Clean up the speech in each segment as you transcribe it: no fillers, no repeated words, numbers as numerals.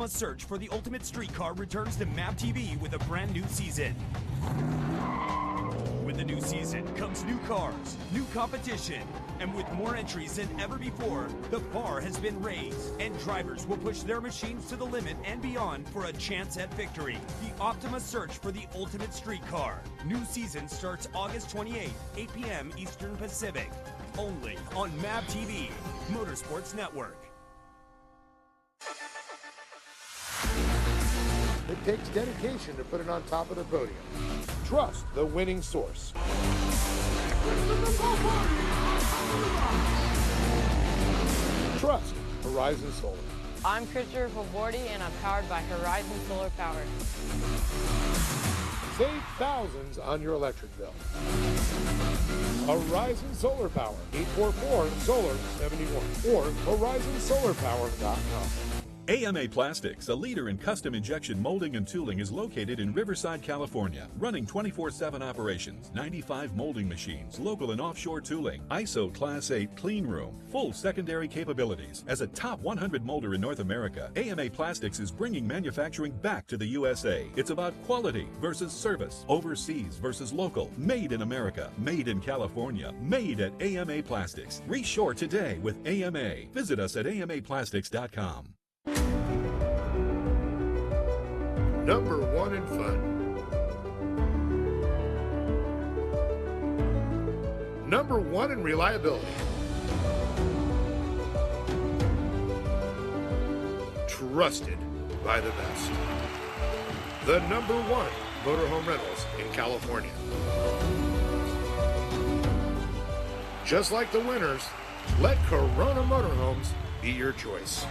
Optima search for the ultimate streetcar returns to MAP TV with a brand new season. With the new season comes new cars, new competition, and with more entries than ever before, the bar has been raised, and drivers will push their machines to the limit and beyond for a chance at victory. The Optima search for the ultimate streetcar. New season starts August 28th, 8 p.m. Eastern Pacific. Only on MAP TV, Motorsports Network. It takes dedication to put it on top of the podium. Trust the winning source. Trust Horizon Solar. I'm Christopher Favordi, and I'm powered by Horizon Solar Power. Save thousands on your electric bill. Horizon Solar Power, 844-SOLAR-71 or horizonsolarpower.com. AMA Plastics, a leader in custom injection molding and tooling, is located in Riverside, California, running 24/7 operations, 95 molding machines, local and offshore tooling, ISO Class 8 clean room, full secondary capabilities. As a top 100 molder in North America, AMA Plastics is bringing manufacturing back to the USA. It's about quality versus service, overseas versus local, made in America, made in California, made at AMA Plastics. Reshore today with AMA. Visit us at amaplastics.com. Number one in fun. Number one in reliability. Trusted by the best. The number one motorhome rentals in California. Just like the winners, let Corona Motorhomes be your choice.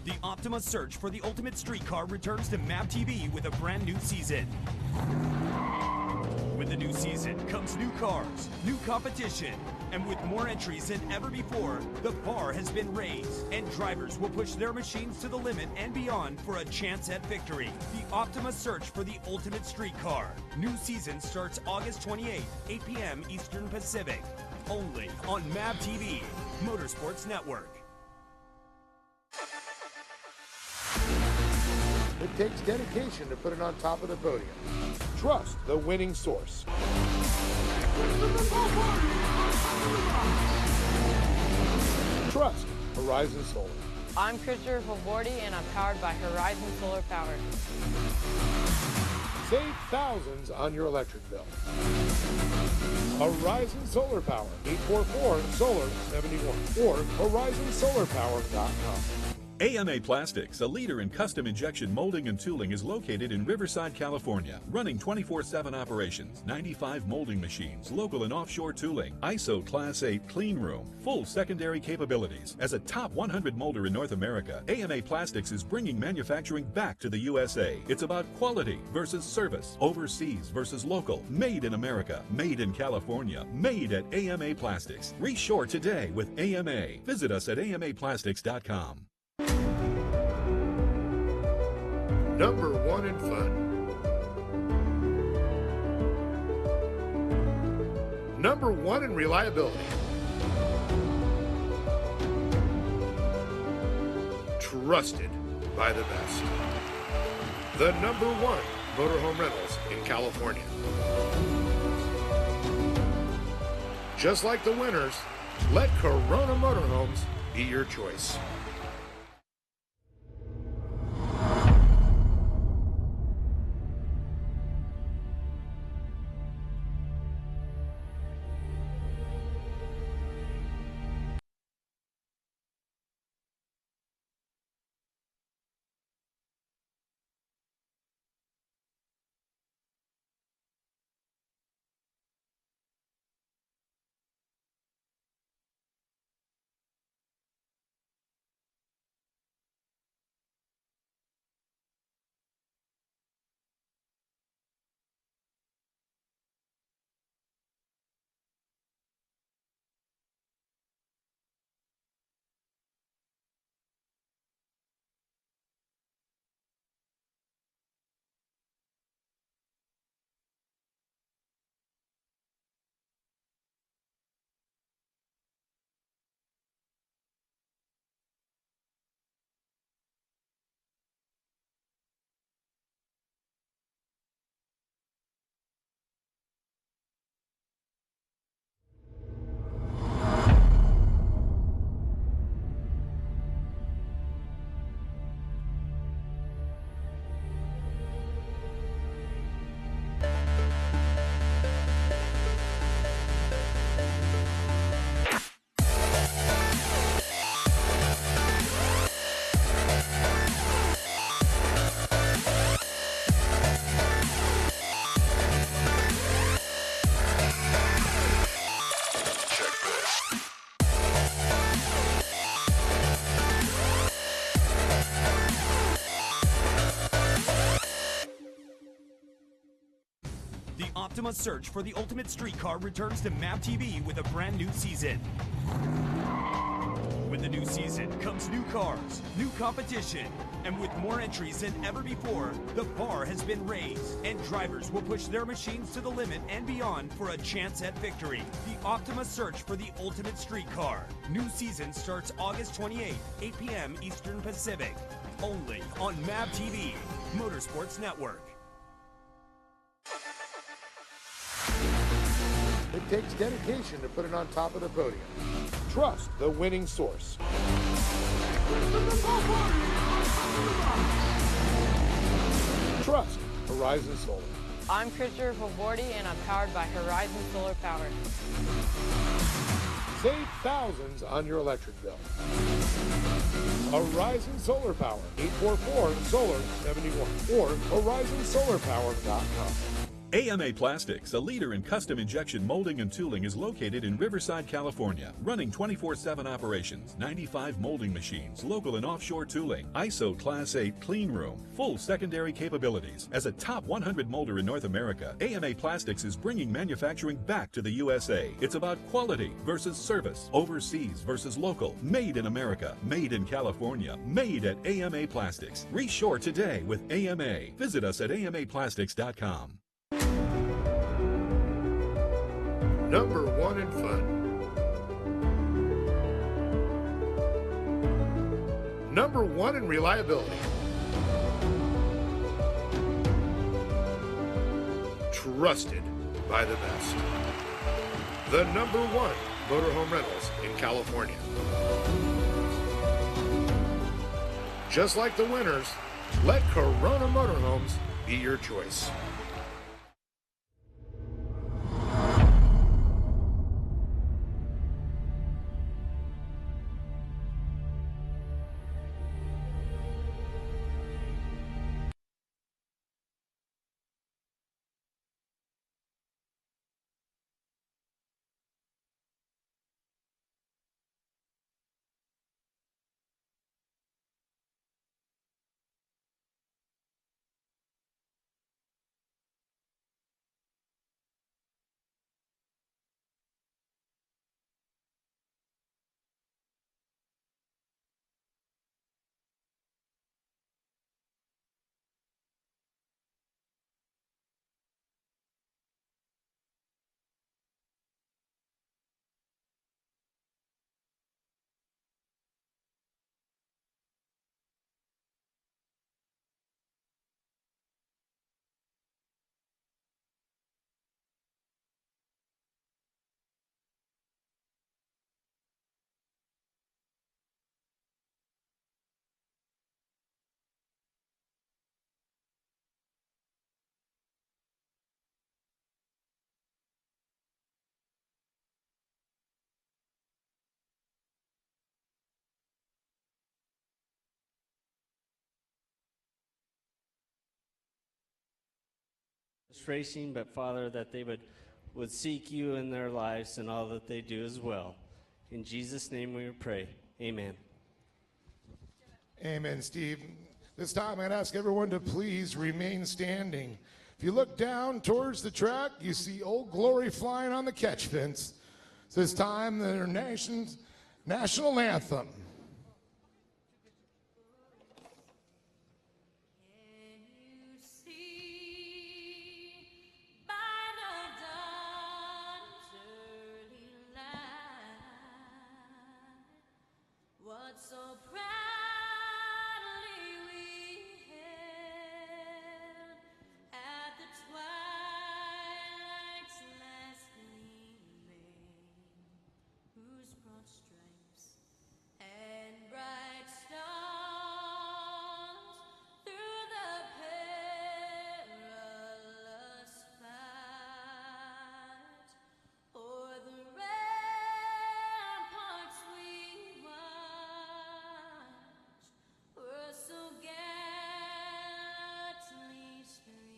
The Optima search for the ultimate streetcar returns to MAP TV with a brand new season. With the new season comes new cars, new competition, and with more entries than ever before, the bar has been raised, and drivers will push their machines to the limit and beyond for a chance at victory. The Optima search for the ultimate streetcar. New season starts August 28th, 8 p.m. Eastern Pacific. Only on MAP TV, Motorsports Network. It takes dedication to put it on top of the podium. Trust the winning source. Trust Horizon Solar. I'm Christopher Favordi, and I'm powered by Horizon Solar Power. Save thousands on your electric bill. Horizon Solar Power, 844-SOLAR-71 or horizonsolarpower.com. AMA Plastics, a leader in custom injection molding and tooling, is located in Riverside, California, running 24/7 operations, 95 molding machines, local and offshore tooling, ISO Class 8 clean room, full secondary capabilities. As a top 100 molder in North America, AMA Plastics is bringing manufacturing back to the USA. It's about quality versus service, overseas versus local, made in America, made in California, made at AMA Plastics. Reshore today with AMA. Visit us at amaplastics.com. Number 1 in fun. Number 1 in reliability. Trusted by the best. The number 1 motorhome rentals in California. Just like the winners, let Corona Motorhomes be your choice. The Optima search for the ultimate streetcar returns to MAP TV with a brand new season. With the new season comes new cars, new competition, and with more entries than ever before, the bar has been raised, and drivers will push their machines to the limit and beyond for a chance at victory. The Optima search for the ultimate streetcar. New season starts August 28th, 8 p.m. Eastern Pacific. Only on MAP TV, Motorsports Network. It takes dedication to put it on top of the podium. Trust the winning source. Trust Horizon Solar. I'm Christopher Favordi, and I'm powered by Horizon Solar Power. Save thousands on your electric bill. Horizon Solar Power, 844-SOLAR-71 or horizonsolarpower.com. AMA Plastics, a leader in custom injection molding and tooling, is located in Riverside, California, running 24/7 operations, 95 molding machines, local and offshore tooling, ISO Class 8 clean room, full secondary capabilities. As a top 100 molder in North America, AMA Plastics is bringing manufacturing back to the USA. It's about quality versus service, overseas versus local, made in America, made in California, made at AMA Plastics. Reshore today with AMA. Visit us at amaplastics.com. Number 1 in fun. Number 1 in reliability. Trusted by the best. The number 1 motorhome rentals in California. Just like the winners, let Corona Motorhomes be your choice. just racing, but Father, that they would seek you in their lives and all that they do as well. In Jesus' name we pray. Amen. Amen, Steve. This time I'd ask everyone to please remain standing. If you look down towards the track, you see Old Glory flying on the catch fence. So this time, their nation's national anthem. So proudly we hailed at the twilight's last gleaming, whose broad stripes and bright stars through the perilous fight o'er the ramparts we watched were so gallantly streaming,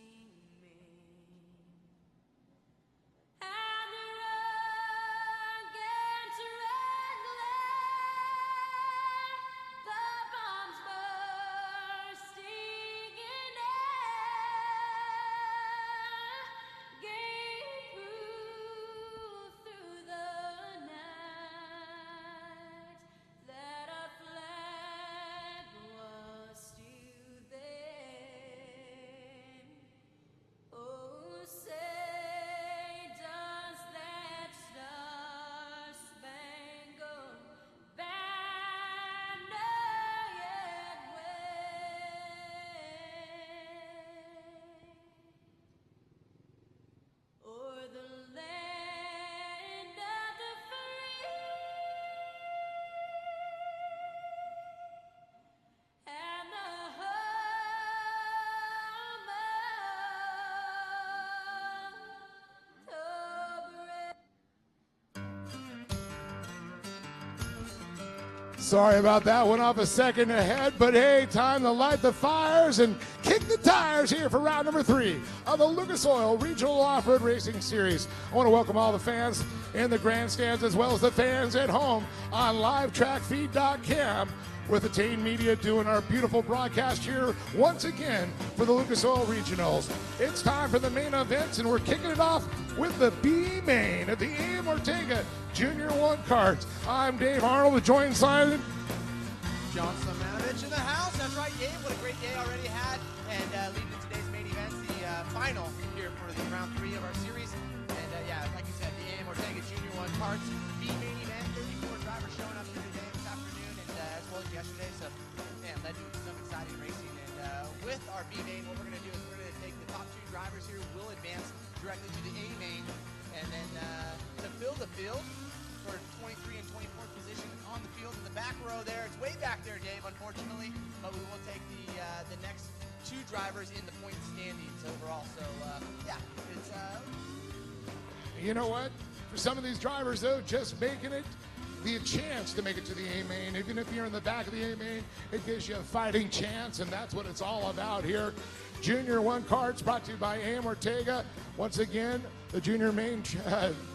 and the rugged red glare, the bombs bursting in air, gave proof through the night that our flag was still there. Oh, say does that star-spangled banner yet wave o'er the land of the free and the home of the brave. Sorry about that, went off a second ahead, but hey, time to light the fires and kick the tires here for round number 3 of the Lucas Oil Regional Off-Road Racing Series. I want to welcome all the fans in the grandstands as well as the fans at home on livetrackfeed.com with Attain Media doing our beautiful broadcast here once again for the Lucas Oil Regionals. It's time for the main events, and we're kicking it off with the B main at the A.M. Ortega Junior 1 carts. I'm Dave Arnold, joined Simon. John Slamanovich in the house. That's right, Gabe. What a great day already had. And leading to today's main event, the final here for the round 3 of our series. And yeah, like you said, the A.M. Ortega Junior 1 carts, B main event. 34 drivers showing up here today, this afternoon, and as well as yesterday. So, man, led to some exciting racing. And with our B main, what we're going to do is we're going to take the top 2 drivers here. We'll advance directly to the A main. And then to fill the field for 23 and 24th position on the field in the back row there. It's way back there, Dave, unfortunately, but we will take the next 2 drivers in the point standings overall. So, yeah, it's... You know what? For some of these drivers, though, just making it the chance to make it to the A main. Even if you're in the back of the A main, it gives you a fighting chance, and that's what it's all about here. Junior 1 carts brought to you by A.M. Ortega. Once again, the junior main,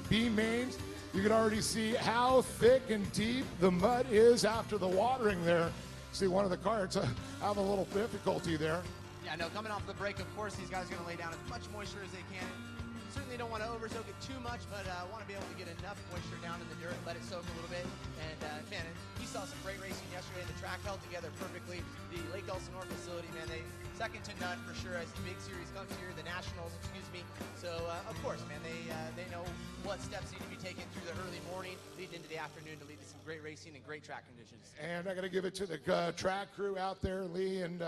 B mains. You can already see how thick and deep the mud is after the watering there. See one of the carts have a little difficulty there. Yeah, no, coming off the break, of course, these guys are going to lay down as much moisture as they can. Certainly don't want to over-soak it too much, but want to be able to get enough moisture down in the dirt, let it soak a little bit. And, man, we saw some great racing yesterday. The track held together perfectly. The Lake Elsinore facility, man, they second to none for sure as the big series comes here, the Nationals, excuse me. So, of course, man, they know what steps need to be taken through the early morning, leading into the afternoon to lead to some great racing and great track conditions. And I got to give it to the track crew out there, Lee, and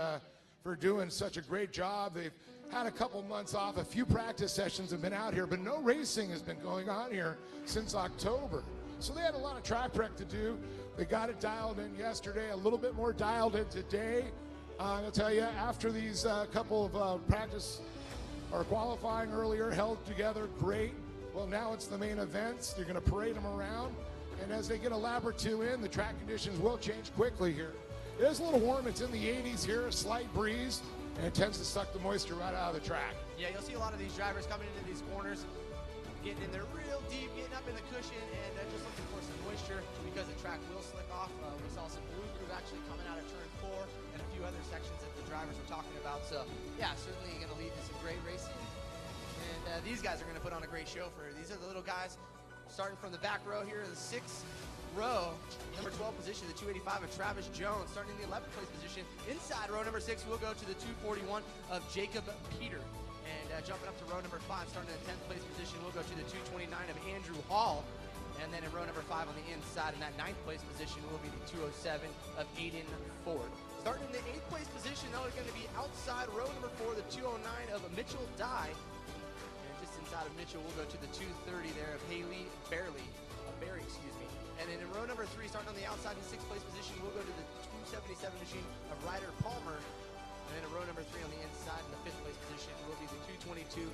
for doing such a great job. They've had a couple months off. A few practice sessions have been out here, but no racing has been going on here since October. So they had a lot of track prep to do. They got it dialed in yesterday, a little bit more dialed in today. I'll tell you, after these couple of practice or qualifying earlier held together, great. Well, now it's the main events. You're going to parade them around. And as they get a lap or 2 in, the track conditions will change quickly here. It is a little warm. It's in the 80s here, a slight breeze, and it tends to suck the moisture right out of the track. Yeah, you'll see a lot of these drivers coming into these corners, getting in there real deep, getting up in the cushion, and just looking for some moisture because the track will slick off. We saw some blue crew actually coming out of turn 4 and a few other sections that the drivers were talking about. So, yeah, certainly going to lead to some great racing. And these guys are going to put on a great show for her. These are the little guys starting from the back row here, the 6th row, number 12 position, the 285 of Travis Jones. Starting in the 11th place position, inside row number 6, we'll go to the 241 of Jacob Peter. And jumping up to row number 5, starting in the 10th place position, we'll go to the 229 of Andrew Hall. And then in row number 5 on the inside, in that 9th place position, will be the 207 of Aiden Ford. Starting in the 8th place position, though, it's going to be outside row number 4, the 209 of Mitchell Dye. And just inside of Mitchell, we'll go to the 230 there of Haley Barry, excuse me. And then in row number 3, starting on the outside in 6th place position, we'll go to the 277 machine of Ryder Palmer. And then in row number 3 on the inside in the 5th place position will be the 222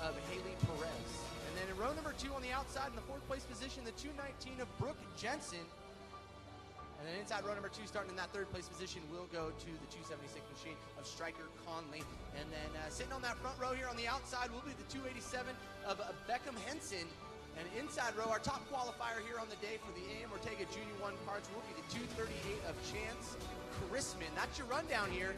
of Haley Perez. And then in row number 2 on the outside in the 4th place position, the 219 of Brooke Jensen. And then inside row number 2, starting in that 3rd place position, we'll go to the 276 machine of Stryker Conley. And then sitting on that front row here on the outside will be the 287 of Beckham Henson. And inside row, our top qualifier here on the day for the AM Ortega Junior 1 cards will be the 238 of Chance Chrisman. That's your rundown here,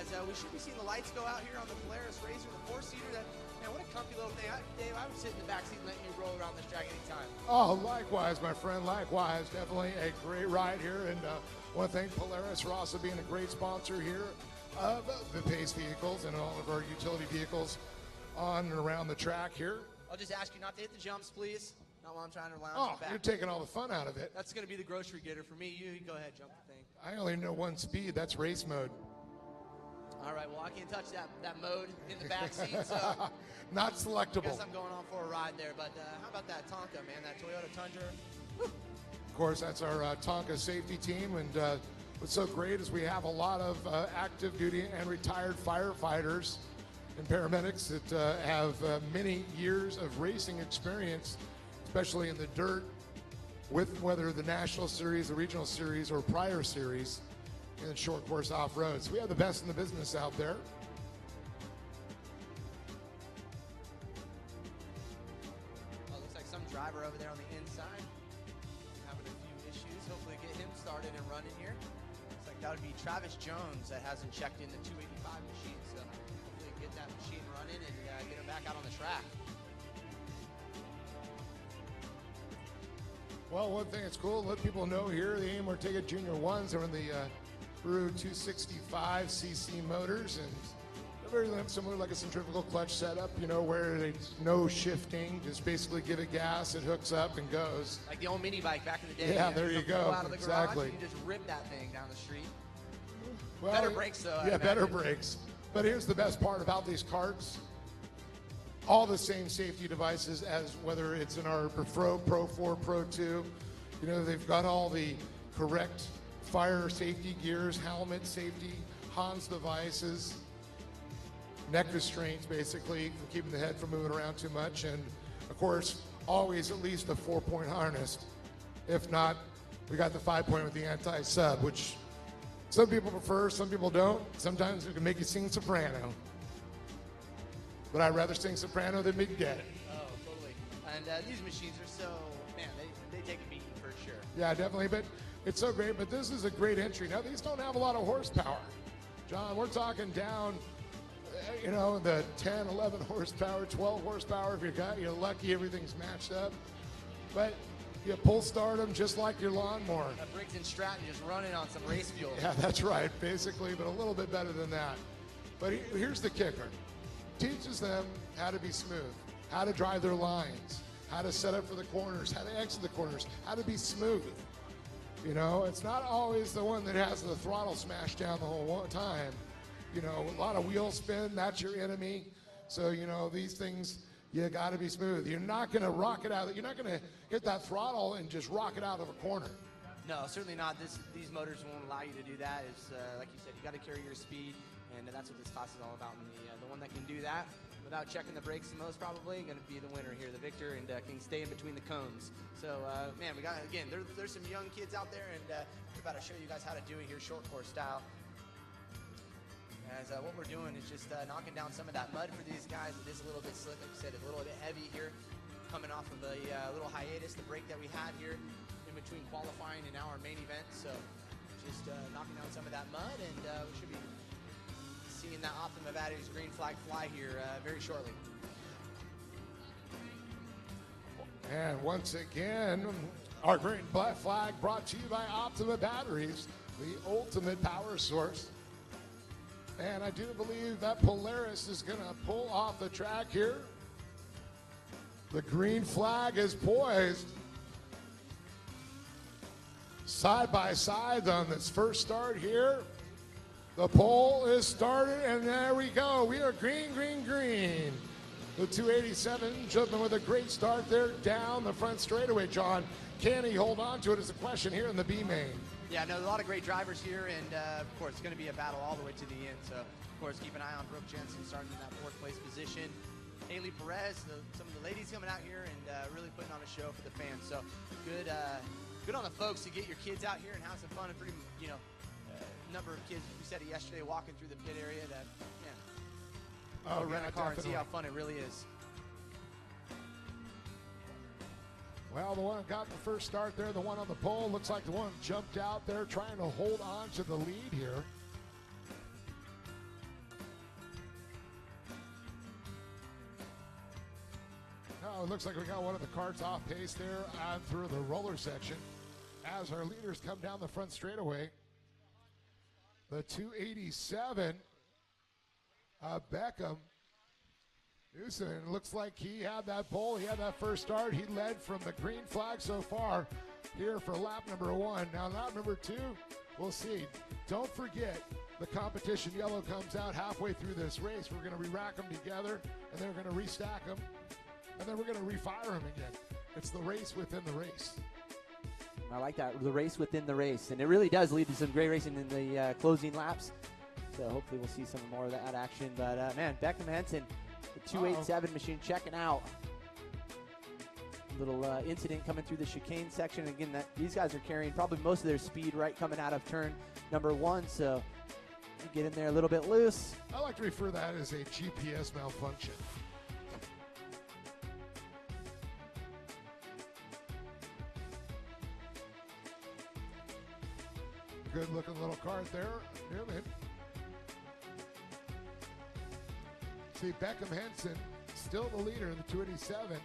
as we should be seeing the lights go out here on the Polaris Razor, the 4-seater. Man, what a comfy little thing. Dave, I would sit in the back seat and let you roll around this track anytime. Oh, likewise, my friend, likewise. Definitely a great ride here. And I want to thank Polaris for also being a great sponsor here of the Pace vehicles and all of our utility vehicles on and around the track here. I'll just ask you not to hit the jumps, please. Not while I'm trying to lounge Oh, back. you're taking all the fun out of it. That's going to be the grocery getter for me. You go ahead, jump the thing. I only know one speed. That's race mode. All right, well, I can't touch that mode in the back seat, so Not I selectable. guess I'm going on for a ride there. But how about that Tonka, man, that Toyota Tundra? Woo. Of course, that's our Tonka safety team. And what's so great is we have a lot of active duty and retired firefighters and paramedics that have many years of racing experience, especially in the dirt, with whether the National Series, the Regional Series, or prior series in short course off-road. So we have the best in the business out there. Oh, looks like some driver over there on the inside having a few issues. Hopefully get him started and running here. Looks like that would be Travis Jones that hasn't checked in the 285 machine. So hopefully get that machine running and get him back out on the track. Well, one thing that's cool, let people know here, the AM Ortega Junior 1s are in the Peru 265cc motors, and they're very similar, like a centrifugal clutch setup, you know, where it's no shifting, just basically give it gas, it hooks up and goes. Like the old mini bike back in the day. Yeah, there you go. Pull out of the Exactly. garage and you just rip that thing down the street. Well, Better brakes, though. Yeah, better brakes. But here's the best part about these carts. All the same safety devices as whether it's in our Pro 4, Pro 2. You know, they've got all the correct fire safety gears, helmet safety, Hans devices, neck restraints basically, keeping the head from moving around too much. And of course, always at least a 4-point harness. If not, we got the 5-point with the anti-sub, which some people prefer, some people don't. Sometimes it can make you sing soprano. But I'd rather sing soprano than Big Daddy. Oh, totally. And these machines are so, man, they take a beating for sure. Yeah, definitely. But it's so great. But this is a great entry. Now, these don't have a lot of horsepower. John, we're talking down, you know, the 10, 11 horsepower, 12 horsepower. If you're lucky, everything's matched up. But you pull start them just like your lawnmower. Briggs and Stratton just running on some race fuel. Yeah, that's right, basically, but a little bit better than that. But here's the kicker. Teaches them how to be smooth, how to drive their lines, how to set up for the corners, how to exit the corners, how to be smooth. You know, it's not always the one that has the throttle smashed down the whole time. You know, a lot of wheel spin, that's your enemy. So, you know, these things, you got to be smooth. You're not going to rock it out. You're not going to hit that throttle and just rock it out of a corner. No, certainly not. These motors won't allow you to do that. It's like you said, you got to carry your speed, and that's what this class is all about. And the one that can do that without checking the brakes the most probably going to be the winner here, the victor, and can stay in between the cones. So, man, we got, again, there's some young kids out there, and we're about to show you guys how to do it here, short course style. as what we're doing is just knocking down some of that mud for these guys. It is a little bit slick, like I said, a little bit heavy here, coming off of a little hiatus, the break that we had here in between qualifying and now our main event. So just knocking down some of that mud, and we should be seeing that Optima Batteries green flag fly here very shortly. And once again, our green black flag brought to you by Optima Batteries, the ultimate power source. And I do believe that Polaris is going to pull off the track here. The green flag is poised. Side by side on this first start here. The pole is started, and there we go. We are green, green, green. The 287 jumping with a great start there down the front straightaway, John. Can he hold on to it is a question here in the B main. Yeah, no, a lot of great drivers here, and of course, it's going to be a battle all the way to the end. So, of course, keep an eye on Brooke Jensen starting in that 4th place position. Haley Perez, some of the ladies coming out here and really putting on a show for the fans. So, good on the folks to get your kids out here and have some fun. And pretty, number of kids, we said it yesterday, walking through the pit area that, rent a car and see how fun it really is. Well, the one that got the first start there, the one on the pole, looks like the one jumped out there trying to hold on to the lead here. Now it looks like we got one of the carts off pace there through the roller section as our leaders come down the front straightaway. The 287, Beckham. Newsom, looks like he had that pole, he had that first start. He led from the green flag so far here for lap number 1. Now lap number 2, we'll see. Don't forget, the competition yellow comes out halfway through this race. We're going to re-rack them together, and then we're going to restack them, and then we're going to refire them again. It's the race within the race. I like that, the race within the race. And it really does lead to some great racing in the closing laps. So hopefully we'll see some more of that action. But, man, Beckham Henson, the 287 machine checking out. Little incident coming through the chicane section. Again, these guys are carrying probably most of their speed right coming out of turn number 1. So you get in there a little bit loose. I like to refer to that as a GPS malfunction. Good looking little cart there. Newman. See, Beckham Henson still the leader in the 287.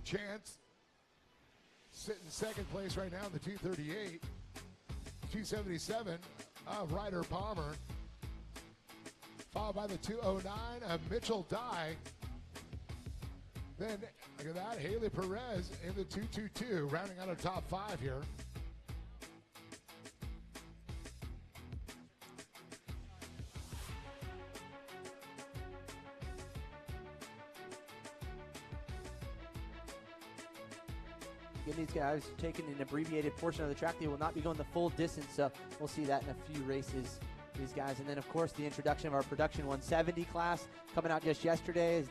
Chance sitting second place right now in the 238. 277 of Ryder Palmer. Followed by the 209 of Mitchell Dye. Then, look at that, Haley Perez in the 222, rounding out our top 5 here. Again, these guys taking an abbreviated portion of the track. They will not be going the full distance, so we'll see that in a few races, these guys. And then, of course, the introduction of our Production 170 class coming out just yesterday is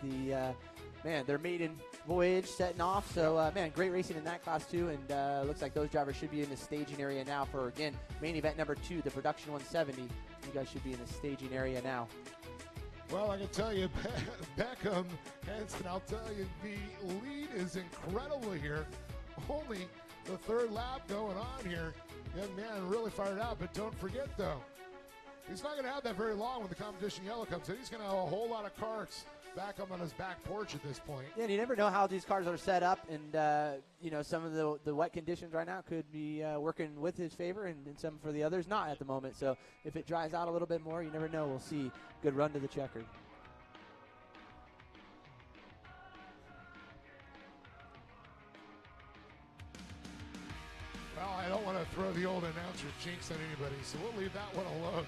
their maiden voyage setting off. So, great racing in that class, too. And looks like those drivers should be in the staging area now for, again, main event number 2, the Production 170. You guys should be in the staging area now. Well, I can tell you, Beckham Henson, I'll tell you, the lead is incredible here. Only the 3rd lap going on here. Young man really fired out, but don't forget, though, he's not going to have that very long when the competition yellow comes in. He's going to have a whole lot of carts back up on his back porch at this point. Yeah, and you never know how these cars are set up, and some of the wet conditions right now could be working with his favor, and some for the others not at the moment. So if it dries out a little bit more, you never know. We'll see. Good run to the checkered. Well, I don't want to throw the old announcer jinx on anybody, so we'll leave that one alone.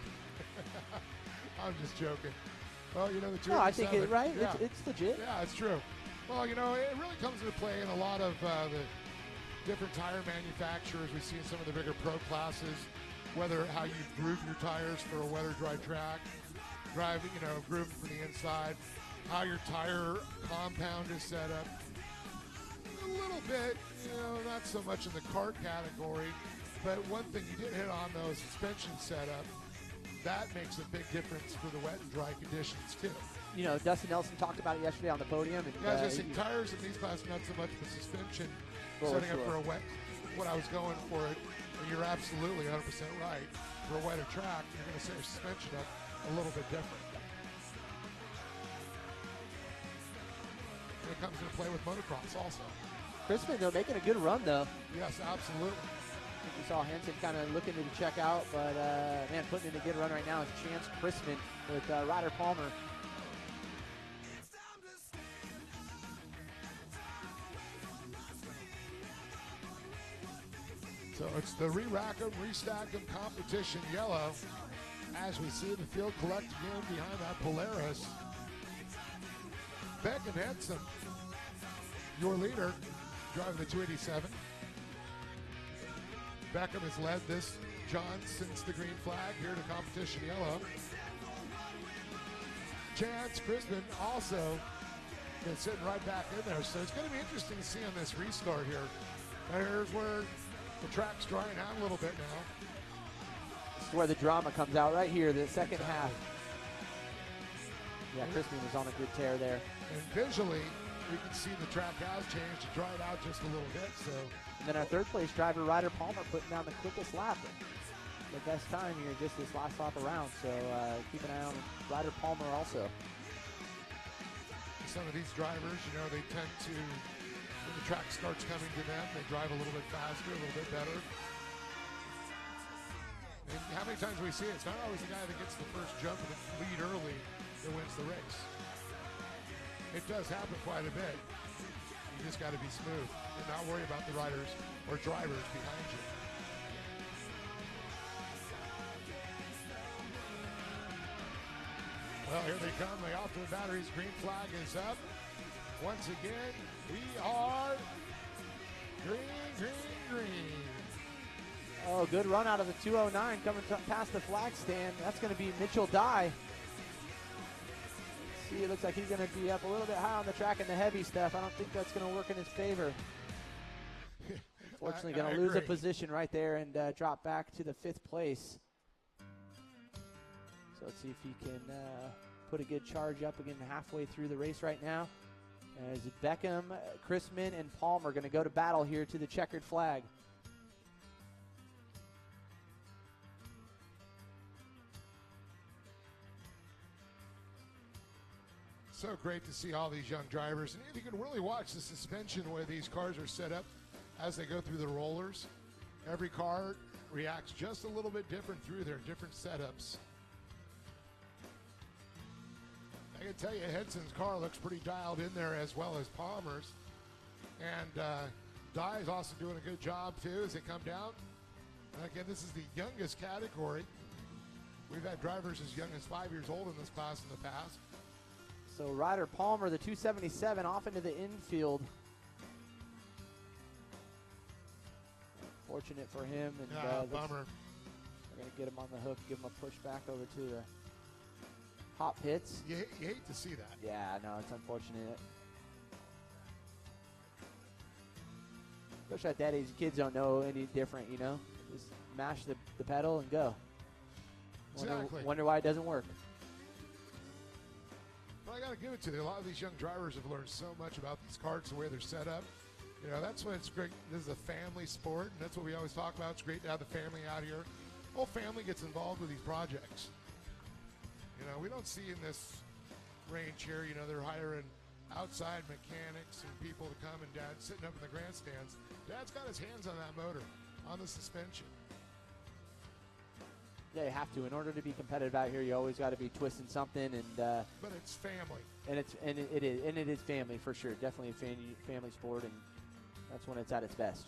I'm just joking. Well, the 287. No, I think right? Yeah. It's legit. Yeah, it's true. Well, it really comes into play in a lot of the different tire manufacturers we see in some of the bigger pro classes, whether how you groove your tires for a weather dry track, groove from the inside, how your tire compound is set up. A little bit, not so much in the kart category, but one thing you did hit on, though, is suspension setup. that makes a big difference for the wet and dry conditions too. You know, Dustin Nelson talked about it yesterday on the podium. And, Yeah, I was just saying, tires in these classes, not so much the suspension, setting up for a wet, what I was going for it. And you're absolutely 100% right. For a wetter track, you're going to set your suspension up a little bit different. And it comes into play with motocross also. Crispin, though, making a good run, though. Yes, absolutely. I think we saw Hansen kind of looking to check out, but, man, putting in a good run right now is Chance Crispin with Ryder Palmer. So it's the re-rack 'em, restack 'em competition yellow as we see the field collect again behind that Polaris. Beck and Henson, your leader, driving the 287. Beckham has led this, John, since the green flag here to competition yellow. Chance Crispin also been sitting right back in there. So it's going to be interesting to see on this restart here. Here's where the track's drying out a little bit now. This is where the drama comes out right here, the second half. Yeah, Crispin was on a good tear there. And visually, we can see the track has changed. It dried out just a little bit. So. And then our third place driver, Ryder Palmer, putting down the quickest lap. The best time here just this last lap around. So keep an eye on Ryder Palmer also. Some of these drivers, you know, they tend to, when the track starts coming to them, they drive a little bit faster, a little bit better. And how many times do we see it? It's not always the guy that gets the first jump and the lead early that wins the race. It does happen quite a bit. You just got to be smooth and not worry about the riders or drivers behind you. Well, here they come. The off to the batteries. Green flag is up. Once again, we are green, green, green. Oh, good run out of the 209 coming past the flag stand. That's going to be Mitchell Dye. See, it looks like he's going to be up a little bit high on the track in the heavy stuff. I don't think that's going to work in his favor. Unfortunately, going to lose a position right there and drop back to the 5th place. So let's see if he can put a good charge up again halfway through the race right now. As Beckham, Crispin, and Palmer going to go to battle here to the checkered flag. So great to see all these young drivers. And you can really watch the suspension where these cars are set up as they go through the rollers. Every car reacts just a little bit different through their different setups. I can tell you Henson's car looks pretty dialed in there as well as Palmer's. And Dye is also doing a good job too as they come down. And again, this is the youngest category. We've had drivers as young as 5 years old in this class in the past. So Ryder Palmer, the 277, off into the infield. Fortunate for him. And bummer. We're going to get him on the hook, give him a push back over to the hot pits. You hate to see that. Yeah, no, it's unfortunate. Especially at that age, kids don't know any different, you know. Just mash the pedal and go. Wonder why it doesn't work. Well, I got to give it to you. A lot of these young drivers have learned so much about these carts, the way they're set up. You know, that's when it's great. This is a family sport, and that's what we always talk about. It's great to have the family out here. The whole family gets involved with these projects. You know, we don't see in this range here, you know, they're hiring outside mechanics and people to come, and Dad's sitting up in the grandstands. Dad's got his hands on that motor, on the suspension. Yeah, you have to. In order to be competitive out here, you always got to be twisting something. And but it's family. And it is family for sure. Definitely a family sport, and that's when it's at its best.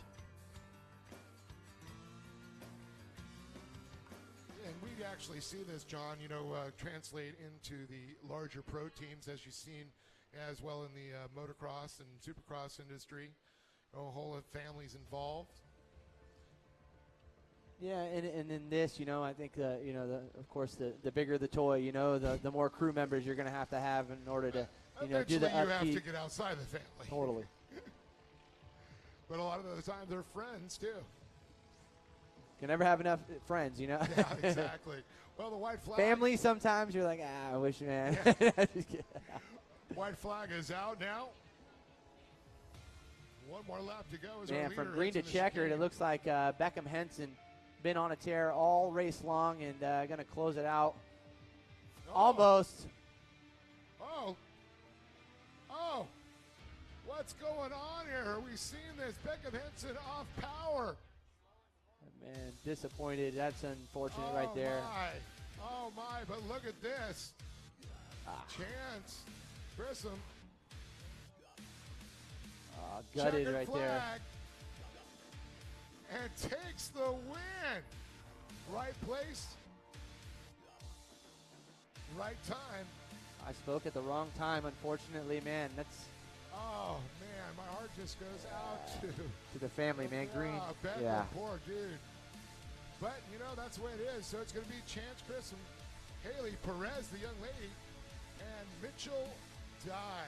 And we actually see this, John, you know, translate into the larger pro teams, as you've seen as well in the motocross and supercross industry. A whole of families involved. Yeah, and in this, you know, I think you know, of course, the bigger the toy, you know, the more crew members you're going to have in order to, you know, do the upkeep. Eventually you have to get outside the family. Totally. But a lot of the time they're friends too. Can never have enough friends, you know. Yeah, exactly. Well, the white flag. Family, sometimes you're like, I wish, man. White flag is out now. One more lap to go. As our Man, leader from green to heads in the checkered, chicane. it looks like Beckham Henson been on a tear all race long and going to close it out. Oh. Almost. Oh. Oh. What's going on here? Are we seeing this? Beckham Henson off power. Man, disappointed. That's unfortunate right there. Oh, my. But look at this. Chance. Grissom. Gutted Checkered right flag, there. and takes the win. Right place, right time. I spoke at the wrong time, unfortunately, man. That's Oh man, my heart just goes out to the family, man. Green. Oh, Beckham, Yeah. poor dude. But you know that's the way it is. So it's going to be Chance Grissom, Haley Perez, the young lady, and Mitchell Dye.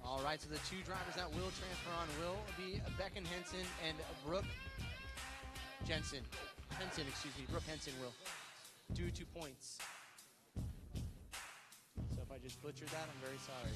All right, so the two drivers that will transfer on will be Beckham Henson and Brooke Henson, Brooke Henson will, due to points. So if I just butchered that, I'm very sorry.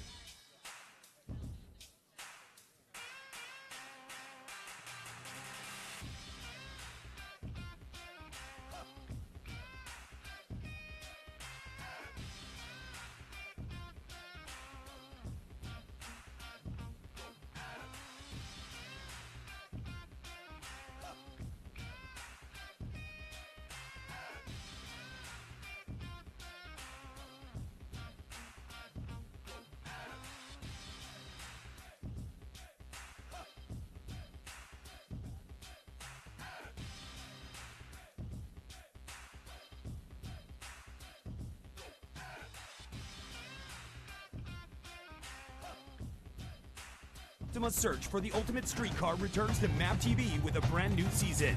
Optima's search for the ultimate streetcar returns to MAP TV with a brand new season.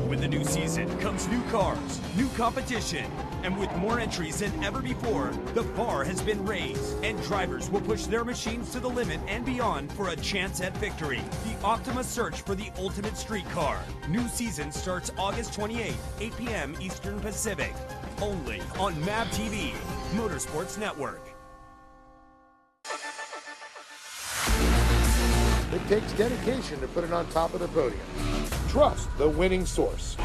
With the new season comes new cars, new competition, and with more entries than ever before, the bar has been raised, and drivers will push their machines to the limit and beyond for a chance at victory. The Optima search for the ultimate streetcar. New season starts August 28th, 8 p.m. Eastern Pacific. Only on MAP TV, Motorsports Network. It takes dedication to put it on top of the podium. Trust the winning source.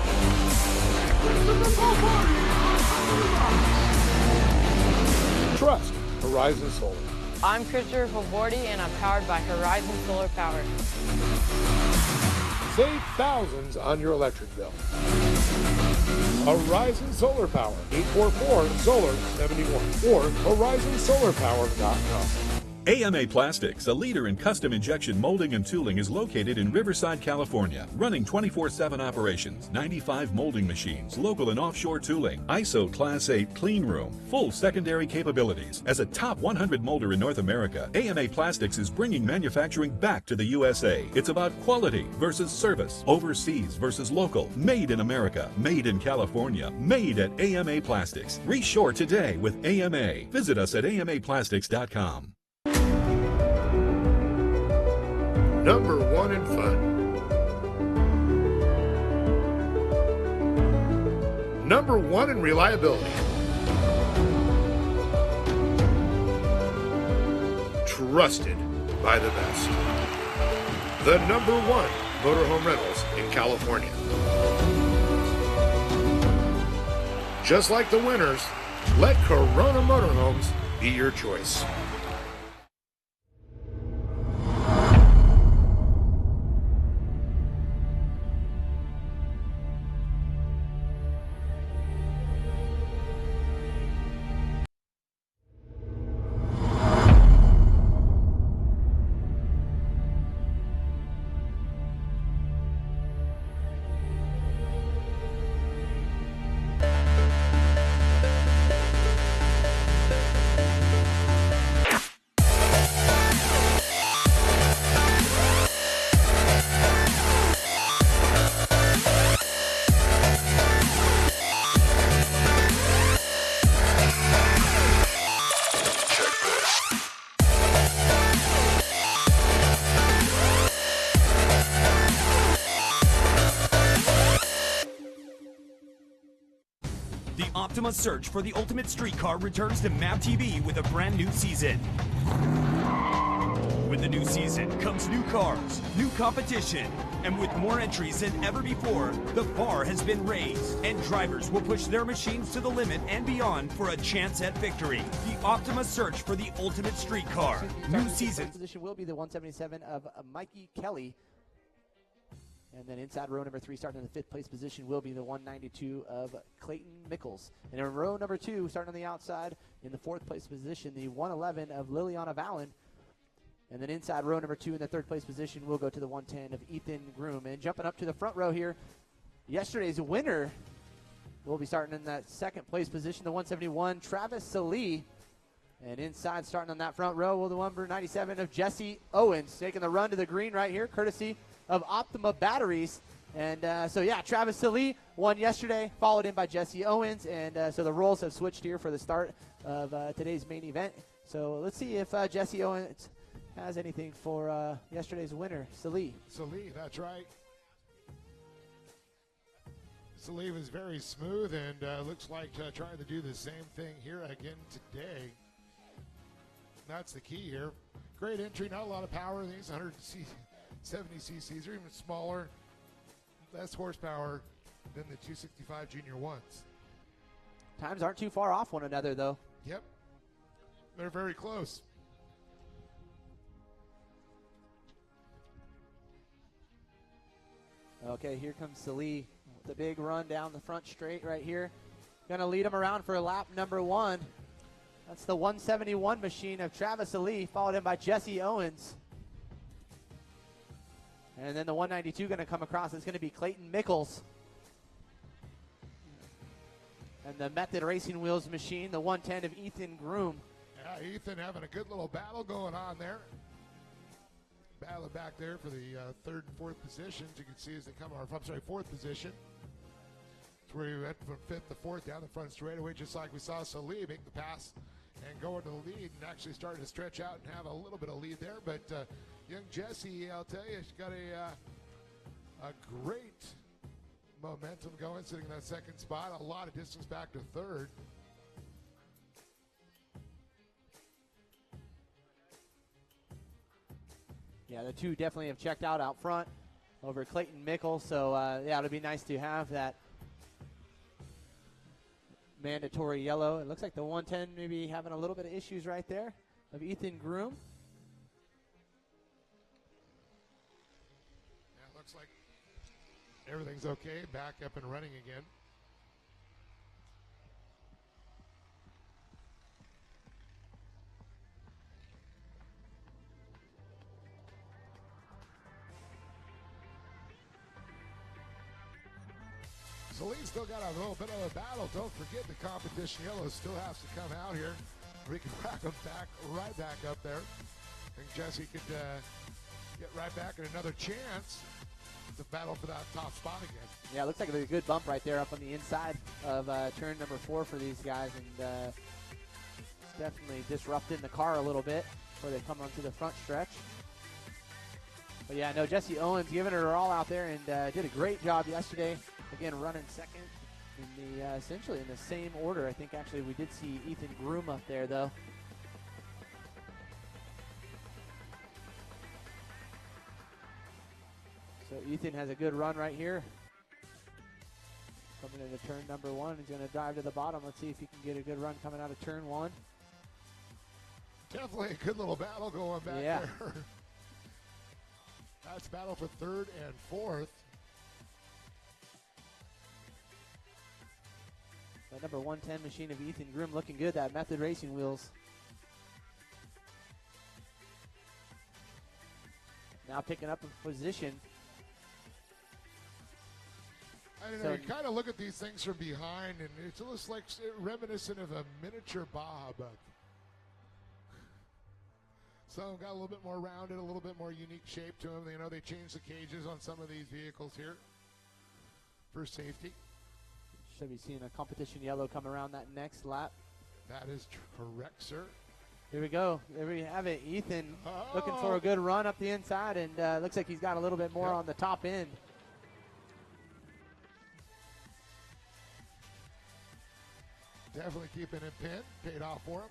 Horizon Solar. I'm Christopher Favordi, and I'm powered by Horizon Solar Power. Save thousands on your electric bill. Horizon Solar Power, 844-SOLAR-71 or horizonsolarpower.com. AMA Plastics, a leader in custom injection molding and tooling, is located in Riverside, California, running 24/7 operations, 95 molding machines, local and offshore tooling, ISO Class 8 clean room, full secondary capabilities. As a top 100 molder in North America, AMA Plastics is bringing manufacturing back to the USA. It's about quality versus service, overseas versus local, made in America, made in California, made at AMA Plastics. Reshore today with AMA. Visit us at amaplastics.com. Number one in fun. Number one in reliability. Trusted by the best. The number one motorhome rentals in California. Just like the winners, let Corona Motorhomes be your choice. The Optima search for the ultimate streetcar returns to MAP TV with a brand new season. With the new season comes new cars, new competition, and with more entries than ever before, the bar has been raised, and drivers will push their machines to the limit and beyond for a chance at victory. The Optima search for the ultimate streetcar. New season. Position will be the 177 of Mikey Kelly. And then inside row number 3, starting in the 5th place position, will be the 192 of Clayton Mickles. And in row number 2, starting on the outside, in the 4th place position, the 111 of Liliana Vallon. And then inside row number 2 in the 3rd place position, will go to the 110 of Ethan Groom. And jumping up to the front row here, yesterday's winner will be starting in that 2nd place position, the 171, Travis Salee. And inside, starting on that front row, will the number 97 of Jesse Owens, taking the run to the green right here, courtesy of Optima Batteries. And Travis Salee won yesterday, followed in by Jesse Owens. And so the roles have switched here for the start of today's main event. So let's see if Jesse Owens has anything for yesterday's winner, Salee. Salee, that's right. Salee was very smooth and looks like trying to do the same thing here again today. That's the key here. Great entry, not a lot of power. I think it's 170 cc's or even smaller, less horsepower than the 265 Junior 1s. Times aren't too far off one another, though. Yep, they're very close. Okay, here comes Salee with a big run down the front straight right here. Going to lead him around for lap number 1. That's the 171 machine of Travis Salee, followed in by Jesse Owens. And then the 192 going to come across. It's going to be Clayton Mickles. And the Method Racing Wheels machine, the 110 of Ethan Groom. Yeah, Ethan having a good little battle going on there. Battling back there for the 3rd and 4th positions. You can see as they come, or I'm sorry, 4th position. It's where you went from 5th to 4th down the front straightaway, just like we saw Salee make the pass and go into the lead and actually starting to stretch out and have a little bit of lead there. But young Jesse, I'll tell you, she's got a great momentum going, sitting in that 2nd spot, a lot of distance back to 3rd. Yeah, the two definitely have checked out front over Clayton Mickles. So, it'll be nice to have that mandatory yellow. It looks like the 110 maybe having a little bit of issues right there of Ethan Groom. Yeah, it looks like everything's okay. Back up and running again. So Lee's still got a little bit of a battle. Don't forget the competition yellow still has to come out here. We can rack them back, right back up there. I think Jesse could get right back in another chance to battle for that top spot again. Yeah, it looks like a good bump right there up on the inside of turn number 4 for these guys, and it's definitely disrupting the car a little bit before they come onto the front stretch. But yeah, no, Jesse Owens giving it her all out there and did a great job yesterday. Again, running second in the essentially in the same order. I think actually we did see Ethan Groom up there though. So Ethan has a good run right here. Coming into turn number 1, he's going to dive to the bottom. Let's see if he can get a good run coming out of turn 1. Definitely a good little battle going back there. That's battle for 3rd and 4th. That number 110 machine of Ethan Groom looking good. That Method Racing wheels. Now picking up a position. I don't know, you kind of look at these things from behind, and it's almost like reminiscent of a miniature Baja bug. Some got a little bit more rounded, a little bit more unique shape to them. You know, they changed the cages on some of these vehicles here for safety. Should be seeing a competition yellow come around that next lap. That is correct, sir. Here we go. There we have it. Ethan looking for a good run up the inside, and looks like he's got a little bit more on the top end. Definitely keeping him pinned. Paid off for him.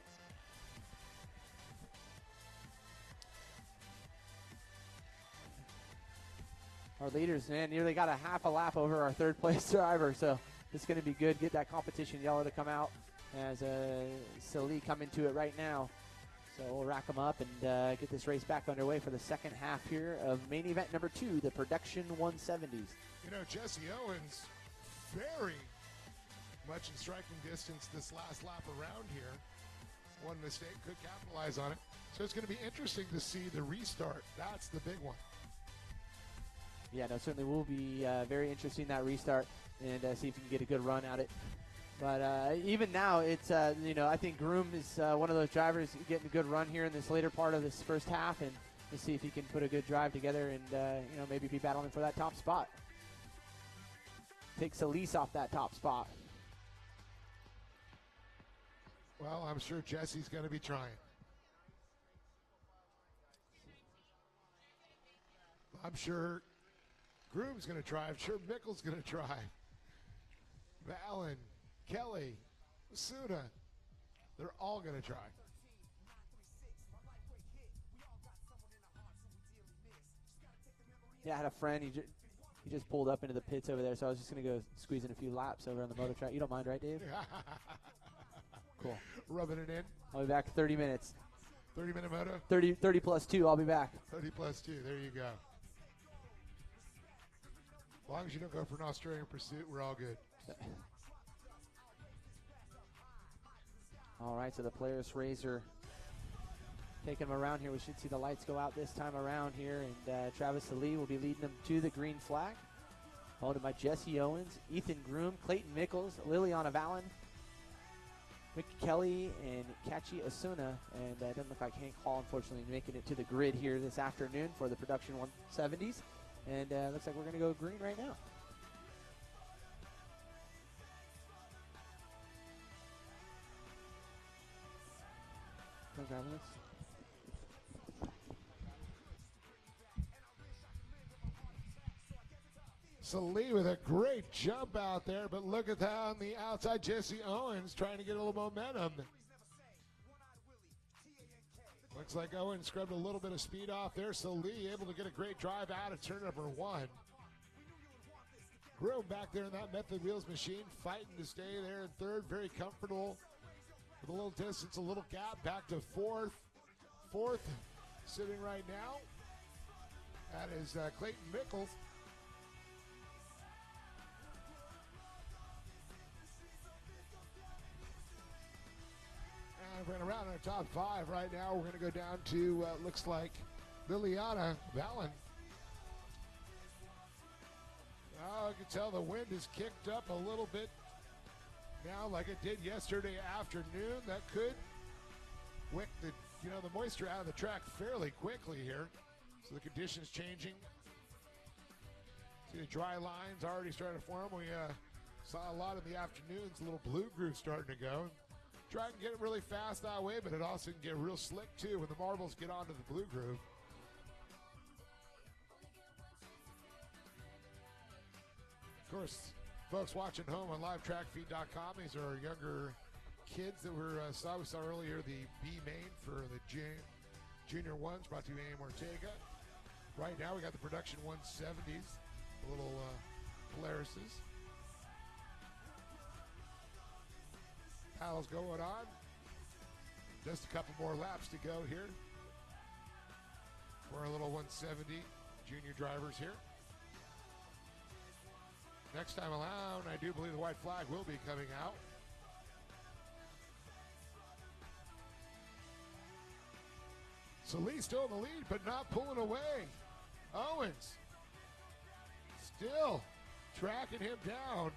Our leaders, man, nearly got a half a lap over our 3rd place driver, so it's going to be good. Get that competition yellow to come out as Salih come into it right now. So we'll rack them up and get this race back underway for the second half here of main event number 2, the Production 170s. You know, Jesse Owens, very much in striking distance this last lap around here. One mistake could capitalize on it. So it's going to be interesting to see the restart. That's the big one. Yeah, no, certainly will be very interesting, that restart, and see if you can get a good run at it. But even now, it's, you know, I think Groom is one of those drivers getting a good run here in this later part of this first half, and we'll see if he can put a good drive together and, you know, maybe be battling for that top spot. Takes Elise off that top spot. Well, I'm sure Jesse's going to be trying. I'm sure Groom's going to try. I'm sure Mickle's going to try. Valen, Kelly, Suna, they're all going to try. Yeah, I had a friend. He just pulled up into the pits over there, so I was just going to go squeeze in a few laps over on the motor track. You don't mind, right, Dave? Cool. Rubbing it in. I'll be back in 30 minutes. 30-minute moto? 30 plus 2, I'll be back. 30 plus 2, there you go. As long as you don't go for an Australian pursuit, we're all good. All right, so the Polaris Razor taking them around here. We should see the lights go out this time around here, and Travis Salih will be leading them to the green flag. Followed by Jesse Owens, Ethan Groom, Clayton Mickles, Liliana Valen, Mick Kelly, and Kachi Asuna. And it doesn't look like Hank Hall, unfortunately, making it to the grid here this afternoon for the Production 170s. And looks like we're going to go green right now. Congratulations. Salih with a great jump out there, but look at that on the outside. Jesse Owens trying to get a little momentum. Looks like Owens scrubbed a little bit of speed off there. Salih able to get a great drive out of turn number 1. Groom back there in that Method Wheels machine, fighting to stay there in third, very comfortable with a little distance, a little gap, back to fourth. Fourth, sitting right now, that is Clayton Mickles. And we're going to round our top five right now. We're going to go down to, looks like, Liliana Vallon. Oh, I can tell the wind is kicked up a little bit now like it did yesterday afternoon. That could wick the moisture out of the track fairly quickly here. So the conditions changing. See the dry lines already starting to form. We saw a lot in the afternoons, a little blue groove starting to go. Try and get it really fast that way, but it also can get real slick too when the marbles get onto the blue groove. Of course, folks watching home on livetrackfeed.com, these are younger kids that we saw earlier, the B main for the junior ones, brought to you by A.M. Ortega. Right now we got the production 170s, the little Polarises. Paddles going on. Just a couple more laps to go here for our little 170 junior drivers here. Next time around, I do believe the white flag will be coming out. So Lee still in the lead, but not pulling away. Owens still tracking him down.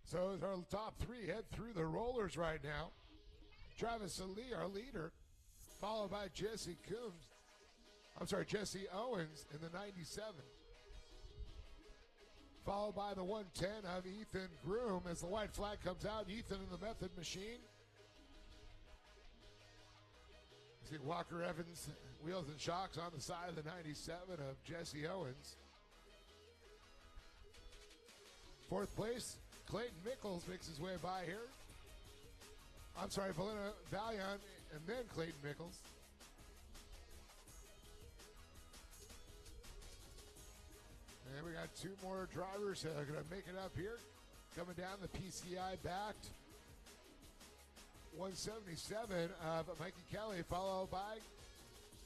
So our top three head through the rollers right now. Travis Lee, our leader, followed by Jesse Owens in the 97. Followed by the 110 of Ethan Groom as the white flag comes out. Ethan in the Method machine. See Walker Evans, wheels and shocks on the side of the 97 of Jesse Owens. Fourth place, Clayton Mickles makes his way by here. I'm sorry, Valena Valiant and then Clayton Mickles. And we got two more drivers that are going to make it up here. Coming down the PCI backed 177 of Mikey Kelly, followed by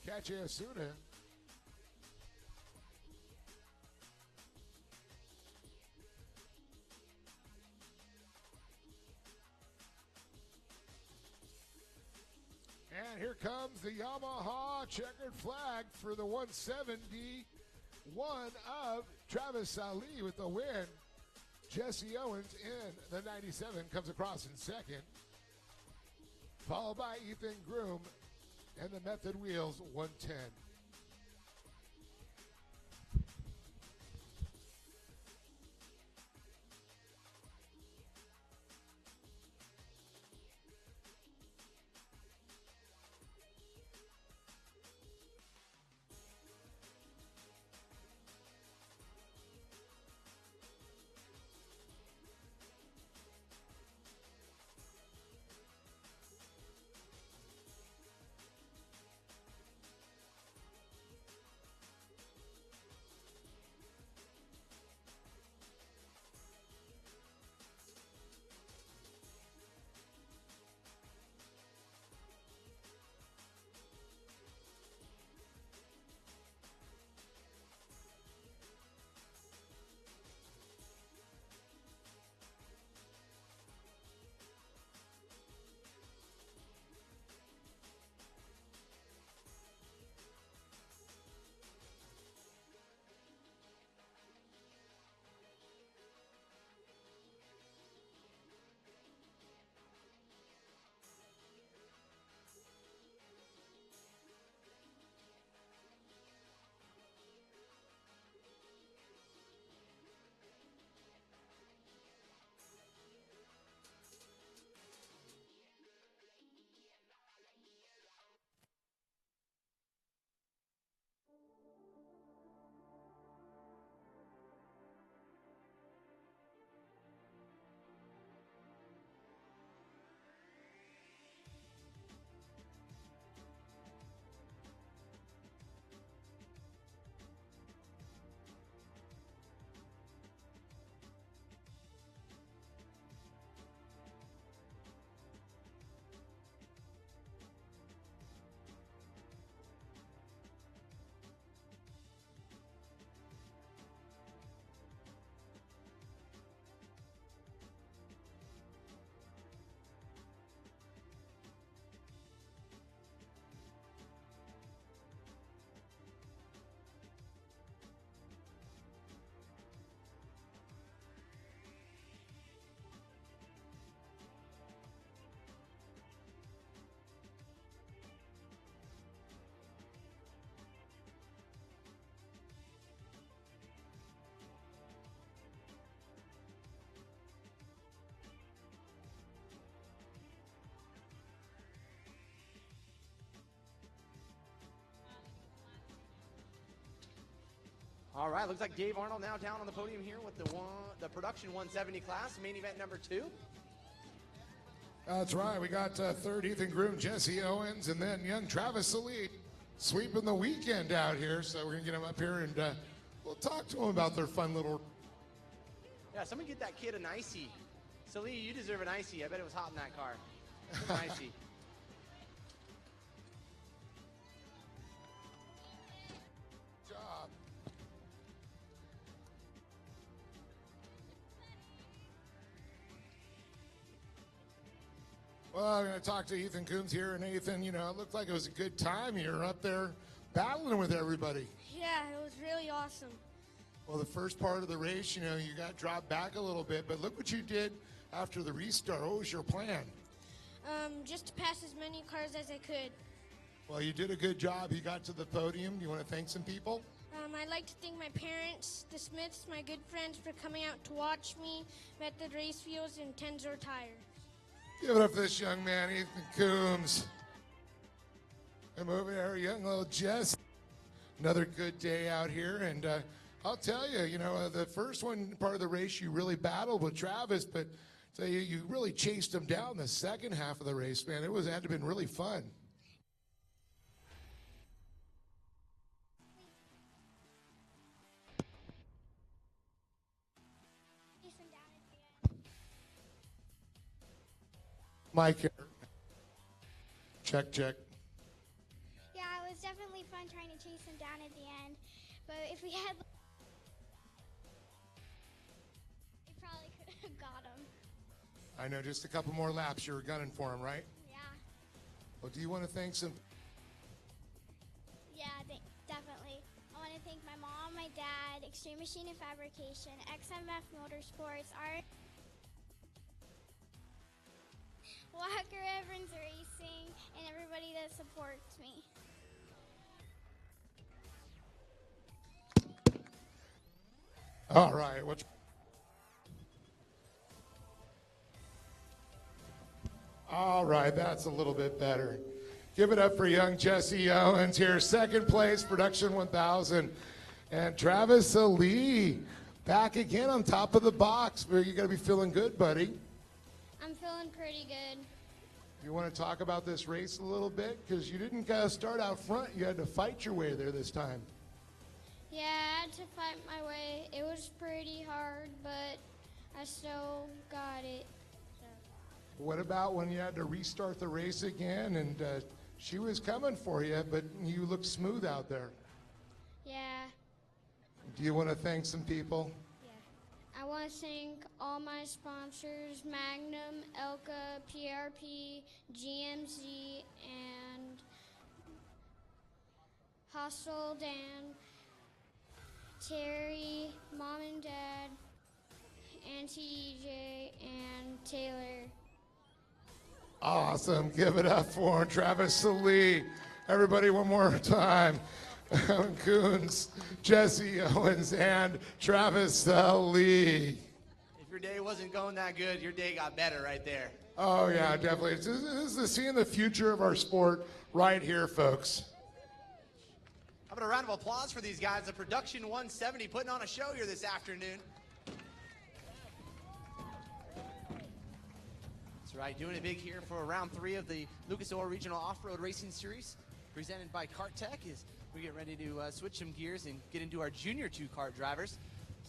Kache Asuna. And here comes the Yamaha checkered flag for the 171 of Travis Ali with the win. Jesse Owens in the 97 comes across in second. Followed by Ethan Groom and the Method Wheels 110. All right, looks like Dave Arnold now down on the podium here with the production 170 class, main event number 2. That's right. We got third Ethan Groom, Jesse Owens, and then young Travis Salee sweeping the weekend out here. So we're going to get him up here and we'll talk to him about their fun little... Yeah, somebody get that kid an icy. Salee, you deserve an icy. I bet it was hot in that car. An icy. Job. Well, I'm going to talk to Ethan Coombs here. And Ethan, you know, it looked like it was a good time. You're up there battling with everybody. Yeah, it was really awesome. Well, the first part of the race, you know, you got dropped back a little bit, but look what you did after the restart. What was your plan? Just to pass as many cars as I could. Well, you did a good job. You got to the podium. Do you want to thank some people? I'd like to thank my parents, the Smiths, my good friends for coming out to watch me at the race fields and Tensor Tire. Give it up for this young man, Ethan Coombs. And over there, young little Jess. Another good day out here. And I'll tell you, you know, the first one part of the race, you really battled with Travis, but tell you, you really chased him down the second half of the race, man. It had to have been really fun. Mike here. Check, check. Yeah, it was definitely fun trying to chase him down at the end. But if we had... we probably could have got him. I know, just a couple more laps. You were gunning for him, right? Yeah. Well, do you want to thank some... Yeah, definitely. I want to thank my mom, my dad, Extreme Machine and Fabrication, XMF Motorsports, Walker Evans Racing, and everybody that supports me. All right. All right, that's a little bit better. Give it up for young Jesse Owens here. Second place, Production 1000. And Travis Salee back again on top of the box. You got to be feeling good, buddy. I'm feeling pretty good. You want to talk about this race a little bit? Because you didn't start out front. You had to fight your way there this time. Yeah, I had to fight my way. It was pretty hard, but I still got it. So. What about when you had to restart the race again? And she was coming for you, but you looked smooth out there. Yeah. Do you want to thank some people? I want to thank all my sponsors, Magnum, Elka, PRP, GMZ, and Hustle, Dan, Terry, Mom and Dad, Auntie EJ, and Taylor. Awesome. Give it up for Travis Salee. Everybody one more time. Coons, Jesse Owens, and Travis Salee. If your day wasn't going that good, your day got better right there. Oh, yeah, definitely. This is seeing the future of our sport right here, folks. How about a round of applause for these guys? The Production 170 putting on a show here this afternoon. That's right, doing it big here for round 3 of the Lucas Oil Regional Off-Road Racing Series, presented by KartTech. We get ready to switch some gears and get into our Junior 2 kart drivers.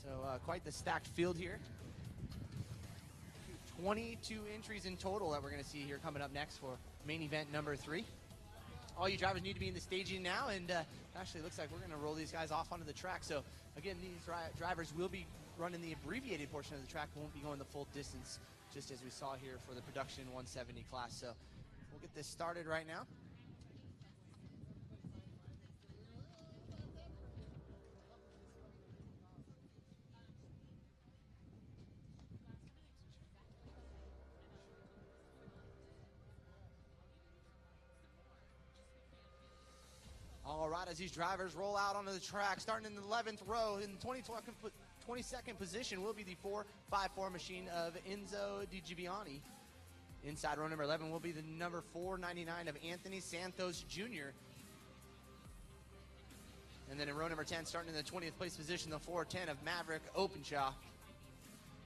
So quite the stacked field here. 22 entries in total that we're going to see here coming up next for main event number 3. All you drivers need to be in the staging now, and actually looks like we're going to roll these guys off onto the track. So again, these drivers will be running the abbreviated portion of the track, won't be going the full distance, just as we saw here for the Production 170 class. So we'll get this started right now. All right, as these drivers roll out onto the track, starting in the 11th row, in 22nd position will be the 454 machine of Enzo DiGiovanni. Inside row number 11 will be the number 499 of Anthony Santos Jr. And then in row number 10, starting in the 20th place position, the 410 of Maverick Openshaw.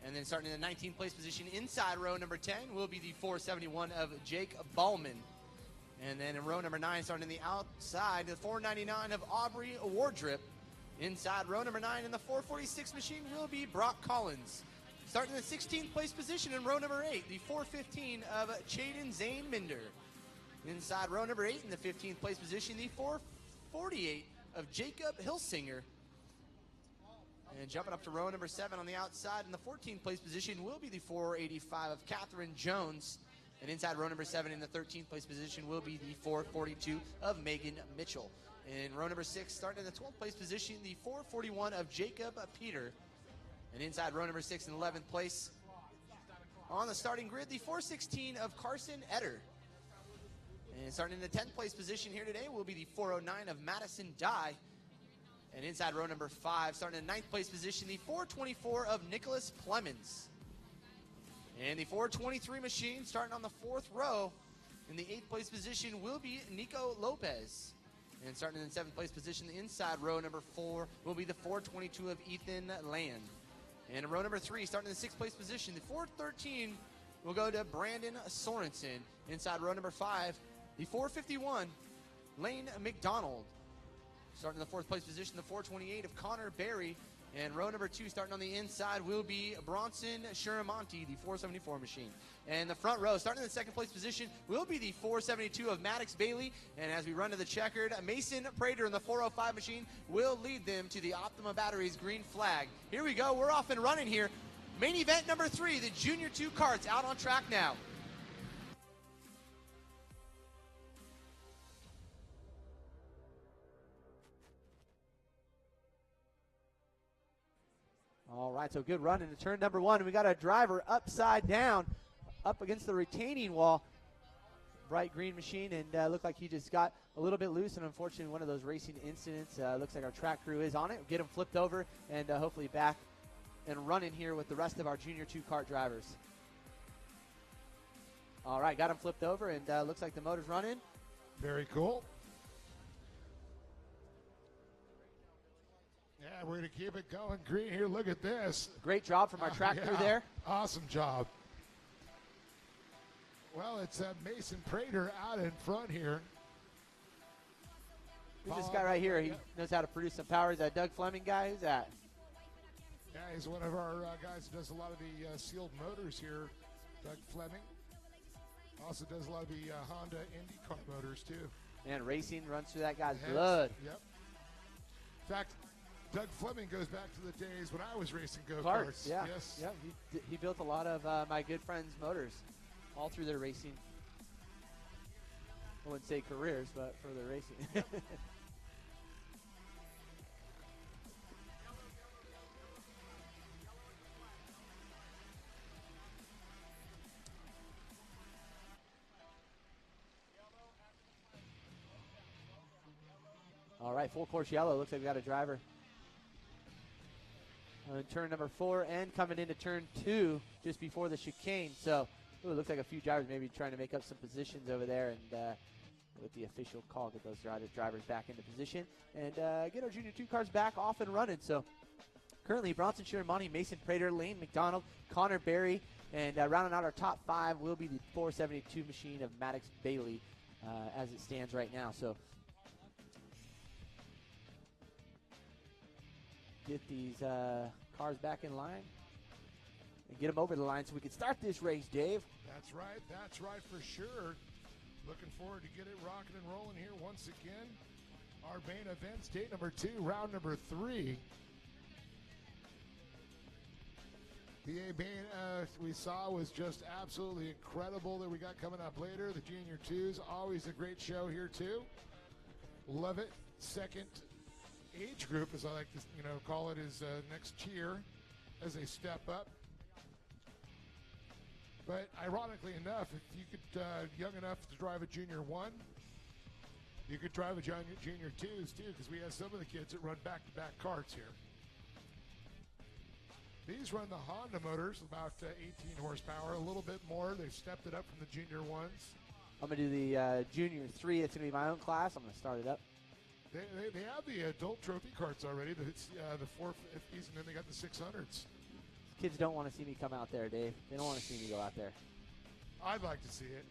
And then starting in the 19th place position inside row number 10 will be the 471 of Jake Ballman. And then in row number 9, starting in the outside, the 499 of Aubrey Wardrip. Inside row number 9 in the 446 machine will be Brock Collins. Starting in the 16th place position in row number 8, the 415 of Chaden Zane Minder. Inside row number 8 in the 15th place position, the 448 of Jacob Hilsinger. And jumping up to row number 7 on the outside in the 14th place position will be the 485 of Catherine Jones. And inside row number 7 in the 13th place position will be the 442 of Megan Mitchell. In row number 6, starting in the 12th place position, the 441 of Jacob Peter. And inside row number 6 in 11th place on the starting grid, the 416 of Carson Etter. And starting in the 10th place position here today will be the 409 of Madison Dye. And inside row number 5, starting in the 9th place position, the 424 of Nicholas Clemens. And the 423 machine, starting on the 4th row, in the 8th place position will be Nico Lopez. And starting in the 7th place position, the inside row number 4 will be the 422 of Ethan Land. And in row number 3, starting in the 6th place position, the 413 will go to Brandon Sorensen. Inside row number 5, the 451, Lane McDonald. Starting in the 4th place position, the 428 of Connor Berry. And row number 2, starting on the inside, will be Bronson Shiramonti, the 474 machine. And the front row, starting in the 2nd place position, will be the 472 of Maddox Bailey. And as we run to the checkered, Mason Prater in the 405 machine will lead them to the Optima Batteries green flag. Here we go. We're off and running here. Main event number 3, the Junior 2 carts out on track now. All right, so good run into turn number 1. We got a driver upside down, up against the retaining wall. Bright green machine, and looked like he just got a little bit loose, and unfortunately one of those racing incidents. Looks like our track crew is on it. Get him flipped over, and hopefully back and running here with the rest of our Junior 2 kart drivers. All right, got him flipped over, and looks like the motor's running. Very cool. Yeah, we're going to keep it going green here. Look at this. Great job from our track crew there. Awesome job. Well, it's Mason Prater out in front here. Who's this guy right here? He knows how to produce some power. Is that Doug Fleming guy? Who's that? Yeah, he's one of our guys who does a lot of the sealed motors here, Doug Fleming. Also does a lot of the Honda IndyCar motors, too. And racing runs through that guy's blood. Yep. In fact, Doug Fleming goes back to the days when I was racing go-karts. Yeah. Yes. Yeah. He built a lot of my good friends' motors all through their racing. I wouldn't say careers, but for their racing. All right, full course yellow. Looks like we got a driver on turn number 4 and coming into turn 2 just before the chicane. So it looks like a few drivers maybe trying to make up some positions over there, and with the official call, get those drivers back into position and get our Junior 2 cars back off and running. So currently Bronson Shiramonti, Mason Prater, Lane McDonald, Connor Berry, and rounding out our top 5 will be the 472 machine of Maddox Bailey as it stands right now. So get these cars back in line and get them over the line so we can start this race, Dave. That's right for sure. Looking forward to get it rocking and rolling here once again. Our main event, state number 2, round number 3. The main we saw was just absolutely incredible that we got coming up later. The Junior 2s, always a great show here too. Love it. Second age group, as I like to call it, is next tier as they step up. But ironically enough, if you could young enough to drive a Junior 1, you could drive a Junior 2s too, because we have some of the kids that run back-to-back karts here. These run the Honda motors, about 18 horsepower, a little bit more. They've stepped it up from the Junior 1s. I'm going to do the Junior 3. It's going to be my own class. I'm going to start it up. They have the adult trophy carts already. The 450s, and then they got the 600s. Kids don't want to see me come out there, Dave. They don't want to see me go out there. I'd like to see it.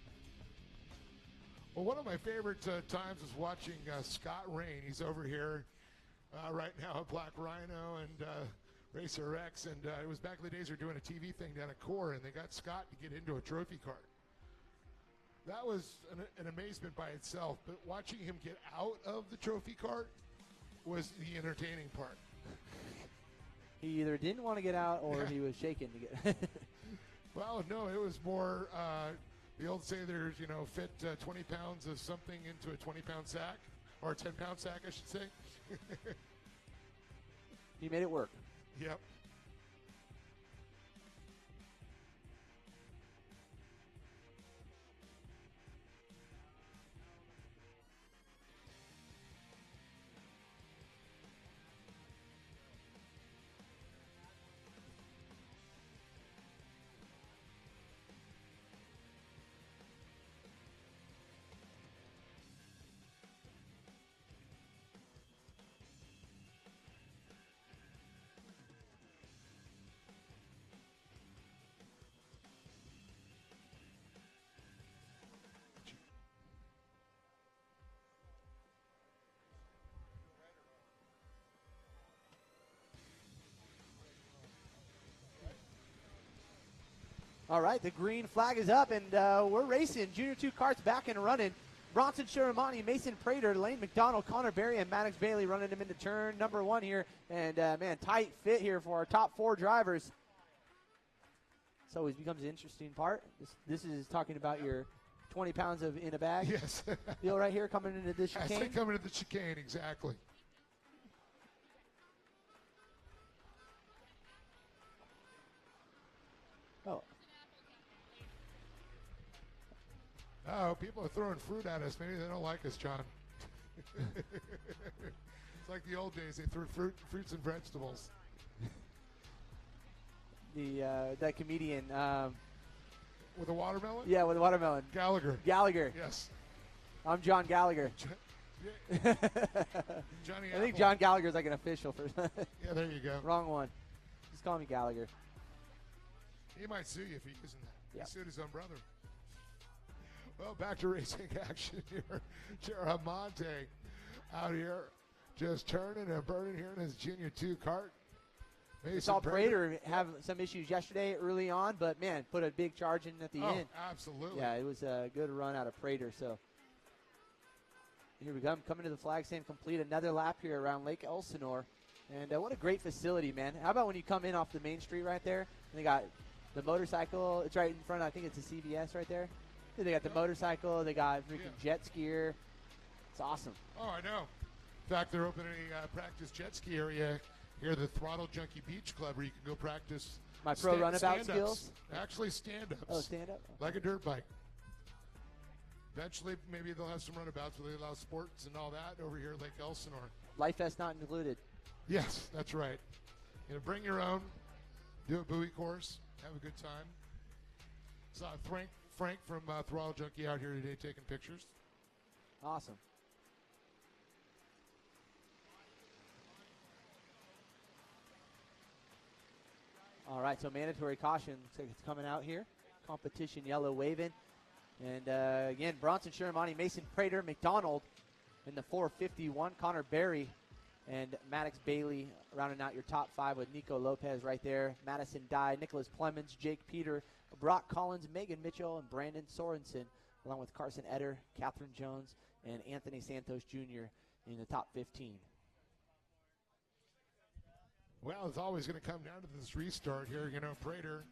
Well, one of my favorite times was watching Scott Rain. He's over here right now at Black Rhino and Racer X, and it was back in the days they were doing a TV thing down at Core, and they got Scott to get into a trophy cart. That was an amazement by itself, but watching him get out of the trophy cart was the entertaining part. He either didn't want to get out or he was shaking to get. Well, no, it was more the old say there's, fit 20 pounds of something into a 20-pound sack, or a 10-pound sack, I should say. He made it work. Yep. All right, the green flag is up, and we're racing. Junior 2 carts back and running. Bronson Shiramani, Mason Prater, Lane McDonald, Connor Berry, and Maddox Bailey running him into turn number 1 here. And, man, tight fit here for our top 4 drivers. This always becomes an interesting part. This is talking about your 20 pounds of in a bag. Yes. Deal right here coming into the chicane. I say coming into the chicane, exactly. Oh. Oh, people are throwing fruit at us. Maybe they don't like us, John. It's like the old days. They threw fruits and vegetables. That comedian. With a watermelon? Yeah, with a watermelon. Gallagher. Yes. I'm John Gallagher. Johnny I think Apple. John Gallagher's like an official for. Yeah, there you go. Wrong one. Just call me Gallagher. He might sue you if he isn't that. Yep. He sued his own brother. Well, back to racing action here. Cheramonte out here just turning and burning here in his Junior 2 kart. We saw Prater have some issues yesterday early on, but, man, put a big charge in at the end. Absolutely. Yeah, it was a good run out of Prater. So here we go. Coming to the flag stand, complete another lap here around Lake Elsinore. And what a great facility, man. How about when you come in off the main street right there, and they got the motorcycle. It's right in front. I think it's a CVS right there. They got the motorcycle. They got freaking jet skier. It's awesome. Oh, I know. In fact, they're opening a practice jet ski area here at the Throttle Junkie Beach Club where you can go practice my pro runabout skills. Actually, stand-ups. Oh, stand-up? Like a dirt bike. Eventually, maybe they'll have some runabouts where they allow sports and all that over here at Lake Elsinore. Life vest not included. Yes, that's right. Bring your own. Do a buoy course. Have a good time. Saw Frank from Throttle Junkie out here today taking pictures. Awesome. All right, so mandatory caution. Looks like it's coming out here. Competition yellow waving. And again, Bronson Shiramani, Mason Prater, McDonald in the 451. Connor Berry and Maddox Bailey rounding out your top 5 with Nico Lopez right there. Madison Dye, Nicholas Clemens, Jake Peter, Brock Collins, Megan Mitchell, and Brandon Sorensen, along with Carson Etter, Catherine Jones, and Anthony Santos Jr. in the top 15. Well, it's always going to come down to this restart here. Prater,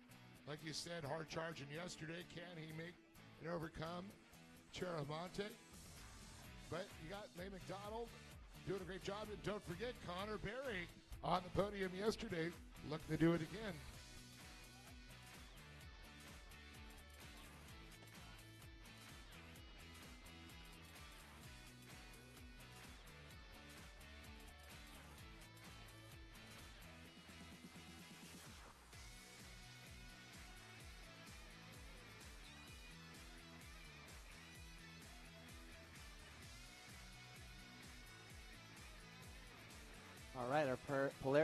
like you said, hard charging yesterday. Can he make and overcome Cheramonte? But you got Leigh McDonald doing a great job. And don't forget Connor Berry on the podium yesterday. Looking to do it again.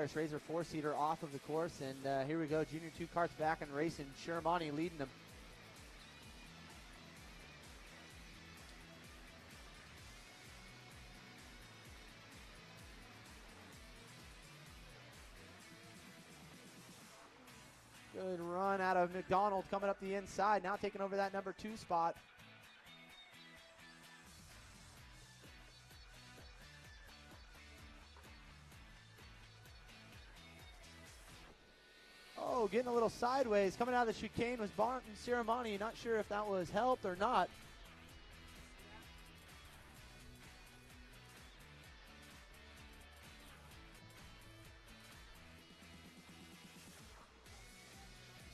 Polaris Razor 4-seater off of the course. And here we go, Junior 2 carts back and racing. Shiramani leading them. Good run out of McDonald coming up the inside. Now taking over that number 2 spot. Oh, getting a little sideways. Coming out of the chicane was Barton Ciramani. Not sure if that was helped or not.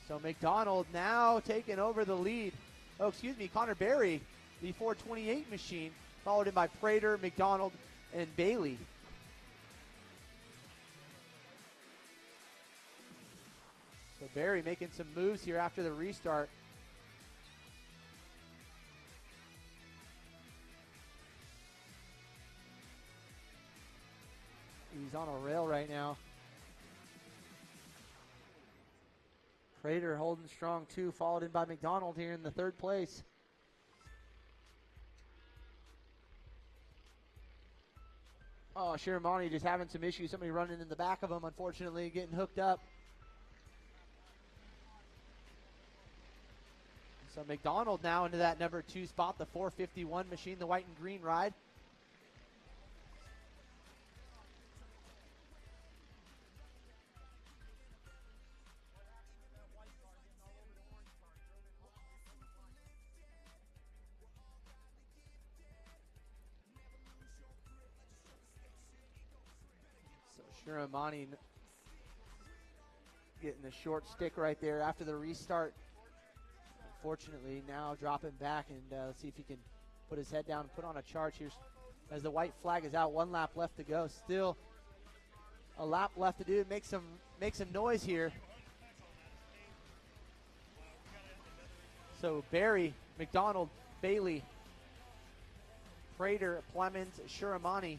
So McDonald now taking over the lead. Oh, excuse me, Connor Berry, the 428 machine, followed in by Prater, McDonald, and Bailey. So Berry making some moves here after the restart. He's on a rail right now. Prater holding strong too, followed in by McDonald here in the 3rd place. Oh, Shiramani just having some issues. Somebody running in the back of him, unfortunately, getting hooked up. So McDonald now into that number 2 spot, the 451 machine, the white and green ride. Shiramani getting the short stick right there after the restart. Unfortunately, now dropping back, and let's see if he can put his head down and put on a charge here as the white flag is out. 1 lap left to go. Still a lap left to do. Make some noise here. So Barry, McDonald, Bailey, Prater, Plemons, Shiramani.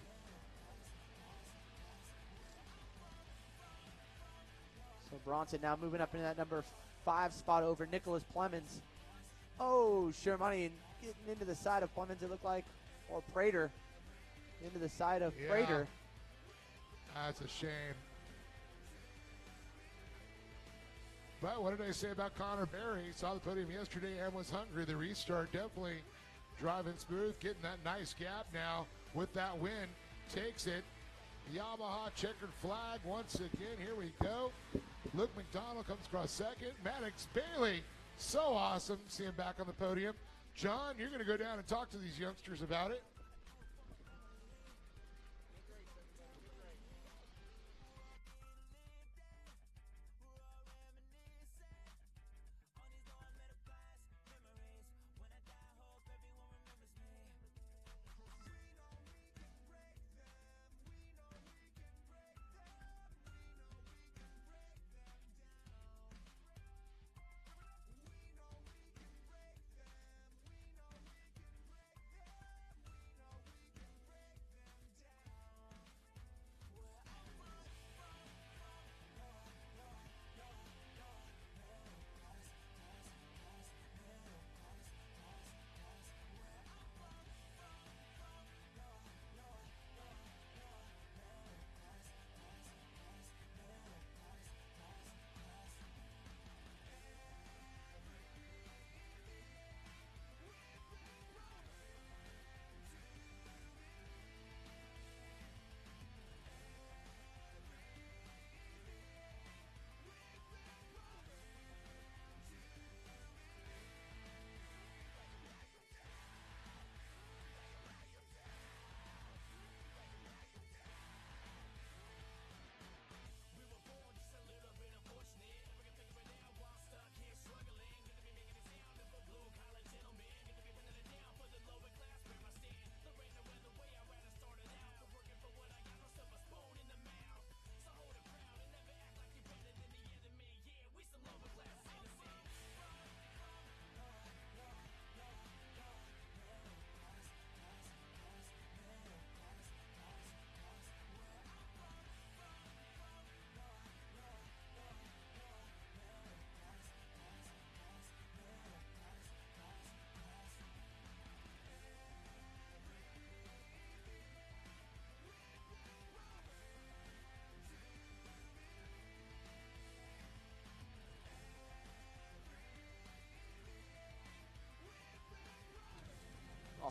So Bronson now moving up into that number 5 spot over Nicholas Plemons. Oh, Shiramani getting into the side of Plemons, it looked like, or Prater into the side of Prater. That's a shame. But what did I say about Connor Berry? He saw the podium yesterday and was hungry. The restart definitely driving smooth, getting that nice gap now with that win. Takes it. Yamaha checkered flag once again. Here we go. Luke McDonald comes across second. Maddox Bailey, so awesome. See him back on the podium. John, you're going to go down and talk to these youngsters about it.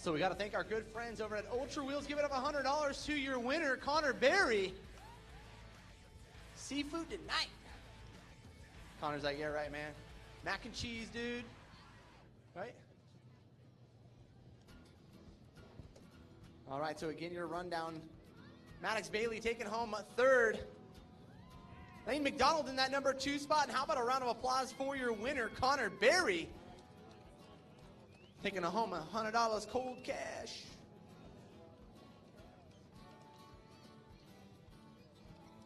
Also, we got to thank our good friends over at Ultra Wheels. Give it up $100 to your winner, Connor Berry. Seafood tonight. Connor's like, yeah, right, man. Mac and cheese, dude. Right? All right, so again, your rundown. Maddox Bailey taking home third. Lane McDonald in that number 2 spot. And how about a round of applause for your winner, Connor Berry? Taking home $100 cold cash.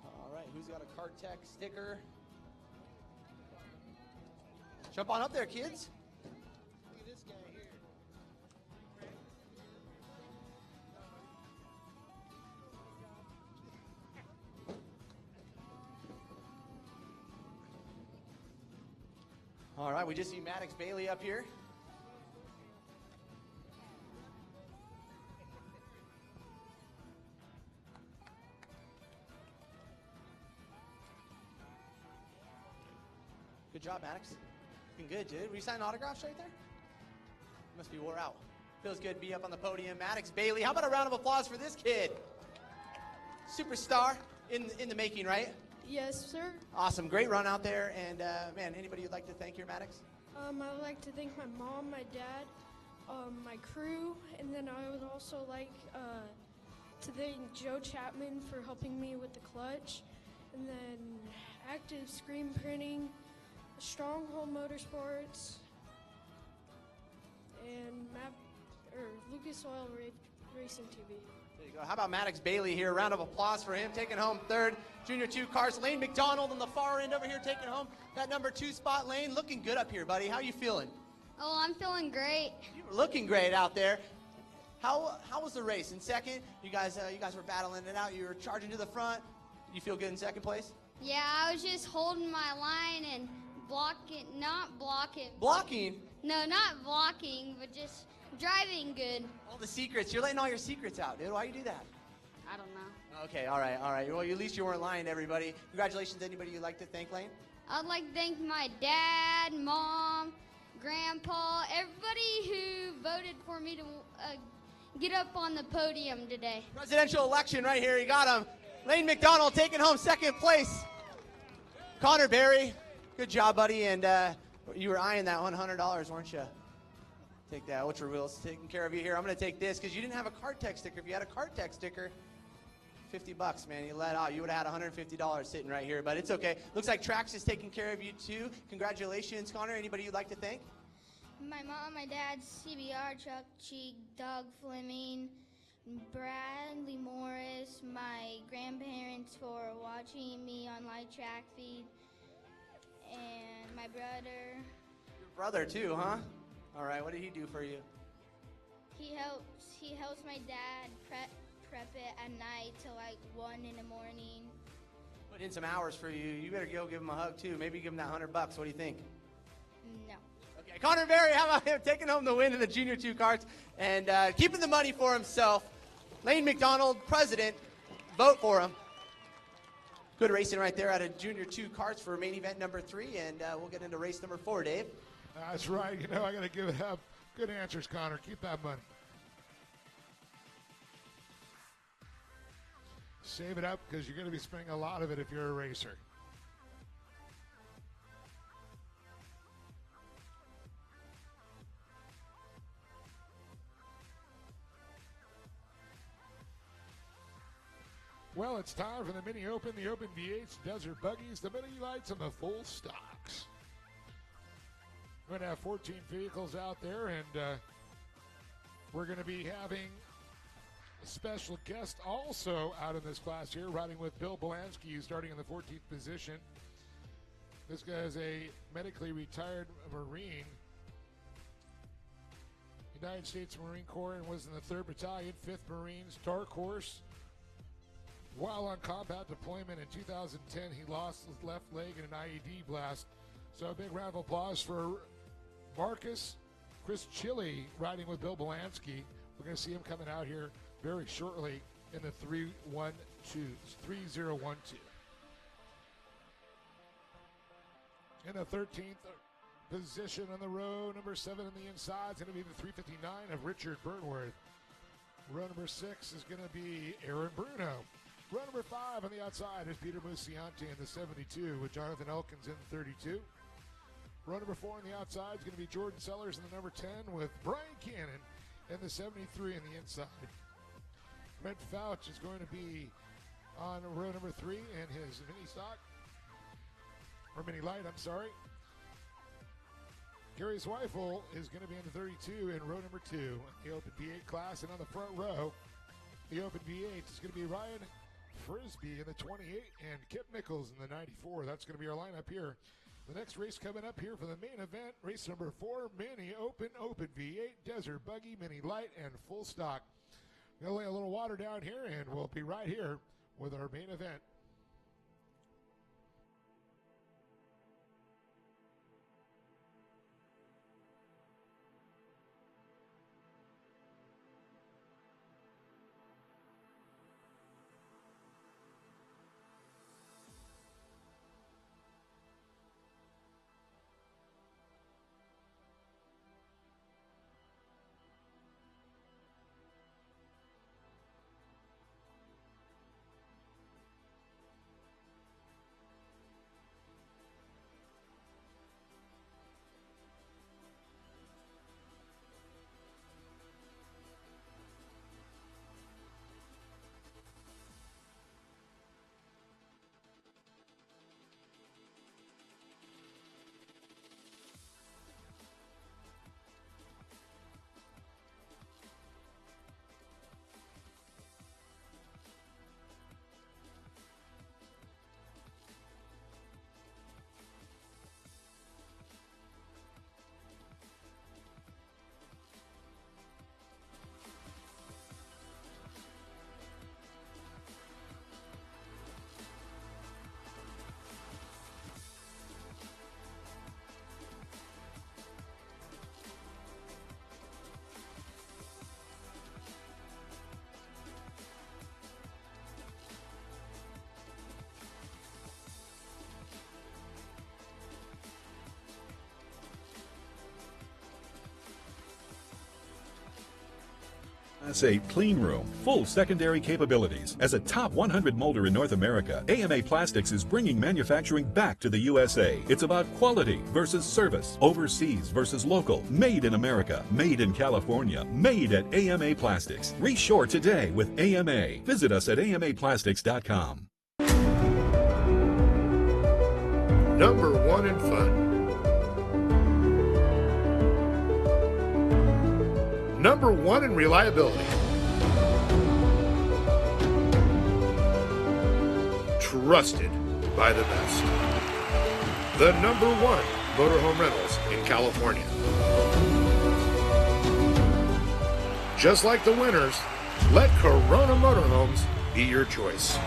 All right, who's got a Cartech sticker? Jump on up there, kids. Look at this guy here. All right, we just see Maddox Bailey up here. Good job, Maddox. Looking good, dude. Were you signing autographs right there? Must be wore out. Feels good to be up on the podium. Maddox Bailey. How about a round of applause for this kid? Superstar in the making, right? Yes, sir. Awesome. Great run out there. And, man, anybody you'd like to thank here, Maddox? I would like to thank my mom, my dad, my crew, and then I would also like to thank Joe Chapman for helping me with the clutch, and then Active Screen Printing, Stronghold Motorsports, and Lucas Oil Racing TV. There you go. How about Maddox Bailey here? Round of applause for him, taking home third. Junior 2 cars. Lane McDonald on the far end over here, taking home that number 2 spot. Lane, looking good up here, buddy. How you feeling? Oh, I'm feeling great. You were looking great out there. How was the race? In second, you guys were battling it out. You were charging to the front. You feel good in second place? Yeah, I was just holding my line and not blocking. Blocking? No, not blocking, but just driving good. All the secrets. You're letting all your secrets out, dude. Why you do that? I don't know. Okay, all right. Well, at least you weren't lying to everybody. Congratulations. Anybody you'd like to thank, Lane? I'd like to thank my dad, mom, grandpa, everybody who voted for me to get up on the podium today. Presidential election right here. You got him. Lane McDonald taking home second place. Connor Berry, good job, buddy. And you were eyeing that $100, weren't you? Take that. Ultra Wheels taking care of you here. I'm going to take this because you didn't have a Cartech sticker. If you had a Cartech sticker, $50, man. You let out. You would have had $150 sitting right here, but it's okay. Looks like Trax is taking care of you too. Congratulations, Connor. Anybody you'd like to thank? My mom, my dad, CBR, Chuck Cheek, Doug Fleming, Bradley Morris, my grandparents for watching me on live track feed, and my brother. Your brother too, huh? All right. What did he do for you? He helps my dad prep it at night till like 1 in the morning. Put in some hours for you. You better go give him a hug too. Maybe give him that $100. What do you think? No. Okay, Connor Berry, how about him taking home the win in the Junior 2 carts and keeping the money for himself? Lane McDonald, president, vote for him. Good racing right there out of Junior 2 carts for main event number 3, and we'll get into race number 4, Dave. That's right. You know, I got to give it up. Good answers, Connor. Keep that money. Save it up because you're going to be spending a lot of it if you're a racer. Well, it's time for the Mini Open, the Open V8s, Desert Buggies, the Mini Lights, and the full stocks. We're going to have 14 vehicles out there, and we're going to be having a special guest also out in this class here, riding with Bill Belansky, who's starting in the 14th position. This guy is a medically retired Marine, United States Marine Corps, and was in the 3rd Battalion, 5th Marines, Dark Horse. While on combat deployment in 2010, he lost his left leg in an IED blast. So a big round of applause for Marcus Chris Chili riding with Bill Belansky. We're going to see him coming out here very shortly in the 3012. In the 13th position on the row number 7 on the inside is going to be the 359 of Richard Burnworth. Row number 6 is going to be Aaron Bruno. Row number 5 on the outside is Peter Musianti in the 72 with Jonathan Elkins in the 32. Row number 4 on the outside is going to be Jordan Sellers in the number 10 with Brian Cannon in the 73 on the inside. Brent Fouch is going to be on row number 3 in his mini stock, or mini light, I'm sorry. Gary Zweifel is going to be in the 32 in row number 2 in the Open V8 class. And on the front row, the Open V8 is going to be Ryan Frisbee in the 28 and Kip Nichols in the 94. That's going to be our lineup here. The next race coming up here for the main event, race number 4, Mini Open V8, Desert Buggy, Mini Light, and Full Stock. Going to lay a little water down here, and we'll be right here with our main event. Class 8 clean room, full secondary capabilities. As a top 100 molder in North America, AMA Plastics is bringing manufacturing back to the USA. It's about quality versus service, overseas versus local, made in America, made in California, made at AMA Plastics. Reshore today with AMA. Visit us at amaplastics.com. Number 1 in fun. Number 1 in reliability. Trusted by the best. The number 1 motorhome rentals in California. Just like the winners, let Corona Motorhomes be your choice.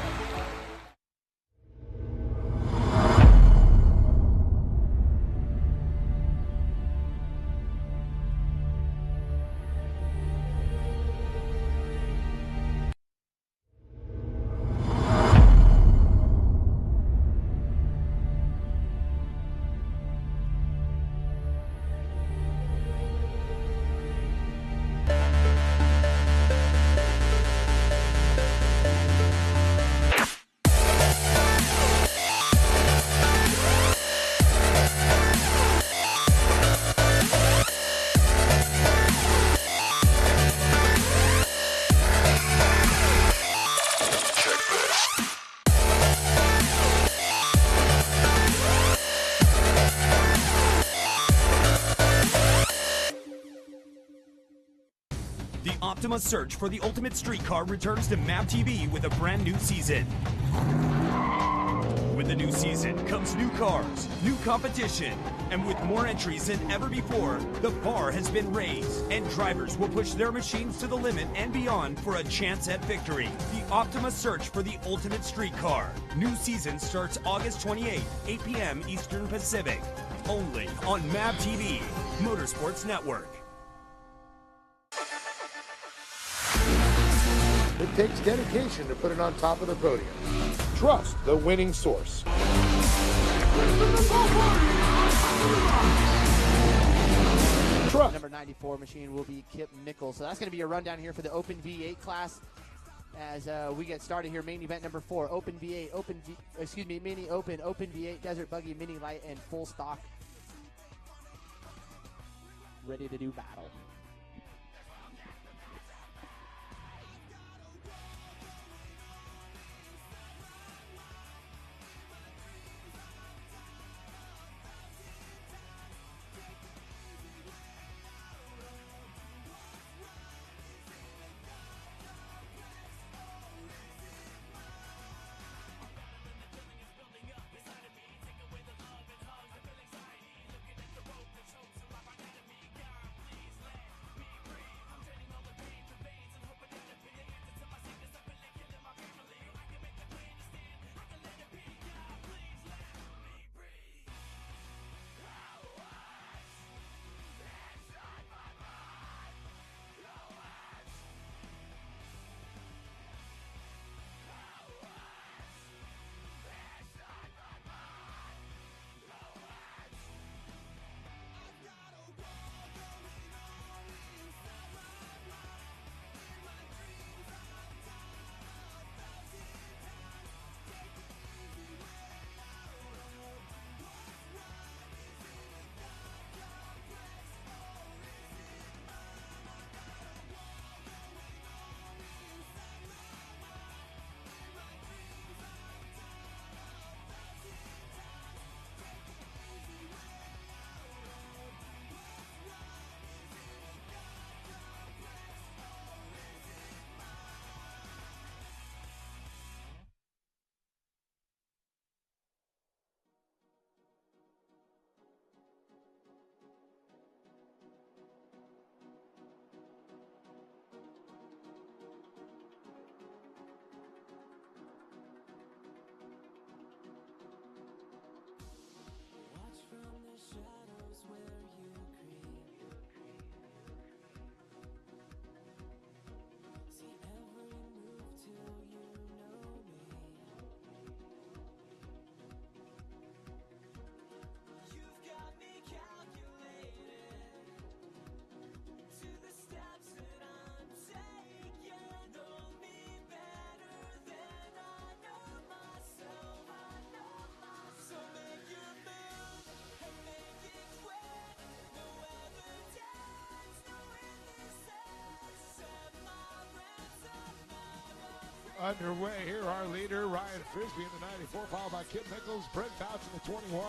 Optima's search for the ultimate street car returns to MAP TV with a brand new season. With the new season comes new cars, new competition, and with more entries than ever before, the bar has been raised, and drivers will push their machines to the limit and beyond for a chance at victory. The Optima search for the ultimate street car. New season starts August 28th, 8 p.m. Eastern Pacific. Only on MAP TV, Motorsports Network. It takes dedication to put it on top of the podium. Trust the winning source. truck. Number 94 machine will be Kip Nichols. So that's going to be a rundown here for the Open V8 class as we get started here. Main event number 4, Open V8, Mini Open, Open V8, Desert Buggy, Mini Light, and Full Stock. Ready to do battle. Underway here, our leader, Ryan Frisbee in the 94, followed by Kip Nichols, Brent Fouch in the 21.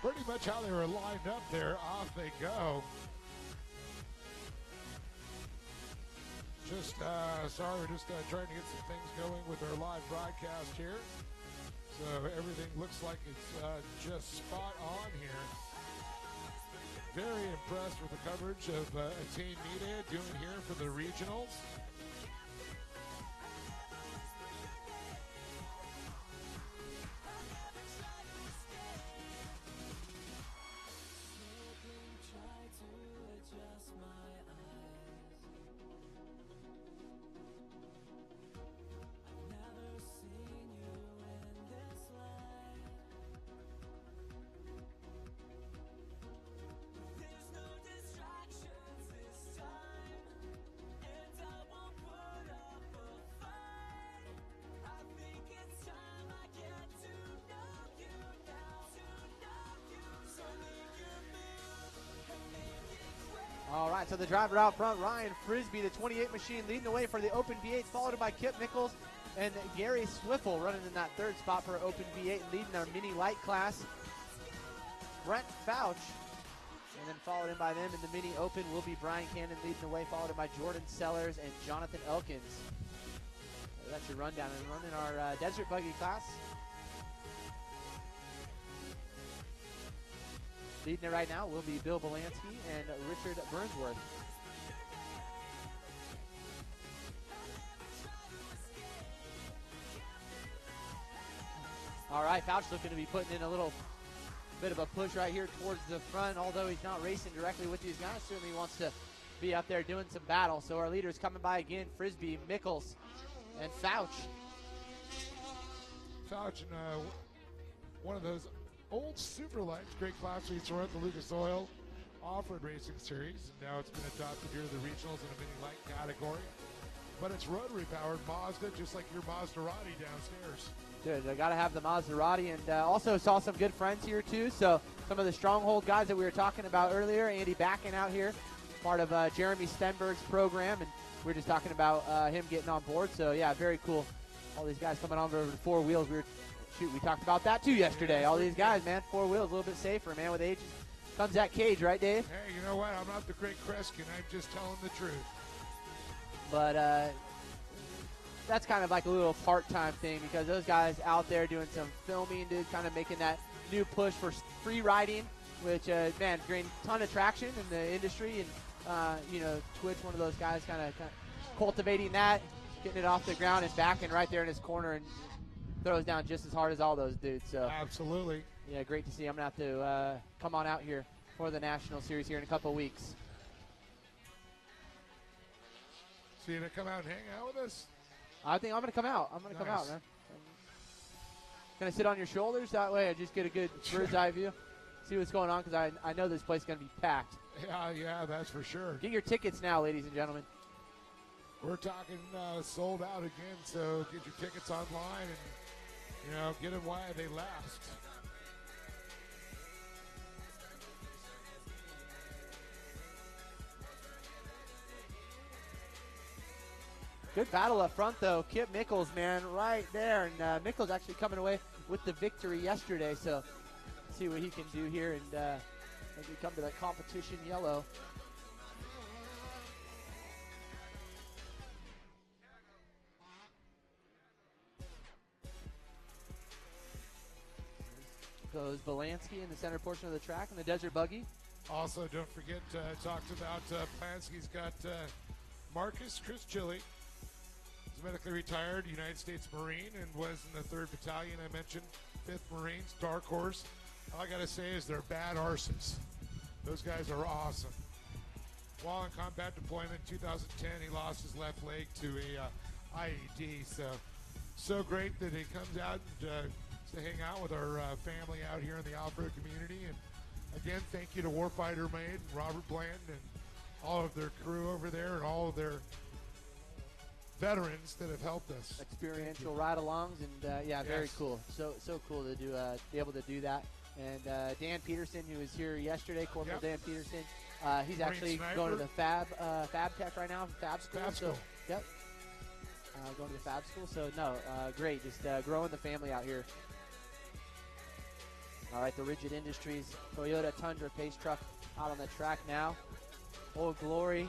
Pretty much how they were lined up there. Off they go. Just, sorry, we're just trying to get some things going with our live broadcast here. So everything looks like it's just spot on here. Very impressed with the coverage of Team Media doing here for the regionals. All right, so the driver out front, Ryan Frisbee, the 28 machine, leading the way for the Open V8, followed by Kip Nichols and Gary Swiffle running in that third spot for Open V8, leading our mini light class. Brent Fouch, and then followed in by them in the mini open will be Brian Cannon leading the way, followed by Jordan Sellers and Jonathan Elkins. So that's your rundown, and running our desert buggy class. Leading it right now will be Bill Belansky and Richard Burnsworth. All right, Fouch looking to be putting in a little bit of a push right here towards the front, although he's not racing directly with these guys. Certainly wants to be up there doing some battle. So our leaders coming by again, Frisbee, Mickles, and Fouch. Fouch and one of those old super lights, great class meets were at the Lucas Oil. off-road racing series. And now it's been adopted here to the regionals in a mini light category. But it's rotary-powered Mazda, just like your Maserati downstairs. Good. I got to have the Maserati, and also saw some good friends here too. So some of the Stronghold guys that we were talking about earlier, Andy Backen out here, part of Jeremy Stenberg's program, and we were just talking about him getting on board. So yeah, very cool. All these guys coming on over the 4 wheels. We talked about that too yesterday. All these guys, man, 4 wheels, a little bit safer, man. With age comes that cage, right, Dave? Hey, you know what? I'm not the great Kreskin. I'm just telling the truth. But that's kind of like a little part-time thing because those guys out there doing some filming, dude, kind of making that new push for free riding, which, man, gained a ton of traction in the industry. And, you know, Twitch, one of those guys kind of cultivating that, getting it off the ground and backing right there in his corner and throws down just as hard as all those dudes. So absolutely. Yeah, great to see. I'm going to have to come on out here for the National Series here in a couple of weeks. So you gonna come out and hang out with us? I think I'm going to come out. I'm going to come out, man. Can I sit on your shoulders? That way I just get a good bird's eye view. See what's going on because I know this place is going to be packed. Yeah, that's for sure. Get your tickets now, ladies and gentlemen. We're talking sold out again, so get your tickets online and, you know, get them while they last. Good battle up front, though. Kip Mickles, man, right there. And Mickles actually coming away with the victory yesterday, so let's see what he can do here and maybe come to that competition yellow. Goes Belansky in the center portion of the track in the Desert Buggy. Also, don't forget, talked about Plansky's got Marcus Chris Chili. He's medically retired, United States Marine, and was in the 3rd Battalion I mentioned, 5th Marines, Dark Horse. All I got to say is they're bad arses. Those guys are awesome. While in combat deployment in 2010, he lost his left leg to a IED. So great that he comes out and to hang out with our family out here in the off-road community. And again, thank you to Warfighter Maid and Robert Bland and all of their crew over there and all of their veterans that have helped us. Experiential ride-alongs, and yeah, very cool. So cool to do, be able to do that. And Dan Peterson, who was here yesterday, Corporal Dan Peterson, he's actually going to the Fab Tech right now, Fab School. Yep. Going to the Fab School. So no, great, just growing the family out here. All right, the Rigid Industries Toyota Tundra pace truck out on the track now. Old Glory.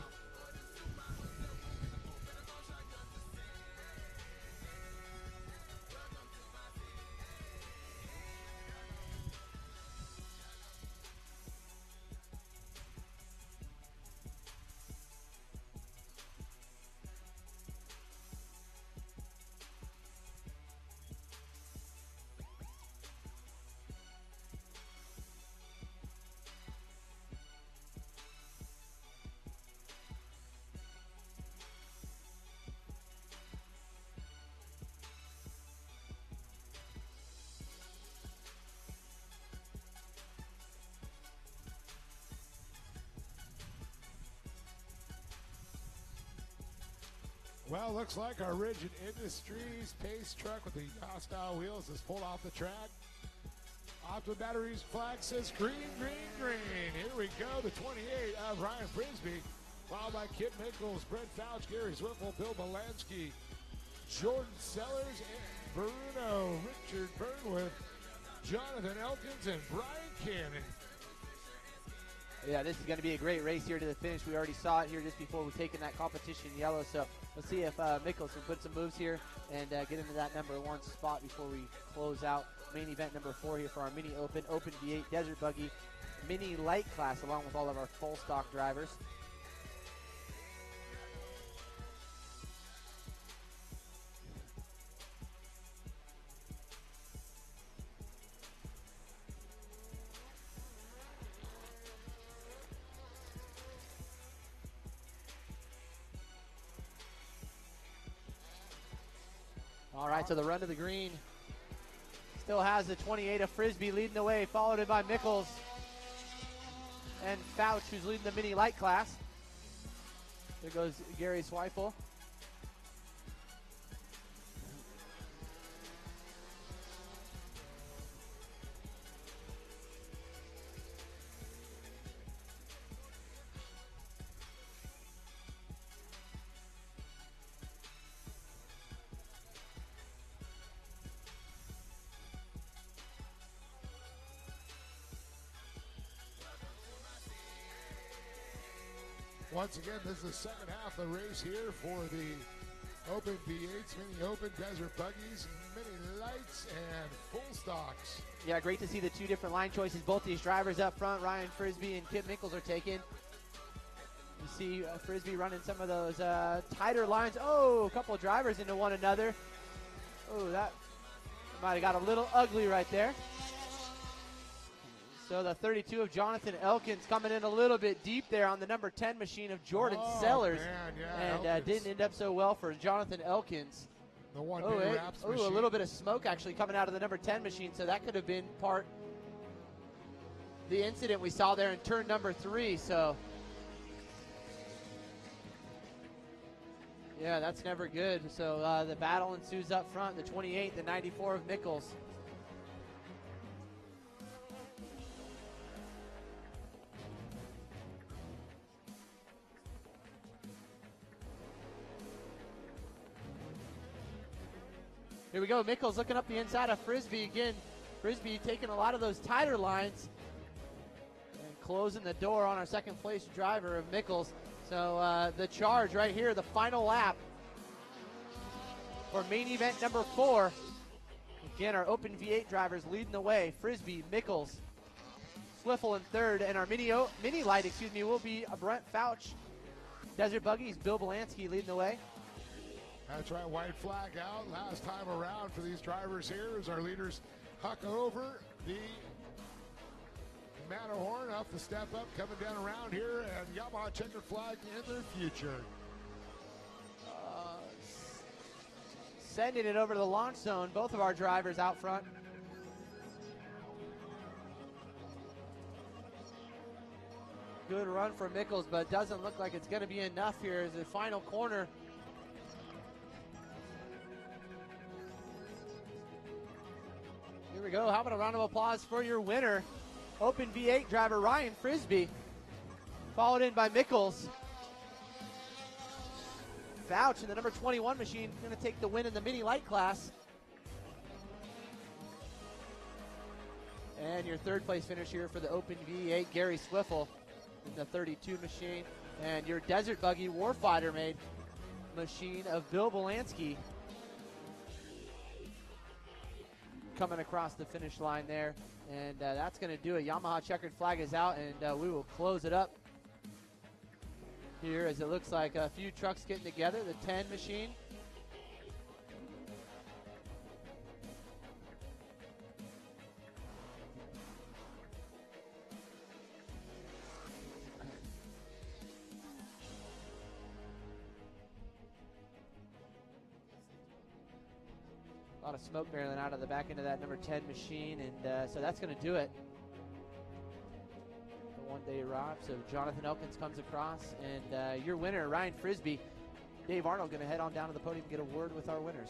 Well, looks like our Rigid Industries pace truck with the hostile wheels is pulled off the track. Optima Batteries flag says green, green, green. Here we go, the 28 of Ryan Frisbee, followed by Kip Mickles, Brent Fouch, Gary Zwiffel, Bill Belansky, Jordan Sellers, and Bruno, Richard Burnworth, Jonathan Elkins, and Brian Cannon. Yeah, this is going to be a great race here to the finish. We already saw it here just before we're taking that competition yellow. So let's see if Mickles can put some moves here and get into that number 1 spot before we close out main event number 4 here for our mini open V8 Desert Buggy mini light class, along with all of our full stock drivers. All right, so the run to the green still has the 28 of Frisbee leading the way, followed by Mickles. and Fouch, who's leading the mini light class. There goes Gary Zweifel. Once again, this is the second half of the race here for the Open V8s, Mini Open, Desert Buggies, Mini Lights, and Full Stocks. Yeah, great to see the two different line choices. Both these drivers up front, Ryan Frisbee and Kip Mickles, are taken. You see Frisbee running some of those tighter lines. Oh, a couple of drivers into one another. Oh, that might have got a little ugly right there. So the 32 of Jonathan Elkins coming in a little bit deep there on the number 10 machine of Jordan Sellers. Man, yeah, and didn't end up so well for Jonathan Elkins. The one big wraps machine. A little bit of smoke actually coming out of the number 10 machine, so that could have been part the incident we saw there in turn number 3. So yeah, that's never good. So the battle ensues up front, the 28, the 94 of Mickles. Here we go, Mickles looking up the inside of Frisbee again. Frisbee taking a lot of those tighter lines and closing the door on our second place driver of Mickles. So the charge right here, the final lap for main event number 4. Again, our Open V8 drivers leading the way. Frisbee, Mickles, Swiffle in third, and our mini light, will be Brent Fouch. Desert Buggies, Bill Belansky leading the way. That's right, white flag out. Last time around for these drivers here as our leaders huck over the Matterhorn up the step up, coming down around here, and Yamaha checkered flag in their future. Sending it over to the launch zone, both of our drivers out front. Good run for Mickles, but doesn't look like it's going to be enough here as the final corner. Here we go. How about a round of applause for your winner, Open V8 driver Ryan Frisbee, followed in by Mickles. Fouch in the number 21 machine going to take the win in the mini light class. And your third place finish here for the Open V8, Gary Swiffle in the 32 machine. And your Desert Buggy Warfighter made machine of Bill Belansky coming across the finish line there. And that's going to do it. Yamaha checkered flag is out, and we will close it up here as it looks like a few trucks getting together. The 10 machine. A lot of smoke barreling out of the back end of that number 10 machine, and so that's going to do it. The one-day ride. So Jonathan Elkins comes across, and your winner, Ryan Frisbee. Dave Arnold going to head on down to the podium and get a word with our winners.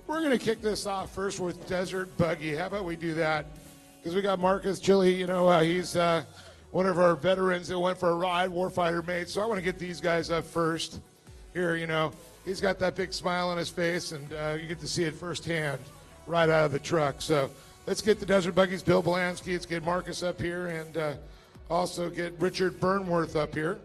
We're going to kick this off first with Desert Buggy. How about we do that? Because we got Marcus Chili, he's one of our veterans that went for a ride, warfighter mate. So I want to get these guys up first. Here, he's got that big smile on his face, and you get to see it firsthand right out of the truck. So let's get the Desert Buggies, Bill Belansky. Let's get Marcus up here, and also get Richard Burnworth up here.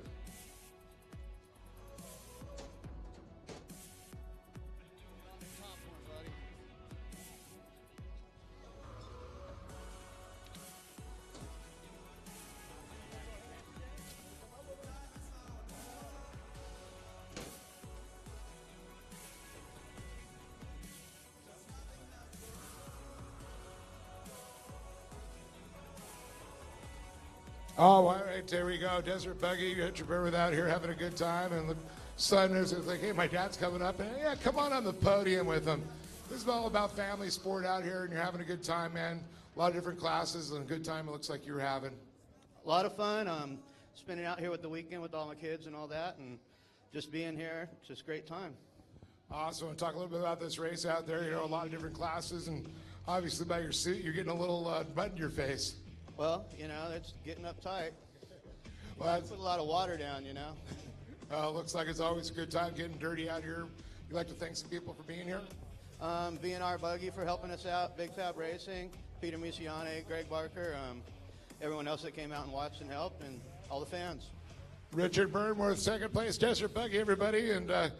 Oh, all right, there we go. Desert Buggy, Richard Burnworth out here having a good time, and the son is like, hey, my dad's coming up, and yeah, come on the podium with him. This is all about family sport out here, and you're having a good time, man. A lot of different classes and a good time it looks like you're having. A lot of fun. Spending out here with the weekend with all my kids and all that, and just being here, it's just a great time. Awesome. And talk a little bit about this race out there. A lot of different classes, and obviously by your suit, you're getting a little mud in your face. Well, it's getting uptight. Well, put a lot of water down, Looks like it's always a good time getting dirty out here. You'd like to thank some people for being here? B&R Buggy for helping us out, Big Fab Racing, Peter Musiane, Greg Barker, everyone else that came out and watched and helped, and all the fans. Richard Burnworth, second place, Desert Buggy, everybody. And going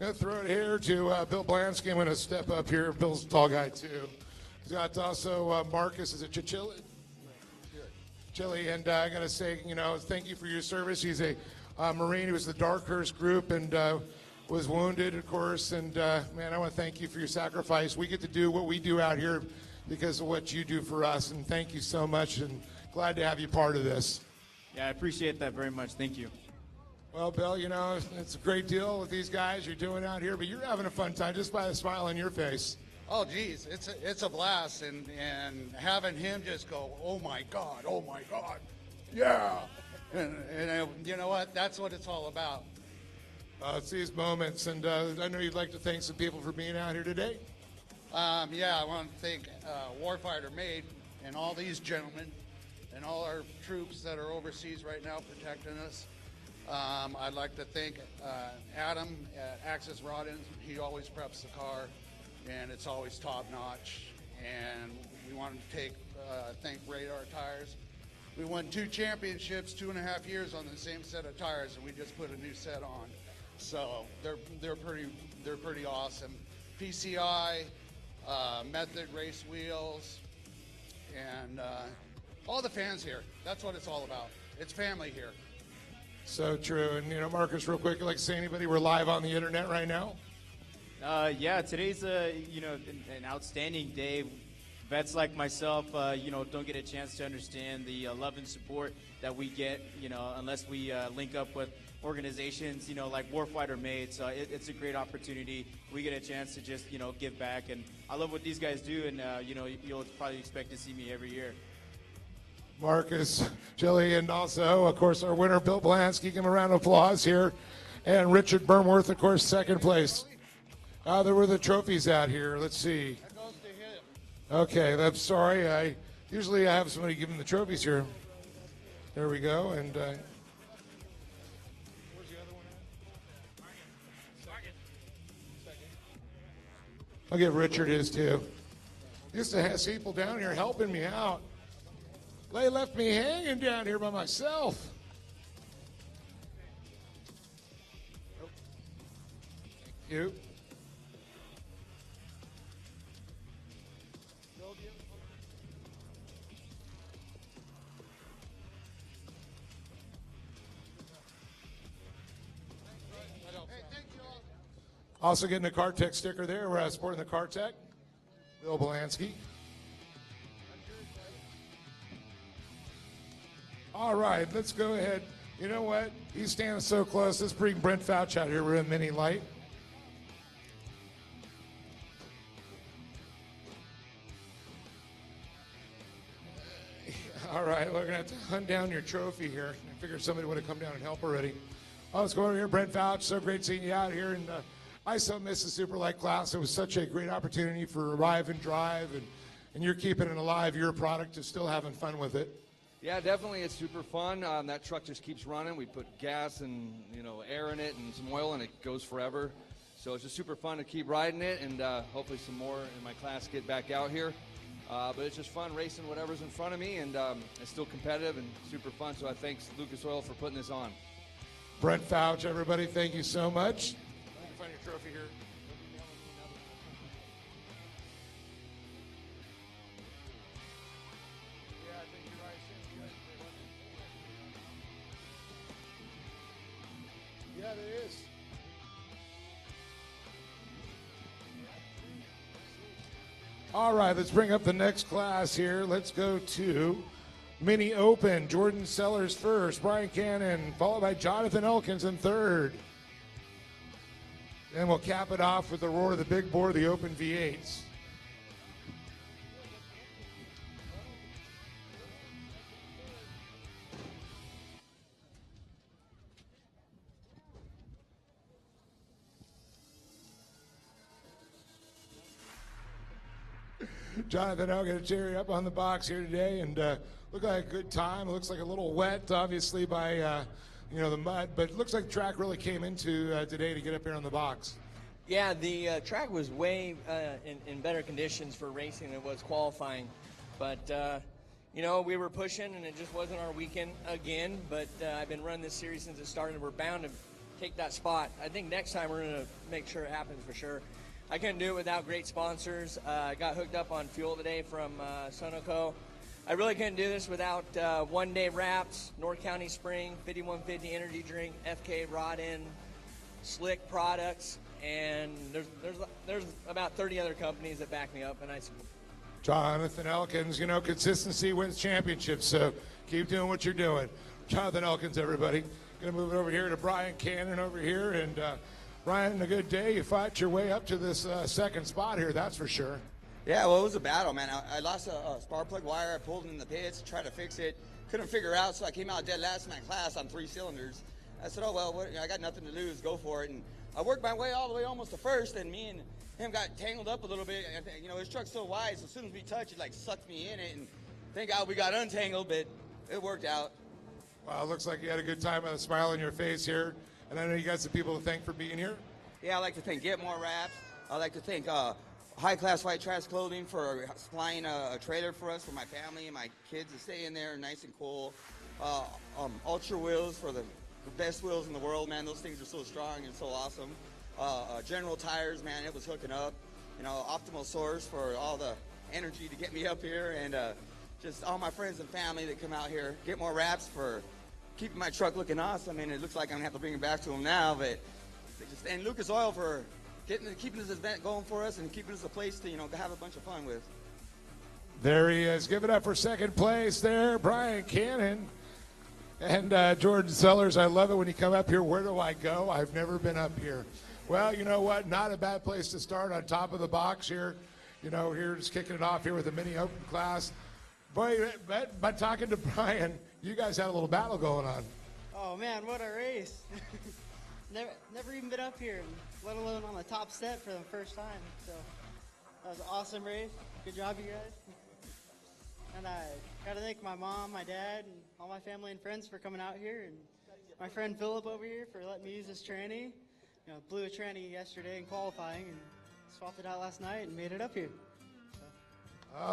to throw it here to Bill Blansky. I'm going to step up here. Bill's a tall guy, too. He's got also Marcus, is it Chichili? Chili, and I got to say, thank you for your service. He's a Marine. He was the Darkhurst group and was wounded, of course. And, man, I want to thank you for your sacrifice. We get to do what we do out here because of what you do for us, and thank you so much, and glad to have you part of this. Yeah, I appreciate that very much. Thank you. Well, Bill, it's a great deal with these guys you're doing out here, but you're having a fun time just by the smile on your face. Oh, geez, it's a blast, and having him just go, oh my God, yeah, and you know what? That's what it's all about. It's these moments, and I know you'd like to thank some people for being out here today. Yeah, I want to thank Warfighter Made and all these gentlemen and all our troops that are overseas right now protecting us. I'd like to thank Adam at Access Roddens. He always preps the car, and it's always top notch. And we want to thank Radar Tires. We won 2 championships 2.5 years on the same set of tires, and we just put a new set on. So they're pretty awesome. PCI, Method Race Wheels, and all the fans here. That's what it's all about. It's family here. So true. And Marcus, real quick, you like to say anybody? We're live on the internet right now. Yeah, today's an outstanding day. Vets like myself, don't get a chance to understand the love and support that we get, unless we link up with organizations, like Warfighter Made. So it's a great opportunity. We get a chance to just, give back. And I love what these guys do, and, you'll probably expect to see me every year. Marcus, Chili, and also, of course, our winner, Bill Belansky. Give him a round of applause here. And Richard Burnworth, of course, second place. There were the trophies out here. Let's see. That goes to him. Okay, I'm sorry. Usually I have somebody give him the trophies here. There we go. And where's the other one at? I'll give Richard his too. Used to have people down here helping me out. They left me hanging down here by myself. Thank you. Also getting a CarTech sticker there. We're supporting the CarTech. Bill Belansky. All right, let's go ahead. You know what? He's standing so close. Let's bring Brent Fouch out here. We're in mini light. All right, we're going to have to hunt down your trophy here. I figured somebody would have come down and help already. Oh, let's go over here. Brent Fouch, so great seeing you out here. And I so miss the Super Light class. It was such a great opportunity for Arrive and Drive, and you're keeping it alive, your product is still having fun with it. Yeah, definitely. It's super fun. That truck just keeps running. We put gas and air in it and some oil, and it goes forever. So it's just super fun to keep riding it, and hopefully some more in my class get back out here. But it's just fun racing whatever's in front of me, and it's still competitive and super fun. So I thank Lucas Oil for putting this on. Brent Fouch, everybody, thank you so much. You can find your trophy here. Yeah, there is. All right, let's bring up the next class here. Let's go to Mini Open. Jordan Sellers first, Brian Cannon, followed by Jonathan Elkins in third. Then we'll cap it off with the roar of the big board, the Open V8s. Jonathan, I'm going to cheer you up on the box here today, and look like a good time. It looks like a little wet, obviously, by the mud, but it looks like the track really came into today to get up here on the box. Yeah, the track was way in better conditions for racing than it was qualifying, but we were pushing, and it just wasn't our weekend again. But I've been running this series since it started. We're bound to take that spot. I think next time we're going to make sure it happens for sure. I couldn't do it without great sponsors. I got hooked up on fuel today from Sunoco. I really couldn't do this without one-day wraps, North County Spring, 5150 energy drink, FK Rod-In, Slick products, and there's about 30 other companies that back me up, and I support. Jonathan Elkins, consistency wins championships, so keep doing what you're doing. Jonathan Elkins, everybody. Going to move it over here to Brian Cannon over here, and Brian, a good day. You fought your way up to this second spot here, that's for sure. Yeah, well, it was a battle, man. I lost a spark plug wire. I pulled it in the pits, tried to fix it. Couldn't figure it out, so I came out dead last in my class on 3 cylinders. I said, oh, well, I got nothing to lose. Go for it. And I worked my way all the way almost to first, and me and him got tangled up a little bit. And, his truck's so wide, so as soon as we touched, it, sucked me in it. And thank God we got untangled, but it worked out. Well, it looks like you had a good time and a smile on your face here. And I know you got some people to thank for being here. Yeah, I'd like to thank Get More Wraps. I'd like to thank High Class White Trash Clothing for supplying a trailer for us, for my family and my kids to stay in there nice and cool. Ultra Wheels for the best wheels in the world, man. Those things are so strong and so awesome. General Tires, man, it was hooking up. Optimal Source for all the energy to get me up here. And just all my friends and family that come out here. Get More Wraps for keeping my truck looking awesome. I mean, it looks like I'm going to have to bring it back to them now, but and Lucas Oil for keeping this event going for us and keeping us a place to, have a bunch of fun with. There he is. Give it up for second place there, Brian Cannon. And Jordan Sellers, I love it when you come up here. Where do I go? I've never been up here. Well, you know what? Not a bad place to start on top of the box here. Here just kicking it off here with the mini open class. Boy, by talking to Brian, you guys had a little battle going on. Oh, man, what a race. Never even been up here, let alone on the top step for the first time. So that was an awesome race. Good job, you guys. And I got to thank my mom, my dad, and all my family and friends for coming out here. And my friend Philip over here for letting me use this tranny. Blew a tranny yesterday in qualifying and swapped it out last night and made it up here.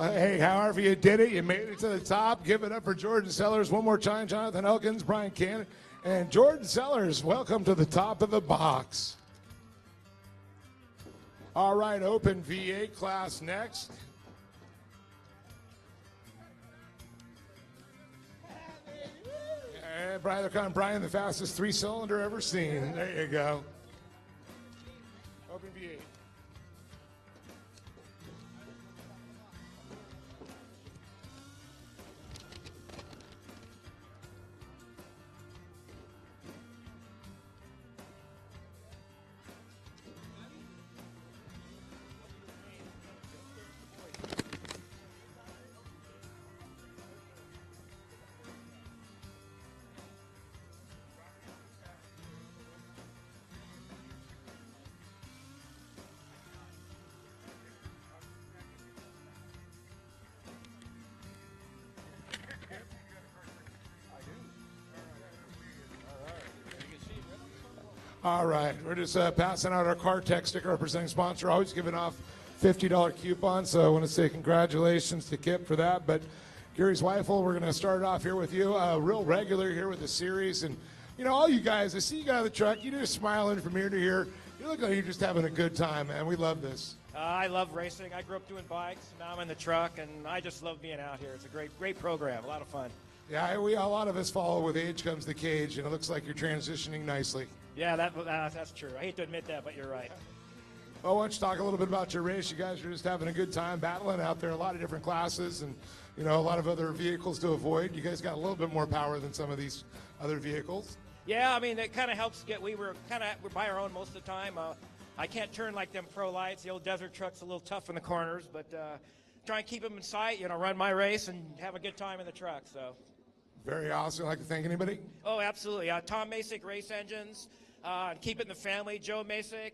Hey, however you did it, you made it to the top. Give it up for Jordan Sellers. One more time, Jonathan Elkins, Brian Cannon. And Jordan Sellers, welcome to the top of the box. All right, Open V8 class next. And Brian, the fastest 3-cylinder ever seen. There you go. Open V8. All right, we're just passing out our car tech sticker. Our presenting sponsor always giving off $50 coupons, so I want to say congratulations to Kip for that. But Gary Zweifel, we're going to start off here with you, real regular here with the series. And, you know, all you guys, I see you got out of the truck, you're just smiling from ear to ear. You look like you're just having a good time, man. We love this. I love racing. I grew up doing bikes. Now I'm in the truck, and I just love being out here. It's a great program, a lot of fun. Yeah, a lot of us follow with age comes the cage, and it looks like you're transitioning nicely. Yeah, that's true. I hate to admit that, but you're right. Well, why don't you talk a little bit about your race? You guys are just having a good time battling out there, a lot of different classes and, you know, a lot of other vehicles to avoid. You guys got a little bit more power than some of these other vehicles. Yeah, I mean, it kind of helps we're by our own most of the time. I can't turn like them pro lights. The old desert truck's a little tough in the corners, but try and keep them in sight, you know, run my race and have a good time in the truck, so. Very awesome. I'd like to thank anybody? Oh, absolutely. Tom Masick Race Engines, and Keep It in the Family, Joe Masick,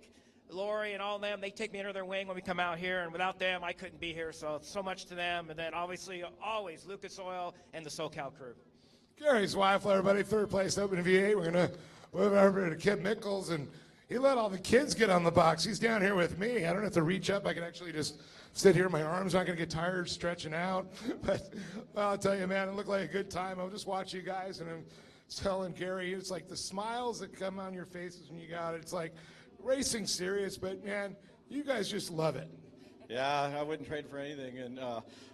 Lori, and all of them. They take me under their wing when we come out here, and without them, I couldn't be here, so much to them. And then, obviously, always Lucas Oil and the SoCal crew. Gary Zweifel, everybody, third place Open V8. We're going to move over to Kip Mickles, and he let all the kids get on the box. He's down here with me. I don't have to reach up. I can actually just sit here. My arm's not going to get tired stretching out. But well, I'll tell you, man, it looked like a good time. I'll just watch you guys, and I'm telling Gary, it's like the smiles that come on your faces when you got it. It's like racing serious, but, man, you guys just love it. Yeah, I wouldn't trade for anything. And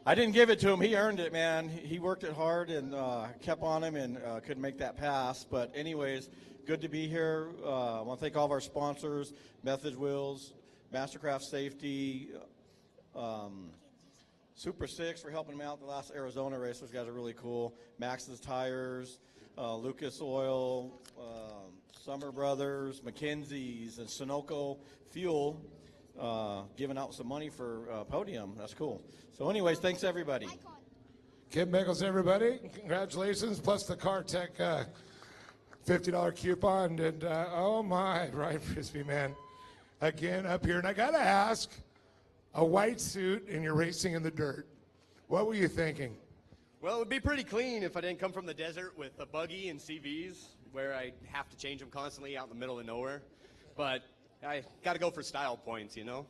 I didn't give it to him. He earned it, man. He worked it hard and kept on him and couldn't make that pass. But anyways, good to be here. I want to thank all of our sponsors, Method Wheels, Mastercraft Safety, Super 6 for helping me out the last Arizona race. Those guys are really cool. Max's Tires, Lucas Oil, Summer Brothers, McKenzie's, and Sunoco Fuel. Giving out some money for podium. That's cool. So anyways, thanks everybody. Kip Mickles, everybody. Congratulations. Plus the Car Tech $50 coupon. And oh my, Ryan Frisbee, man. Again, up here. And I got to ask, a white suit and you're racing in the dirt. What were you thinking? Well, it would be pretty clean if I didn't come from the desert with a buggy and CVs where I have to change them constantly out in the middle of nowhere. But I got to go for style points, you know?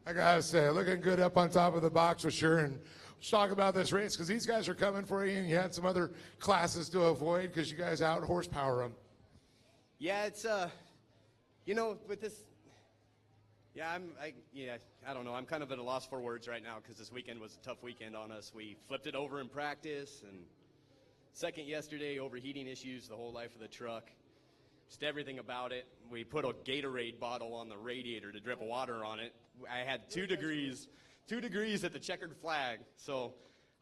I got to say, looking good up on top of the box for sure. And let's talk about this race because these guys are coming for you, and you had some other classes to avoid because you guys out horsepower them. Yeah, it's, you know, with this, I don't know. I'm kind of at a loss for words right now because this weekend was a tough weekend on us. We flipped it over in practice, and second yesterday, overheating issues, the whole life of the truck. Just everything about it. We put a Gatorade bottle on the radiator to drip water on it. I had 2 degrees at the checkered flag. So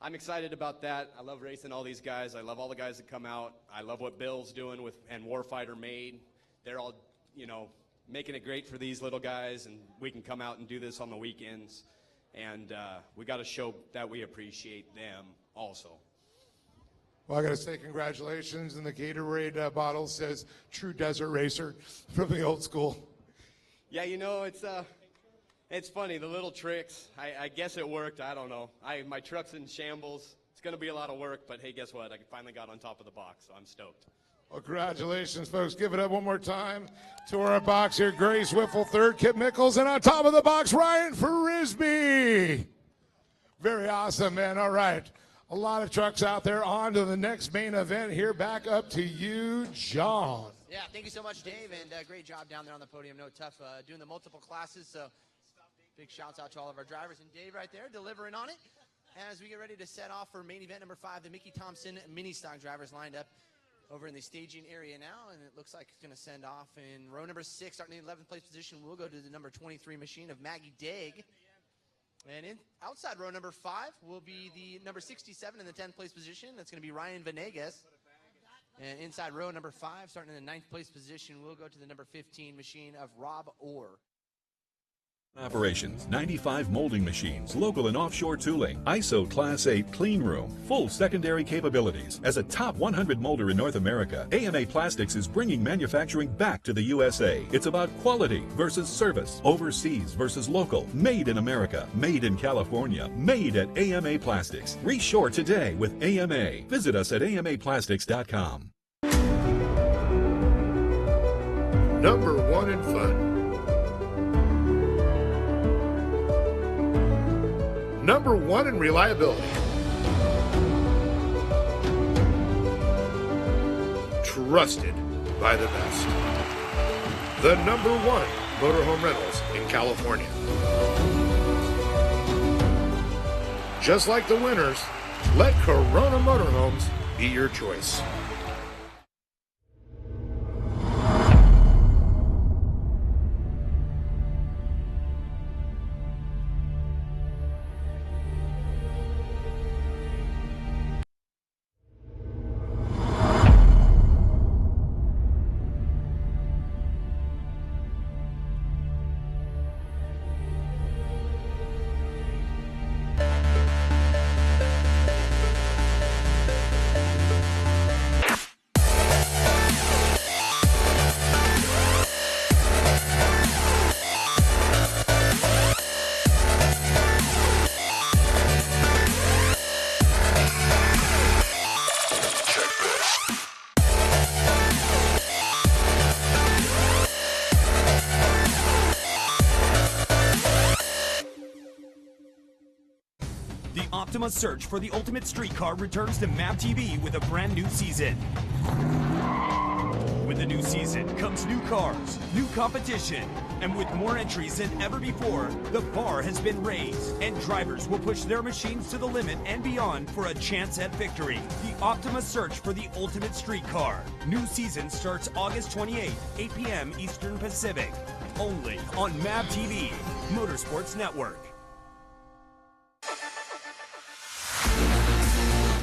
I'm excited about that. I love racing all these guys. I love all the guys that come out. I love what Bill's doing and Warfighter Made. They're all, you know, making it great for these little guys, and we can come out and do this on the weekends. And we got to show that we appreciate them also. Well, I got to say congratulations, and the Gatorade bottle says True Desert Racer from the old school. Yeah, you know, it's funny, the little tricks. I guess it worked. I don't know. My truck's in shambles. It's going to be a lot of work, but hey, guess what? I finally got on top of the box, so I'm stoked. Well, congratulations, folks. Give it up one more time to our box here. Grace Whiffle third, Kip Mickles, and on top of the box, Ryan Frisbee. Very awesome, man. All right. A lot of trucks out there. On to the next main event here. Back up to you, John. Yeah, thank you so much, Dave, and great job down there on the podium. No tough doing the multiple classes, so big shouts out to all of our drivers. And Dave right there delivering on it as we get ready to set off for main event number 5. The Mickey Thompson mini stock drivers lined up over in the staging area now, and it looks like it's going to send off in row number 6, starting in the 11th place position. We'll go to the number 23 machine of Maggie Daig. And outside row number 5 will be the number 67 in the 10th place position. That's going to be Ryan Venegas. And inside row number 5, starting in the 9th place position, we'll go to the number 15 machine of Rob Orr. Operations, 95 molding machines, local and offshore tooling, ISO Class 8 clean room, full secondary capabilities. As a top 100 molder in North America, AMA Plastics is bringing manufacturing back to the USA. It's about quality versus service, overseas versus local, made in America, made in California, made at AMA Plastics. Reshore today with AMA. Visit us at amaplastics.com. Number 1 in fun. Number 1 in reliability. Trusted by the best. The number 1 motorhome rentals in California. Just like the winners, let Corona Motorhomes be your choice. The Optima search for the ultimate streetcar returns to MAP TV with a brand new season. With the new season comes new cars, new competition, and with more entries than ever before, the bar has been raised, and drivers will push their machines to the limit and beyond for a chance at victory. The Optima search for the ultimate streetcar. New season starts August 28th, 8 p.m. Eastern Pacific. Only on MAP TV, Motorsports Network.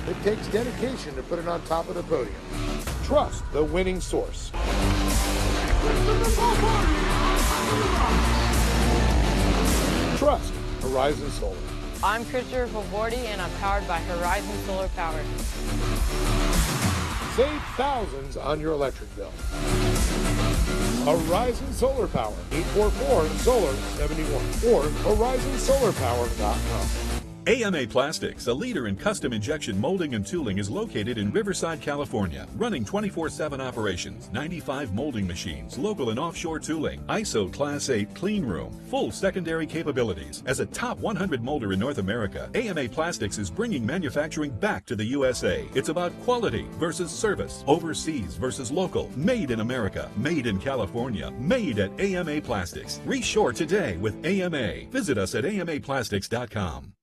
It takes dedication to put it on top of the podium. Trust the winning source. Trust Horizon Solar. I'm Christopher Favordi, and I'm powered by Horizon Solar Power. Save thousands on your electric bill. Horizon Solar Power, 844-SOLAR-71 or horizonsolarpower.com. AMA Plastics, a leader in custom injection molding and tooling, is located in Riverside, California, running 24/7 operations, 95 molding machines, local and offshore tooling, ISO Class 8 clean room, full secondary capabilities. As a top 100 molder in North America, AMA Plastics is bringing manufacturing back to the USA. It's about quality versus service, overseas versus local, made in America, made in California, made at AMA Plastics. Reshore today with AMA. Visit us at amaplastics.com.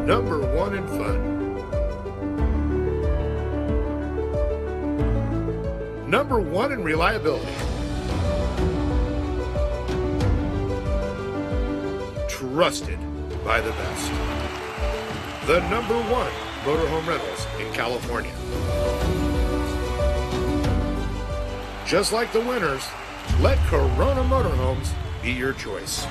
Number 1 in fun. Number 1 in reliability. Trusted by the best. The number 1 motorhome rentals in California. Just like the winners, let Corona Motorhomes be your choice.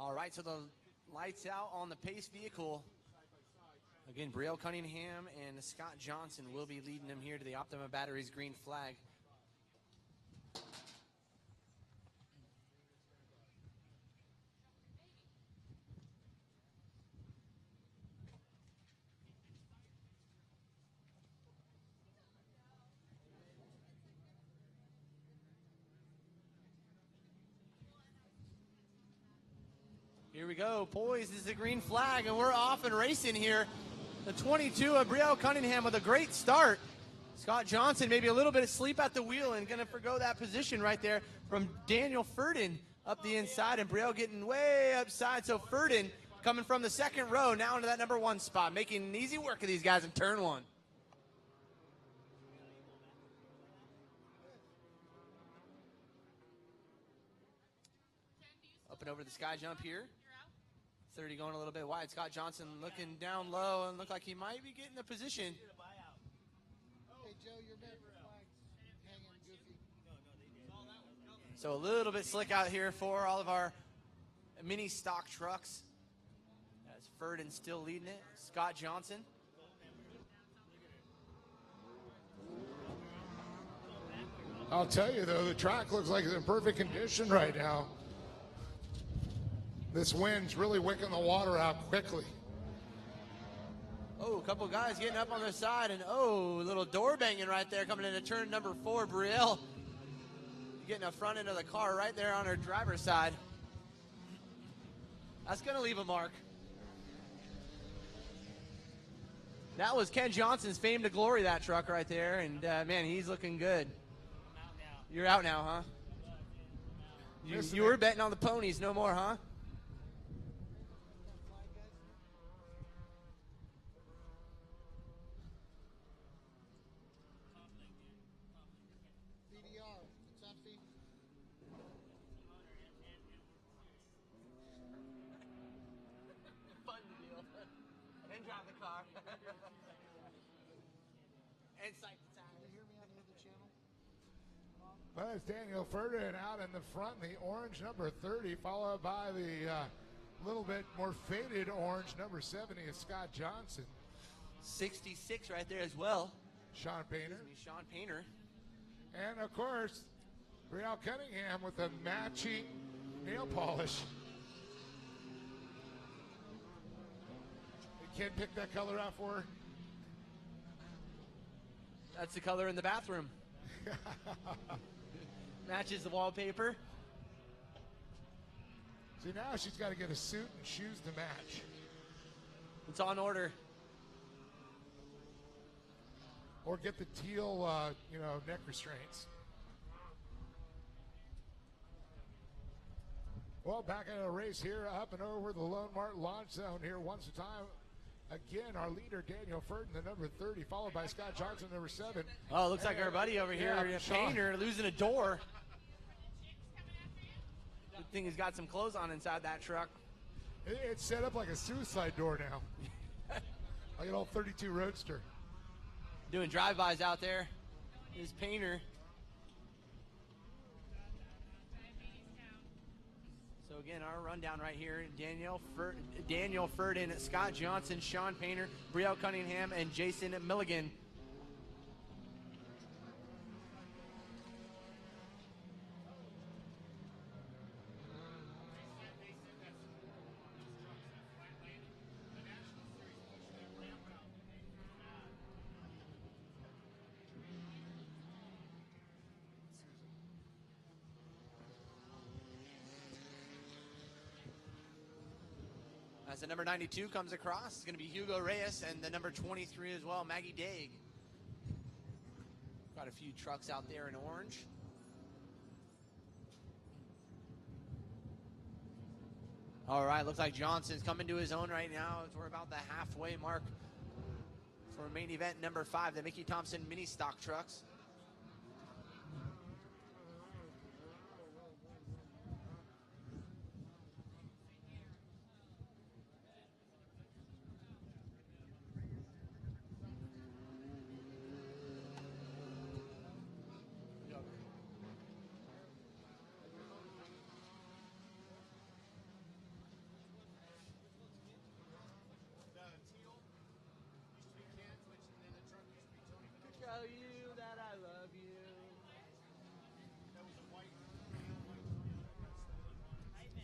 All right, so the lights out on the pace vehicle. Again, Brielle Cunningham and Scott Johnson will be leading them here to the Optima Batteries green flag. Here we go. Poised is the green flag, and we're off and racing here. The 22 of Brielle Cunningham with a great start. Scott Johnson maybe a little bit of sleep at the wheel and going to forgo that position right there from Daniel Furden up the inside, and Brielle getting way upside. So Furden coming from the second row now into that number 1 spot, making easy work of these guys in turn 1. Up and over the sky jump here. 30 going a little bit wide. Scott Johnson looking down low and look like he might be getting the position. Hey, Joe, your flag's hanging goofy. So a little bit slick out here for all of our mini stock trucks. As Furden still leading it. Scott Johnson. I'll tell you, though, the track looks like it's in perfect condition right now. This wind's really wicking the water out quickly. Oh, a couple guys getting up on the side, and oh, a little door banging right there coming into turn number 4. Brielle getting the front end of the car right there on her driver's side. That's going to leave a mark. That was Ken Johnson's fame to glory, that truck right there, and man, he's looking good. You're out now, huh? You were betting on the ponies, no more, huh? And drive the car. And sight the time. You hear me on the other channel? Well, it's Daniel Furden out in the front, the orange number 30, followed by the little bit more faded orange number 70 is Scott Johnson. 66 right there as well. Sean Painter. Sean Painter. And of course, Brielle Cunningham with a matching nail polish. The kid picked that color out for her. That's the color in the bathroom. Matches the wallpaper. See, now she's got to get a suit and shoes to match. It's on order. Or get the teal, neck restraints. Well, back in a race here, up and over the Lone Mart launch zone here once a time. Again, our leader, Daniel Furden, the number 30, followed by Scott Johnson, number 7. Oh, looks like our buddy over here, Painter, losing a door. Good thing he's got some clothes on inside that truck. It's set up like a suicide door now. Like an old 32 Roadster. Doing drive-bys out there. Is Painter. So again, our rundown right here: Daniel Furden, Scott Johnson, Sean Painter, Brielle Cunningham, and Jason Milligan. As the number 92 comes across, it's going to be Hugo Reyes and the number 23 as well, Maggie Daig. Got a few trucks out there in orange. All right, looks like Johnson's coming to his own right now as we're about the halfway mark for main event number 5, the Mickey Thompson mini stock trucks.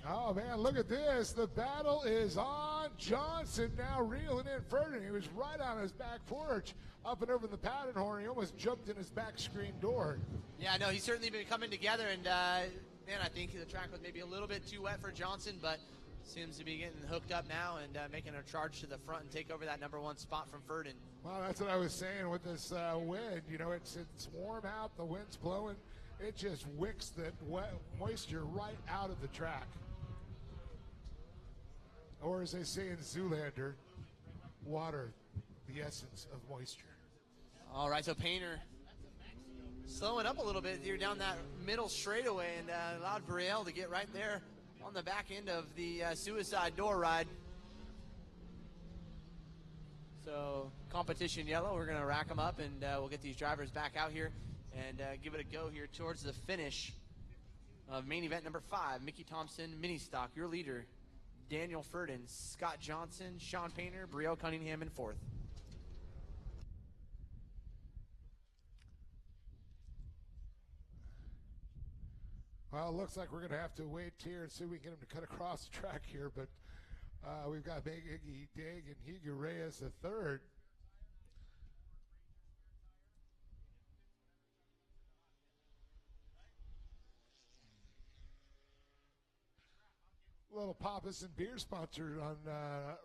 Oh, man, look at this. The battle is on. Johnson now reeling in Ferdinand. He was right on his back porch, up and over the pattern horn. He almost jumped in his back screen door. Yeah, no, he's certainly been coming together, and man, I think the track was maybe a little bit too wet for Johnson, but seems to be getting hooked up now and making a charge to the front and take over that number 1 spot from Ferdin. Well, that's what I was saying with this wind. You know, it's warm out, the wind's blowing. It just wicks the moisture right out of the track. Or as they say in Zoolander, water, the essence of moisture. All right, so Painter slowing up a little bit here down that middle straightaway and allowed Brielle to get right there on the back end of the suicide door ride. So competition yellow, we're going to rack them up, and we'll get these drivers back out here and give it a go here towards the finish of main event number 5, Mickey Thompson Mini Stock. Your leader, Daniel Ferdin, Scott Johnson, Sean Painter, Brielle Cunningham in 4th. Well, it looks like we're going to have to wait here and see if we can get him to cut across the track here, but we've got Big Iggy Dig and Hugo Reyes the third. Little Papas and beer sponsored on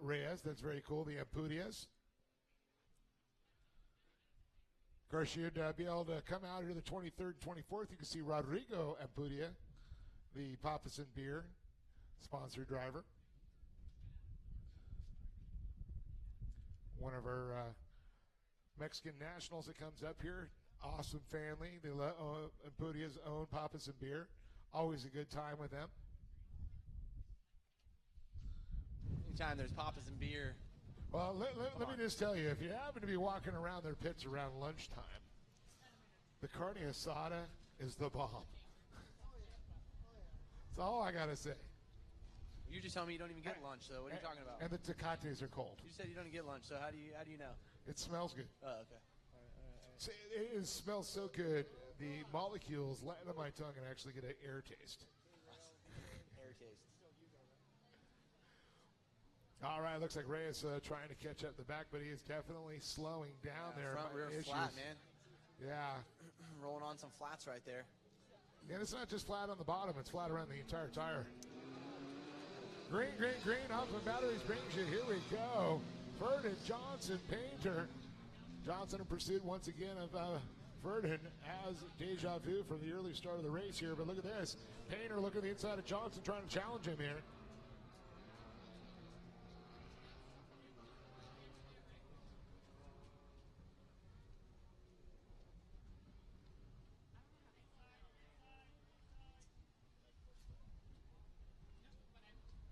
Reyes. That's very cool. The Ampudias. Of course, you'd be able to come out here the 23rd, 24th. You can see Rodrigo Ampudia, the Papas and beer sponsored driver. One of our Mexican nationals that comes up here. Awesome family. The Ampudias own Papas and beer. Always a good time with them. Anytime there's Papas and beer. Well, let me just tell you, if you happen to be walking around their pits around lunchtime, the carne asada is the bomb. That's all I got to say. You just tell me you don't even get lunch, so what are you talking about? And the tecates are cold. You said you don't get lunch, so how do you know? It smells good. Oh, okay. All right. See, it smells so good, the molecules land on my tongue and actually get an air taste. Air taste. All right, looks like Reyes trying to catch up the back, but he is definitely slowing down there. Front rear flat, man. Yeah. Rolling on some flats right there. And it's not just flat on the bottom, it's flat around the entire tire. Green, green, green, off the batteries brings you. Here we go. Ferdin, Johnson, Painter. Johnson in pursuit once again of Ferdin has deja vu from the early start of the race here, but look at this. Painter looking at the inside of Johnson, trying to challenge him here.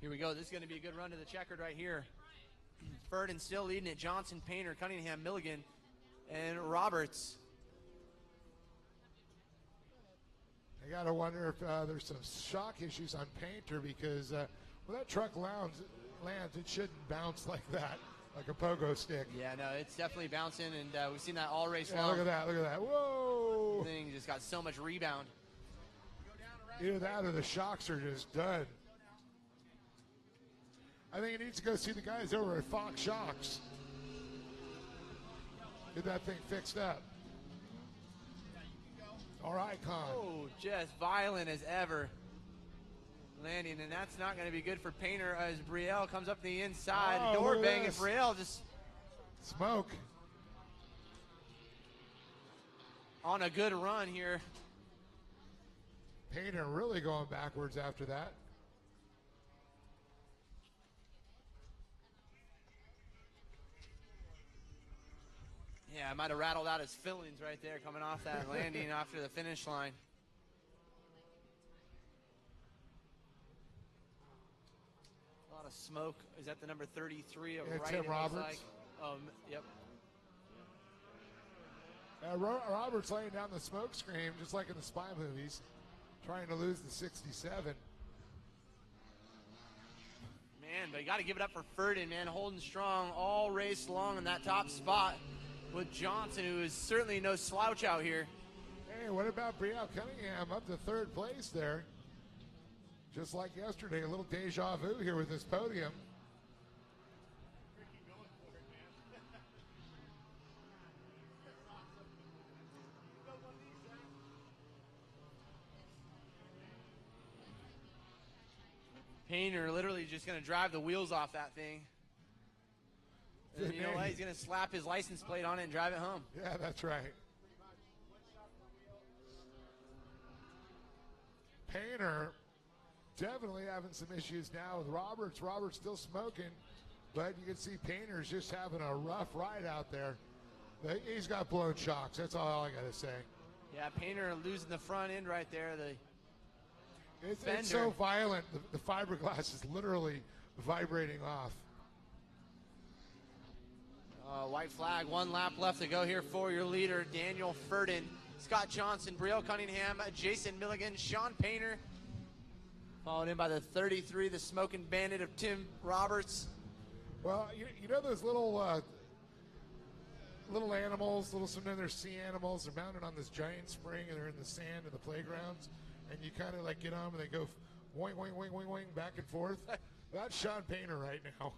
Here we go. This is going to be a good run to the checkered right here. Ferdin still leading it. Johnson, Painter, Cunningham, Milligan, and Roberts. I got to wonder if there's some shock issues on Painter because when that truck lands, it shouldn't bounce like that, like a pogo stick. Yeah, no, it's definitely bouncing, and we've seen that all race Yeah, long. look at that, look at that. Whoa! Thing just got so much rebound. Either that or the shocks are just done. I think he needs to go see the guys over at Fox Shocks. Get that thing fixed up. All right, Con. Oh, just violent as ever. Landing, and that's not going to be good for Painter as Brielle comes up the inside. Oh, Door look at bang, and this. Brielle just Smoke. on a good run here. Painter really going backwards after that. Yeah, I might have rattled out his fillings right there coming off that landing after the finish line. A lot of smoke. Is that the number 33? Yeah, Right, Tim it looks Roberts. like. Yep. Robert's laying down the smoke screen just like in the spy movies, trying to lose the 67. Man, but you got to give it up for Ferdin, man, holding strong all race long in that top spot with Johnson, who is certainly no slouch out here. Hey, what about Brielle Cunningham up to third place there? Just like yesterday, a little deja vu here with this podium. Painter literally just going to drive the wheels off that thing. And you know what? He's going to slap his license plate on it and drive it home. Yeah, that's right. Painter definitely having some issues now with Roberts. Roberts still smoking, but you can see Painter's just having a rough ride out there. He's got blown shocks. That's all I got to say. Yeah, Painter losing the front end right there. It's so violent. The fiberglass is literally vibrating off. White flag, 1 lap left to go here for your leader, Daniel Furden, Scott Johnson, Brielle Cunningham, Jason Milligan, Sean Painter, followed in by the 33, the smoking bandit of Tim Roberts. Well, you know those little animals, sometimes they're sea animals, they're mounted on this giant spring and they're in the sand of the playgrounds, and you kind of like get on and they go boing, boing, boing, boing, boing, back and forth. That's Sean Painter right now.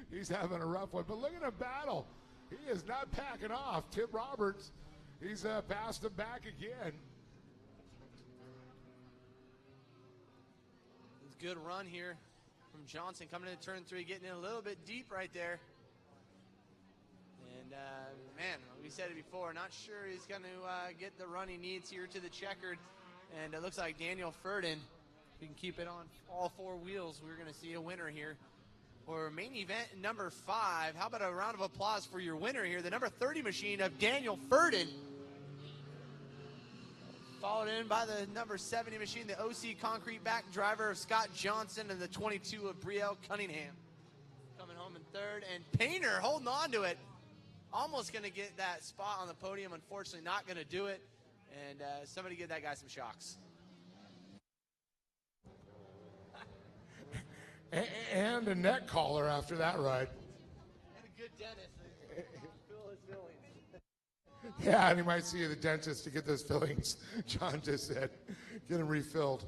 He's having a rough one, but look at him battle. He is not backing off. Tim Roberts, he's passed him back again. It's a good run here from Johnson coming into turn 3, getting in a little bit deep right there. And, man, we said it before, not sure he's going to get the run he needs here to the checkered. And it looks like Daniel Furden, if he can keep it on all 4 wheels, we're going to see a winner here. For main event number 5, how about a round of applause for your winner here, the number 30 machine of Daniel Furden. Followed in by the number 70 machine, the OC Concrete back driver of Scott Johnson, and the 22 of Brielle Cunningham. Coming home in 3rd, and Painter holding on to it. Almost going to get that spot on the podium, unfortunately not going to do it. And somebody give that guy some shocks. And a neck collar after that ride. And a good dentist. Fill his fillings. Yeah, and he might see the dentist to get those fillings. John just said, get them refilled.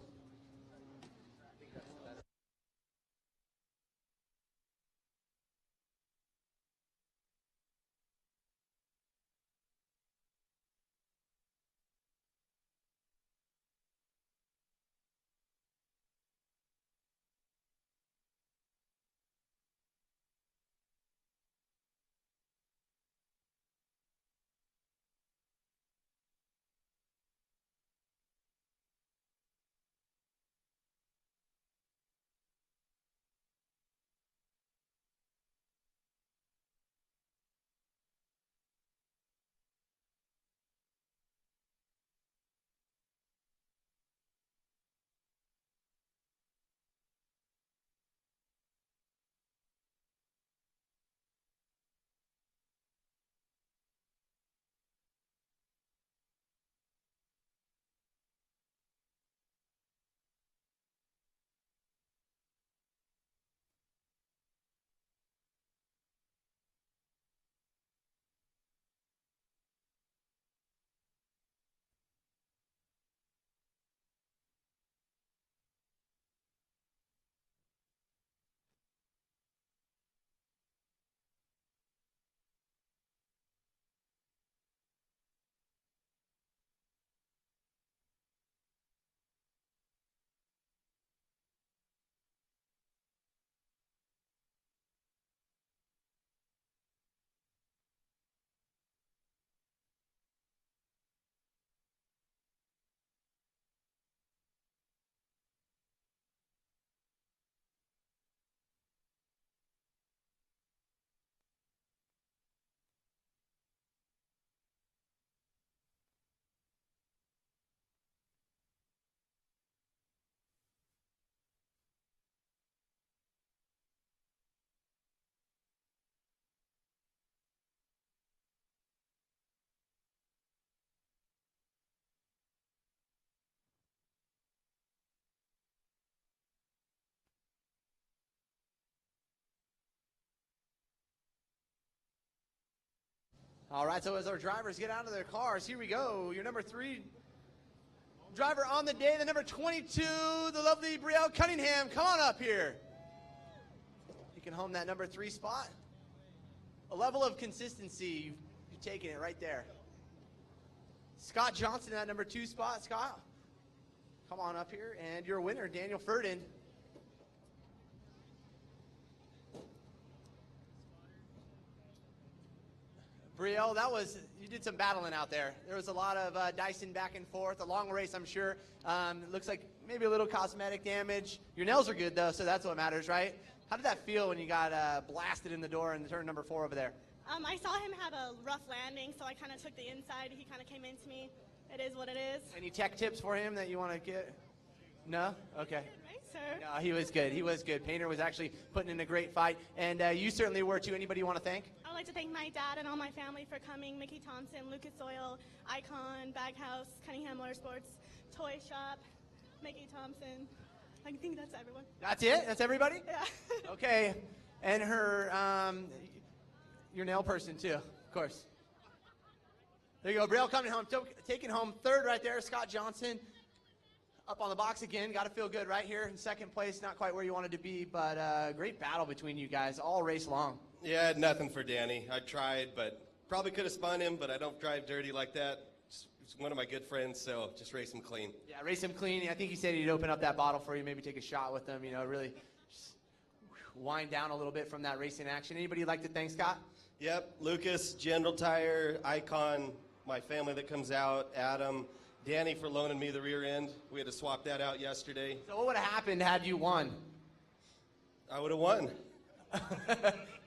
All right, so as our drivers get out of their cars, here we go. Your number 3 driver on the day, the number 22, the lovely Brielle Cunningham. Come on up here. Taking home that number 3 spot. A level of consistency, you've taken it right there. Scott Johnson, that number 2 spot. Scott, come on up here. And your winner, Daniel Ferdin. Brielle, you did some battling out there. There was a lot of dicing back and forth. A long race, I'm sure. It looks like maybe a little cosmetic damage. Your nails are good, though, so that's what matters, right? How did that feel when you got blasted in the door in turn number 4 over there? I saw him have a rough landing, so I kind of took the inside. He kind of came into me. It is what it is. Any tech tips for him that you want to get? No? Okay. Racer. No, he was good. He was good. Painter was actually putting in a great fight, and you certainly were, too. Anybody you want to thank? I would like to thank my dad and all my family for coming. Mickey Thompson, Lucas Oil, Icon, Baghouse, Cunningham Motorsports, Toy Shop, Mickey Thompson. I think that's everyone. That's it? That's everybody? Yeah. Okay. And her, your nail person, too, of course. There you go. Brielle coming home, taking home 3rd right there. Scott Johnson up on the box again. Got to feel good right here in 2nd place. Not quite where you wanted to be, but great battle between you guys all race long. Yeah, I had nothing for Danny. I tried, but probably could have spun him, but I don't drive dirty like that. He's one of my good friends, so just race him clean. Yeah, race him clean. I think he said he'd open up that bottle for you, maybe take a shot with them, really just wind down a little bit from that racing action. Anybody you'd like to thank, Scott? Yep, Lucas, General Tire, Icon, my family that comes out, Adam, Danny for loaning me the rear end. We had to swap that out yesterday. So what would have happened had you won? I would have won.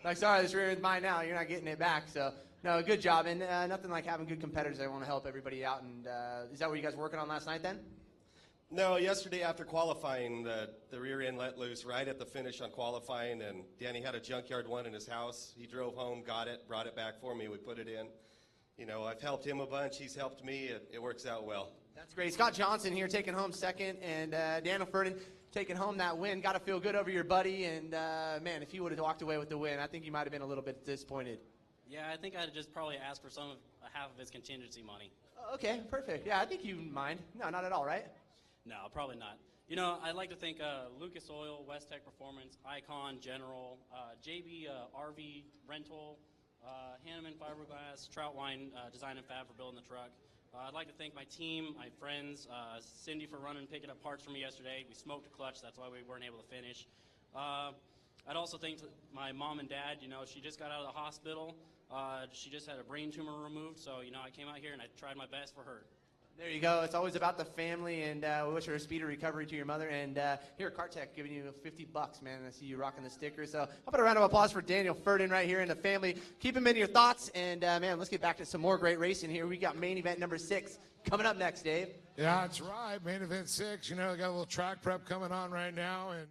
Like, sorry, this rear end's mine now. You're not getting it back. So, no, good job. And nothing like having good competitors that want to help everybody out. And is that what you guys were working on last night then? No, yesterday after qualifying, the rear end let loose right at the finish on qualifying, and Danny had a junkyard one in his house. He drove home, got it, brought it back for me. We put it in. I've helped him a bunch. He's helped me. It works out well. That's great. Scott Johnson here taking home 2nd, and Daniel Ferdin taking home that win. Got to feel good over your buddy, and man, if you would have walked away with the win, I think you might have been a little bit disappointed. Yeah, I think I'd just probably ask for half of his contingency money. Okay, perfect. Yeah, I think you mind. No, not at all, right? No, probably not. I'd like to thank Lucas Oil, West Tech Performance, Icon, General, JB RV Rental, Hanneman Fiberglass, Troutwine Design and Fab for building the truck. I'd like to thank my team, my friends, Cindy for picking up parts for me yesterday. We smoked a clutch, that's why we weren't able to finish. I'd also thank my mom and dad. She just got out of the hospital. She just had a brain tumor removed, so I came out here and I tried my best for her. There you go. It's always about the family, and we wish her a speedy recovery to your mother. And here at Cartech, giving you $50, man. I see you rocking the sticker. So how about a round of applause for Daniel Ferdin right here and the family. Keep him in your thoughts. And, man, let's get back to some more great racing here. We got main event number 6 coming up next, Dave. Yeah, that's right. Main event 6. We got a little track prep coming on right now. And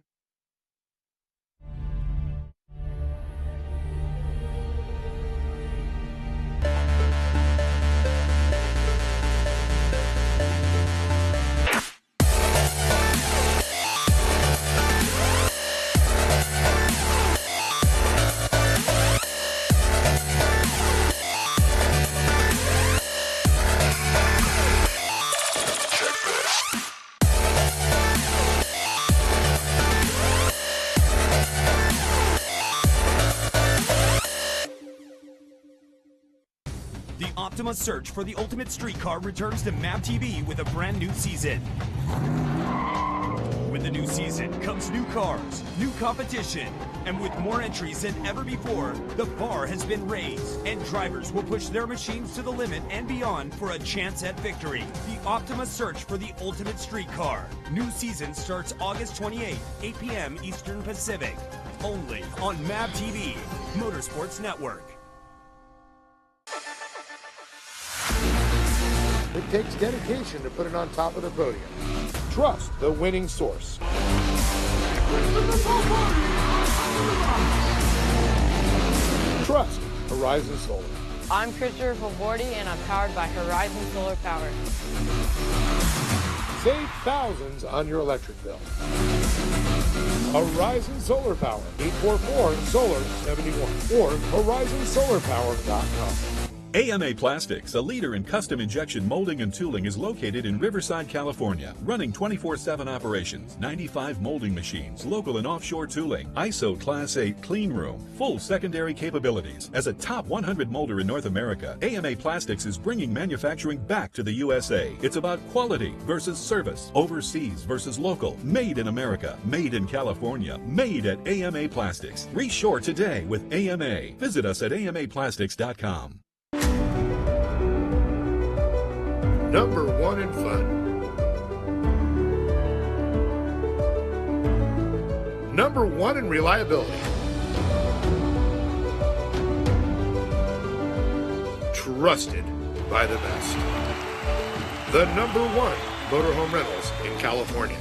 Optima's search for the ultimate street car returns to MAP TV with a brand new season. With the new season comes new cars, new competition, and with more entries than ever before, the bar has been raised, and drivers will push their machines to the limit and beyond for a chance at victory. The Optima search for the ultimate street car. New season starts August 28th, 8 p.m. Eastern Pacific. Only on MAP TV, Motorsports Network. it takes dedication to put it on top of the podium. Trust the winning source. Trust Horizon Solar. I'm Christopher Favordi, and I'm powered by Horizon Solar Power. Save thousands on your electric bill. Horizon Solar Power, 844-SOLAR-71 or horizonsolarpower.com. AMA Plastics, a leader in custom injection molding and tooling, is located in Riverside, California, running 24/7 operations, 95 molding machines, local and offshore tooling, ISO Class 8 clean room, full secondary capabilities. As a top 100 molder in North America, AMA Plastics is bringing manufacturing back to the USA. It's about quality versus service, overseas versus local, made in America, made in California, made at AMA Plastics. Reshore today with AMA. Visit us at amaplastics.com. Number one in fun. Number one in reliability. Trusted by the best. The number one motorhome rentals in California.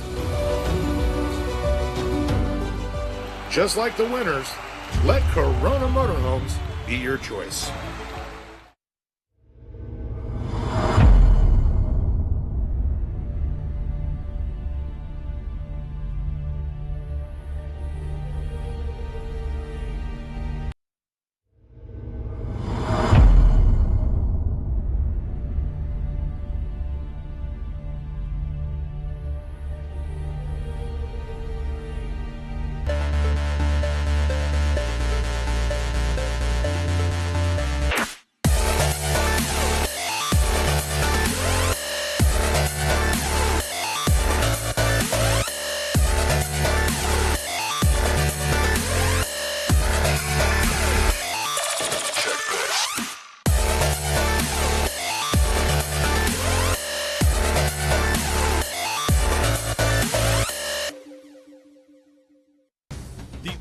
Just like the winners, let Corona Motorhomes be your choice.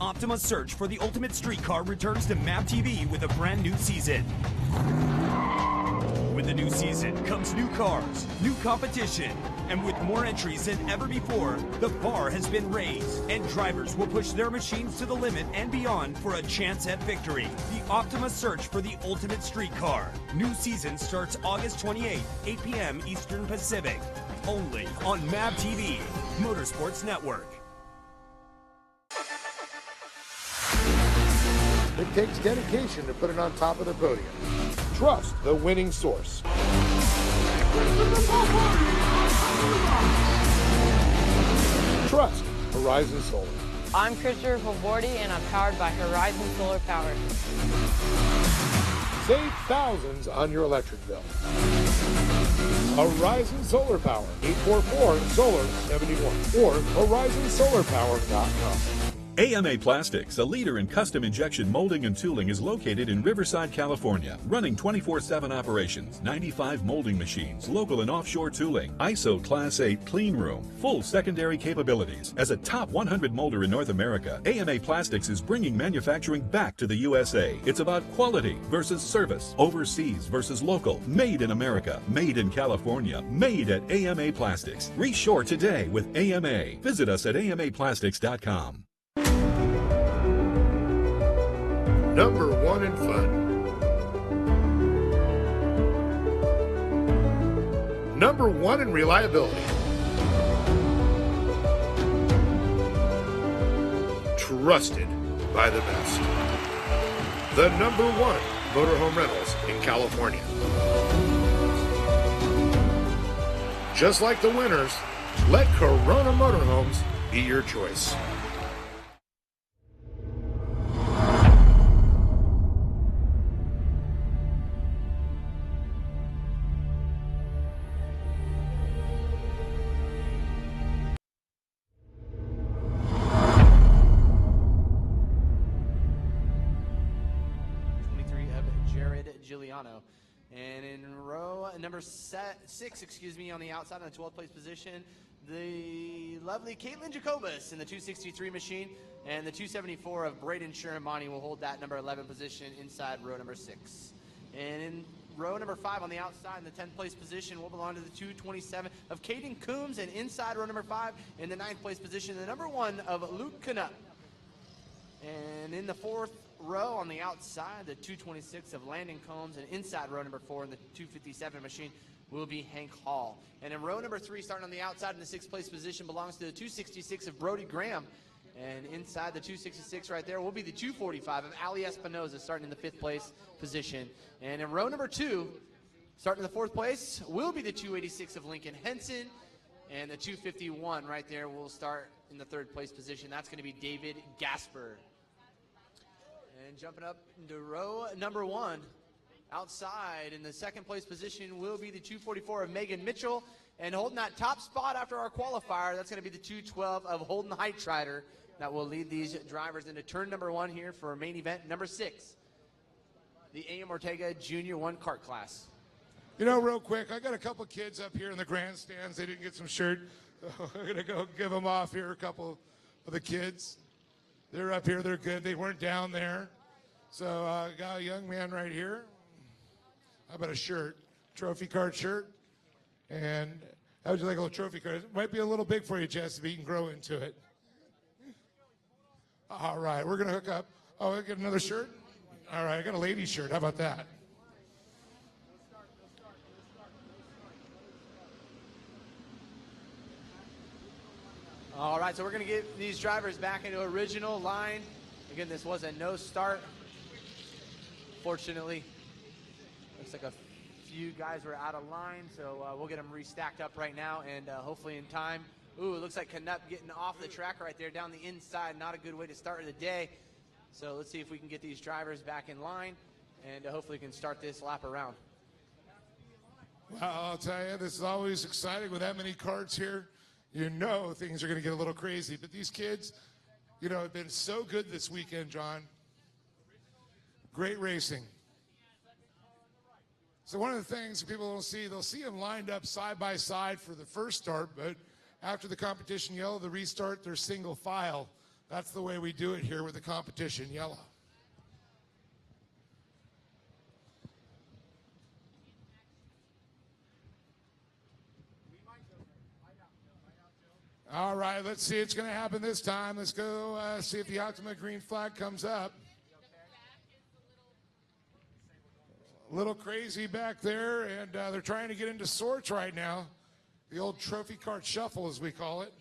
Optima's search for the ultimate street car returns to MAP TV with a brand new season. With the new season comes new cars, new competition, and with more entries than ever before, the bar has been raised, and drivers will push their machines to the limit and beyond for a chance at victory. The Optima search for the ultimate street car. New season starts August 28th, 8 p.m. Eastern Pacific. Only on MAP TV, Motorsports Network. It takes dedication to put it on top of the podium. Trust the winning source. Trust Horizon Solar. I'm Christopher Favordi, and I'm powered by Horizon Solar Power. Save thousands on your electric bill. Horizon Solar Power, 844-SOLAR-71 or horizonsolarpower.com. AMA Plastics, a leader in custom injection molding and tooling, is located in Riverside, California, running 24/7 operations, 95 molding machines, local and offshore tooling, ISO Class 8 clean room, full secondary capabilities. As a top 100 molder in North America, AMA Plastics is bringing manufacturing back to the USA. It's about quality versus service, overseas versus local, made in America, made in California, made at AMA Plastics. Reshore today with AMA. Visit us at amaplastics.com. Number one in fun. Number one in reliability. Trusted by the best. The number one motorhome rentals in California. Just like the winners, let Corona Motorhomes be your choice. And in row number 6, on the outside on the 12th place position, the lovely Caitlin Jacobus in the 263 machine, and the 274 of Braden Shermani will hold that number 11 position inside row number 6. And in row number 5 on the outside in the 10th place position will belong to the 227 of Caden Coombs, and inside row number 5 in the 9th place position, the number 1 of Luke Canuck. And in the 4th row on the outside, the 226 of Landon Combs, and inside row number 4 in the 257 machine will be Hank Hall. And in row number 3, starting on the outside in the 6th place position, belongs to the 266 of Brody Graham, And inside the 266 right there will be the 245 of Ali Espinoza starting in the 5th place position. And in row number 2, starting in the 4th place, will be the 286 of Lincoln Henson. And the 251 right there will start in the 3rd place position. That's going to be David Gasper. And jumping up into row number 1, outside in the 2nd place position will be the 244 of Megan Mitchell. And holding that top spot after our qualifier, that's going to be the 212 of Holden Heitrider. That will lead these drivers into turn number 1 here for main event number 6, the A.M. Ortega Junior 1 kart class. You know, real quick, I got a couple kids up here in the grandstands. They didn't get some shirt. So I'm going to go give them off here, a couple of the kids. They're up here. They're good. They weren't down there. So I got a young man right here. How about a shirt? Trophy card shirt. And how would you like a little trophy card? It might be a little big for you, Jess, if you can grow into it. All right, we're going to hook up. Oh, I get another shirt? All right, I got a ladies shirt. How about that? All right, so we're going to get these drivers back into original line. Again, this was a no start. Fortunately, looks like a few guys were out of line, so we'll get them restacked up right now, and hopefully in time. Ooh, it looks like Canup getting off the track right there down the inside. Not a good way to start the day. So let's see if we can get these drivers back in line, and hopefully we can start this lap around. Well, I'll tell you, this is always exciting with that many carts here. You know things are going to get a little crazy. But these kids, you know, have been so good this weekend, John. Great racing. So one of the things people don't see, they'll see them lined up side by side for the first start, but after the competition yellow, the restart, they're single file. That's the way we do it here with the competition yellow. All right, let's see. It's going to happen this time. Let's go see if the ultimate green flag comes up. A little crazy back there, and they're trying to get into sorts right now. The old trophy cart shuffle, as we call it.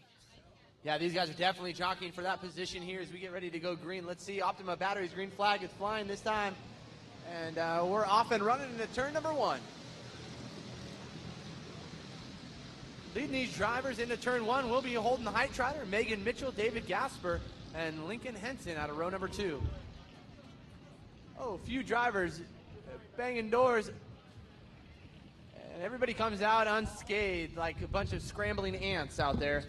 Yeah, these guys are definitely jockeying for that position here as we get ready to go green. Let's see, Optima Batteries green flag is flying this time. And we're off and running into turn number 1. Leading these drivers into turn 1 will be Holden Heitrider, Megan Mitchell, David Gasper, and Lincoln Henson out of row number 2. Oh, a few drivers banging doors. And everybody comes out unscathed like a bunch of scrambling ants out there.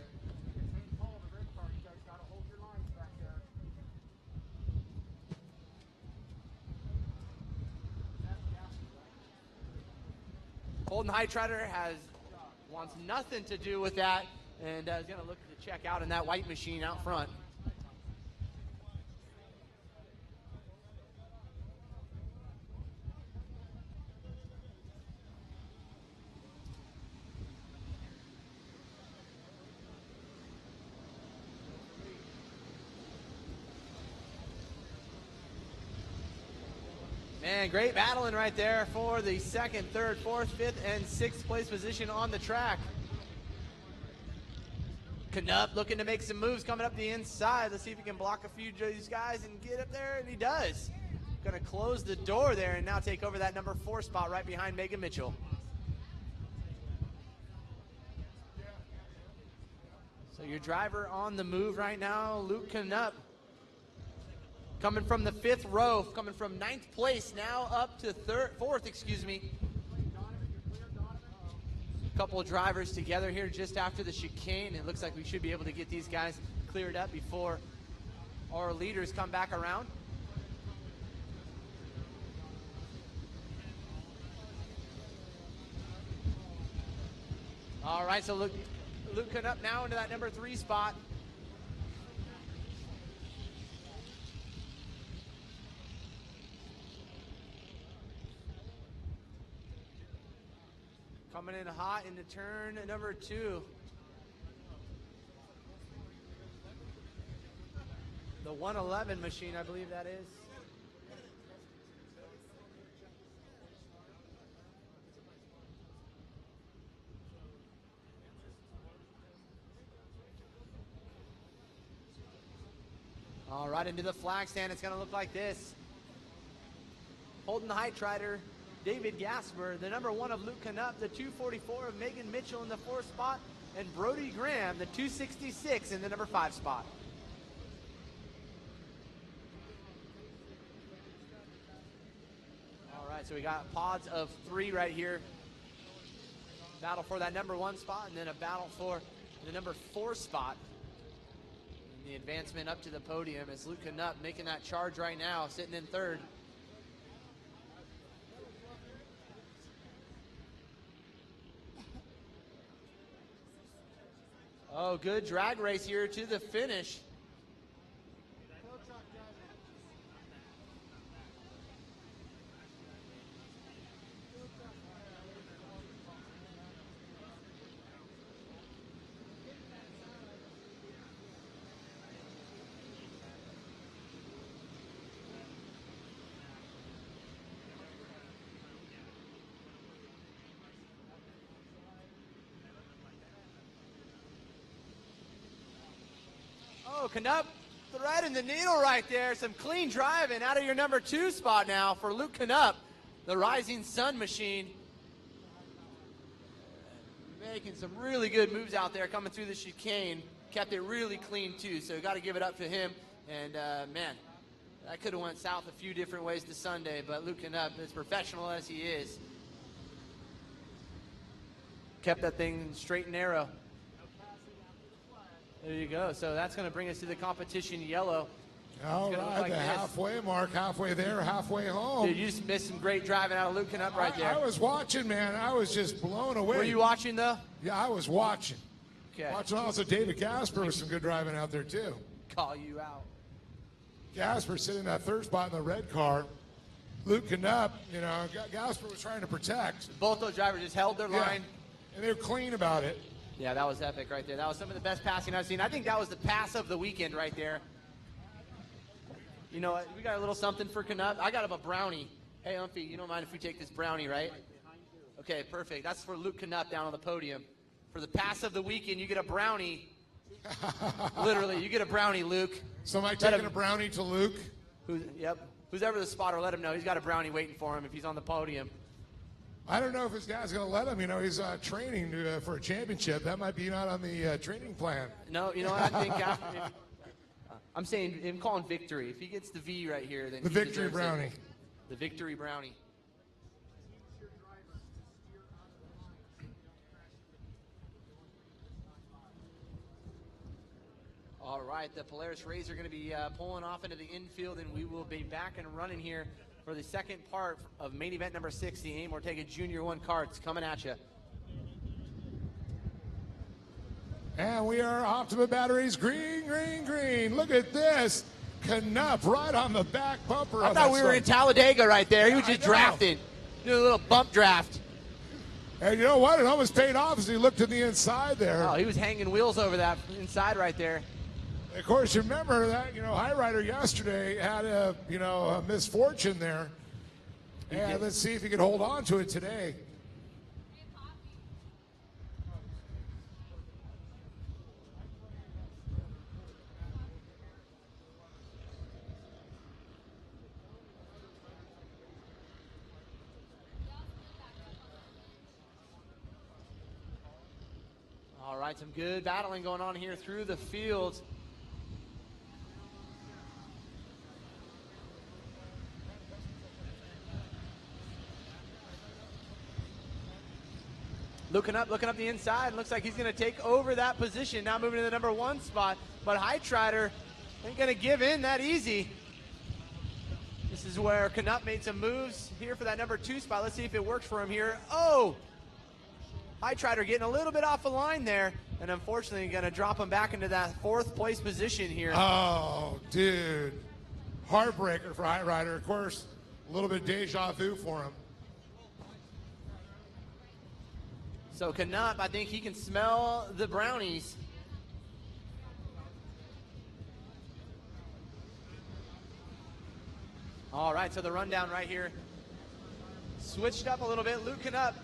Holden Heitrider wants nothing to do with that, and is going to look to check out in that white machine out front. Man, great battling right there for the 2nd, 3rd, 4th, 5th, and 6th place position on the track. Canup looking to make some moves coming up the inside. Let's see if he can block a few of these guys and get up there, and he does. Going to close the door there and now take over that number 4 spot right behind Megan Mitchell. So your driver on the move right now, Luke Canup. Coming from the 5th row, coming from 9th place, now up to 4th, excuse me. A couple of drivers together here just after the chicane. It looks like we should be able to get these guys cleared up before our leaders come back around. All right, so Luke Canup now into that number 3 spot. Coming in hot into turn number 2. The 111 machine, I believe that is. All right, into the flag stand. It's going to look like this. Holding the height rider, David Gasper, the number 1 of Luke Knupp, the 244 of Megan Mitchell in the 4th spot, and Brody Graham, the 266 in the number 5 spot. All right, so we got pods of 3 right here. Battle for that number 1 spot, and then a battle for the number 4 spot. And the advancement up to the podium is Luke Knupp making that charge right now, sitting in 3rd. Oh, good drag race here to the finish. Oh, Knupp threading the needle right there. Some clean driving out of your number 2 spot now for Luke Knupp, the Rising Sun machine. Making some really good moves out there coming through the chicane. Kept it really clean too, so got to give it up to him. And man, that could have went south a few different ways to Sunday, but Luke Knupp, as professional as he is, kept that thing straight and narrow. There you go. So that's going to bring us to the competition yellow. All right, the halfway mark, halfway there, halfway home. Dude, you just missed some great driving out of Luke Knupp right there. I was watching, man. I was just blown away. Were you watching, though? Yeah, I was watching. Okay. Watching also David Gasper with some good driving out there, too. Call you out. Gasper sitting in that 3rd spot in the red car. Luke Knupp, you know, Gasper was trying to protect. Both those drivers just held their line. And they were clean about it. Yeah, that was epic right there. That was some of the best passing I've seen. I think that was the pass of the weekend right there. You know what? We got a little something for Knupp. I got him a brownie. Hey, Umphy, you don't mind if we take this brownie, right? Okay, perfect. That's for Luke Knupp down on the podium. For the pass of the weekend, you get a brownie. Literally, you get a brownie, Luke. Somebody taking a brownie to Luke? Yep. Who's ever the spotter, let him know. He's got a brownie waiting for him if he's on the podium. I don't know if his guy's going to let him. You know, he's training for a championship. That might be not on the training plan. No, you know what I think? I'm saying, I'm calling victory. If he gets the V right here, then the victory brownie. It. The victory brownie. All right, the Polaris Rays are going to be pulling off into the infield, and we will be back and running here for the second part of main event number 6, the AIM Ortega Junior 1 carts coming at you. And we are Optima Batteries, green, green, green. Look at this. Knupp right on the back bumper. I thought we were in Talladega right there. He was just drafting. Doing a little bump draft. And you know what? It almost paid off as he looked to the inside there. Oh, he was hanging wheels over that inside right there. Of course, you remember that, you know, High Rider yesterday had a misfortune there. And let's see if he can hold on to it today. All right, some good battling going on here through the field. Looking up the inside. Looks like he's going to take over that position. Now moving to the number 1 spot. But Heitrider ain't going to give in that easy. This is where Knupp made some moves here for that number 2 spot. Let's see if it works for him here. Oh! Heitrider getting a little bit off the line there. And unfortunately going to drop him back into that 4th place position here. Oh, dude. Heartbreaker for Heitrider. Of course, a little bit deja vu for him. So Knupp, I think he can smell the brownies. All right, so the rundown right here. Switched up a little bit. Luke Knupp,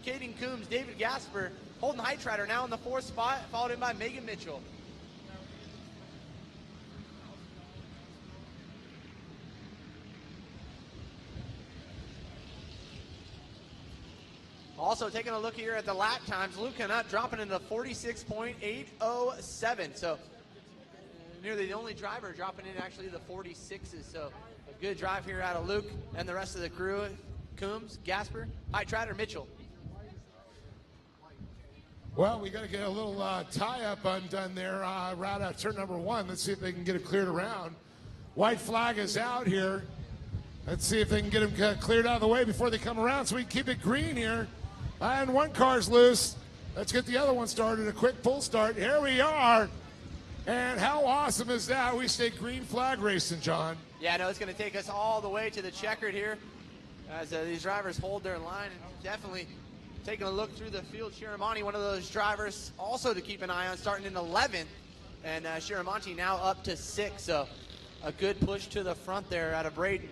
Caden Coombs, David Gasper, Holden Heitrider now in the 4th spot, followed in by Megan Mitchell. Also taking a look here at the lap times, Luke Canutt dropping into 46.807. So nearly the only driver dropping in actually the 46s. So a good drive here out of Luke and the rest of the crew. Coombs, Gasper, Treader, Mitchell. Well, we got to get a little tie-up undone there right out turn number 1. Let's see if they can get it cleared around. White flag is out here. Let's see if they can get him cleared out of the way before they come around so we can keep it green here. And one car's loose. Let's get the other one started. A quick pull start. Here we are. And how awesome is that? We stay green flag racing, John. Yeah, no, it's going to take us all the way to the checkered here as these drivers hold their line. And definitely taking a look through the field. Shiramonte, one of those drivers also to keep an eye on, starting in 11th. And Shiramonte now up to 6th. So a good push to the front there out of Braden.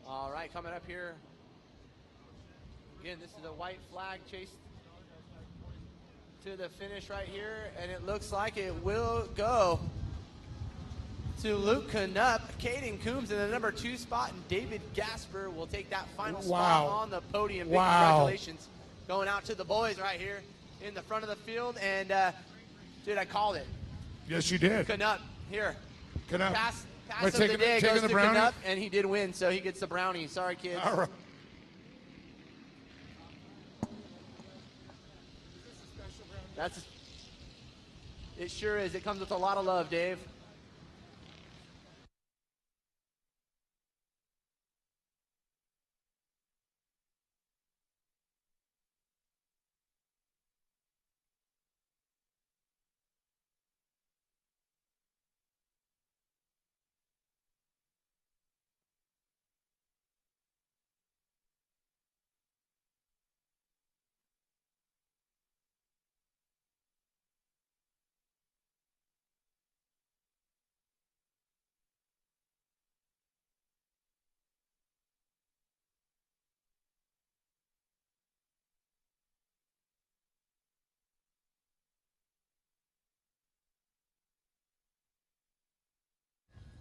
All right, coming up here. Again, this is a white flag chase to the finish right here, and it looks like it will go to Luke Canutt, Caden Coombs in the number 2 spot, and David Gasper will take that final spot on the podium. Big congratulations going out to the boys right here in the front of the field, and dude, I called it. Yes, you did. Canutt, here. Canutt. Pass of the day goes to Canutt, and he did win, so he gets the brownie. Sorry, kids. All right. It sure is. It comes with a lot of love, Dave.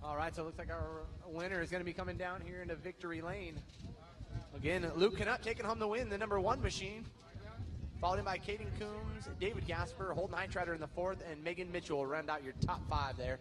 All right, so it looks like our winner is going to be coming down here into victory lane. Again, Luke Canutt taking home the win, the number 1 machine. Followed in by Caden Coombs, David Gasper, Holden Eitrader in the 4th, and Megan Mitchell will round out your top 5 there.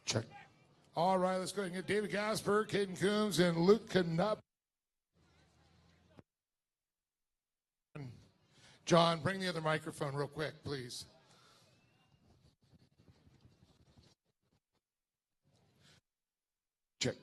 Check. All right, let's go ahead and get David Gasper, Caden Coombs, and Luke Canutt. John, bring the other microphone real quick, please. Check.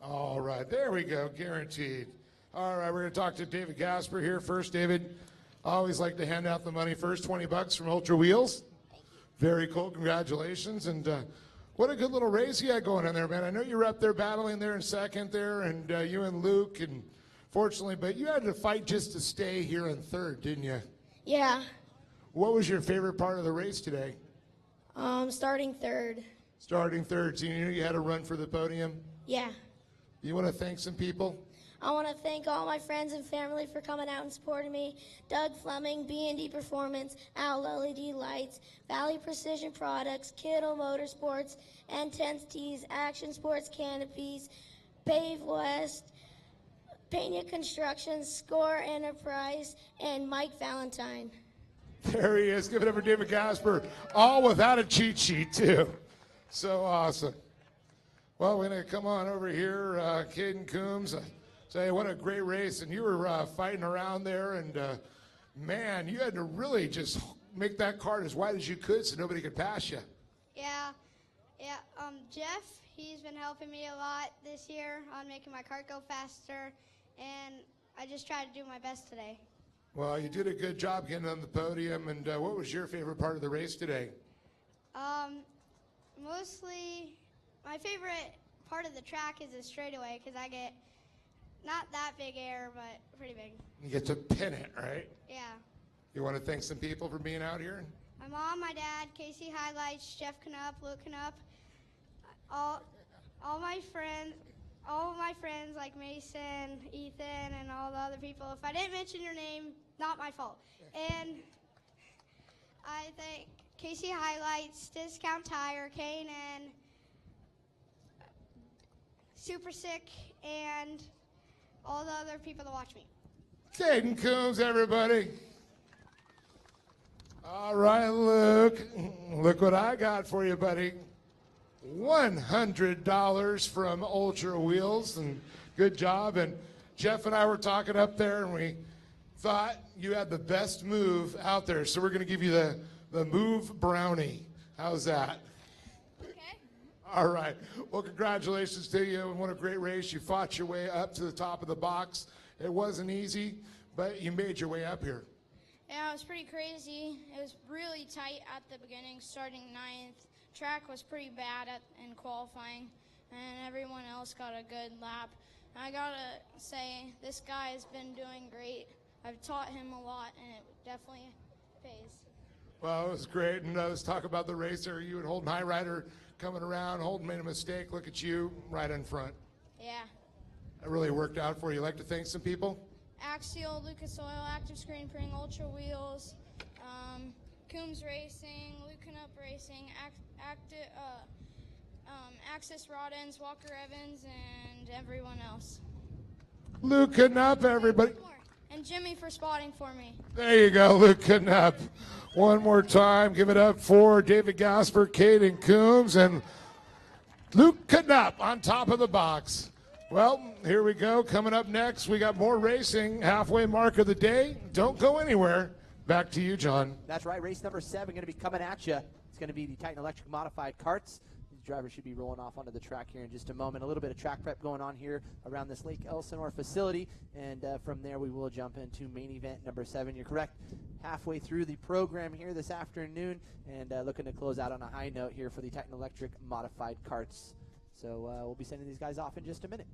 All right, there we go, guaranteed. All right, we're going to talk to David Gasper here first. David, I always like to hand out the money first, $20 from Ultra Wheels. Very cool, congratulations. And what a good little race you had going on there, man. I know you were up there battling there in second there, and you and Luke, and fortunately, but you had to fight just to stay here in third, didn't you? Yeah, What was your favorite part of the race today? starting third. Starting third, so you knew you had to run for the podium? Yeah. You want to thank some people? I want to thank all my friends and family for coming out and supporting me. Doug Fleming, B&D Performance, Owl LED Lights, Valley Precision Products, Kittle Motorsports, N10 Tees, Action Sports Canopies, Pave West, Pena Construction, Score Enterprise, and Mike Valentine. There he is. Give it up for David Gasper. All without a cheat sheet, too. So awesome. Well, we're going to come on over here, Caden Coombs. Say, what a great race. And you were fighting around there, and man, you had to really just make that cart as wide as you could so nobody could pass you. Yeah. Jeff, he's been helping me a lot this year on making my cart go faster, and I just tried to do my best today. Well, you did a good job getting on the podium. And what was your favorite part of the race today? Mostly, my favorite part of the track is the straightaway because I get not that big air, but pretty big. You get to pin it, right? Yeah. You want to thank some people for being out here? My mom, my dad, Casey Highlights, Jeff Knupp, Luke Knupp, all my friends like Mason, Ethan, and all the other people. If I didn't mention your name, not my fault. And I thank Casey Highlights, Discount Tire, K&N, Super Sick, and all the other people that watch me. Caden Coombs, everybody. All right, Luke. Look what I got for you, buddy. $100 from Ultra Wheels, and good job. And Jeff and I were talking up there, and we thought you had the best move out there, so we're going to give you the move brownie. How's that? Okay. All right. Well, congratulations to you, and what a great race. You fought your way up to the top of the box. It wasn't easy, but you made your way up here. Yeah, it was pretty crazy. It was really tight at the beginning, starting ninth. Track was pretty bad in qualifying, and everyone else got a good lap. I gotta say, this guy has been doing great. I've taught him a lot, and it definitely pays. Well, it was great. And let's talk about the racer. You and Holden Highrider coming around. Holden made a mistake. Look at you right in front. Yeah. It really worked out for you. Like to thank some people? Axial, Lucas Oil, Active Screen Printing, Ultra Wheels, Coombs Racing, Lucan Up Racing, Access Rod Ends, Walker Evans, and everyone else. Luke Knupp, everybody. And Jimmy for spotting for me. There you go, Luke Knupp. One more time, give it up for David Gasper, Caden Coombs, and Luke Knupp on top of the box. Well, here we go. Coming up next, we got more racing. Halfway mark of the day. Don't go anywhere. Back to you, John. That's right. Race number 7 going to be coming at you. It's going to be the Titan Electric Modified Carts. These drivers should be rolling off onto the track here in just a moment. A little bit of track prep going on here around this Lake Elsinore facility. And from there, we will jump into main event number 7. You're correct. Halfway through the program here this afternoon. And looking to close out on a high note here for the Titan Electric Modified Carts. So we'll be sending these guys off in just a minute.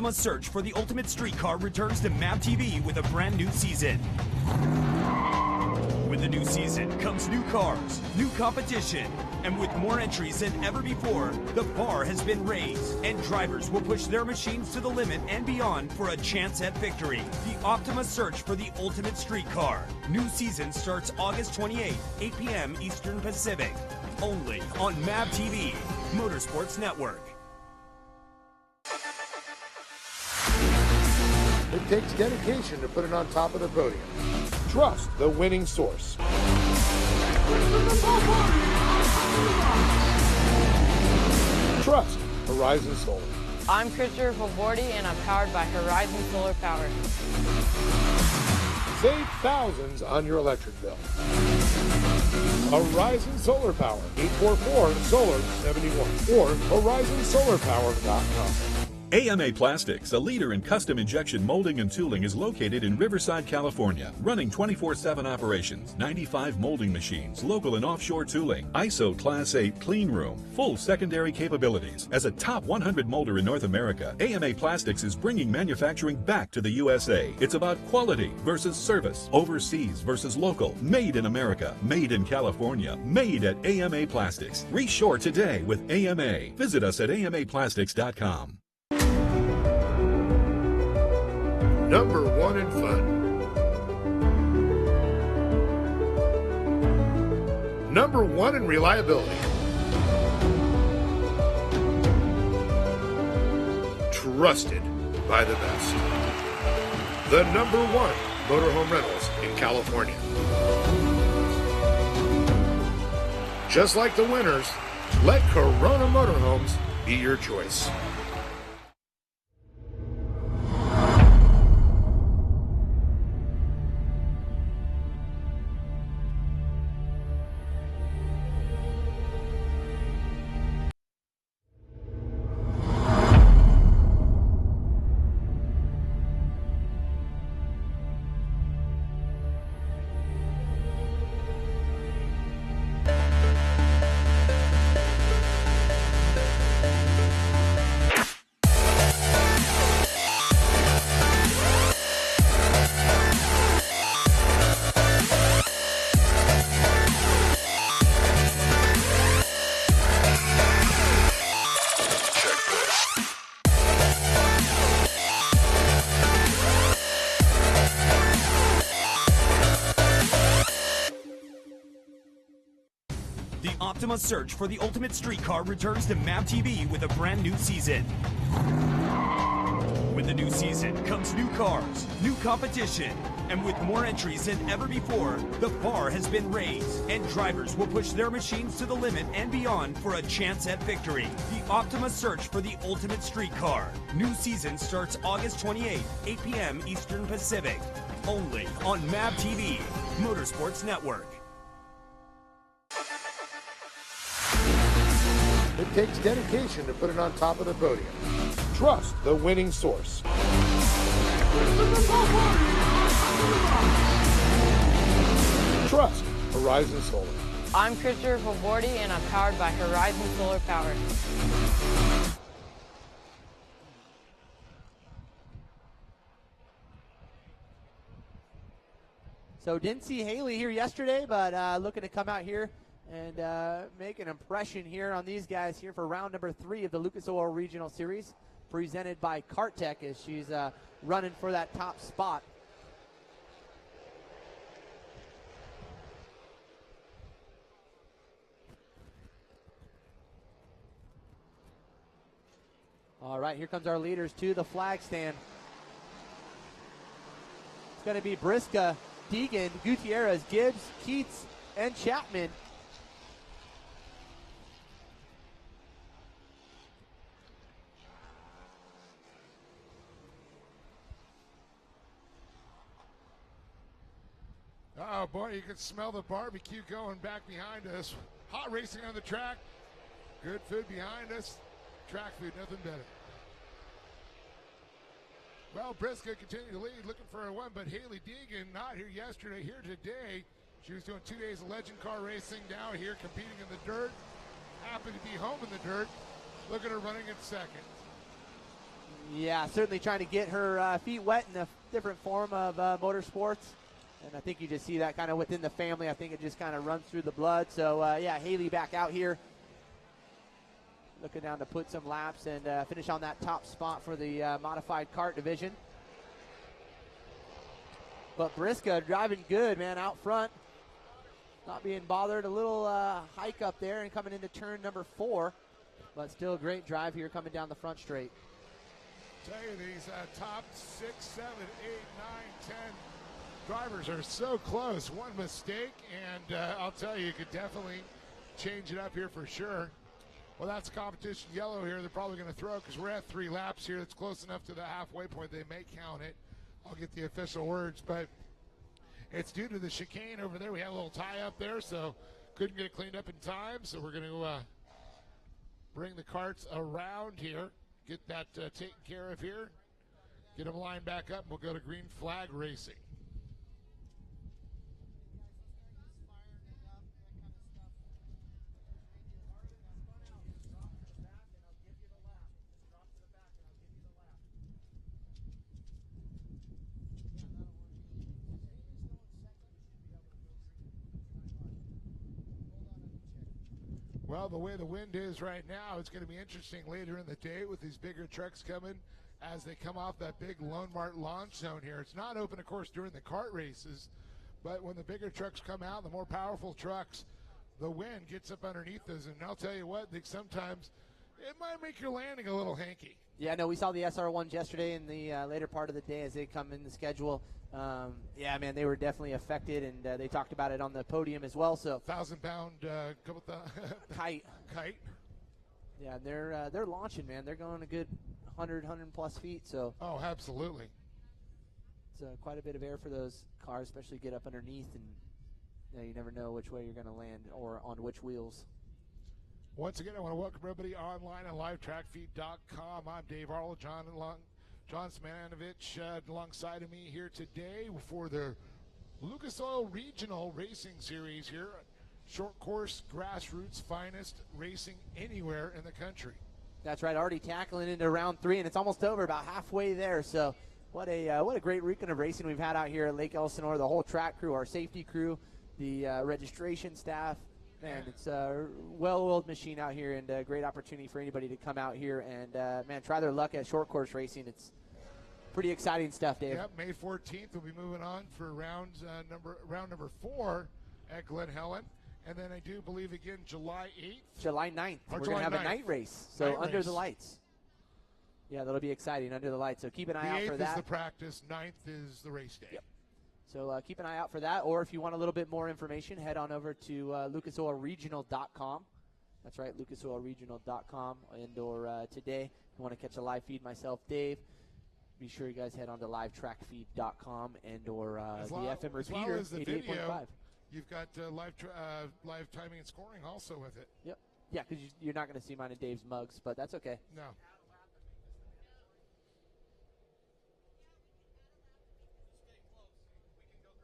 Optima's search for the ultimate streetcar returns to MAP TV with a brand new season. With the new season comes new cars, new competition, and with more entries than ever before, the bar has been raised, and drivers will push their machines to the limit and beyond for a chance at victory. The Optima search for the ultimate streetcar. New season starts August 28th, 8 p.m. Eastern Pacific. Only on MAP TV, Motorsports Network. It takes dedication to put it on top of the podium. Trust the winning source. Trust Horizon Solar. I'm Christopher Favordi, and I'm powered by Horizon Solar Power. Save thousands on your electric bill. Horizon Solar Power, 844-SOLAR-71 or horizonsolarpower.com. AMA Plastics, a leader in custom injection molding and tooling, is located in Riverside, California, running 24/7 operations, 95 molding machines, local and offshore tooling, ISO Class 8 clean room, full secondary capabilities. As a top 100 molder in North America, AMA Plastics is bringing manufacturing back to the USA. It's about quality versus service, overseas versus local, made in America, made in California, made at AMA Plastics. Reshore today with AMA. Visit us at amaplastics.com. Number one in fun. Number one in reliability. Trusted by the best. The number one motorhome rentals in California. Just like the winners, let Corona Motorhomes be your choice. Optima search for the ultimate streetcar returns to MAP TV with a brand new season. With the new season comes new cars, new competition, and with more entries than ever before, the bar has been raised, and drivers will push their machines to the limit and beyond for a chance at victory. The Optima search for the ultimate streetcar. New season starts August 28th, 8 p.m. Eastern Pacific. Only on MAP TV, Motorsports Network. It takes dedication to put it on top of the podium. Trust the winning source. Trust Horizon Solar. I'm Christopher Favordi, and I'm powered by Horizon Solar Power. So didn't see Haley here yesterday, but looking to come out here and make an impression here on these guys here for round number 3 of the Lucas Oil Regional Series, presented by Kartech as she's running for that top spot. All right, here comes our leaders to the flag stand. It's going to be Briska, Deegan, Gutierrez, Gibbs, Keats, and Chapman. Oh boy, you can smell the barbecue going back behind us. Hot racing on the track. Good food behind us. Track food, nothing better. Well, Briska continued to lead, looking for a win, but Haley Deegan not here yesterday, here today. She was doing 2 days of legend car racing, now here competing in the dirt. Happy to be home in the dirt. Look at her running in second. Yeah, certainly trying to get her feet wet in a different form of motorsports. And I think you just see that kind of within the family. I think it just kind of runs through the blood. So, yeah, Haley back out here. Looking down to put some laps and finish on that top spot for the modified kart division. But Briska driving good, man, out front. Not being bothered. A little hike up there and coming into turn number 4. But still a great drive here coming down the front straight. Tell you, these top 6, 7, 8, 9, 10 drivers are so close. One mistake, and I'll tell you, you could definitely change it up here for sure. Well, that's competition yellow here. They're probably going to throw because we're at 3 laps here. It's close enough to the halfway point. They may count it. I'll get the official words, but it's due to the chicane over there. We had a little tie up there, so couldn't get it cleaned up in time. So we're going to bring the carts around here, get that taken care of here, get them lined back up, and we'll go to green flag racing. Well, the way the wind is right now, it's going to be interesting later in the day with these bigger trucks coming as they come off that big Lone Mart launch zone here. It's not open, of course, during the kart races, but when the bigger trucks come out, the more powerful trucks, the wind gets up underneath those. And I'll tell you what, sometimes it might make your landing a little hanky. Yeah, no, we saw the SR1s yesterday in the later part of the day as they come in the schedule. Yeah, man, they were definitely affected, and they talked about it on the podium as well. So 1,000-pound kite. Yeah, they're launching, man. They're going a good 100 plus feet. So absolutely. It's quite a bit of air for those cars, especially get up underneath, and you never know which way you're going to land or on which wheels. Once again, I want to welcome everybody online at livetrackfeed.com. I'm Dave Arnold, John Smanovich alongside of me here today for the Lucas Oil Regional Racing Series here. Short course, grassroots, finest racing anywhere in the country. That's right, already tackling into round 3, and it's almost over, about halfway there. So what a great weekend of racing we've had out here at Lake Elsinore. The whole track crew, our safety crew, the registration staff. Man, it's a well-oiled machine out here, and a great opportunity for anybody to come out here and, man, try their luck at short course racing. It's pretty exciting stuff, Dave. Yep, May 14th we'll be moving on for round number 4 at Glen Helen. And then I do believe again July 8th. July 9th. We're going to have a night race, so under the lights. Yeah, that'll be exciting, under the lights. So keep an eye out for that. The 8th is the practice, 9th is the race day. Yep. So keep an eye out for that, or if you want a little bit more information, head on over to lucasoilregional.com. That's right, lucasoilregional.com. And or today, if you want to catch a live feed, myself, Dave, be sure you guys head on to livetrackfeed.com and or the FM repeater, 88.5. You've got live timing and scoring also with it. Yep. Yeah, because you're not going to see mine and Dave's mugs, but that's okay. No.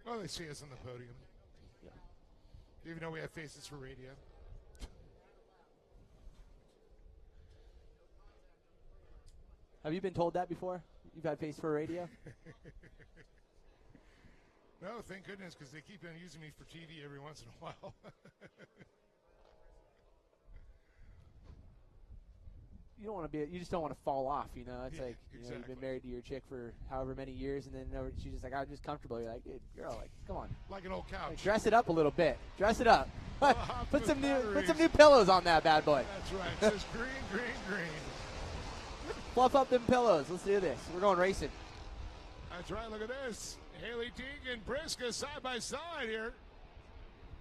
Well, they see us on the podium. Yeah. Even though we have faces for radio. Have you been told that before? You've had face for radio? No, thank goodness, because they keep on using me for TV every once in a while. You don't want to be. You just don't want to fall off, you know. It's like exactly. You've been married to your chick for however many years, and then she's just like, I'm just comfortable. You're like, hey, girl, like, come on. Like an old couch. Like, dress it up a little bit. Dress it up. Put some new pillows on that bad boy. That's right. It says green, green, green. Fluff up them pillows. Let's do this. We're going racing. That's right. Look at this. Haley Deegan, Briska side by side here.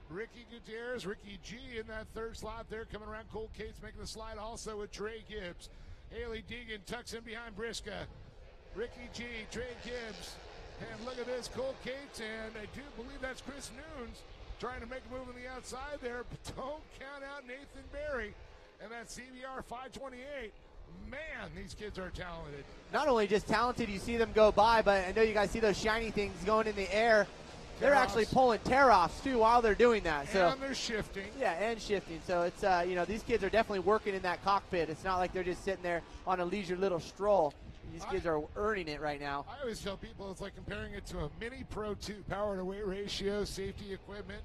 Ricky Gutierrez, Ricky G in that third slot there, coming around. Cole Cates making the slide also with Trey Gibbs. Haley Deegan tucks in behind Briska. Ricky G, Trey Gibbs. And look at this, Cole Cates, and I do believe that's Chris Nunes trying to make a move on the outside there, but don't count out Nathan Berry. And that CBR 528. Man, these kids are talented. Not only just talented, you see them go by, but I know you guys see those shiny things going in the air. They're actually pulling tear-offs, too, while they're doing that. So, and they're shifting. Yeah, and shifting. So, it's, these kids are definitely working in that cockpit. It's not like they're just sitting there on a leisure little stroll. These kids are earning it right now. I always tell people it's like comparing it to a mini Pro 2, power to weight ratio, safety equipment,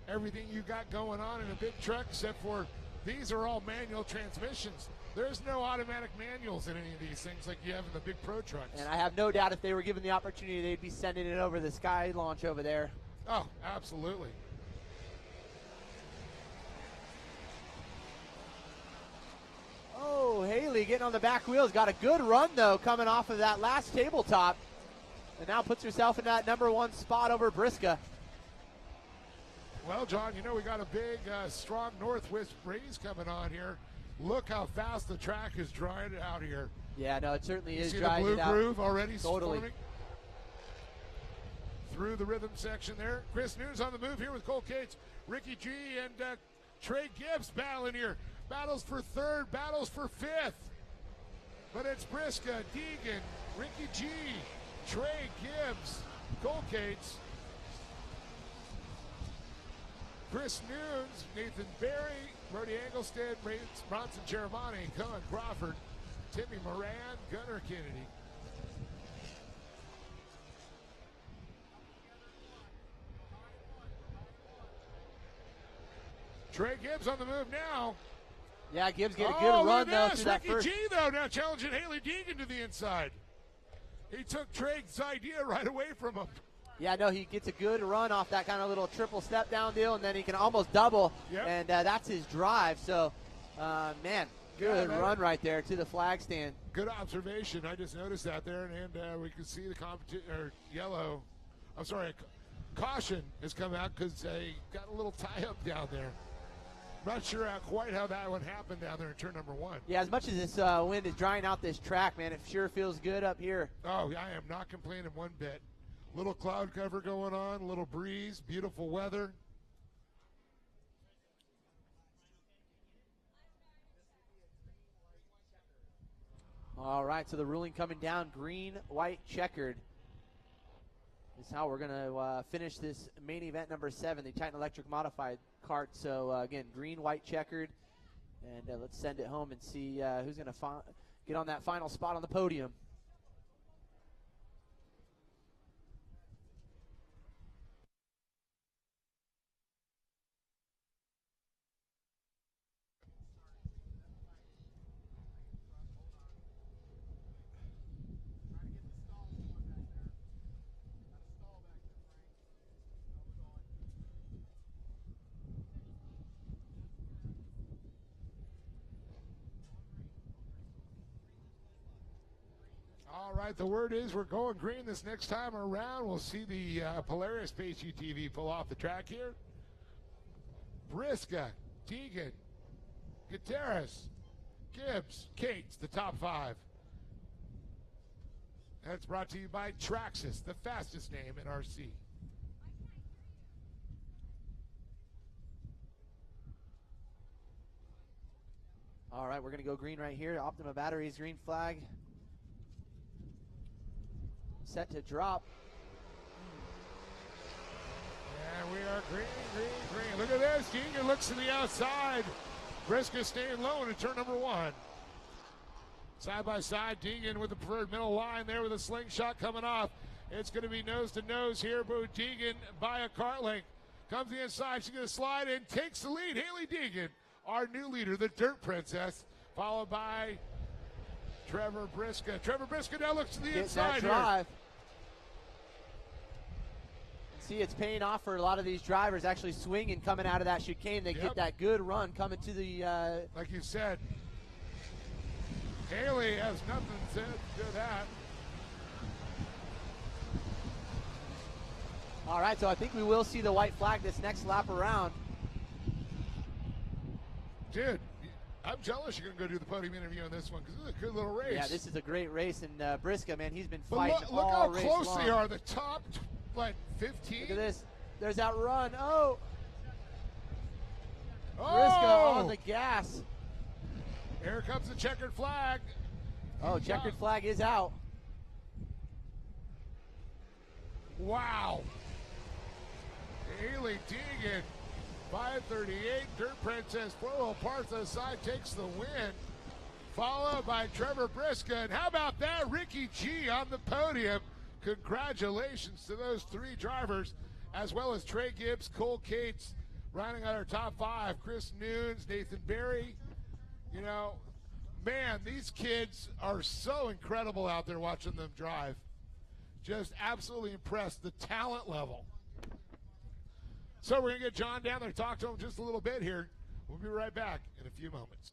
everything you got going on in a big truck, except for these are all manual transmissions. There's no automatic manuals in any of these things like you have in the big Pro trucks. And I have no doubt if they were given the opportunity, they'd be sending it over the Sky launch over there. Oh, absolutely. Oh, Haley getting on the back wheels. Got a good run, though, coming off of that last tabletop. And now puts herself in that #1 spot over Briska. Well, John, you know we got a big, strong northwest breeze coming on here. Look how fast the track is drying out here. Yeah, no, it certainly is see drying the blue it out. groove already Totally. forming through the rhythm section there. Chris News on the move here with Cole Cates, Ricky G, and Trey Gibbs battling here. Battles for third, battles for fifth. But it's Briska, Deegan, Ricky G, Trey Gibbs, Cole Cates, Chris Nunes, Nathan Berry, Brody Engelstead, Bronson Cheremani, Cohen Crawford, Timmy Moran, Gunnar Kennedy. Trey Gibbs on the move now. Yeah, Gibbs get a good run, though, through that Ricky first. G, though, now challenging Haley Deegan to the inside. He took Trey's idea right away from him. Yeah, no, he gets a good run off that kind of little triple step down deal, and then he can almost double, and that's his drive. So, man, good run right there to the flag stand. Good observation. I just noticed that there, and we can see the yellow. I'm sorry, caution has come out because they got a little tie up down there. Not sure quite how that one happened down there in turn #1. Yeah, as much as this wind is drying out this track, man, it sure feels good up here. Oh, I am not complaining one bit. Little cloud cover going on, a little breeze, beautiful weather. All right, so the ruling coming down, green, white, checkered. This is how we're going to finish this main event #7, the Titan Electric Modified kart. So, again, green, white, checkered. And let's send it home and see who's going to get on that final spot on the podium. All right, the word is we're going green this next time around. We'll see the Polaris Pace UTV pull off the track here. Briska, Deegan, Gutierrez, Gibbs, Cates, the top 5. That's brought to you by Traxxas, the fastest name in RC. All right, we're going to go green right here. Optima Batteries, green flag. Set to drop. And we are green, green, green. Look at this. Deegan looks to the outside. Briska staying low in turn #1. Side by side, Deegan with the preferred middle line there with a slingshot coming off. It's going to be nose to nose here, but Deegan by a kart length. Comes to the inside. She's going to slide in, takes the lead. Haley Deegan, our new leader, the Dirt Princess, followed by Trevor Briska. Trevor Briska now looks to the inside here. See, it's paying off for a lot of these drivers actually swinging coming out of that chicane. They get that good run coming to the... like you said, Haley has nothing said to that. All right, so I think we will see the white flag this next lap around. Dude, I'm jealous you're going to go do the podium interview on this one because this is a good little race. Yeah, this is a great race, and Briska, man, he's been fighting look all how race close long. they are. The top, 15? Look at this. There's that run. Oh! Oh! Briska on the gas. Here comes the checkered flag. Oh, checkered flag is out. Wow. Haley Deegan, 538. Dirt Princess, 4 parts to the side, takes the win. followed by Trevor Briska. And how about that? Ricky G on the podium. Congratulations to those three drivers, as well as Trey Gibbs, Cole Cates, rounding out our top 5. Chris Nunes, Nathan Berry. You know, man, these kids are so incredible out there watching them drive. Just absolutely impressed, the talent level. So we're going to get John down there, talk to him just a little bit here. We'll be right back in a few moments.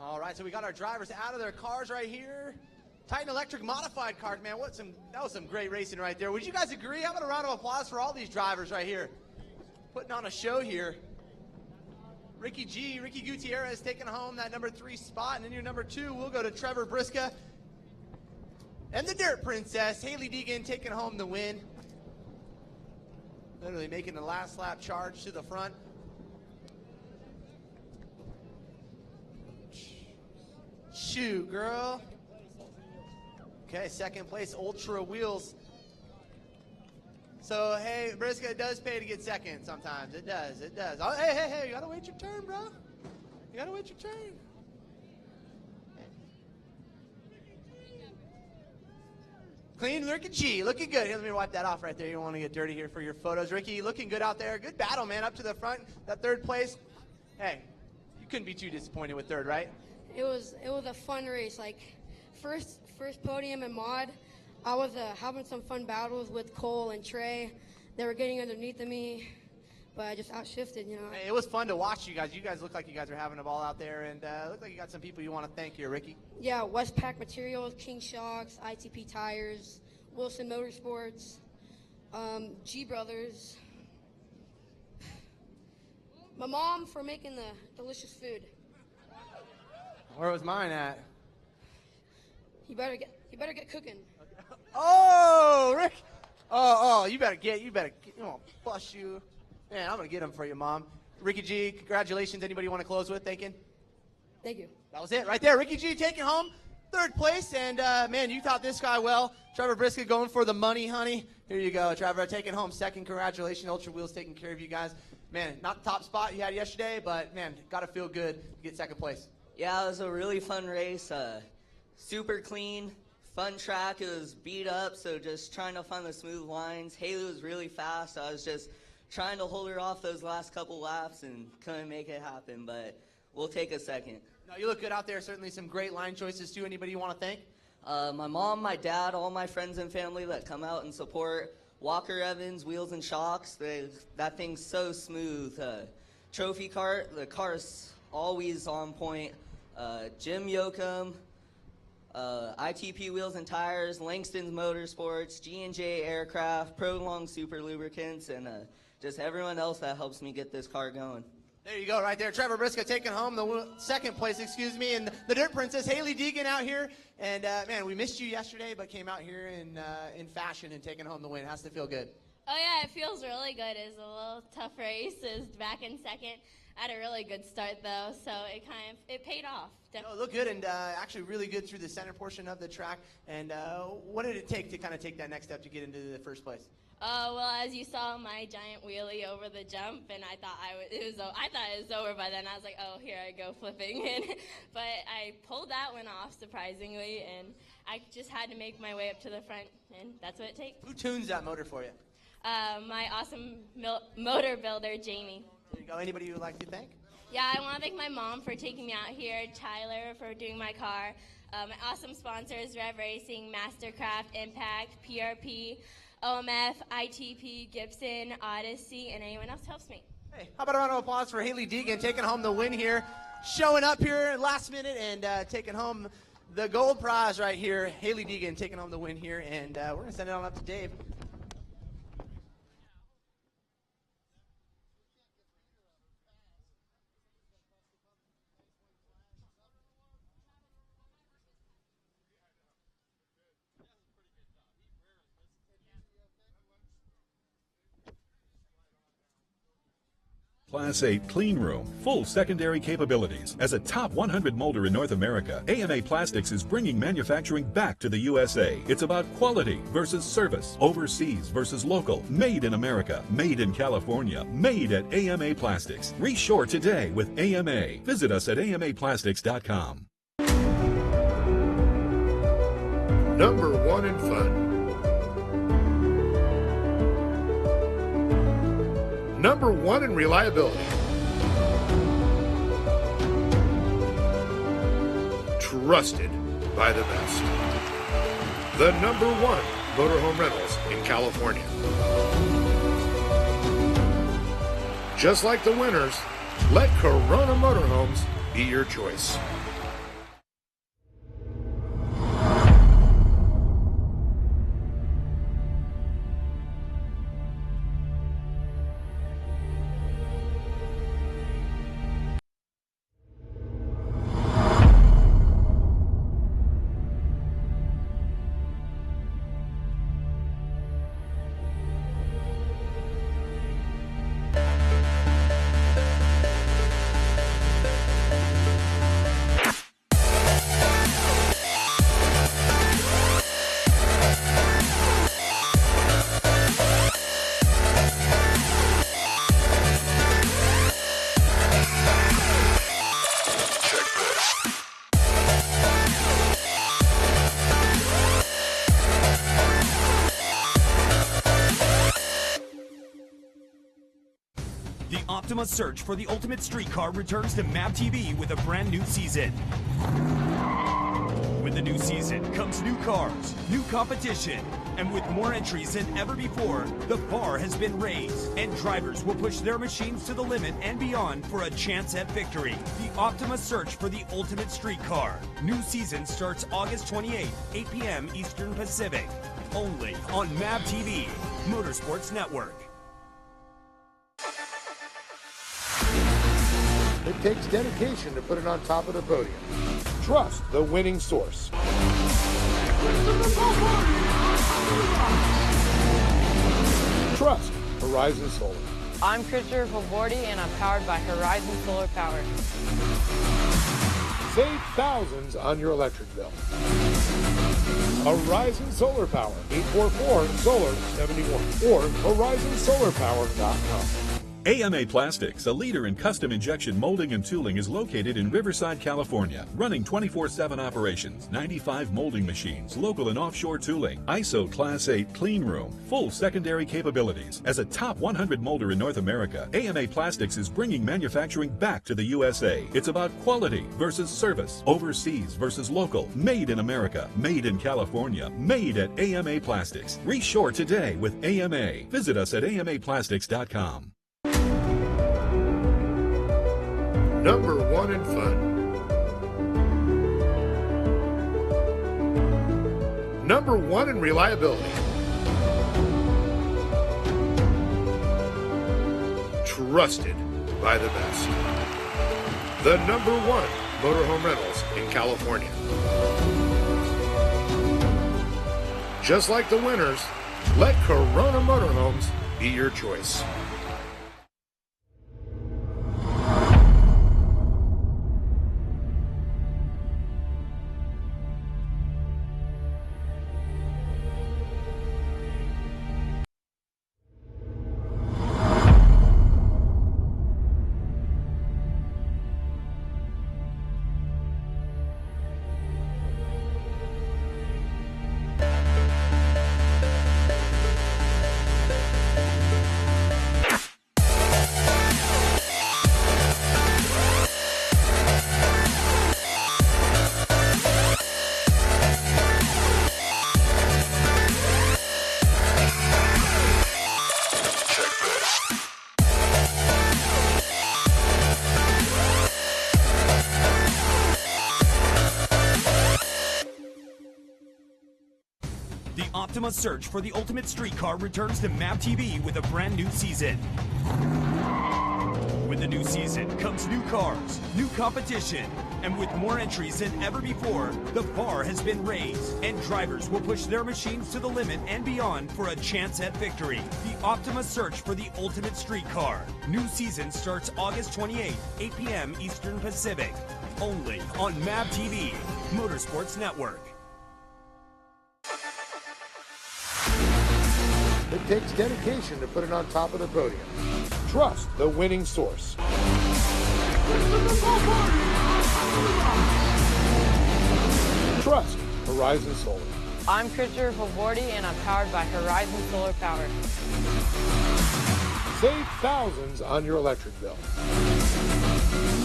All right, so we got our drivers out of their cars right here. Titan Electric modified cars, man. That was some great racing right there. Would you guys agree? How about a round of applause for all these drivers right here? Putting on a show here. Ricky Gutierrez taking home that number 3 spot, and then your number 2 will go to Trevor Briska. And the Dirt Princess, Haley Deegan, taking home the win. Literally making the last lap charge to the front. Shoot, girl. Okay, second place, Ultra Wheels. So, hey, Briska, it does pay to get second sometimes. It does, it does. Oh, hey, you gotta wait your turn, bro. You gotta wait your turn. Clean, Ricky G, looking good. Here, let me wipe that off right there. You don't want to get dirty here for your photos. Ricky, looking good out there. Good battle, man, up to the front. That third place. Hey, you couldn't be too disappointed with third, right? It was a fun race. Like first podium and mod, I was having some fun battles with Cole and Trey. They were getting underneath of me, but I just outshifted, you know. Hey, it was fun to watch you guys. You guys look like you guys are having a ball out there, and look like you got some people you want to thank here, Ricky. Yeah, Westpac Materials, King Shocks, ITP Tires, Wilson Motorsports, G Brothers. My mom for making the delicious food. Where was mine at? You better get cooking. Oh, Rick! Oh, you better get. You know, bust you. Man, I'm gonna get him for you, Mom. Ricky G, congratulations. Anybody you want to close with? Thank you. Thank you. That was it right there. Ricky G taking home third place, and man, you taught this guy well. Trevor Briska going for the money, honey. Here you go, Trevor, taking home second. Congratulations, Ultra Wheels taking care of you guys. Man, not the top spot you had yesterday, but man, gotta feel good to get second place. Yeah, it was a really fun race. Super clean, fun track. It was beat up, so just trying to find the smooth lines. Haley was really fast. So I was just trying to hold her off those last couple laps and couldn't make it happen, but we'll take a second. No, you look good out there. Certainly some great line choices, too. Anybody you want to thank? My mom, my dad, all my friends and family that come out and support. Walker Evans, Wheels and Shocks. That thing's so smooth. Trophy cart, the car's always on point. Jim Yoakum, ITP Wheels and Tires, Langston's Motorsports, G&J Aircraft, Prolong Super Lubricants, and just everyone else that helps me get this car going. There you go, right there. Trevor Briscoe taking home the second place, and the Dirt Princess, Haley Deegan, out here. And, man, we missed you yesterday, but came out here in fashion and taking home the win. Has to feel good. Oh, yeah, it feels really good. It was a little tough race. It was back in second. I had a really good start, though, so it paid off. No, it looked good, and actually really good through the center portion of the track. And what did it take to kind of take that next step to get into the first place? Well, as you saw, my giant wheelie over the jump, and I thought it was over by then. I was like, oh, here I go flipping, but I pulled that one off surprisingly, and I just had to make my way up to the front, and that's what it takes. Who tunes that motor for you? My awesome motor builder, Jamie. There you go. Anybody you would like to thank? Yeah, I want to thank my mom for taking me out here, Tyler for doing my car, my awesome sponsors, Rev Racing, Mastercraft, Impact, PRP, OMF, ITP, Gibson, Odyssey, and anyone else helps me. Hey, how about a round of applause for Haley Deegan taking home the win here, showing up here last minute and taking home the gold prize right here. Haley Deegan taking home the win here, and we're going to send it on up to Dave. Class 8 clean room, full secondary capabilities. As a top 100 molder in North America, AMA Plastics is bringing manufacturing back to the USA. It's about quality versus service, overseas versus local, made in America, made in California, made at AMA Plastics. Reshore today with AMA. Visit us at amaplastics.com. Number one in fun. Number one in reliability. Trusted by the best. The number one motorhome rentals in California. Just like the winners, let Corona Motorhomes be your choice. Optima search for the ultimate street car returns to MAP TV with a brand new season. With the new season comes new cars, new competition, and with more entries than ever before, the bar has been raised, and drivers will push their machines to the limit and beyond for a chance at victory. The Optima search for the ultimate street car. New season starts August 28th, 8 p.m. Eastern Pacific. Only on MAP TV, Motorsports Network. It takes dedication to put it on top of the podium. Trust the winning source. Trust Horizon Solar. I'm Christopher Valbordi, and I'm powered by Horizon Solar Power. Save thousands on your electric bill. Horizon Solar Power, 844-SOLAR-71 or horizonsolarpower.com. AMA Plastics, a leader in custom injection molding and tooling, is located in Riverside, California, running 24/7 operations, 95 molding machines, local and offshore tooling, ISO Class 8 clean room, full secondary capabilities. As a top 100 molder in North America, AMA Plastics is bringing manufacturing back to the USA. It's about quality versus service, overseas versus local, made in America, made in California, made at AMA Plastics. Reshore today with AMA. Visit us at amaplastics.com. Number one in fun. Number one in reliability. trusted by the best. The #1 motorhome rentals in California. Just like the winners, let Corona Motorhomes be your choice. Optima's search for the ultimate street car returns to MAP TV with a brand new season. With the new season comes new cars, new competition, and with more entries than ever before, the bar has been raised, and drivers will push their machines to the limit and beyond for a chance at victory. The Optima search for the ultimate street car. New season starts August 28th, 8 p.m. Eastern Pacific. Only on MAP TV, Motorsports Network. It takes dedication to put it on top of the podium. Trust the winning source. Trust Horizon Solar. I'm Christopher Favordi, and I'm powered by Horizon Solar Power. Save thousands on your electric bill.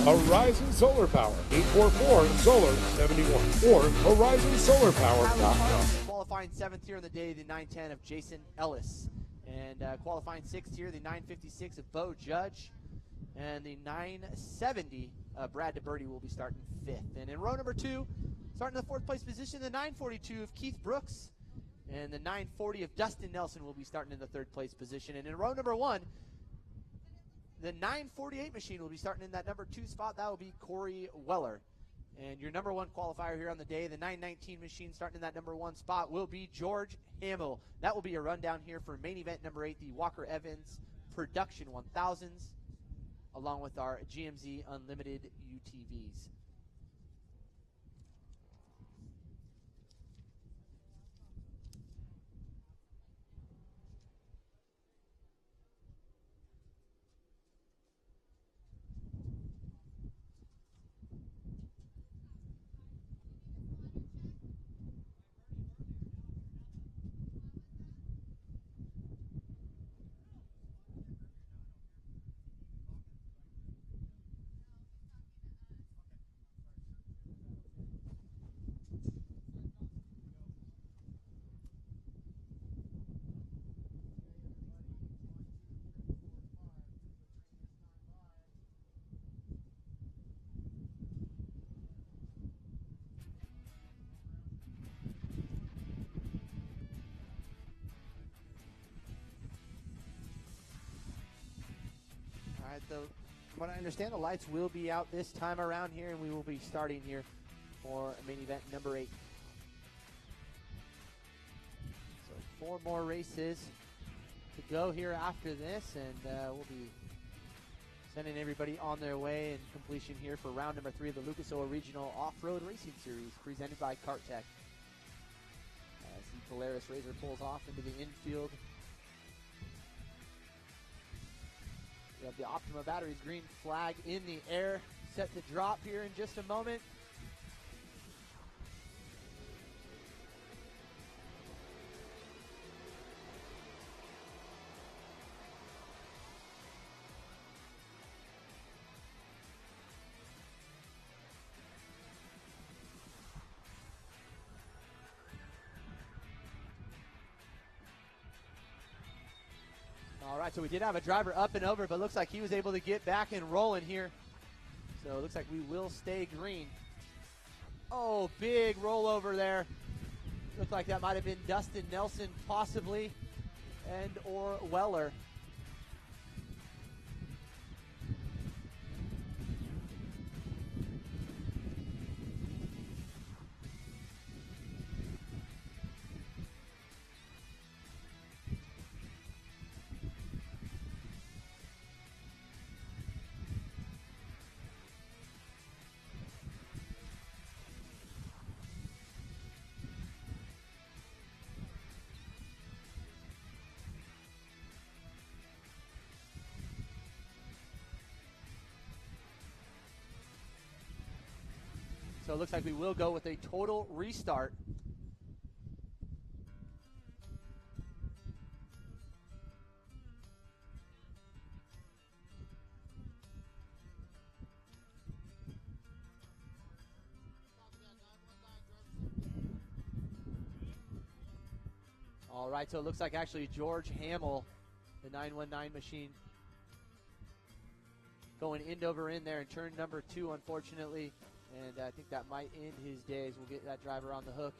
Horizon Solar Power, 844-SOLAR-71 or horizonsolarpower.com. Qualifying 7th here on the day, the 910 of Jason Ellis. And qualifying 6th here, the 956 of Bo Judge. And the 970, Brad DeBerti will be starting 5th. And in row number 2, starting in the 4th place position, the 942 of Keith Brooks. And the 940 of Dustin Nelson will be starting in the 3rd place position. And in row number 1, the 948 machine will be starting in that number 2 spot. That will be Corey Weller. And your number 1 qualifier here on the day, the 919 machine starting in that number 1 spot, will be George Hamill. That will be a rundown here for main event number 8, the Walker Evans Production 1000s, along with our GMZ Unlimited UTVs. From what I understand, the lights will be out this time around here, and we will be starting here for main event number 8. So 4 more races to go here after this, and we'll be sending everybody on their way in completion here for round number 3 of the Lucas Oil Regional Off-Road Racing Series, presented by KartTech. As the Polaris Razor pulls off into the infield. We have the Optima Batteries green flag in the air, set to drop here in just a moment. All right, so we did have a driver up and over, but looks like he was able to get back and rolling here. So it looks like we will stay green. Oh, big rollover there. Looked like that might have been Dustin Nelson possibly, and or Weller. So it looks like we will go with a total restart. All right, so it looks like actually George Hamill, the 919 machine, going end over end there in turn number 2, unfortunately. And I think that might end his days. We'll get that driver on the hook.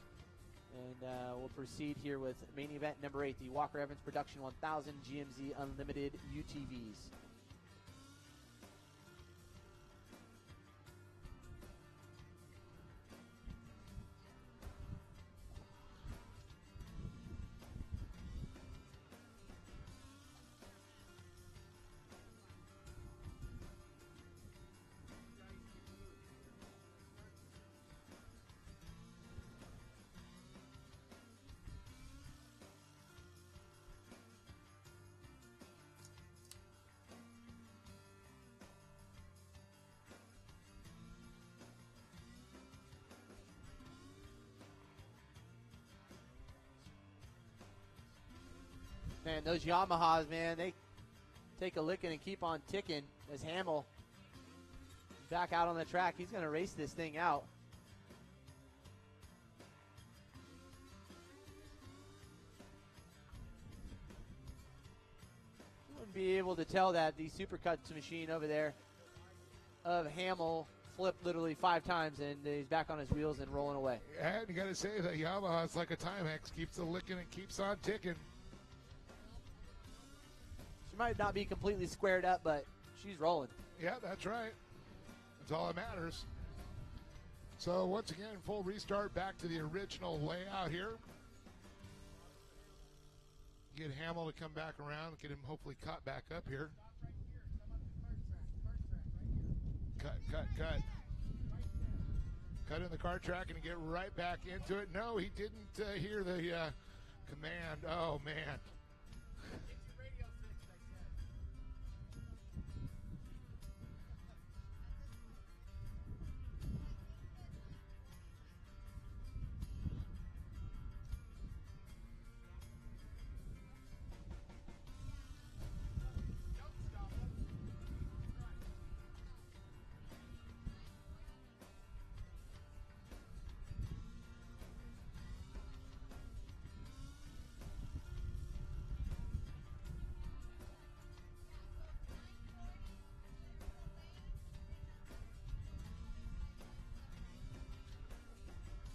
And we'll proceed here with main event number 8, the Walker Evans Production 1000 GMZ Unlimited UTVs. Man, those Yamahas, man, they take a licking and keep on ticking as Hamill back out on the track. He's going to race this thing out. You wouldn't be able to tell that the Supercuts machine over there of Hamill flipped literally 5 times, and he's back on his wheels and rolling away. Yeah, and you got to say that Yamaha is like a Timex, keeps the licking and keeps on ticking. She might not be completely squared up, but she's rolling. Yeah, that's right. That's all that matters. So once again, full restart back to the original layout here. Get Hamill to come back around, get him hopefully caught back up here. Cut. Cut in the car track and get right back into it. No, he didn't hear the command. Oh, man.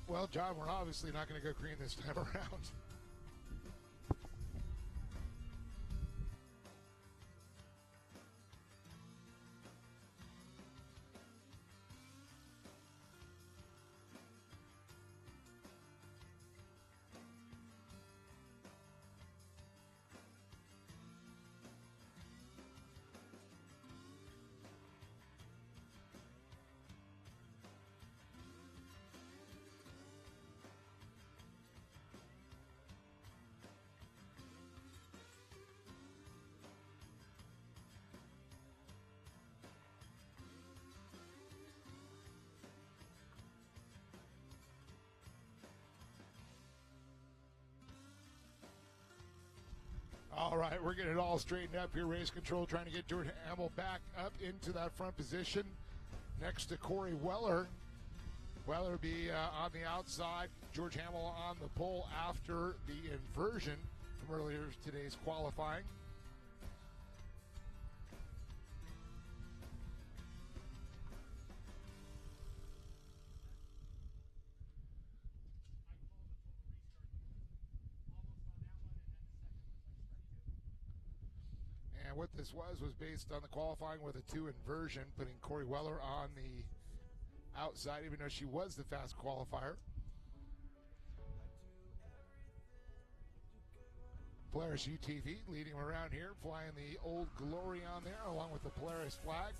Well, John, we're obviously not going to go green this time around. All right, we're getting it all straightened up here. Race control trying to get George Hamill back up into that front position next to Corey Weller. Weller will be on the outside. George Hamill on the pole after the inversion from earlier today's qualifying. And what this was based on the qualifying with a 2 inversion, putting Corey Weller on the outside, even though she was the fast qualifier. Polaris UTV leading around here, flying the Old Glory on there, along with the Polaris flag.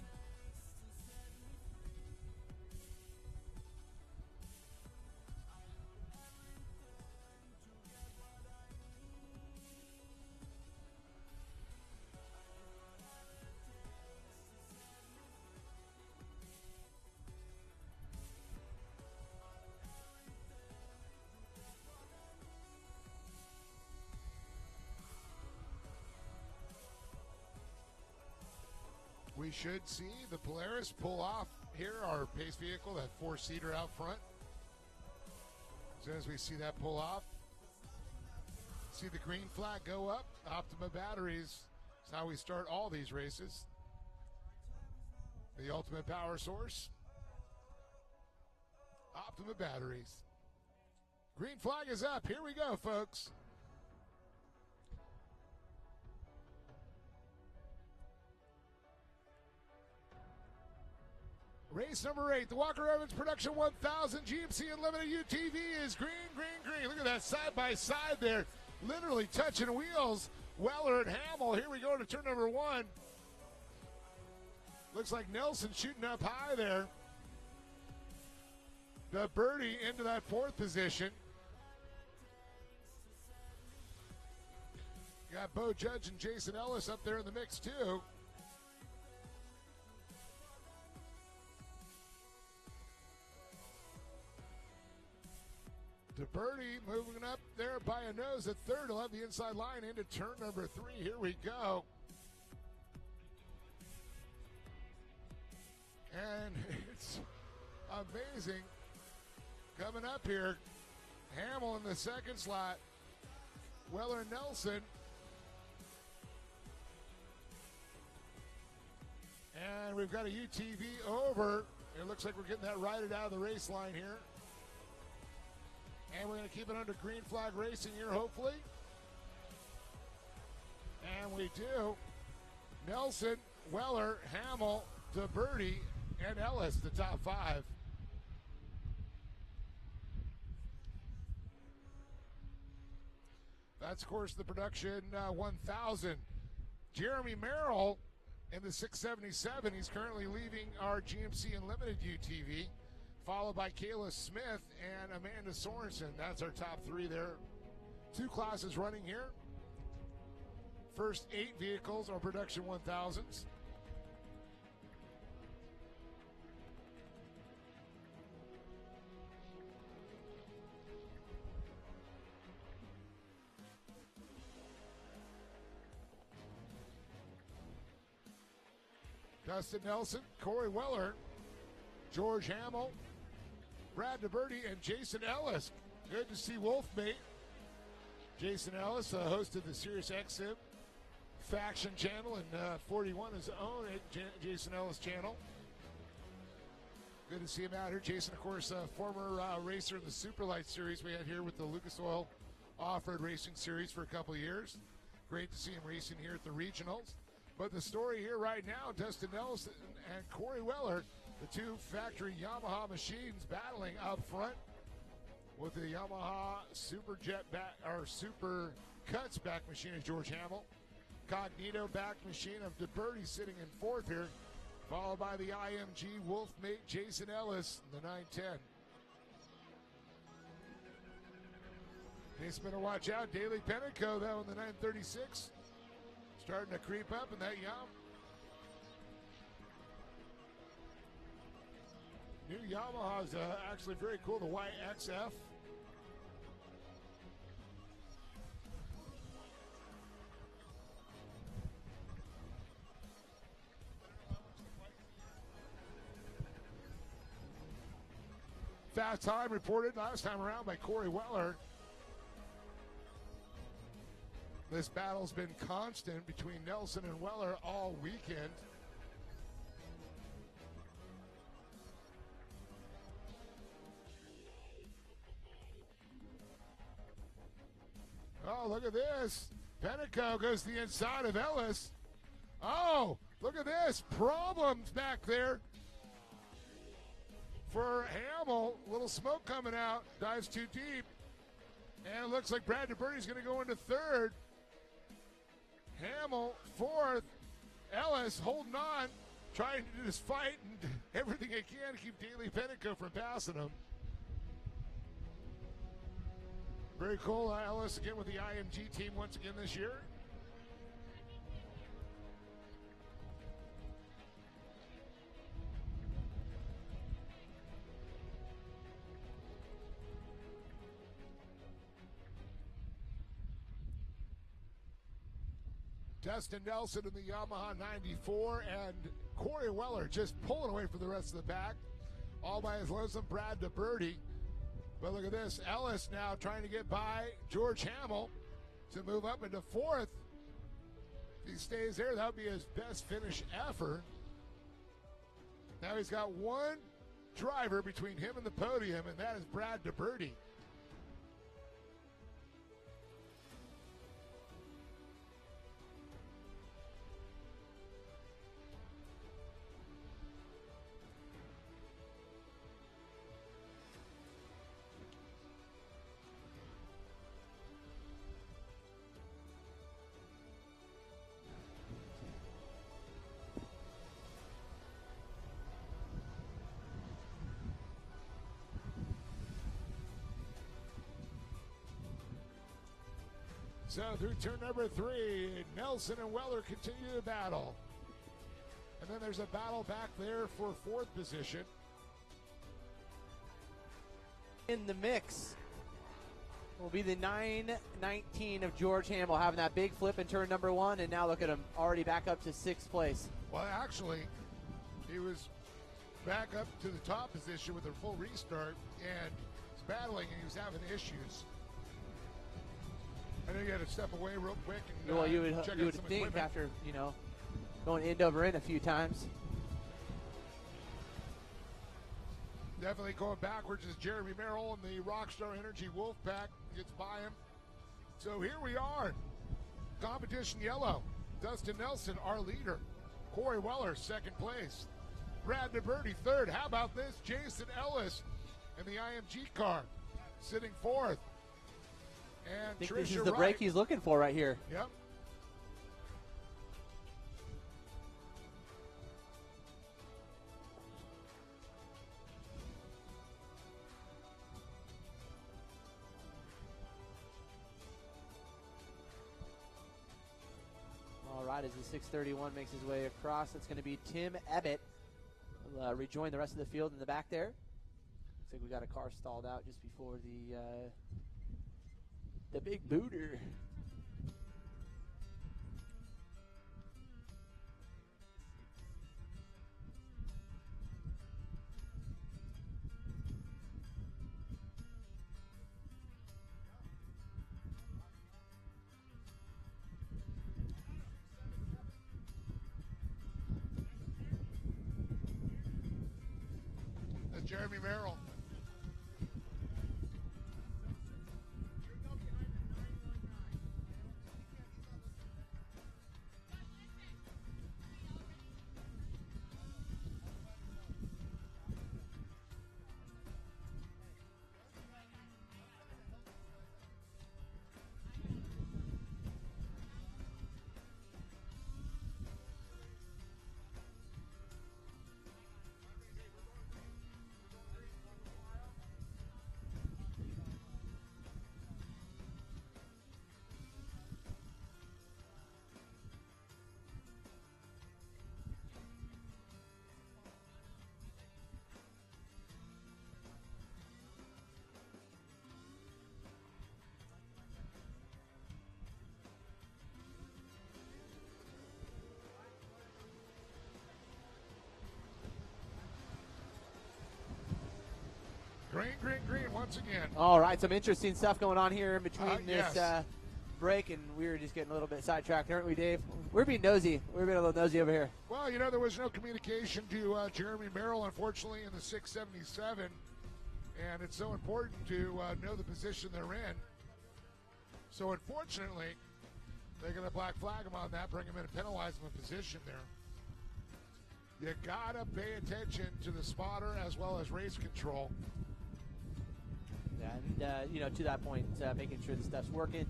we should see the Polaris pull off here, our pace vehicle, that four-seater out front. As soon as we see that pull off, see the green flag go up. Optima Batteries is how we start all these races. The ultimate power source, Optima Batteries. Green flag is up. Here we go, folks. Race number 8, the Walker Evans Production 1000 GMC Unlimited UTV is green, green, green. Look at that side by side there, literally touching wheels. Weller and Hamill. Here we go to turn number 1. Looks like Nelson shooting up high there. The birdie into that 4th position. Got Bo Judge and Jason Ellis up there in the mix too. DeBerti moving up there by a nose at 3rd. He'll have the inside line into turn number 3. Here we go. And it's amazing. Coming up here, Hamill in the 2nd slot. Weller Nelson. And we've got a UTV over. It looks like we're getting that righted out of the race line here. And we're going to keep it under green flag racing here, hopefully. And we do. Nelson, Weller, Hamill, DeBerti, and Ellis, the top 5. That's, of course, the production 1000. Jeremy Merrill in the 677. He's currently leaving our GMC Unlimited UTV, followed by Kayla Smith and Amanda Sorensen. That's our top 3 there. 2 classes running here. First 8 vehicles are production 1000s. Dustin Nelson, Corey Weller, George Hamill, Brad DeBerti, and Jason Ellis. Good to see Wolfmate. Jason Ellis, host of the Sirius XM Faction channel, and 41 is own Jason Ellis channel. Good to see him out here. Jason, of course, former racer in the Superlight Series we had here with the Lucas Oil Off-Road Racing Series for a couple of years. Great to see him racing here at the regionals. But the story here right now, Dustin Nelson and Corey Weller, the 2 factory Yamaha machines battling up front with the Yamaha Superjet back, or Super Cuts back machine of George Hamill. Cognito back machine of DeBerti sitting in 4th here, followed by the IMG Wolfmate Jason Ellis in the 910. Just better watch out. Daily Penico, though, in the 936. Starting to creep up in that new Yamaha is actually very cool, the YXF. Fast time reported last time around by Corey Weller. This battle's been constant between Nelson and Weller all weekend. Oh, look at this. Penico goes to the inside of Ellis. Oh, look at this. Problems back there for Hamill. Little smoke coming out. Dives too deep. And it looks like Brad DeBerti's going to go into 3rd. Hamill 4th. Ellis holding on, trying to just fight and everything he can to keep Daily Penico from passing him. Very cool. Ellis again with the IMG team once again this year. Dustin Nelson in the Yamaha 94, and Corey Weller just pulling away from the rest of the pack. All by his lonesome, Brad DeBerti. But look at this, Ellis now trying to get by George Hamill to move up into fourth. If he stays there, that would be his best finish ever. Now he's got one driver between him and the podium, and that is Brad DeBerti. So through turn number 3, Nelson and Weller continue to battle. And then there's a battle back there for fourth position. In the mix will be the 919 of George Hamill, having that big flip in turn number 1, and now look at him, already back up to 6th place. Well, actually, he was back up to the top position with a full restart, and he's battling, and he was having issues. I know you had to step away real quick and well, you check would out some think equipment. after, going end over end a few times. Definitely going backwards is Jeremy Merrill, and the Rockstar Energy Wolfpack gets by him. So here we are. Competition yellow. Dustin Nelson, our leader. Corey Weller, 2nd place. Brad DeBerti, 3rd. How about this? Jason Ellis in the IMG car, sitting 4th. And I think Tricia this is the Wright. break he's looking for right here. Yep. All right, as the 631 makes his way across, it's going to be Tim Ebbett. Will rejoin the rest of the field in the back there. Looks like we got a car stalled out just before the big booter. That's Jeremy Merrill. Green once again. All right, some interesting stuff going on here in between this yes. break, and we were just getting a little bit sidetracked, aren't we, Dave? We're being nosy. We're being a little nosy over here. Well, there was no communication to Jeremy Merrill, unfortunately, in the 677, and it's so important to know the position they're in. So, unfortunately, they're going to black flag him on that, bring him in and penalize him in position there. You got to pay attention to the spotter as well as race control. And, to that point, making sure the stuff's working.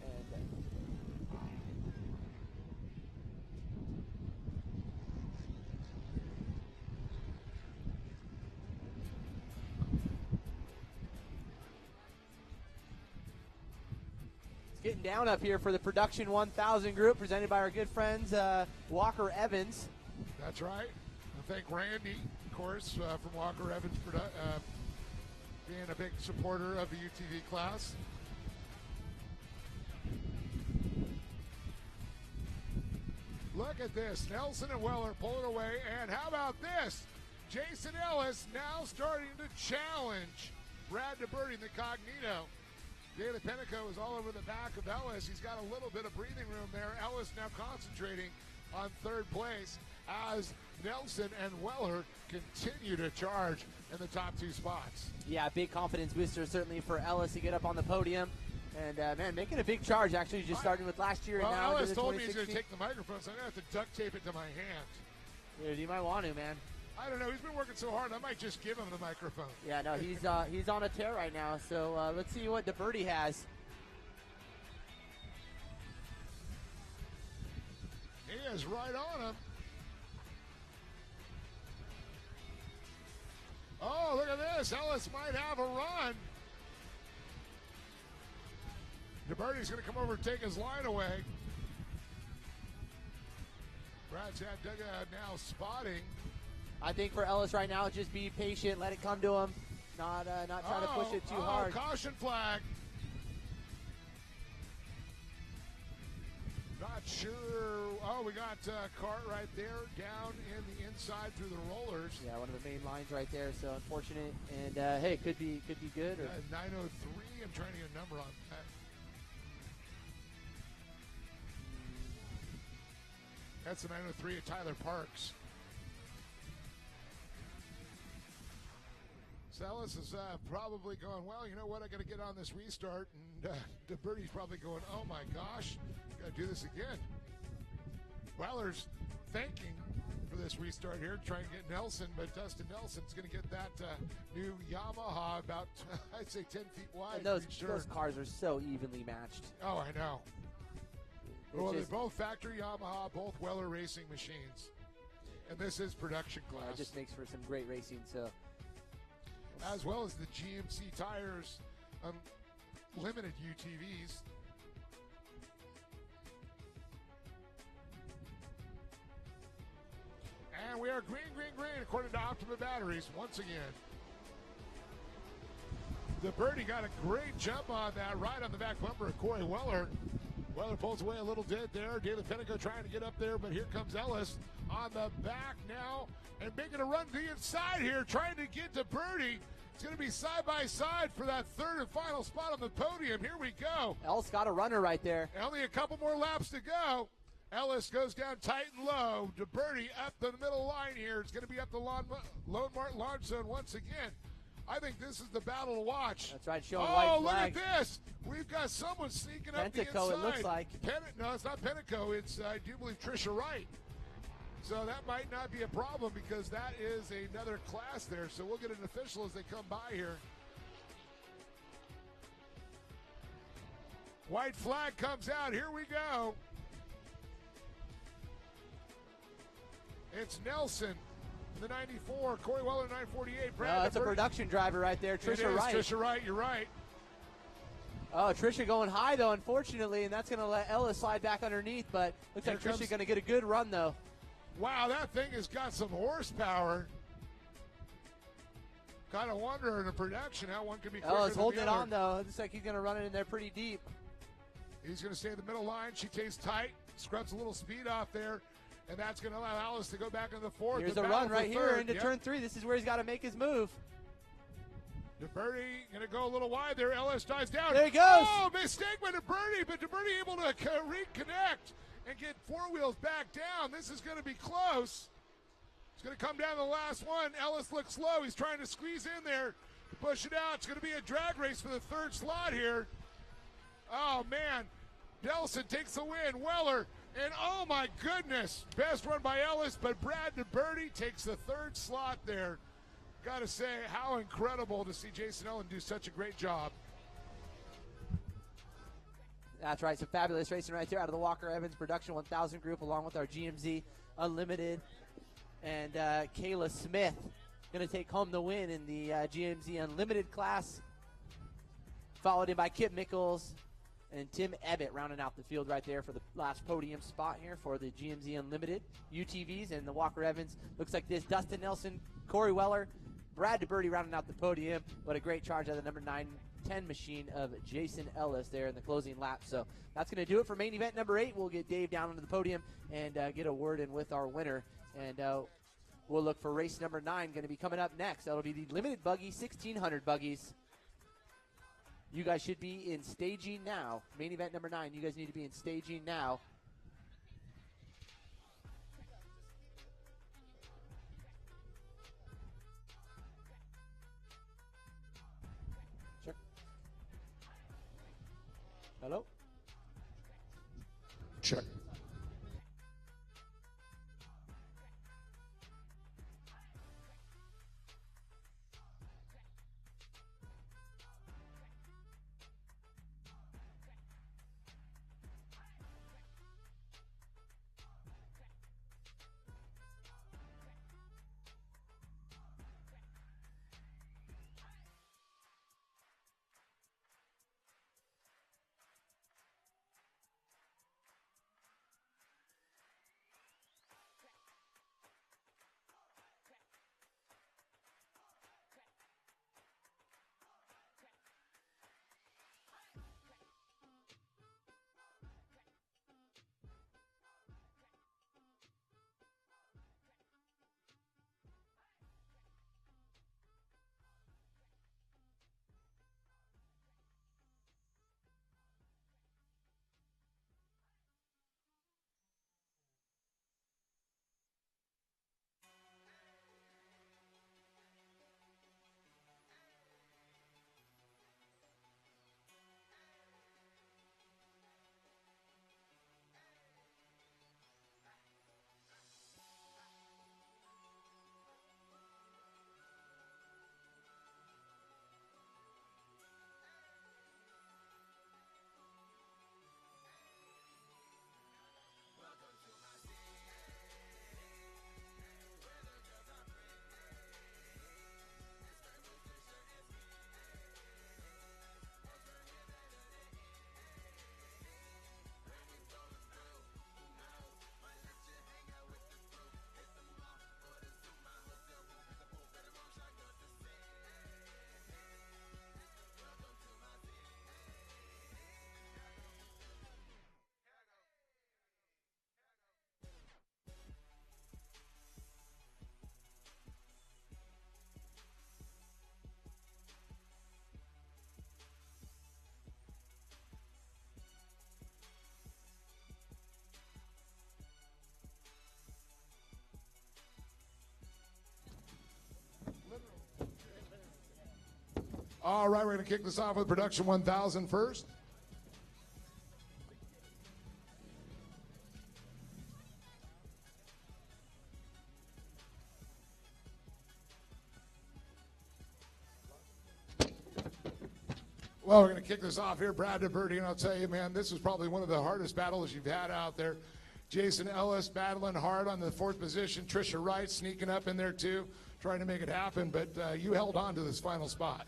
And it's getting down up here for the Production 1000 group, presented by our good friends Walker Evans. That's right. I thank Randy, of course, from Walker Evans, being a big supporter of the UTV class. look at this. Nelson and Weller pulling away. And how about this? Jason Ellis now starting to challenge Brad DeBerti, the Cognito. David Penico is all over the back of Ellis. He's got a little bit of breathing room there. Ellis now concentrating on third place as Nelson and Weller continue to charge in the top two spots. Yeah, big confidence booster certainly for Ellis to get up on the podium. And, man, making a big charge, actually, just starting with last year and now Ellis into the told me he's 2016. going to take the microphone, so I'm going to have to duct tape it to my hand. Dude, you might want to, man. I don't know. He's been working so hard, I might just give him the microphone. Yeah, no, he's on a tear right now. So let's see what DeBerti has. He is right on him. Oh, look at this. Ellis might have a run. DeBerti's going to come over and take his line away. Brad's had dugout now spotting. I think for Ellis right now, just be patient, let it come to him, not try to push it too hard. Caution flag. Not sure. Oh, we got Cart right there down in the inside through the rollers. Yeah, one of the main lines right there. So unfortunate, and hey, could be good. Or 903. I'm trying to get a number on that. That's the 903 of Tyler Parks. Ellis is probably going, well, you know what, I got to get on this restart. And DeBerti's probably going, oh my gosh, got to do this again. Weller's thanking for this restart here, trying to get Nelson, but Dustin Nelson's going to get that new Yamaha about, I'd say, 10 feet wide. and those cars are so evenly matched. Oh, I know. It's Well, they're just- both factory Yamaha, both Weller racing machines. And this is production class. It just makes for some great racing. So. As well as the GMC tires, limited UTVs. And we are green, according to Optima Batteries, once again. DeBerti got a great jump on that, right on the back bumper of Corey Weller. Weller pulls away a little bit there. David Penico trying to get up there, but here comes Ellis on the back now and making a run to the inside here, trying to get DeBerti. It's going to be side by side for that third and final spot on the podium. Here we go. Ellis got a runner right there. Only a couple more laps to go. Ellis goes down tight and low. DeBerti up the middle line here. It's going to be up the Lone Martin Launch Zone once again. I think this is the battle to watch. That's right, showing white look flags. at this. We've got someone sneaking up the Pentico, inside. it looks like. No, it's not Penico. It's, I do believe, Trisha Wright. So that might not be a problem because that is another class there. So we'll get an official as they come by here. White flag comes out. Here we go. It's Nelson, the 94. Corey Weller, 948. Brad No, that's a DeBerti. production driver right there, It Trisha is Wright. Trisha Wright, you're right. Oh, Trisha going high, though, unfortunately, and that's going to let Ellis slide back underneath, but looks like Trisha going to get a good run, though. Wow, that thing has got some horsepower. Got to wonder in the production how one can be quicker Ellis than holding the it other. on, though. It looks like he's going to run it in there pretty deep. He's going to stay in the middle line. She takes tight, scrubs a little speed off there, and that's going to allow Alice to go back into the fourth. Here's The a battle run for right here third. into Yep. turn 3. This is where he's got to make his move. DeBerti going to go a little wide there. Ellis dives down. There he goes. Oh, mistake by DeBerti, but DeBerti able to reconnect and get four wheels back down. This is going to be close. It's going to come down to the last one. Ellis looks slow. He's trying to squeeze in there to push it out. It's going to be a drag race for the third slot here. Oh, man. Nelson takes the win. Weller. And, oh, my goodness. Best run by Ellis, but Brad DeBerti takes the third slot there. Got to say, how incredible to see Jason Ellen do such a great job. That's right, some fabulous racing right there out of the Walker Evans Production 1000 group, along with our GMZ Unlimited. And Kayla Smith going to take home the win in the GMZ Unlimited class, followed in by Kip Mickles and Tim Ebbett rounding out the field right there for the last podium spot here for the GMZ Unlimited UTVs and the Walker Evans. Looks like this: Dustin Nelson, Corey Weller, Brad DeBerti rounding out the podium. What a great charge out of the number 9 10 machine of Jason Ellis there in the closing lap. So that's going to do it for main event number 8. We'll get Dave down onto the podium and get a word in with our winner. And we'll look for race number 9 going to be coming up next. That'll be the limited buggy, 1,600 buggies. You guys should be in staging now. Main event number 9, you guys need to be in staging now. Sure. Hello? Check. All right, we're going to kick this off with Production 1000 first. Well, we're going to kick this off here, Brad DeBerti, and I'll tell you, man, this is probably one of the hardest battles you've had out there. Jason Ellis battling hard on the 4th position. Trisha Wright sneaking up in there, too, trying to make it happen, but you held on to this final spot.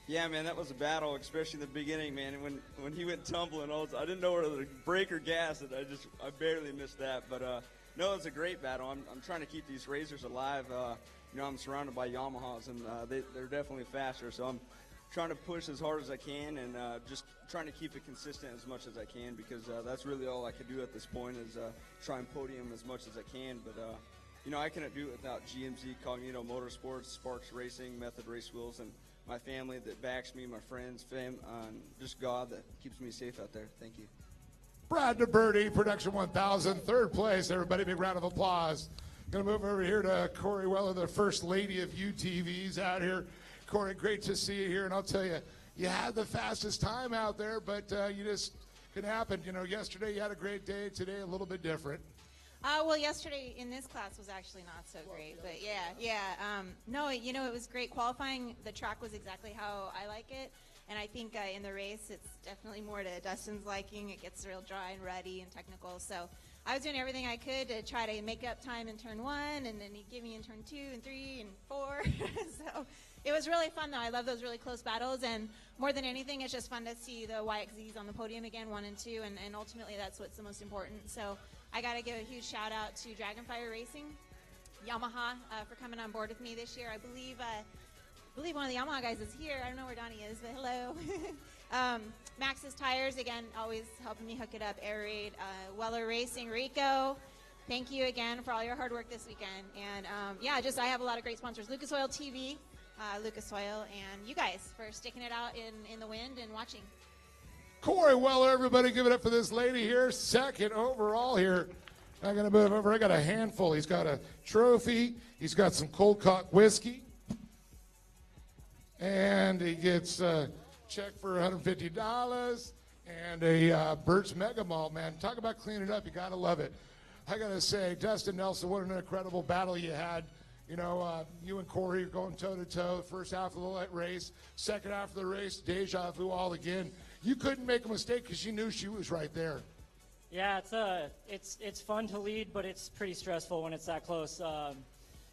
Yeah, man, that was a battle, especially in the beginning, man. And when he went tumbling, I didn't know whether to brake or gas it. I barely missed that. But no, it's a great battle. I'm trying to keep these racers alive. You know, I'm surrounded by Yamahas, and they're definitely faster. So I'm trying to push as hard as I can, and just trying to keep it consistent as much as I can, because that's really all I could do at this point is try and podium as much as I can. But you know, I couldn't do it without GMZ, Cognito Motorsports, Sparks Racing, Method Race Wheels, and my family that backs me, my friends, just God that keeps me safe out there. Thank you. Brad DeBerti, Production 1000, 3rd place. Everybody, big round of applause. Going to move over here to Corey Weller, the First Lady of UTVs out here. Corey, great to see you here, and I'll tell you, you had the fastest time out there, but you just, it happened. You know, yesterday you had a great day, today a little bit different. Well, yesterday in this class was actually not so great, but yeah. No, you know, it was great qualifying. The track was exactly how I like it, and I think in the race it's definitely more to Dustin's liking. It gets real dry and ruddy and technical, so I was doing everything I could to try to make up time in turn 1, and then he'd give me in turn 2 and 3 and 4. So it was really fun, though. I love those really close battles, and more than anything, it's just fun to see the YXZs on the podium again, 1 and 2, and ultimately that's what's the most important. So I got to give a huge shout out to Dragonfire Racing, Yamaha, for coming on board with me this year. I believe believe one of the Yamaha guys is here. I don't know where Donnie is, but hello. Max's Tires, again, always helping me hook it up. Air Raid, Weller Racing, Rico. Thank you again for all your hard work this weekend. And yeah, just I have a lot of great sponsors. Lucas Oil TV, Lucas Oil, and you guys for sticking it out in the wind and watching. Corey Weller, everybody give it up for this lady here, second overall here. I'm going to move over. I got a handful. He's got a trophy. He's got some cold cock whiskey. And he gets a check for $150 and a Burt's Mega Mall, man. Talk about cleaning it up. You got to love it. I got to say, Dustin Nelson, what an incredible battle you had. You know, you and Corey are going toe-to-toe. First half of the race, second half of the race, deja vu all again. You couldn't make a mistake because you knew she was right there. Yeah, it's fun to lead, but it's pretty stressful when it's that close.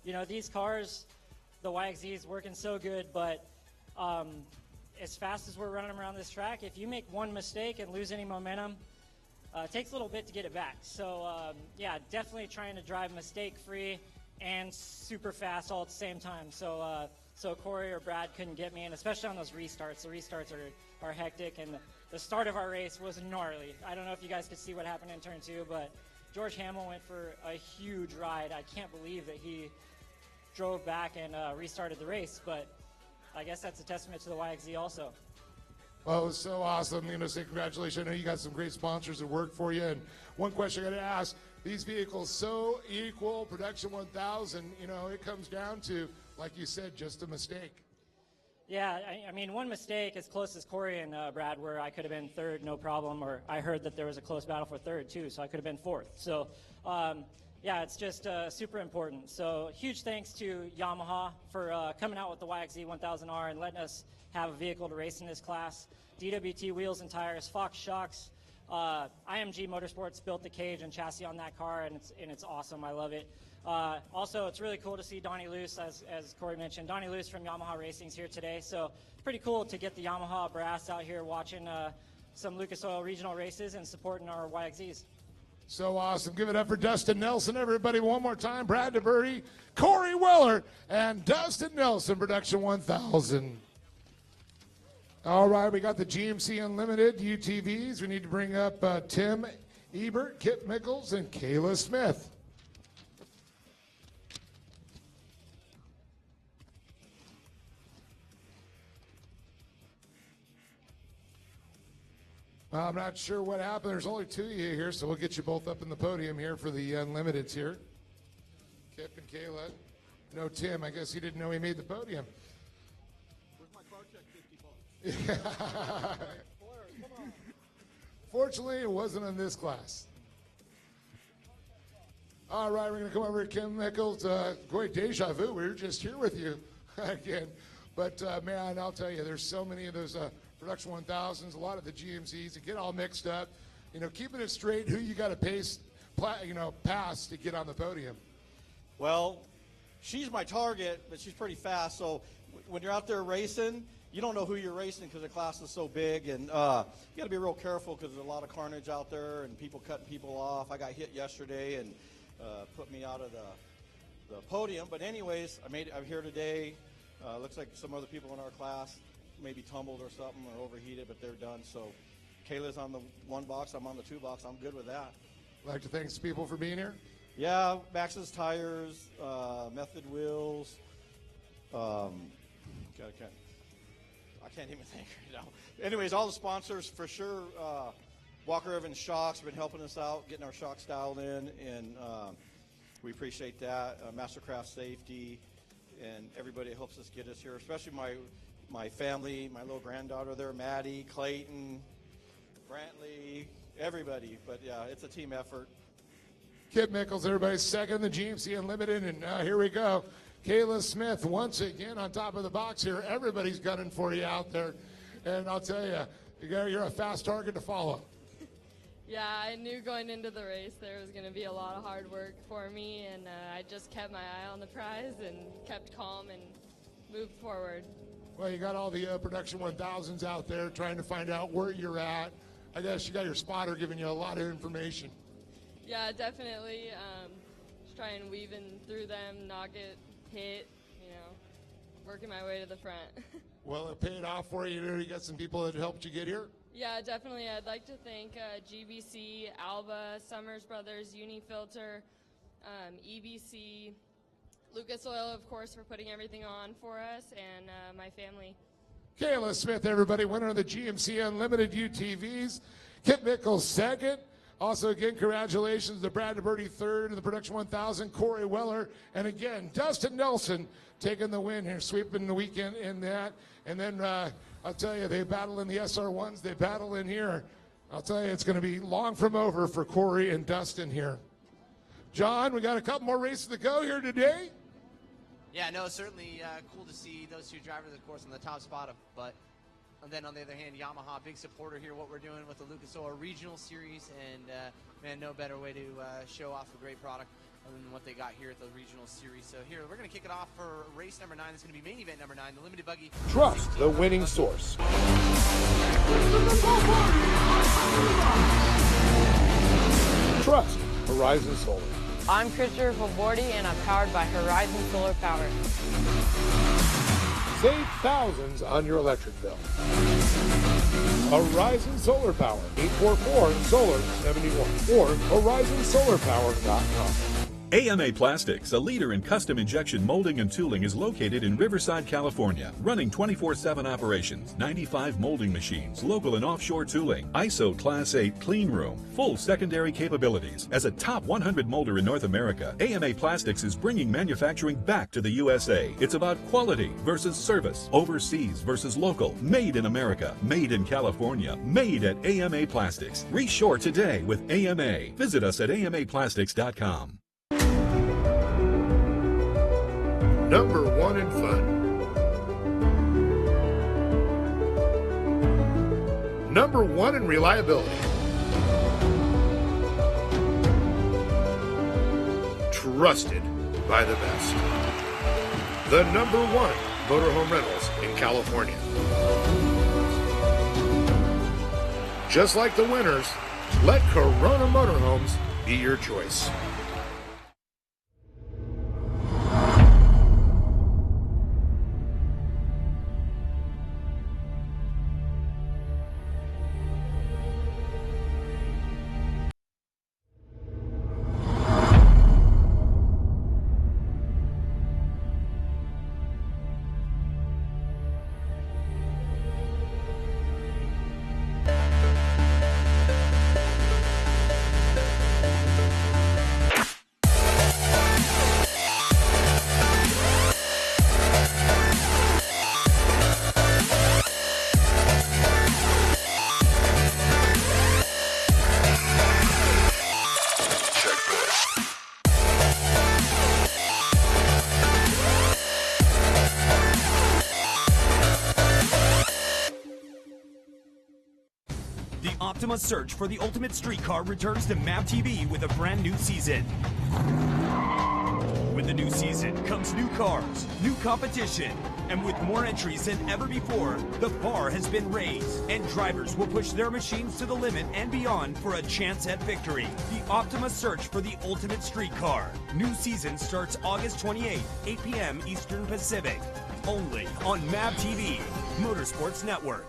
You know, these cars, the YXZ is working so good, but as fast as we're running around this track, if you make one mistake and lose any momentum, it takes a little bit to get it back. So, yeah, definitely trying to drive mistake-free and super fast all at the same time. So, so Corey or Brad couldn't get me, and especially on those restarts. The restarts are hectic, and the start of our race was gnarly. I don't know if you guys could see what happened in turn 2, but George Hamill went for a huge ride. I can't believe that he drove back and restarted the race, but I guess that's a testament to the YXZ also. Well, it was so awesome. You know, say congratulations. I know you got some great sponsors that work for you. And one question I got to ask, these vehicles so equal, Production 1000, you know, it comes down to, like you said, just a mistake. Yeah, I mean, one mistake as close as Corey and Brad were, I could have been third, no problem, or I heard that there was a close battle for third, too, so I could have been fourth. So, yeah, it's just super important. So huge thanks to Yamaha for coming out with the YXZ 1000R and letting us have a vehicle to race in this class. DWT Wheels and Tires, Fox Shocks, IMG Motorsports built the cage and chassis on that car, and it's awesome. I love it. Also, it's really cool to see Donnie Luce, as Corey mentioned. Donnie Luce from Yamaha Racing's here today, so pretty cool to get the Yamaha brass out here watching some Lucas Oil regional races and supporting our YXZs. So awesome. Give it up for Dustin Nelson, everybody, one more time. Brad DeBerti, Corey Weller, and Dustin Nelson, Production 1000. All right, we got the GMC Unlimited UTVs. We need to bring up Tim Ebert, Kip Mickles, and Kayla Smith. I'm not sure what happened. There's only two of you here, so we'll get you both up in the podium here for the Unlimiteds here. Kip and Kayla. No, Tim, I guess he didn't know he made the podium. Where's my car check, 50 bucks? Fortunately, it wasn't in this class. All right, we're going to come over to Kim Mickles. Great deja vu. We were just here with you again. But, man, I'll tell you, there's so many of those Production 1000s, a lot of the GMCs that get all mixed up. You know, keeping it straight, who you got to pace, pass to get on the podium. Well, she's my target, but she's pretty fast. So when you're out there racing, you don't know who you're racing because the class is so big. And you got to be real careful because there's a lot of carnage out there and people cutting people off. I got hit yesterday and put me out of the podium. But anyways, I'm here today. Looks like some other people in our class maybe tumbled or something or overheated, but they're done. So Kayla's on the 1 box, I'm on the 2 box. I'm good with that. I'd like to thank people for being here. Yeah, Max's Tires, Method Wheels. I can't even think right now. Anyways, all the sponsors for sure. Walker Evans Shocks have been helping us out, getting our shocks dialed in, and we appreciate that. Mastercraft Safety and everybody that helps us get us here, especially my family, my little granddaughter there, Maddie, Clayton, Brantley, everybody. But yeah, it's a team effort. Kip Mickles, everybody's second, the GMC Unlimited, and here we go. Kayla Smith once again on top of the box here. Everybody's gunning for you out there. And I'll tell you, you're a fast target to follow. Yeah, I knew going into the race there was going to be a lot of hard work for me, and I just kept my eye on the prize and kept calm and moved forward. Well, you got all the Production 1000s out there trying to find out where you're at. I guess you got your spotter giving you a lot of information. Yeah, definitely. Just try and weave in through them, not get hit, working my way to the front. Well, it paid off for you. You got some people that helped you get here? Yeah, definitely. I'd like to thank GBC, Alba, Summers Brothers, Unifilter, EBC, Lucas Oil, of course, for putting everything on for us, and my family. Kayla Smith, everybody, winner of the GMC Unlimited UTVs. Kip Nichols, second. Also, again, congratulations to Brad DeBerti, third in the Production 1000, Corey Weller, and again, Dustin Nelson taking the win here, sweeping the weekend in that. And then I'll tell you, they battle in the SR1s, they battle in here. I'll tell you, it's going to be long from over for Corey and Dustin here. John, we got a couple more races to go here today. Yeah, no, certainly cool to see those two drivers, of course, on the top spot. But then on the other hand, Yamaha, big supporter here, what we're doing with the Lucas Oil Regional Series. And, man, no better way to show off a great product than what they got here at the Regional Series. So here, we're going to kick it off for race number 9. It's going to be main event number 9, the Limited Buggy. Trust the winning source. Trust Horizon Solar. I'm Christopher Favordi, and I'm powered by Horizon Solar Power. Save thousands on your electric bill. Horizon Solar Power, 844-SOLAR-71 or horizonsolarpower.com. AMA Plastics, a leader in custom injection molding and tooling, is located in Riverside, California, running 24/7 operations, 95 molding machines, local and offshore tooling, ISO Class 8 clean room, full secondary capabilities. As a top 100 molder in North America, AMA Plastics is bringing manufacturing back to the USA. It's about quality versus service, overseas versus local, made in America, made in California, made at AMA Plastics. Reshore today with AMA. Visit us at amaplastics.com. Number 1 in fun. Number 1 in reliability. Trusted by the best. The number 1 motorhome rentals in California. Just like the winners, let Corona Motorhomes be your choice. Optima search for the ultimate street car returns to MAV TV with a brand new season. With the new season comes new cars, new competition, and with more entries than ever before, the bar has been raised, and drivers will push their machines to the limit and beyond for a chance at victory. The Optima search for the ultimate street car. New season starts August 28th, 8 p.m. Eastern Pacific. Only on MAV TV, Motorsports Network.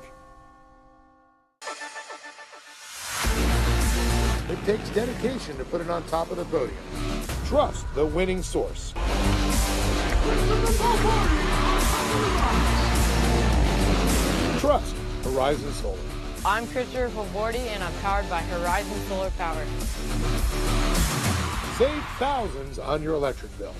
It takes dedication to put it on top of the podium. Trust the winning source. Trust Horizon Solar. I'm Christopher Favordi, and I'm powered by Horizon Solar Power. Save thousands on your electric bill.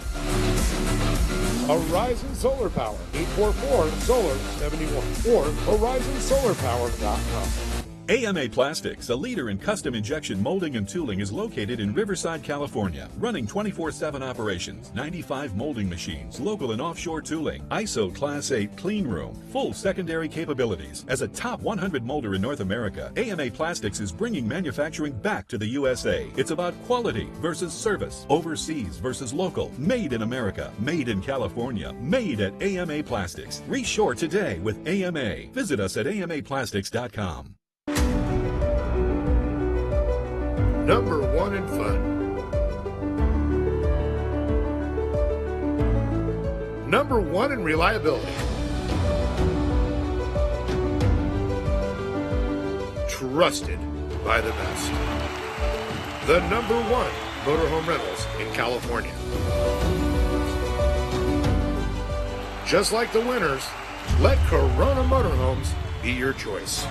Horizon Solar Power, 844-SOLAR-71 or horizonsolarpower.com. AMA Plastics, a leader in custom injection molding and tooling, is located in Riverside, California, running 24/7 operations, 95 molding machines, local and offshore tooling, ISO Class 8 clean room, full secondary capabilities. As a top 100 molder in North America, AMA Plastics is bringing manufacturing back to the USA. It's about quality versus service, overseas versus local, made in America, made in California, made at AMA Plastics. Reshore today with AMA. Visit us at amaplastics.com. Number 1 in fun. number one in reliability. Trusted by the best. The number one motorhome rentals in California. Just like the winners, let Corona Motorhomes be your choice.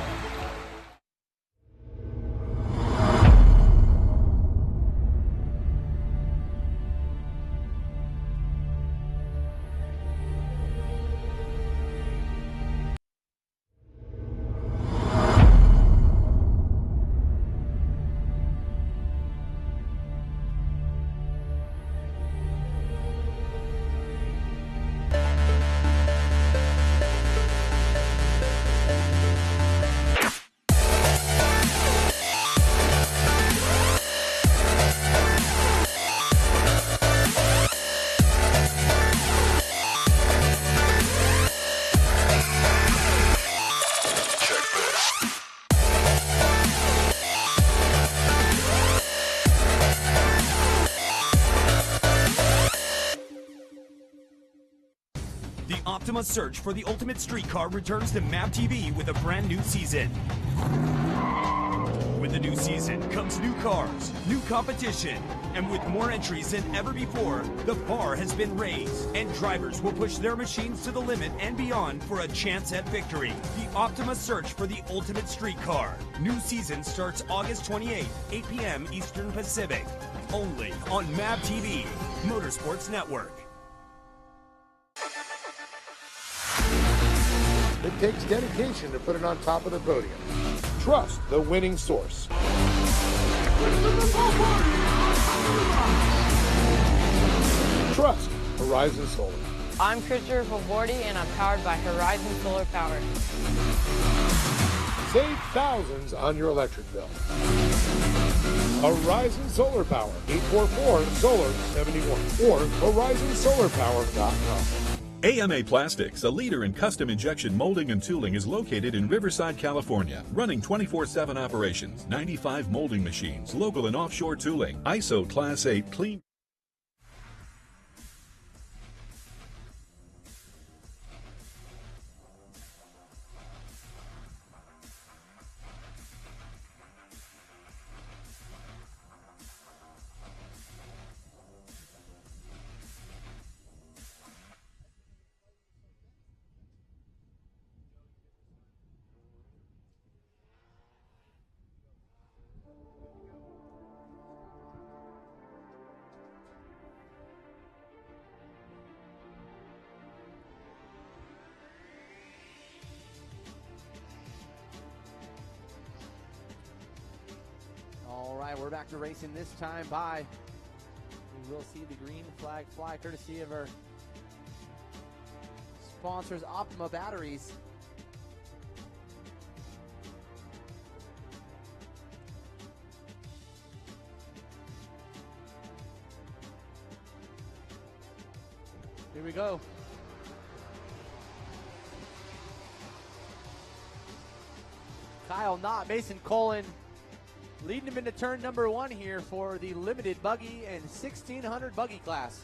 Optima's search for the ultimate street car returns to MAP TV with a brand new season. With the new season comes new cars, new competition, and with more entries than ever before, the bar has been raised, and drivers will push their machines to the limit and beyond for a chance at victory. The Optima search for the ultimate street car. New season starts August 28th, 8 p.m. Eastern Pacific. Only on MAP TV, Motorsports Network. It takes dedication to put it on top of the podium. Trust the winning source. Trust Horizon Solar. I'm Christopher Favordi, and I'm powered by Horizon Solar Power. Save thousands on your electric bill. Horizon Solar Power, 844-SOLAR-71 or horizonsolarpower.com. AMA Plastics, a leader in custom injection molding and tooling, is located in Riverside, California, running 24/7 operations, 95 molding machines, local and offshore tooling, ISO Class 8 clean. All right, we're back to racing, this time by, we will see the green flag fly courtesy of our sponsors, Optima Batteries. Here we go. Kyle Knott, Mason Colin leading him into turn number one here for the limited buggy and 1600 buggy class.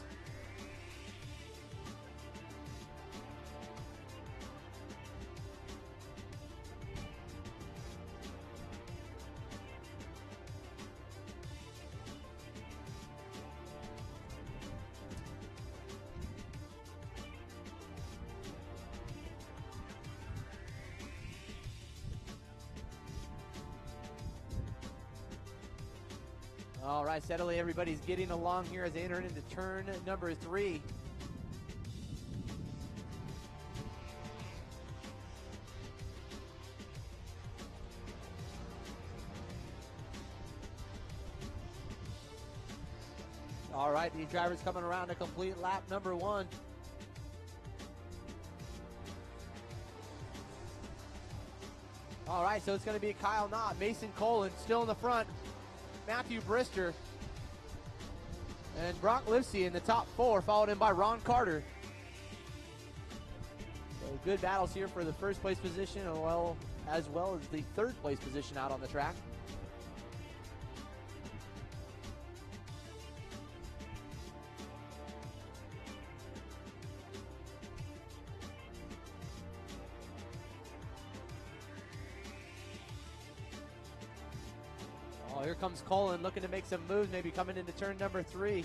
All right, steadily everybody's getting along here as they enter into turn number three. All right, these drivers coming around to complete lap number one. All right, so it's going to be Kyle Knott, Mason Colin still in the front, Matthew Brister, and Brock Livesey in the top four, followed in by Ron Carter. So good battles here for the first place position, as well as the third place position out on the track. Oh, here comes Colin looking to make some moves, maybe coming into turn number 3.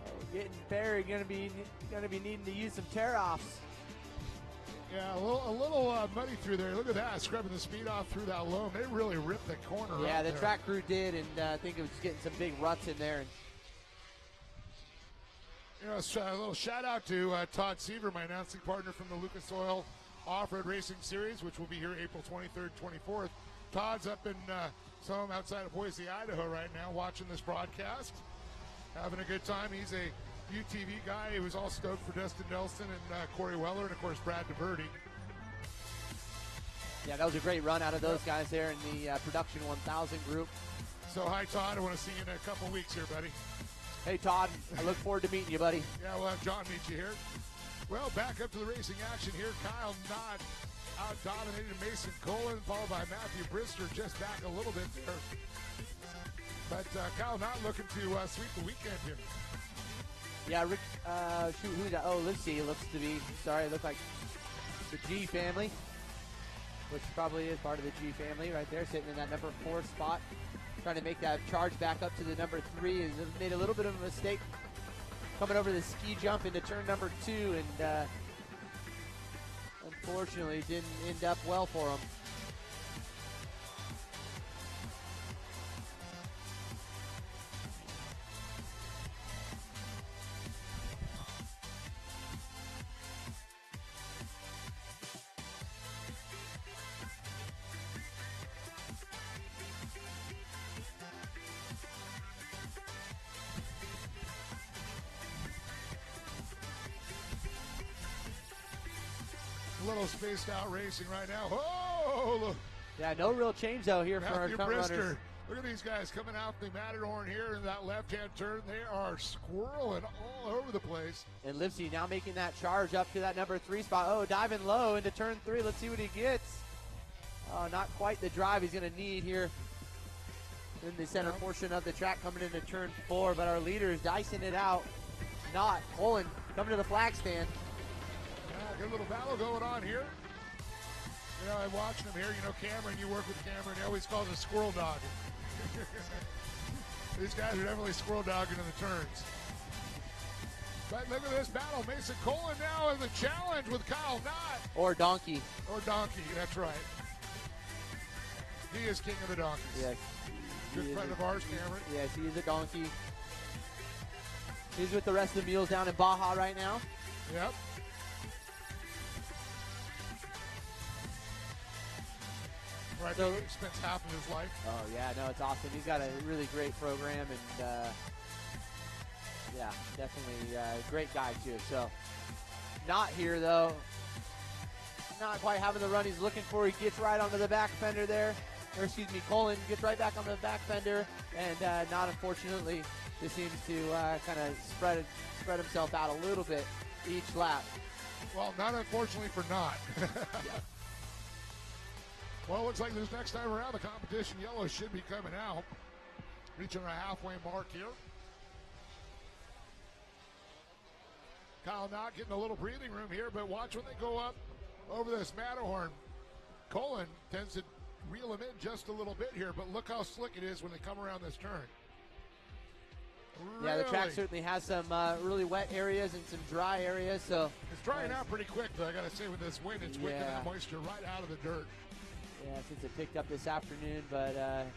Oh, getting Barry gonna be needing to use some tear-offs. Yeah, a little muddy through there. Look at that, scrubbing the speed off through that loam. They really ripped the corner. Yeah, up the there. track crew did, and I think it was getting some big ruts in there. And You know, a little shout out to Todd Seaver, my announcing partner from the Lucas Oil Off-Road Racing Series, which will be here April 23rd, 24th. Todd's up in some outside of Boise, Idaho right now watching this broadcast, having a good time. He's a UTV guy. He was all stoked for Dustin Nelson and Corey Weller, and of course Brad DeVerde. yeah, that was a great run out of those guys there in the Production 1000 group. So hi Todd, I want to see you in a couple weeks here, buddy. Hey Todd, I look forward to meeting you, buddy. Yeah, we'll have John meet you here. Well, back up to the racing action here. Kyle Knott out-dominated Mason Colin, followed by Matthew Brister just back a little bit there. But Kyle Knott looking to sweep the weekend here. Yeah, Rick, shoot, who's that? Oh, let's see. It looks to be, it looked like the G family, which probably is part of the G family right there, sitting in that number 4 spot. Trying to make that charge back up to the number 3. Has made a little bit of a mistake coming over the ski jump into turn number 2, and unfortunately didn't end up well for him. A little spaced out racing right now. Oh, look. Yeah, no real change though here for our Matthew front Brister. runners. Look at these guys coming out the Matterhorn here in that left-hand turn. They are squirreling all over the place. And Lipsy now making that charge up to that number 3 spot. Oh, diving low into turn 3. Let's see what he gets. Oh, not quite the drive he's going to need here in the center portion of the track coming into turn 4. But our leader is dicing it out. Not Colin coming to the flag stand. Yeah, good little battle going on here. You know, I'm watching him here. You know, Cameron, you work with Cameron. He always calls us squirrel dog. These guys are definitely squirrel dogging in the turns. But look at this battle. Mason Colin now in the challenge with Kyle Knott. Or Donkey. Or Donkey, that's right. He is king of the donkeys. Yes. Good friend of ours, Cameron. Yes, he is a donkey. He's with the rest of the mules down in Baja right now. Yep. Right, so he spends half of his life. Oh, yeah, no, it's awesome. He's got a really great program, and, yeah, definitely a great guy, too. So, not here, though. Not quite having the run he's looking for. He gets right onto the back fender there. Or, excuse me, Colin gets right back onto the back fender, and not unfortunately, just seems to kind of spread himself out a little bit each lap. Well, not unfortunately for not. Yeah. Well, it looks like this next time around, the competition yellow should be coming out. Reaching our halfway mark here. Kyle Knott getting a little breathing room here, but watch when they go up over this Matterhorn. Colin tends to reel him in just a little bit here, but look how slick it is when they come around this turn. Really? Yeah, the track certainly has some really wet areas and some dry areas. So it's drying out pretty quick, though. I got to say, with this wind, it's wicking that moisture right out of the dirt. Yeah, since it picked up this afternoon, but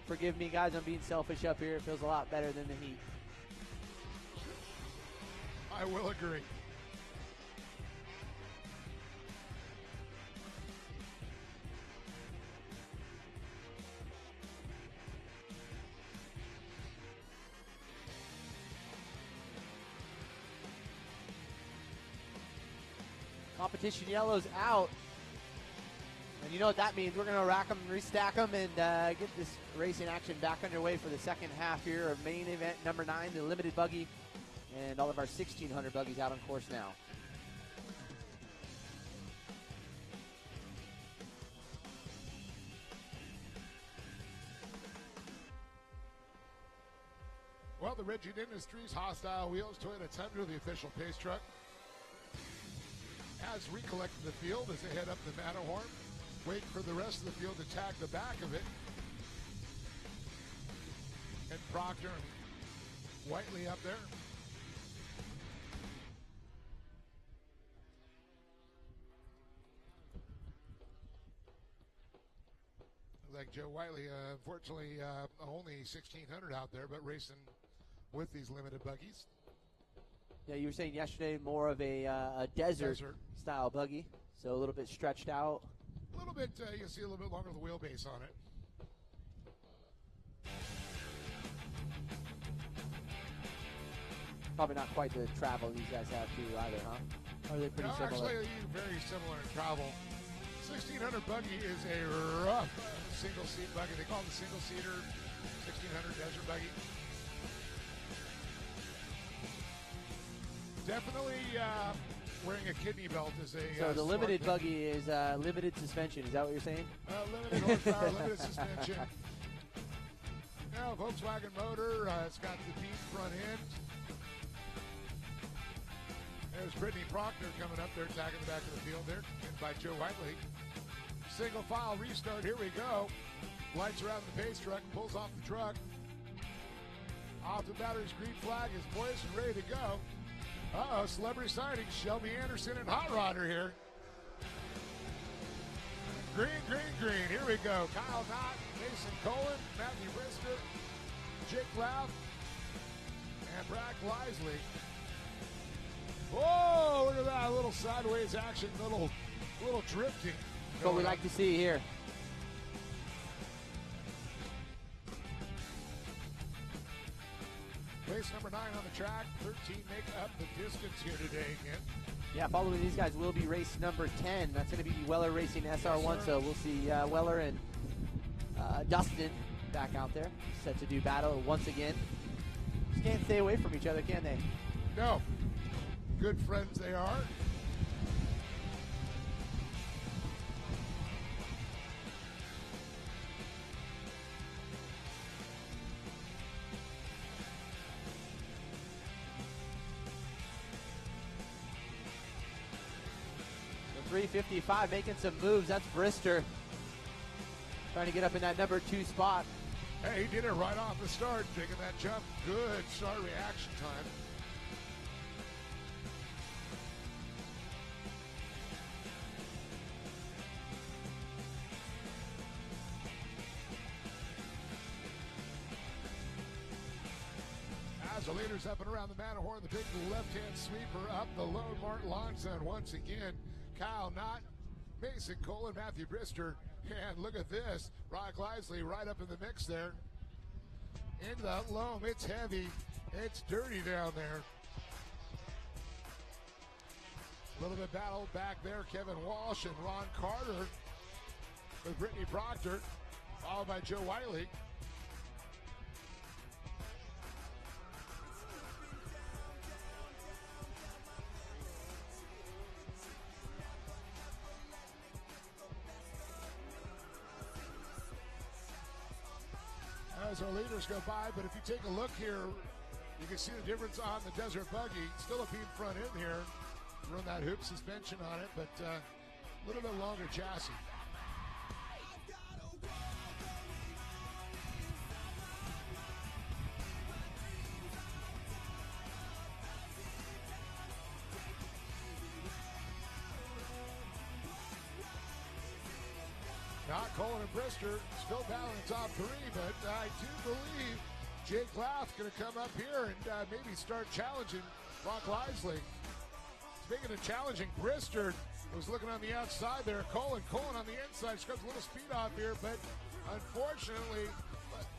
forgive me, guys, I'm being selfish up here. It feels a lot better than the heat. I will agree. Competition yellow's out. And you know what that means. We're going to rack them, restack them, and get this racing action back underway for the second half here of main event number 9, the limited buggy, and all of our 1,600 buggies out on course now. Well, the Rigid Industries Hostile Wheels Toyota Tundra, the official pace truck, has recollected the field as they head up the Matterhorn. Wait for the rest of the field to tag the back of it. Proctor and Whiteley up there. Like Joe Whiteley, unfortunately, only 1,600 out there, but racing with these limited buggies. Yeah, you were saying yesterday more of a desert style buggy, so a little bit stretched out. A little bit, you see a little bit longer of the wheelbase on it. Probably not quite the travel these guys have too either, huh? Are they pretty similar? Actually, very similar in travel. 1,600 buggy is a rough single-seat buggy. They call it the single-seater 1,600 desert buggy. Definitely wearing a kidney belt is a So the limited buggy is limited suspension. Is that what you're saying? Limited horsepower, limited suspension. Now, Volkswagen motor. It's got the deep front end. There's Brittany Proctor coming up there, tagging the back of the field there, and by Joe Whiteley. Single file restart. Here we go. Lights around the pace truck, pulls off the truck. Off the battery's green flag is poised and ready to go. Uh-oh, celebrity sighting. Shelby Anderson and Hot Rod are here. Green, green, green. Here we go. Kyle Knott, Mason Colin, Matthew Brister, Jake Lauf, and Brad Gleisley. Whoa, look at that. A little sideways action, little drifting. That's what we like to see here. Race number 9 on the track. 13 make up the distance here today again. Yeah, following these guys will be race number 10. That's going to be Weller Racing SR1, so we'll see Weller and Dustin back out there, set to do battle once again. Just can't stay away from each other, can they? No. Good friends they are. The 355 making some moves. That's Brister trying to get up in that number 2 spot. Hey, he did it right off the start, taking that jump. Good start reaction time. As the leaders up and around the Matterhorn, the big left-hand sweeper up the low. Martin Longson once again. Kyle Knott, Mason Colin, Matthew Brister, and look at this. Rod Gleisley right up in the mix there. Into that loam. It's heavy. It's dirty down there. A little bit battle back there. Kevin Walsh and Ron Carter with Brittany Proctor, followed by Joe Whiteley. As our leaders go by, but if you take a look here, you can see the difference on the Desert Buggy. Still a beam front end here. Run that hoop suspension on it, but a little bit longer chassis. Not Colin and Brister still battling top 3, but I do believe Jake Lauf's going to come up here and maybe start challenging Brock Lisley. Speaking of challenging, Brister was looking on the outside there. Colin on the inside, scrubs a little speed off here, but unfortunately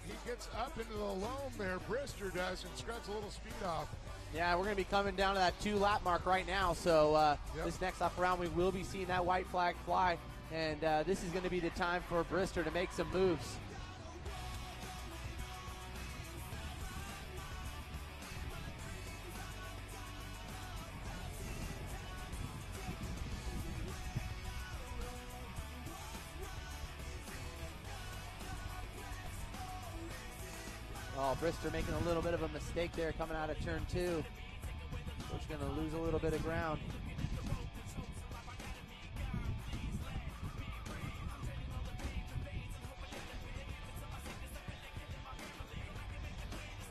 he gets up into the loam there. Brister does, and scrubs a little speed off. Yeah, we're going to be coming down to that 2 lap mark right now, so this next lap around we will be seeing that white flag fly. And this is going to be the time for Brister to make some moves. Oh, Brister making a little bit of a mistake there coming out of turn 2. Coach going to lose a little bit of ground.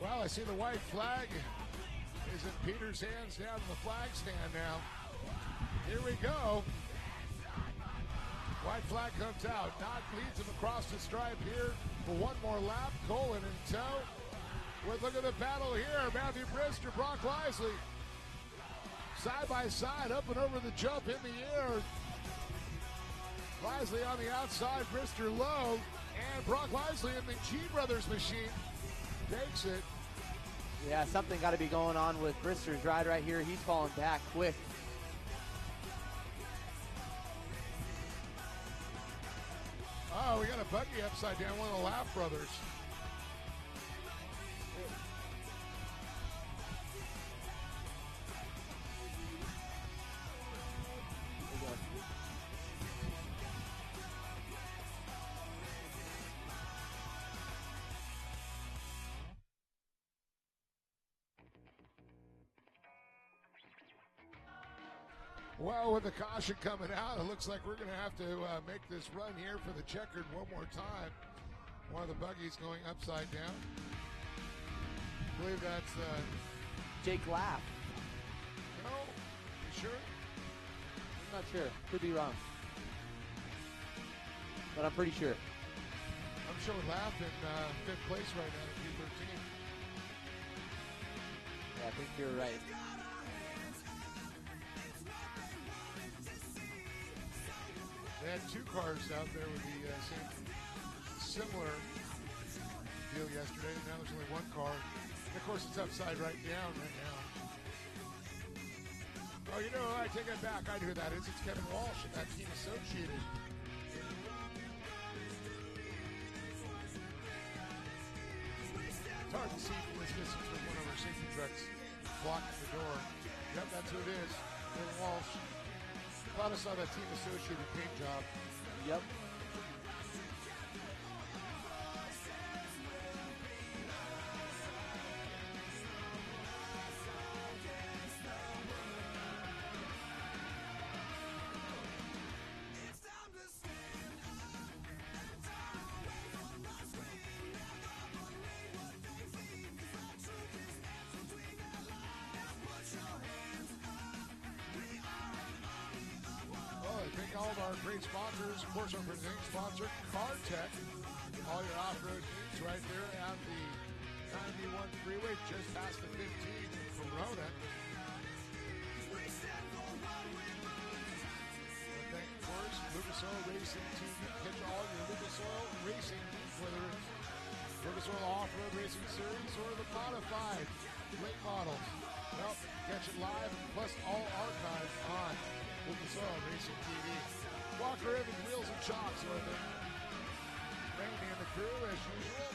Well, I see the white flag is in Peter's hands down in the flag stand now. Here we go. White flag comes out. Knott leads him across the stripe here for one more lap. Colin in tow. Look at the battle here. Matthew Brister, Brock Lively. Side by side, up and over the jump in the air. Lively on the outside, Brister low. And Brock Lively in the G Brothers machine takes it. Yeah, something got to be going on with Brister's ride right here. He's falling back quick. Oh, we got a buggy upside down, one of the Laugh brothers. Well, with the caution coming out, it looks like we're going to have to make this run here for the checkered one more time. One of the buggies going upside down. I believe that's Jake Laugh. No? You sure? I'm not sure. Could be wrong. But I'm pretty sure. I'm showing Laugh in fifth place right now at Q13. Yeah, I think you're right. They had two cars out there with the same similar deal yesterday. Now there's only one car. And of course, it's upside right down right now. Oh, you know, I take it back. I know who that is. It's Kevin Walsh and that team associated. It's hard to see from this distance with one of our safety trucks blocking the door. Yep, that's who it is. Kevin Walsh. Thought I saw that team associated paint job. Yep. All of our great sponsors, of course, our presenting sponsor, Car Tech. All your off-road needs right there at the 91 freeway, just past the 15 in Corona. And thank, of course, Lucas Oil Racing TV. Catch all your Lucas Oil Racing needs, whether it's Lucas Oil Off-Road Racing Series or the modified late models. Well, catch it live, plus all archives on Lucas Oil Racing TV. Walker Evans, Wheels and Chocks with it. Randy and the crew as usual.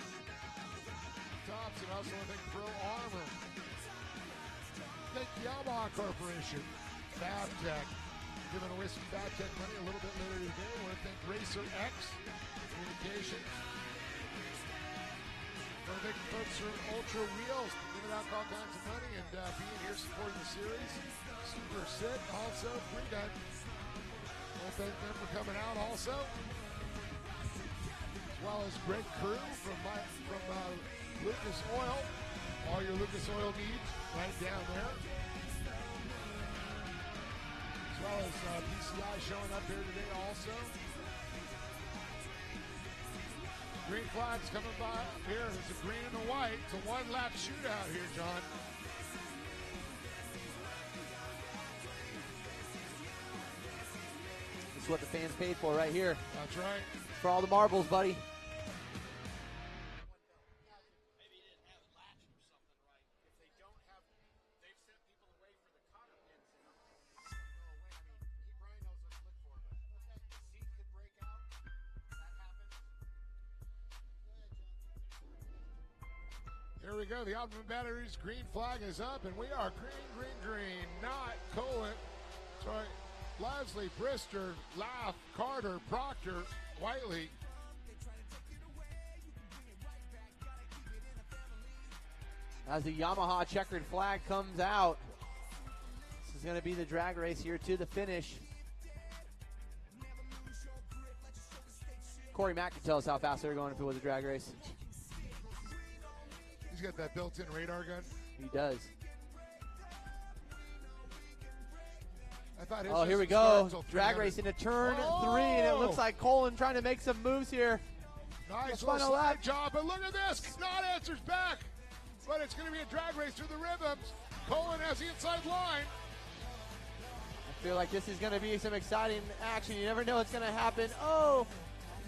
Thompson also I think Pro Armor. Thank Yamaha Corporation. Fabtech. Giving away some Fabtech money a little bit later today. I want to thank Racer X Communications. I want to thank the folks from Ultra Wheels giving out all kinds of money and being here supporting the series. Super Sit, also Pre-Gun. Well, thank them for coming out also. As well as Greg Crew from Lucas Oil. All your Lucas Oil needs right down there. As well as PCI showing up here today also. Green flags coming by here. It's a green and a white. It's a one-lap shootout here, John. What the fans paid for right here. That's right. For all the marbles, buddy. Here we go. The Optimum Batteries green flag is up, and we are green. Not Colin. Sorry. Leslie, Brister, Laugh, Carter, Proctor, Whiteley. As the Yamaha checkered flag comes out, this is going to be the drag race here to the finish. Corey Mack can tell us how fast they're going if it was a drag race. He's got that built-in radar gun. He does. I thought his Oh, here we distance go. started till Drag 300. race into turn Oh! 3, and it looks like Colin trying to make some moves here. Nice The little final slide lap. job, but look at this. Not answers back. But it's going to be a drag race through the rhythms. Colin has the inside line. I feel like this is going to be some exciting action. You never know what's going to happen. Oh,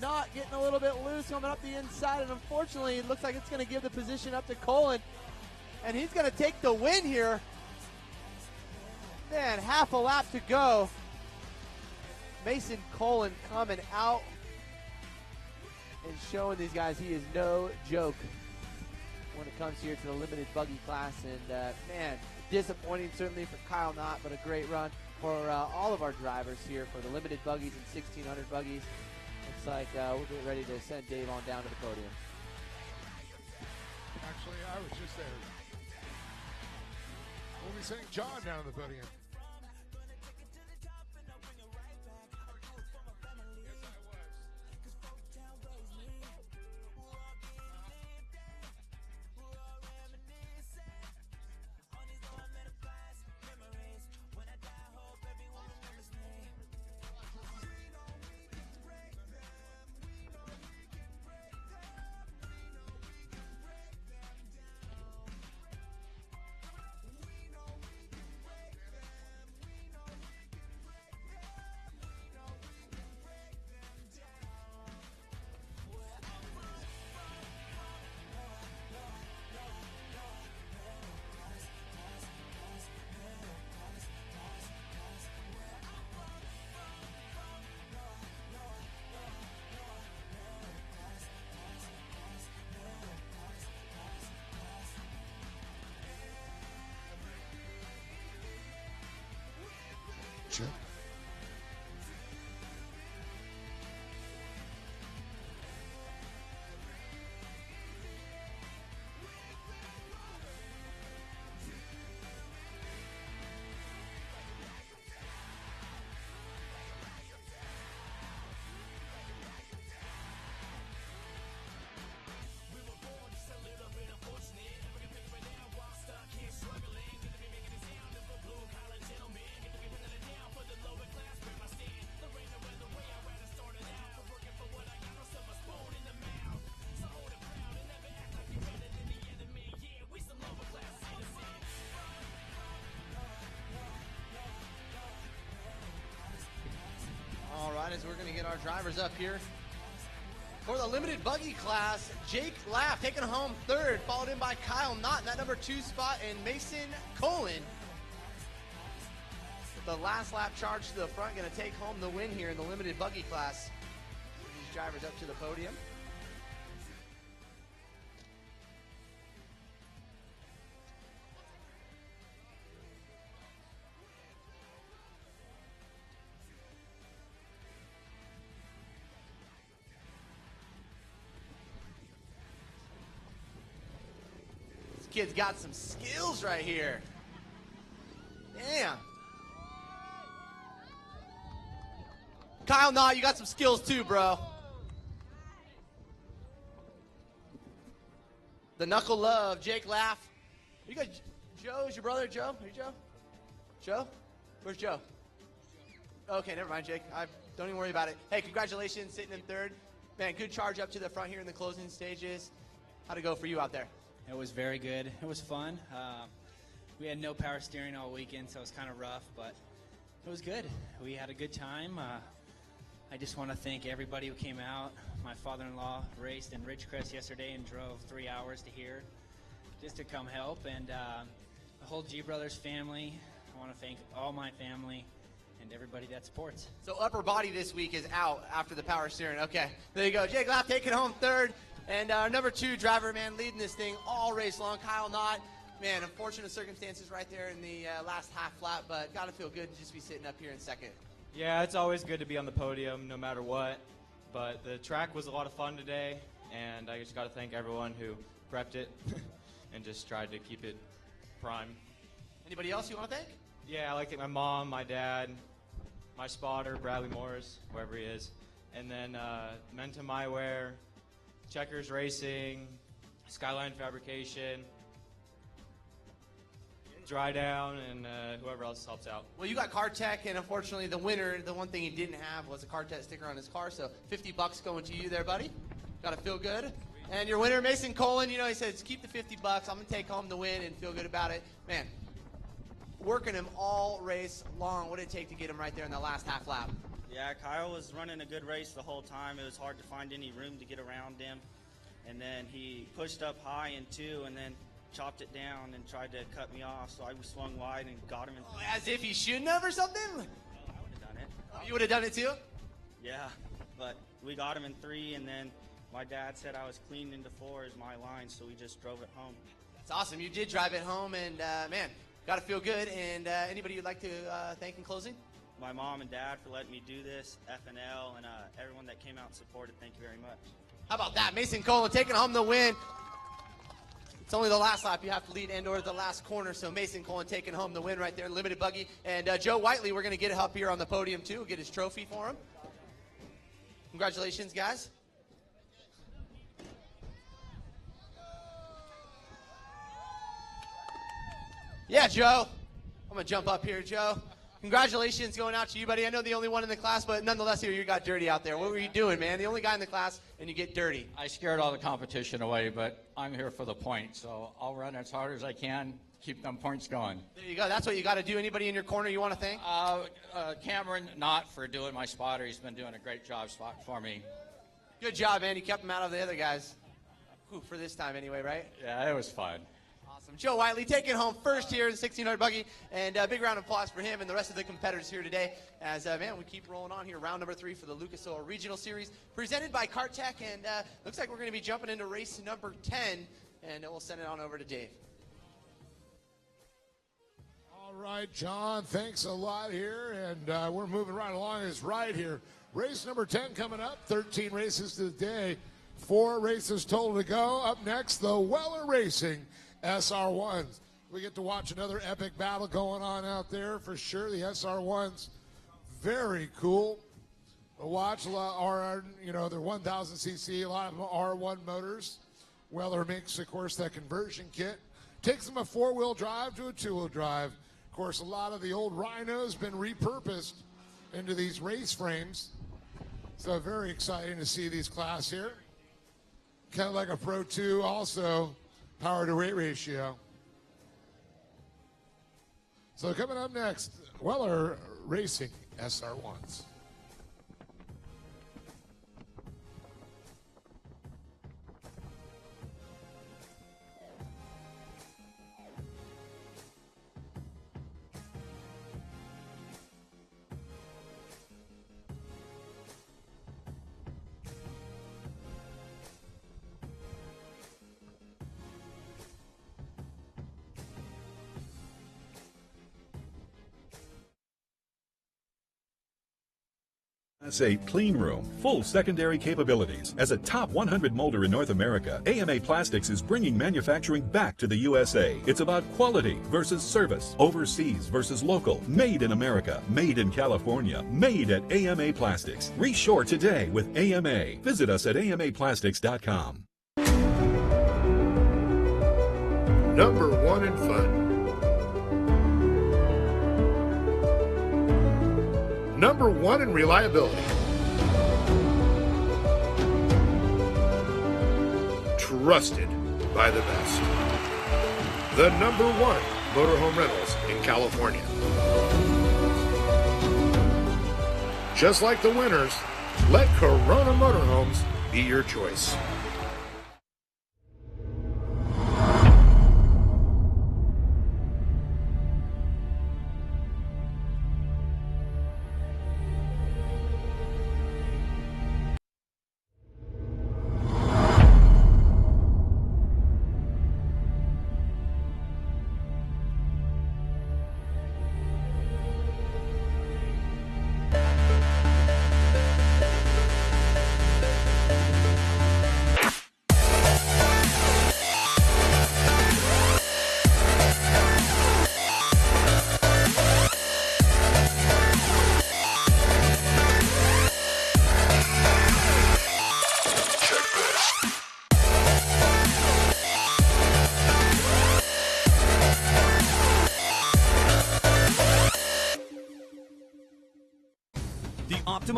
not getting a little bit loose coming up the inside, and unfortunately, it looks like it's going to give the position up to Colin, and he's going to take the win here. Man, half a lap to go. Mason Colin coming out and showing these guys he is no joke when it comes here to the limited buggy class. And man, disappointing certainly for Kyle Knott, but a great run for all of our drivers here for the limited buggies and 1600 buggies. Looks like we'll get ready to send Dave on down to the podium. Actually, I was just there. We'll be sending John down to the podium. Check. All right, as we're going to get our drivers up here. For the limited buggy class, Jake Laff taking home third, followed in by Kyle Knott in that number 2 spot, and Mason Colin. With the last lap charge to the front, going to take home the win here in the limited buggy class. These drivers up to the podium. Kid's got some skills right here. Damn. Kyle Knott, you got some skills too, bro. The knuckle love, Jake Laff. You got Joe, is your brother Joe? Are you Joe? Joe? Where's Joe? Okay, never mind, Jake. Don't even worry about it. Hey, congratulations, sitting in third. Man, good charge up to the front here in the closing stages. How'd it go for you out there? It was very good. It was fun. We had no power steering all weekend, so it was kind of rough, but it was good. We had a good time. I just want to thank everybody who came out. My father-in-law raced in Ridgecrest yesterday and drove 3 hours to here just to come help. And the whole G Brothers family, I want to thank all my family and everybody that supports. So upper body this week is out after the power steering. Okay, there you go. Jake Laff taking home third. And our number 2 driver, man, leading this thing all race long, Kyle Knott. Man, unfortunate circumstances right there in the last half lap, but got to feel good to just be sitting up here in second. Yeah, it's always good to be on the podium no matter what. But the track was a lot of fun today, and I just got to thank everyone who prepped it and just tried to keep it prime. Anybody else you want to thank? Yeah, I like to thank my mom, my dad, my spotter, Bradley Morris, whoever he is, and then Mentum Eyewear, Checkers Racing, Skyline Fabrication, Dry Down, and whoever else helps out. Well, you got Car Tech, and unfortunately the winner, the one thing he didn't have was a Car Tech sticker on his car, so $50 going to you there, buddy. Got to feel good. And your winner, Mason Colin, he says, keep the $50. I'm going to take home the win and feel good about it. Man, working him all race long. What did it take to get him right there in the last half lap? Yeah, Kyle was running a good race the whole time. It was hard to find any room to get around him. And then he pushed up high in 2 and then chopped it down and tried to cut me off. So I swung wide and got him. As if he shouldn't have or something? I would have done it. Oh, you would have done it too? Yeah, but we got him in 3, and then my dad said I was clean into 4 as my line, so we just drove it home. That's awesome. You did drive it home, and man, got to feel good. And anybody you'd like to thank in closing? My mom and dad for letting me do this, FNL, and everyone that came out and supported. Thank you very much. How about that? Mason Colin taking home the win. It's only the last lap. You have to lead and/or the last corner. So Mason Colin taking home the win right there in limited buggy. And Joe Whiteley, we're going to get up here on the podium too. Get his trophy for him. Congratulations, guys. Yeah, Joe. I'm going to jump up here, Joe. Congratulations going out to you, buddy. I know the only one in the class, but nonetheless here you got dirty out there. What were you doing, man? The only guy in the class, and you get dirty. I scared all the competition away, but I'm here for the point, so I'll run as hard as I can, keep them points going. There you go. That's what you got to do. Anybody in your corner you want to thank? Cameron, not for doing my spotter. He's been doing a great job spotting for me. Good job, man. You kept him out of the other guys. Whew, for this time anyway, right? Yeah, it was fun. Awesome. Joe Whiteley taking home first here in the 1600 buggy, and a big round of applause for him and the rest of the competitors here today as, man, we keep rolling on here. Round number 3 for the Lucas Oil Regional Series presented by Car Tech, and looks like we're going to be jumping into race number 10, and we'll send it on over to Dave. All right, John, thanks a lot here, and we're moving right along. It's right here. Race number 10 coming up, 13 races today, 4 races total to go. Up next, the Weller Racing SR1s. We get to watch another epic battle going on out there for sure. The SR1s, very cool. We'll watch a lot are, they're 1,000 cc, a lot of them are R1 motors. Weller makes, of course, that conversion kit. Takes them a 4-wheel drive to a 2-wheel drive. Of course, a lot of the old Rhinos been repurposed into these race frames. So very exciting to see these class here. Kind of like a Pro 2 also. Power to weight ratio. So coming up next, Weller Racing SR1s. Class A clean room, full secondary capabilities. As a top 100 molder in North America, AMA Plastics is bringing manufacturing back to the USA. It's about quality versus service, overseas versus local, made in America, made in California, made at AMA Plastics. Reshore today with AMA. Visit us at amaplastics.com. Number 1 in fun. Number 1 in reliability. Trusted by the best. The number 1 motorhome rentals in California. Just like the winners, let Corona Motorhomes be your choice.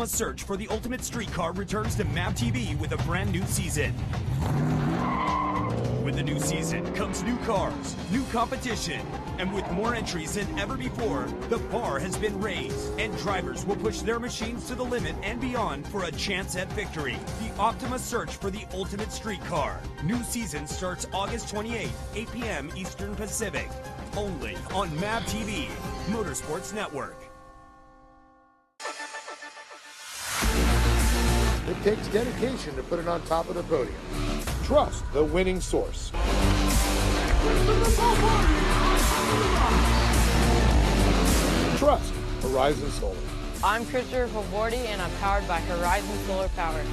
Optima search for the ultimate streetcar returns to MAP TV with a brand new season. With the new season comes new cars, new competition, and with more entries than ever before, the bar has been raised, and drivers will push their machines to the limit and beyond for a chance at victory. The Optima search for the ultimate streetcar. New season starts August 28th, 8 p.m. Eastern Pacific. Only on MAP TV, Motorsports Network. It takes dedication to put it on top of the podium. Trust the winning source. Trust Horizon Solar. I'm Christopher Favordi, and I'm powered by Horizon Solar Power.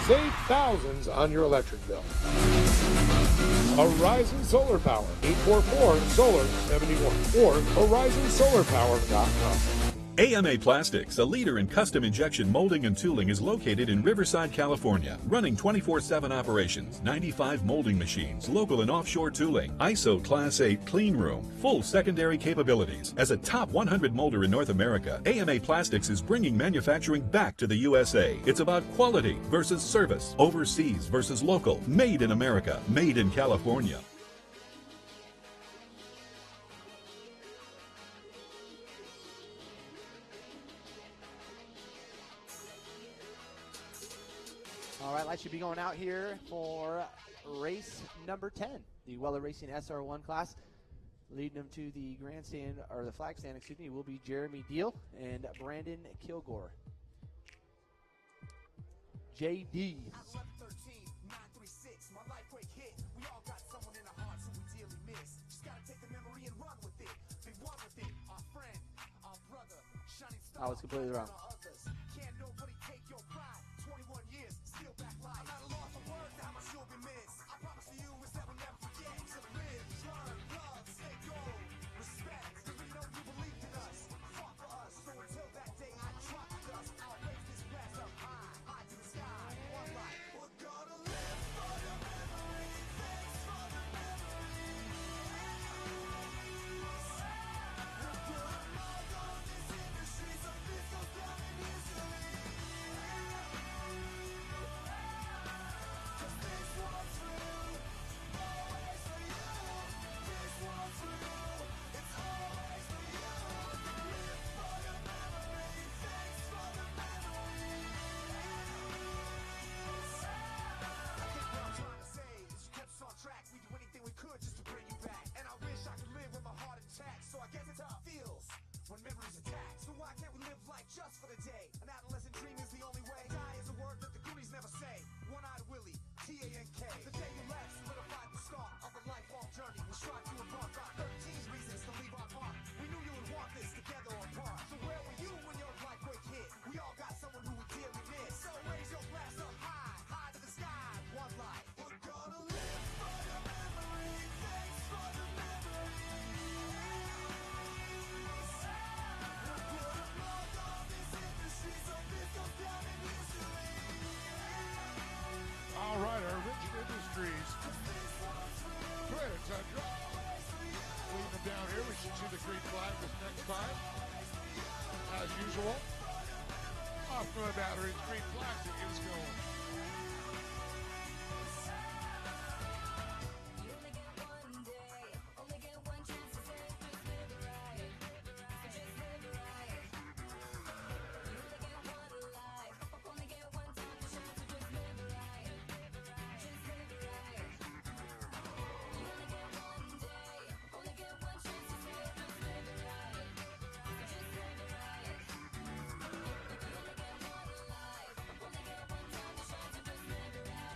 Save thousands on your electric bill. Horizon Solar Power, 844-SOLAR-71 or horizonsolarpower.com. AMA Plastics, a leader in custom injection molding and tooling, is located in Riverside, California, running 24/7 operations, 95 molding machines, local and offshore tooling, ISO Class 8 clean room, full secondary capabilities. As a top 100 molder in North America, AMA Plastics is bringing manufacturing back to the USA. It's about quality versus service, overseas versus local, made in America, made in California. All right, lights should be going out here for race number 10, the Weller Racing SR1 class. Leading them to the grandstand, or the flag stand, excuse me, will be Jeremy Deal and Brandon Kilgore. JD. I was completely wrong. All right, our Rigid Industries. Leading them down here. We should see the green flag this next time. As usual. Off to the batteries, green flag to get us going.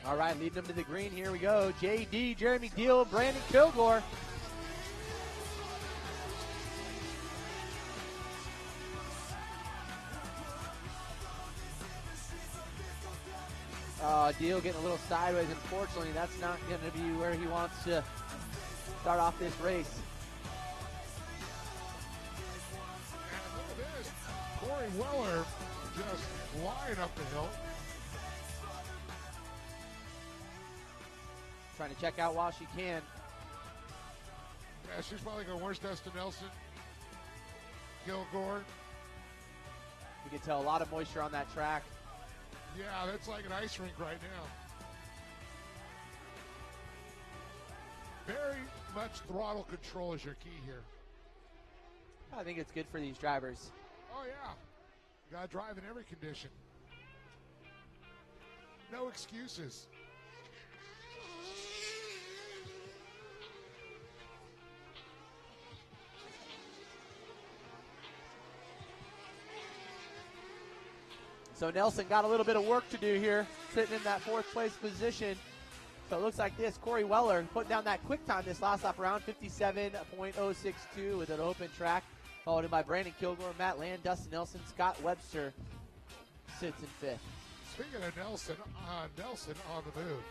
All right, leading them to the green. Here we go. JD, Jeremy Deal, Brandon Kilgore. Deal getting a little sideways. Unfortunately, that's not going to be where he wants to start off this race. And look at this. Corey Weller just flying up the hill. Trying to check out while she can. Yeah, she's probably going, where's Dustin Nelson? Kilgore. You can tell a lot of moisture on that track. Yeah, that's like an ice rink right now. Very much throttle control is your key here. I think it's good for these drivers. Oh, yeah. You got to drive in every condition. No excuses. So Nelson got a little bit of work to do here, sitting in that 4th place position. So it looks like this. Corey Weller putting down that quick time this last lap around, 57.062 with an open track, followed in by Brandon Kilgore, Matt Land, Dustin Nelson, Scott Webster sits in 5th. Speaking of Nelson on the move.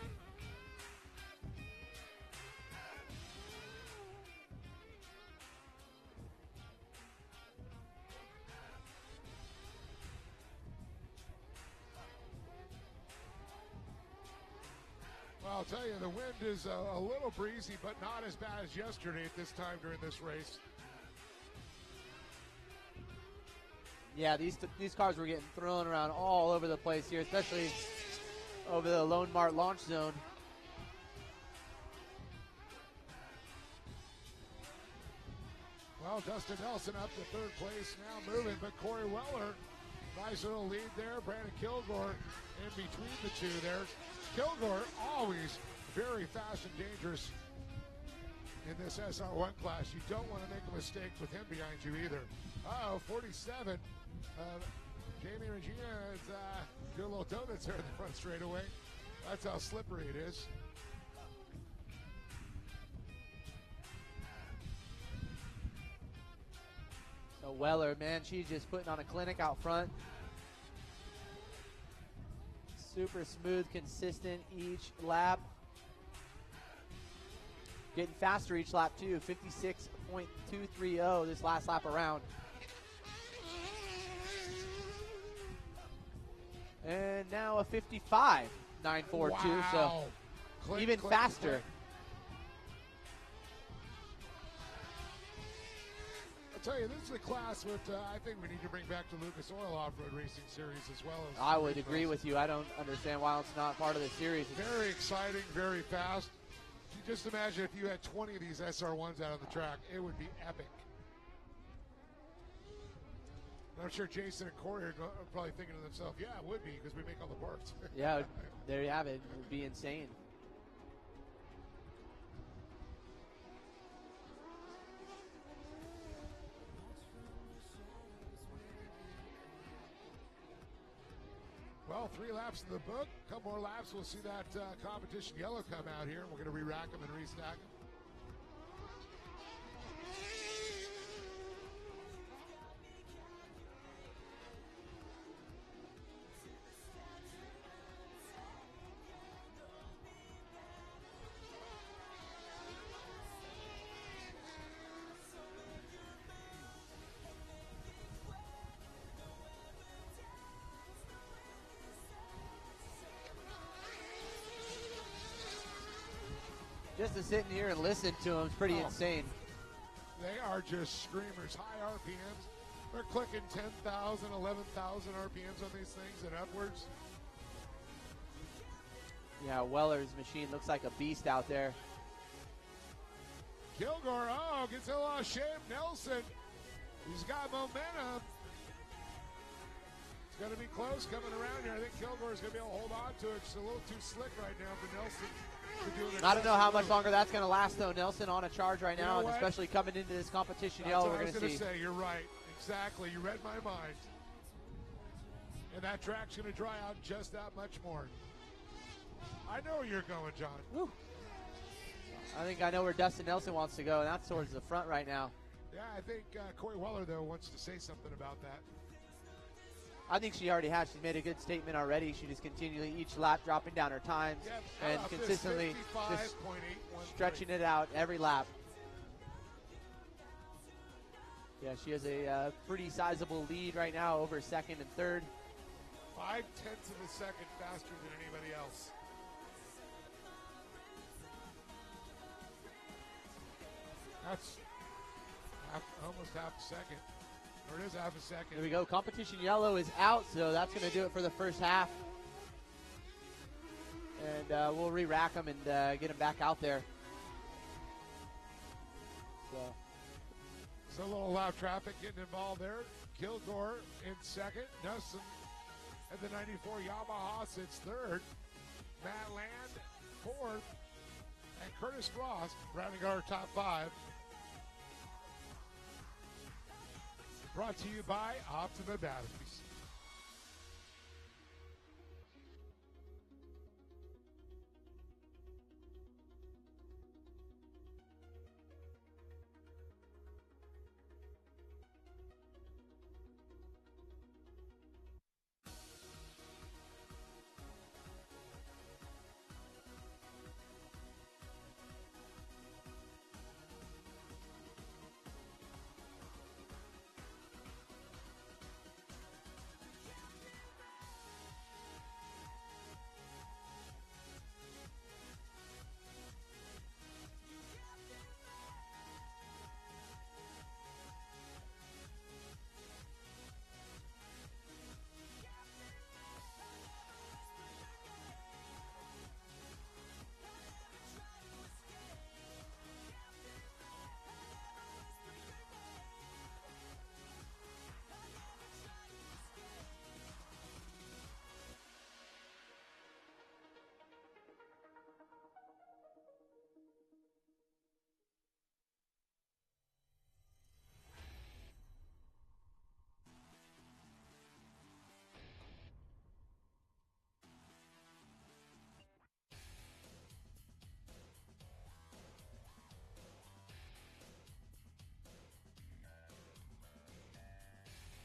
Well, I'll tell you, the wind is a little breezy, but not as bad as yesterday at this time during this race. Yeah, these cars were getting thrown around all over the place here, especially over the Lone Mart launch zone. Well, Dustin Nelson up to 3rd place now moving, but Corey Weller, nice little lead there. Brandon Kilgore in between the two there. Kilgore always very fast and dangerous in this SR1 class. You don't want to make a mistake with him behind you either. 47. Jamie Regina is doing a little donuts there in the front straightaway. That's how slippery it is. So Weller, man, she's just putting on a clinic out front. Super smooth, consistent each lap. Getting faster each lap too, 56.230 this last lap around. And now a 55.942, wow. So click, even click, faster. Click. I'll tell you, this is a class that I think we need to bring back to Lucas Oil Off-Road Racing Series as well. As I would agree with you. I don't understand why it's not part of the series. Very exciting, very fast. You just imagine if you had 20 of these SR1s out on the track, it would be epic. I'm sure Jason and Corey are probably thinking to themselves, yeah, it would be because we make all the parts. Yeah, there you have it. It would be insane. Well, 3 laps in the book. A couple more laps, we'll see that competition yellow come out here. We're going to re-rack them and restack them. Just to sit in here and listen to them is pretty insane. They are just screamers. High RPMs. They're clicking 10,000, 11,000 RPMs on these things and upwards. Yeah, Weller's machine looks like a beast out there. Kilgore, gets a little shape. Nelson, he's got momentum. It's going to be close coming around here. I think Kilgore's going to be able to hold on to it. It's a little too slick right now for Nelson. I don't know how much longer that's going to last, though. Nelson on a charge right now, and especially coming into this competition yellow, we're going to see. I was going to say, you're right. Exactly. You read my mind. And that track's going to dry out just that much more. I know where you're going, John. Woo. I think I know where Dustin Nelson wants to go, and that's towards the front right now. Yeah, I think Corey Weller, though, wants to say something about that. I think she already has. She's made a good statement already. She just continually, each lap, dropping down her times and consistently just stretching it out every lap. Yeah, she has a pretty sizable lead right now over second and third. 0.5 of a second faster than anybody else. That's almost half a second. There it is, half a second. There we go. Competition yellow is out, so that's going to do it for the first half. And we'll re-rack them and get them back out there. So a little loud traffic getting involved there. Kilgore in second. Nelson at the 94 Yamaha sits third. Matt Land fourth. And Curtis Frost rounding our top five. Brought to you by Optima Batteries.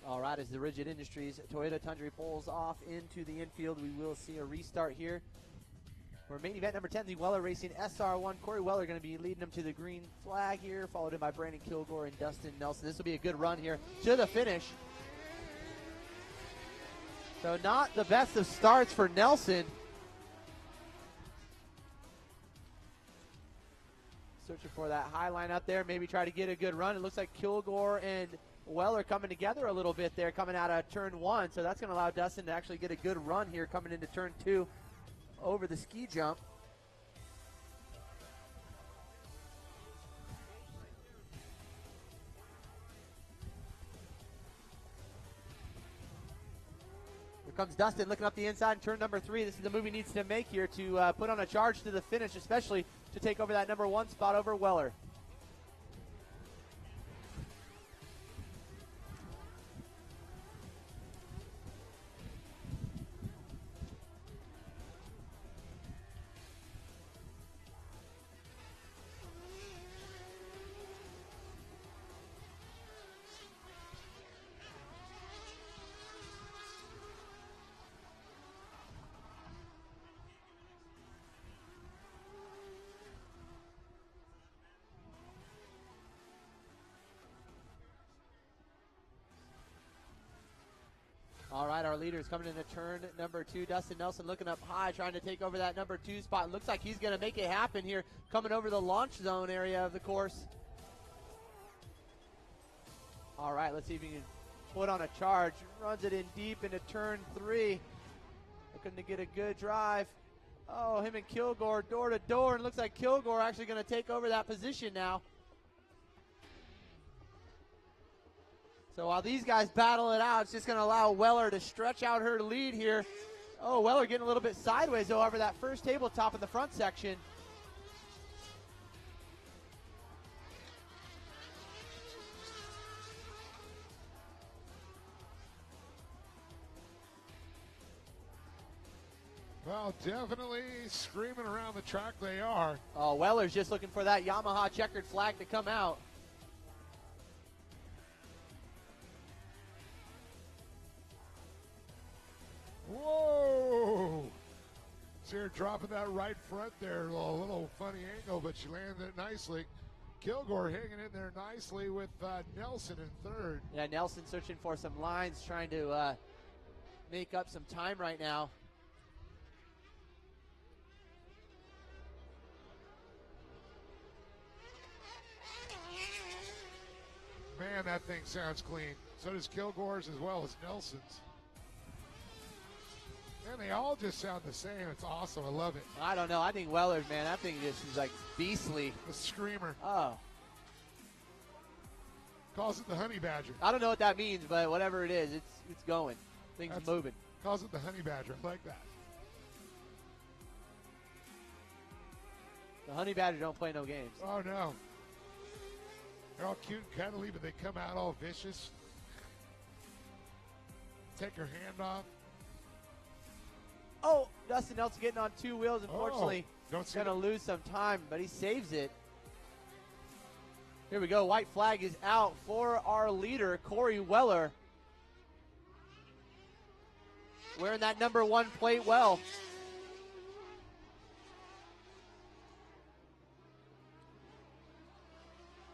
All right, as the Rigid Industries Toyota Tundra pulls off into the infield, we will see a restart here. For main event number 10, the Weller Racing SR1. Corey Weller going to be leading them to the green flag here, followed in by Brandon Kilgore and Dustin Nelson. This will be a good run here to the finish. So not the best of starts for Nelson. Searching for that high line up there, maybe try to get a good run. It looks like Kilgore and Weller coming together a little bit there, coming out of turn one. So that's going to allow Dustin to actually get a good run here coming into turn two over the ski jump. Here comes Dustin looking up the inside in turn number three. This is the move he needs to make here to put on a charge to the finish, especially to take over that number one spot over Weller. All right, our leader is coming into turn number two. Dustin Nelson looking up high, trying to take over that number two spot. Looks like he's going to make it happen here, coming over the launch zone area of the course. All right, let's see if he can put on a charge. Runs it in deep into turn three. Looking to get a good drive. Oh, him and Kilgore door to door, and looks like Kilgore actually going to take over that position now. So while these guys battle it out, it's just going to allow Weller to stretch out her lead here. Oh, Weller getting a little bit sideways, though, over that first tabletop in the front section. Well, definitely screaming around the track they are. Oh, Weller's just looking for that Yamaha checkered flag to come out. Whoa! See her dropping that right front there. A little funny angle, but she landed it nicely. Kilgore hanging in there nicely with Nelson in third. Yeah, Nelson searching for some lines, trying to make up some time right now. Man, Man, that thing sounds clean. So does Kilgore's as well as Nelson's. Man, they all just sound the same. It's awesome. I love it. I don't know. I think Weller's, man, that thing just is like beastly. The Screamer. Oh. Calls it the Honey Badger. I don't know what that means, but whatever it is, it's going. Things moving. Calls it the Honey Badger. I like that. The Honey Badger don't play no games. Oh, no. They're all cute and cuddly, but they come out all vicious. Take your hand off. Oh, Dustin Nelson getting on two wheels. Unfortunately, going to lose some time, but he saves it. Here we go. White flag is out for our leader, Corey Weller. Wearing that number 1 plate well.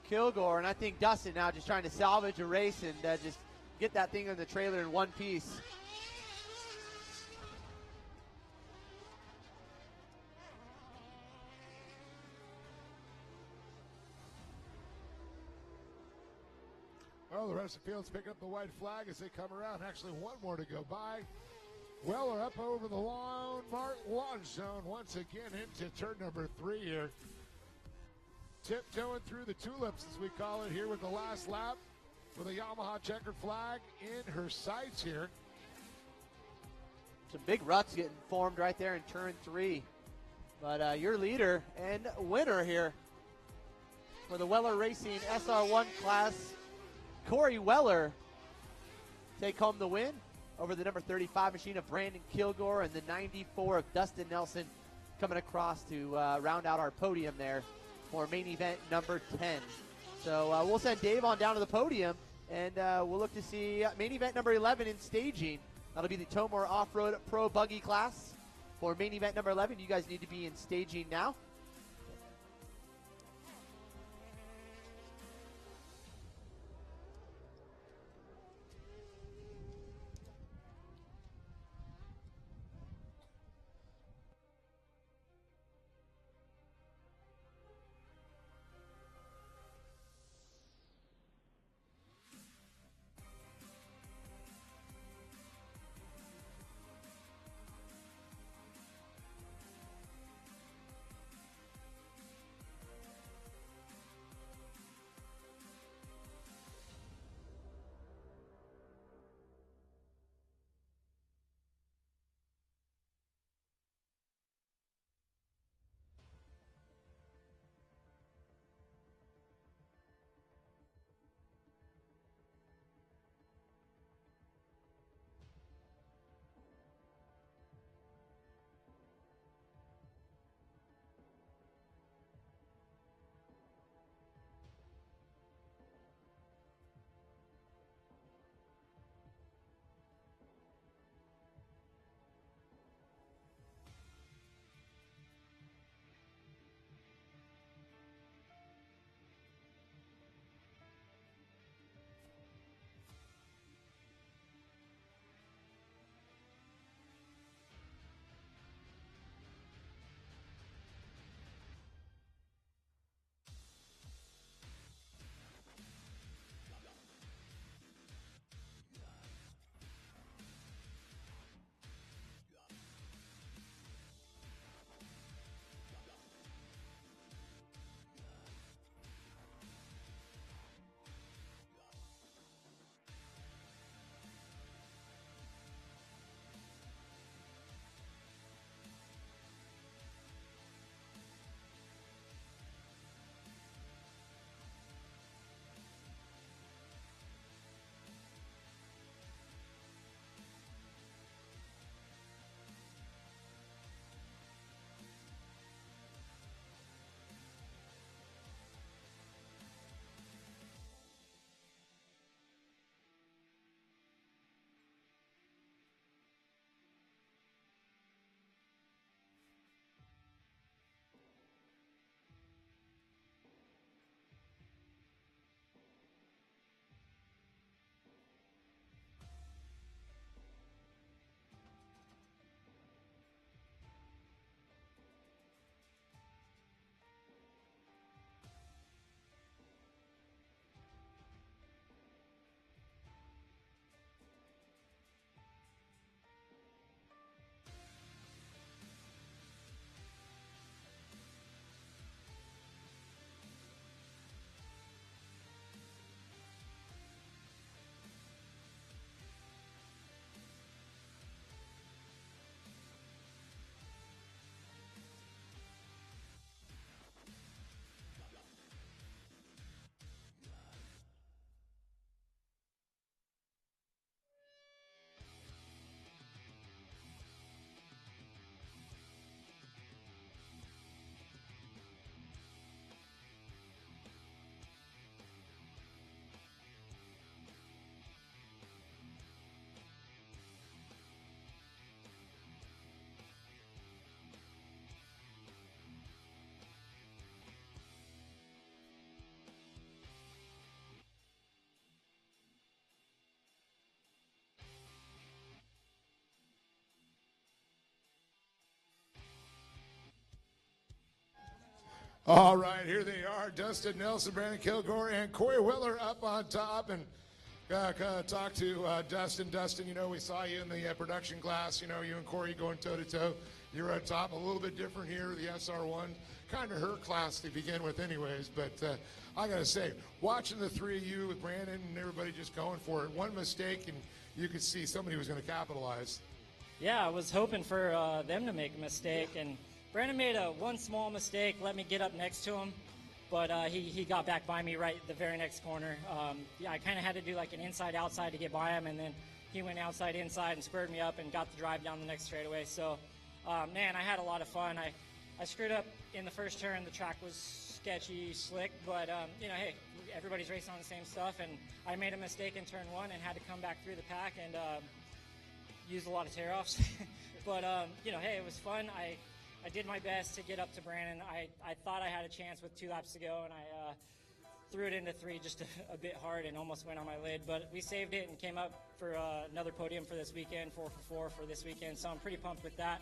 Kilgore, and I think Dustin now just trying to salvage a race and just get that thing in the trailer in one piece. Well, the rest of the field's picking up the white flag as they come around. Actually, one more to go by. Weller up over the launch zone once again into turn number 3 here. Tiptoeing through the tulips, as we call it here, with the last lap, with a Yamaha checkered flag in her sights here. Some big ruts getting formed right there in turn 3. But your leader and winner here for the Weller Racing SR1 class, Corey Weller, take home the win over the number 35 machine of Brandon Kilgore and the 94 of Dustin Nelson coming across to round out our podium there for main event number 10. So we'll send Dave on down to the podium, and we'll look to see main event number 11 in staging. That'll be the Tomor Off-Road Pro Buggy class. For main event number 11, you guys need to be in staging now. All right, here they are, Dustin Nelson, Brandon Kilgore, and Corey Weller up on top. And talk to Dustin. Dustin, you know, we saw you in the production class. You know, you and Corey going toe-to-toe. You're on top, a little bit different here, the SR1. Kind of her class to begin with anyways. But I got to say, watching the three of you with Brandon and everybody just going for it, one mistake and you could see somebody was going to capitalize. Yeah, I was hoping for them to make a mistake, and Brandon made one small mistake, let me get up next to him, but he got back by me right the very next corner. Yeah, I kind of had to do like an inside-outside to get by him, and then he went outside-inside and spurred me up and got the drive down the next straightaway. So, man, I had a lot of fun. I screwed up in the first turn. The track was sketchy, slick, but, you know, hey, everybody's racing on the same stuff, and I made a mistake in turn one and had to come back through the pack and use a lot of tear-offs. But, you know, hey, it was fun. I did my best to get up to Brandon. I thought I had a chance with 2 laps to go, and I threw it into 3 just a bit hard and almost went on my lid. But we saved it and came up for another podium for this weekend, 4 for 4 for this weekend. So I'm pretty pumped with that.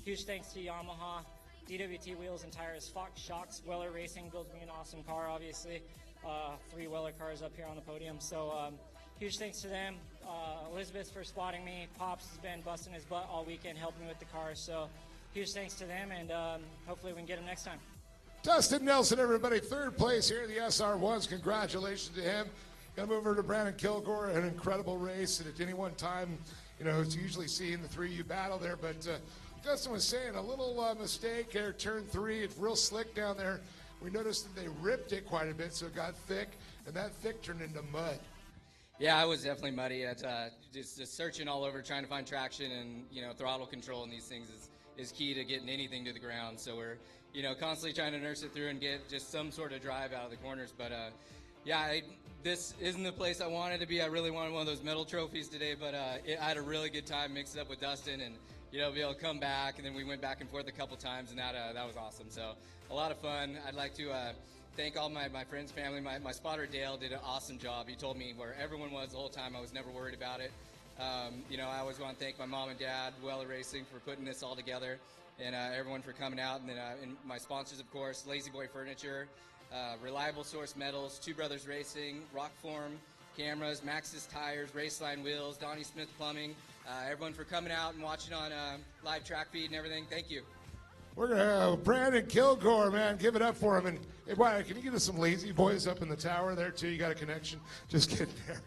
Huge thanks to Yamaha, DWT Wheels and Tires, Fox Shocks, Weller Racing builds me an awesome car, obviously. 3 Weller cars up here on the podium. So huge thanks to them. Elizabeth for spotting me. Pops has been busting his butt all weekend, helping me with the car. So huge thanks to them, and hopefully we can get him next time. Dustin Nelson, everybody, 3rd place here in the SR1s. Congratulations to him. Going to move over to Brandon Kilgore, an incredible race. And at any one time, you know, it's usually seeing the 3 of you battle there. But Dustin was saying a little mistake there, turn 3. It's real slick down there. We noticed that they ripped it quite a bit, so it got thick, and that thick turned into mud. Yeah, it was definitely muddy. It's, just searching all over, trying to find traction, and, you know, throttle control and these things is key to getting anything to the ground. So we're, you know, constantly trying to nurse it through and get just some sort of drive out of the corners. But yeah, this isn't the place I wanted to be. I really wanted one of those medal trophies today, but I had a really good time mixing up with Dustin and, you know, be able to come back. And then we went back and forth a couple times, and that was awesome. So a lot of fun. I'd like to thank all my friends, family. My spotter Dale did an awesome job. He told me where everyone was the whole time. I was never worried about it. You know, I always want to thank my mom and dad, Weller Racing, for putting this all together, and everyone for coming out. And then and my sponsors, of course, Lazy Boy Furniture, Reliable Source Metals, Two Brothers Racing, Rockform Cameras, Max's Tires, Raceline Wheels, Donnie Smith Plumbing, everyone for coming out and watching on live track feed and everything. Thank you. We're going to have Brandon Kilgore, man. Give it up for him. And hey, Brian, can you get us some Lazy Boys up in the tower there, too? You got a connection? Just kidding there.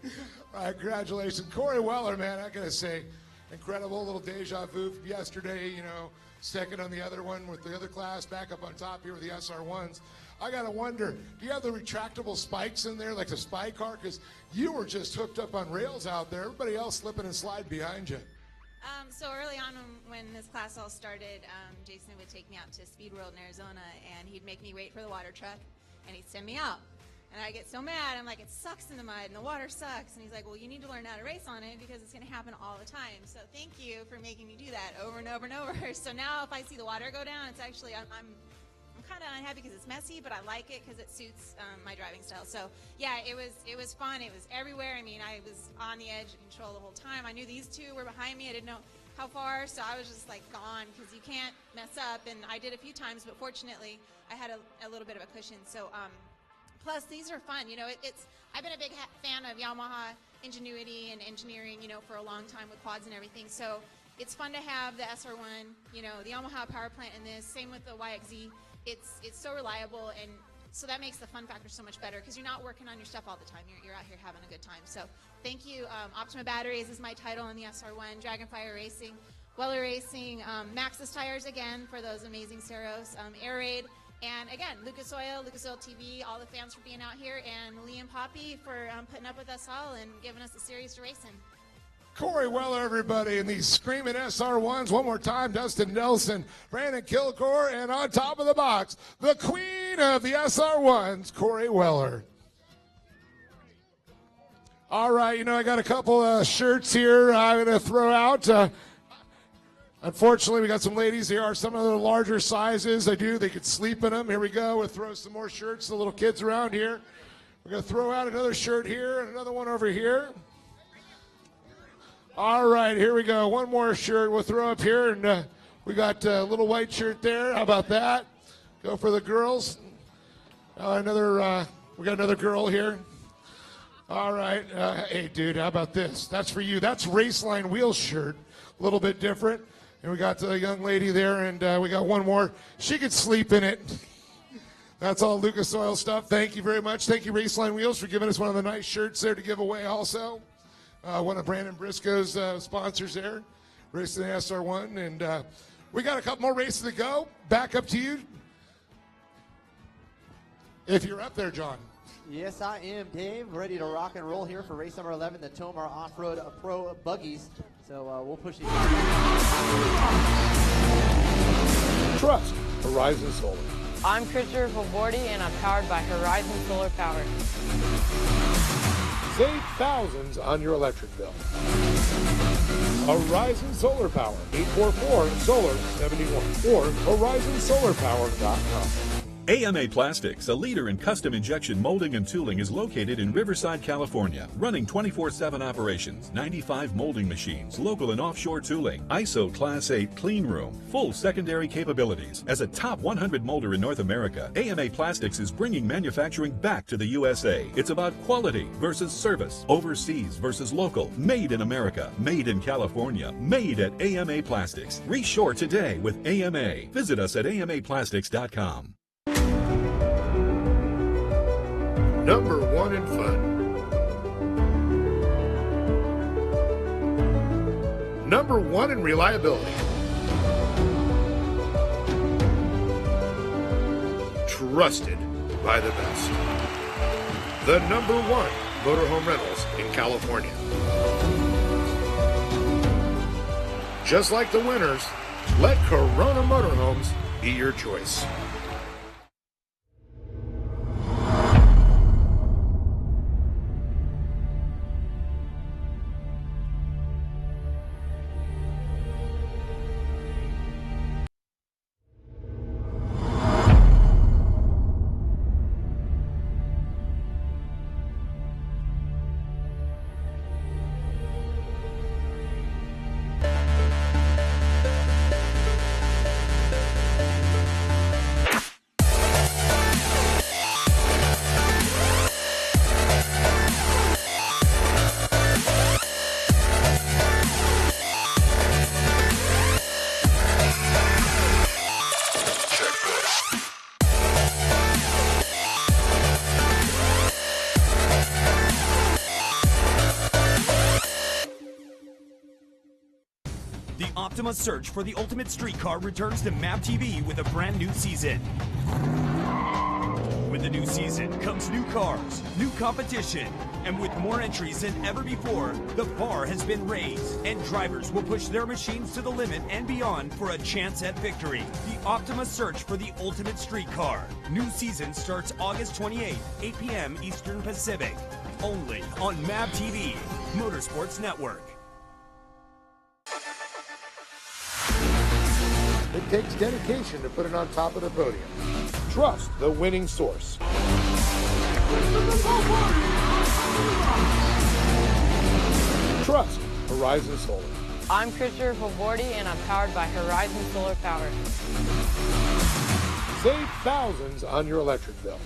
All right, congratulations. Corey Weller, man, I got to say, incredible little deja vu from yesterday, you know, second on the other one with the other class, back up on top here with the SR1s. I got to wonder, do you have the retractable spikes in there, like the spy car? Because you were just hooked up on rails out there. Everybody else slipping and sliding behind you. So early on when this class all started, Jason would take me out to Speed World in Arizona, and he'd make me wait for the water truck, and he'd send me out. And I get so mad. I'm like, it sucks in the mud, and the water sucks. And he's like, well, you need to learn how to race on it because it's going to happen all the time. So thank you for making me do that over and over and over. So now if I see the water go down, it's actually, I'm kind of unhappy because it's messy, but I like it because it suits my driving style. So yeah, it was fun. It was everywhere. I mean, I was on the edge of control the whole time. I knew these two were behind me. I didn't know how far, so I was just like gone because you can't mess up. And I did a few times, but fortunately I had a little bit of a cushion. So plus these are fun. You know, I've been a big fan of Yamaha ingenuity and engineering, you know, for a long time with quads and everything. So it's fun to have the SR1, you know, the Yamaha power plant in this. Same with the YXZ. It's so reliable, and so that makes the fun factor so much better because you're not working on your stuff all the time. You're out here having a good time. So thank you. Optima Batteries is my title on the SR1. Dragonfire Racing, Weller Racing, Max's Tires again for those amazing Ceros, Air Raid, and again, Lucas Oil TV, all the fans for being out here, and Lee and Poppy for putting up with us all and giving us a series to race in. Corey Weller, everybody, and these screaming SR1s. One more time, Dustin Nelson, Brandon Kilgore, and on top of the box, the queen of the SR1s, Corey Weller. All right, you know, I got a couple shirts here I'm going to throw out. Unfortunately, we got some ladies here are some of the larger sizes. They could sleep in them. Here we go. We'll throw some more shirts to the little kids around here. We're going to throw out another shirt here and another one over here. All right, here we go. One more shirt we'll throw up here, and we got a little white shirt there. How about that? Go for the girls. We got another girl here. All right. Hey, dude, how about this? That's for you. That's Raceline Wheels shirt. A little bit different. And we got the young lady there, and we got one more. She could sleep in it. That's all Lucas Oil stuff. Thank you very much. Thank you, Raceline Wheels, for giving us one of the nice shirts there to give away also. One of Brandon Briscoe's sponsors there, racing the SR1. And we got a couple more races to go. Back up to you. If you're up there, John. Yes, I am, Dave. Ready to rock and roll here for race number 11, the Tomar Off-Road Pro Buggies. So we'll push it. Trust Horizon Solar. I'm Christopher Valbordi, and I'm powered by Horizon Solar Power. Save thousands on your electric bill. Horizon Solar Power, 844-SOLAR-71 or horizonsolarpower.com. AMA Plastics, a leader in custom injection molding and tooling, is located in Riverside, California, running 24/7 operations, 95 molding machines, local and offshore tooling, ISO Class 8 clean room, full secondary capabilities. As a top 100 molder in North America, AMA Plastics is bringing manufacturing back to the USA. It's about quality versus service, overseas versus local, made in America, made in California, made at AMA Plastics. Reshore today with AMA. Visit us at amaplastics.com. Number one in fun. Number one in reliability. Trusted by the best. The number one motorhome rentals in California. Just like the winners, let Corona Motorhomes be your choice. Optima's search for the ultimate street car returns to MAP TV with a brand new season. With the new season comes new cars, new competition, and with more entries than ever before, the bar has been raised, and drivers will push their machines to the limit and beyond for a chance at victory. The Optima search for the ultimate street car. New season starts August 28th, 8 p.m. Eastern Pacific. Only on MAP TV, Motorsports Network. It takes dedication to put it on top of the podium. Trust the winning source. Trust Horizon Solar. I'm Christopher Valbordi, and I'm powered by Horizon Solar Power. Save thousands on your electric bill.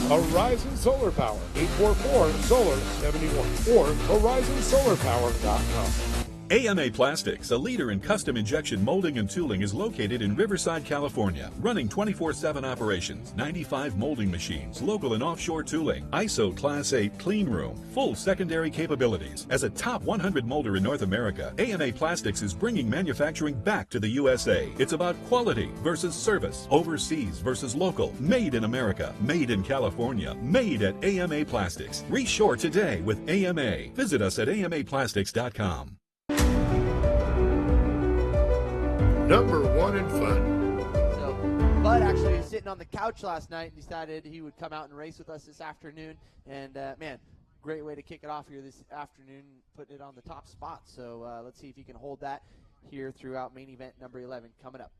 Horizon Solar Power, 844-SOLAR-71 or horizonsolarpower.com. AMA Plastics, a leader in custom injection molding and tooling, is located in Riverside, California, running 24/7 operations, 95 molding machines, local and offshore tooling, ISO Class 8 clean room, full secondary capabilities. As a top 100 molder in North America, AMA Plastics is bringing manufacturing back to the USA. It's about quality versus service, overseas versus local, made in America, made in California, made at AMA Plastics. Reshore today with AMA. Visit us at amaplastics.com. Number one in fun. So, Bud actually was sitting on the couch last night and decided he would come out and race with us this afternoon. And, man, great way to kick it off here this afternoon, putting it on the top spot. So let's see if he can hold that here throughout main event number 11 coming up.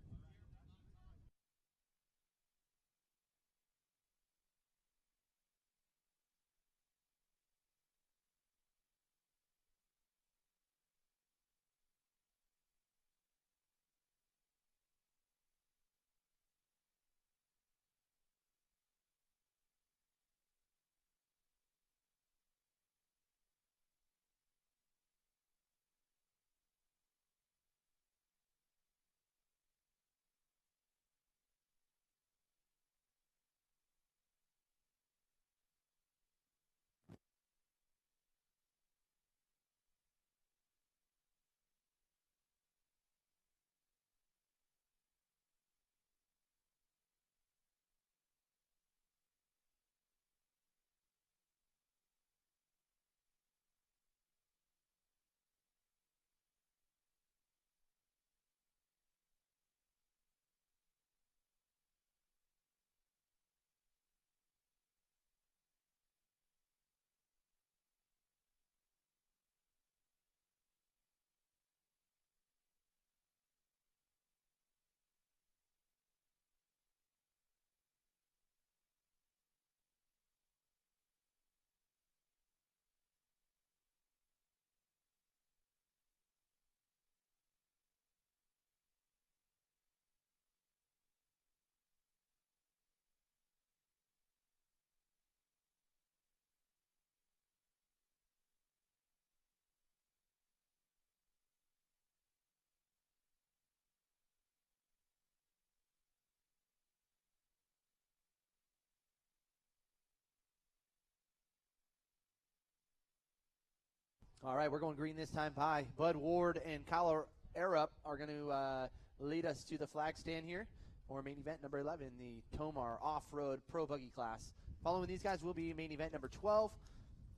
All right, we're going green this time by Bud Ward and Kyle Arup are going to lead us to the flag stand here for main event number 11, the Tomar Off-Road Pro Buggy class. Following these guys will be main event number 12.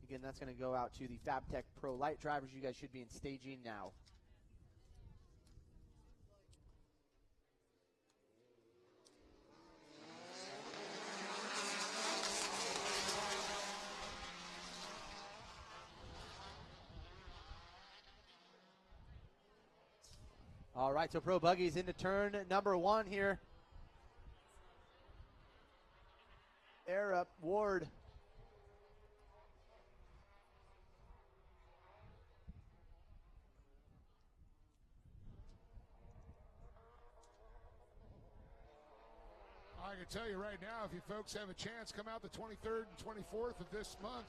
Again, that's going to go out to the FabTech Pro Light drivers. You guys should be in staging now. All right, so Pro Buggies into turn number 1 here. Air up, Ward. I can tell you right now, if you folks have a chance, come out the 23rd and 24th of this month.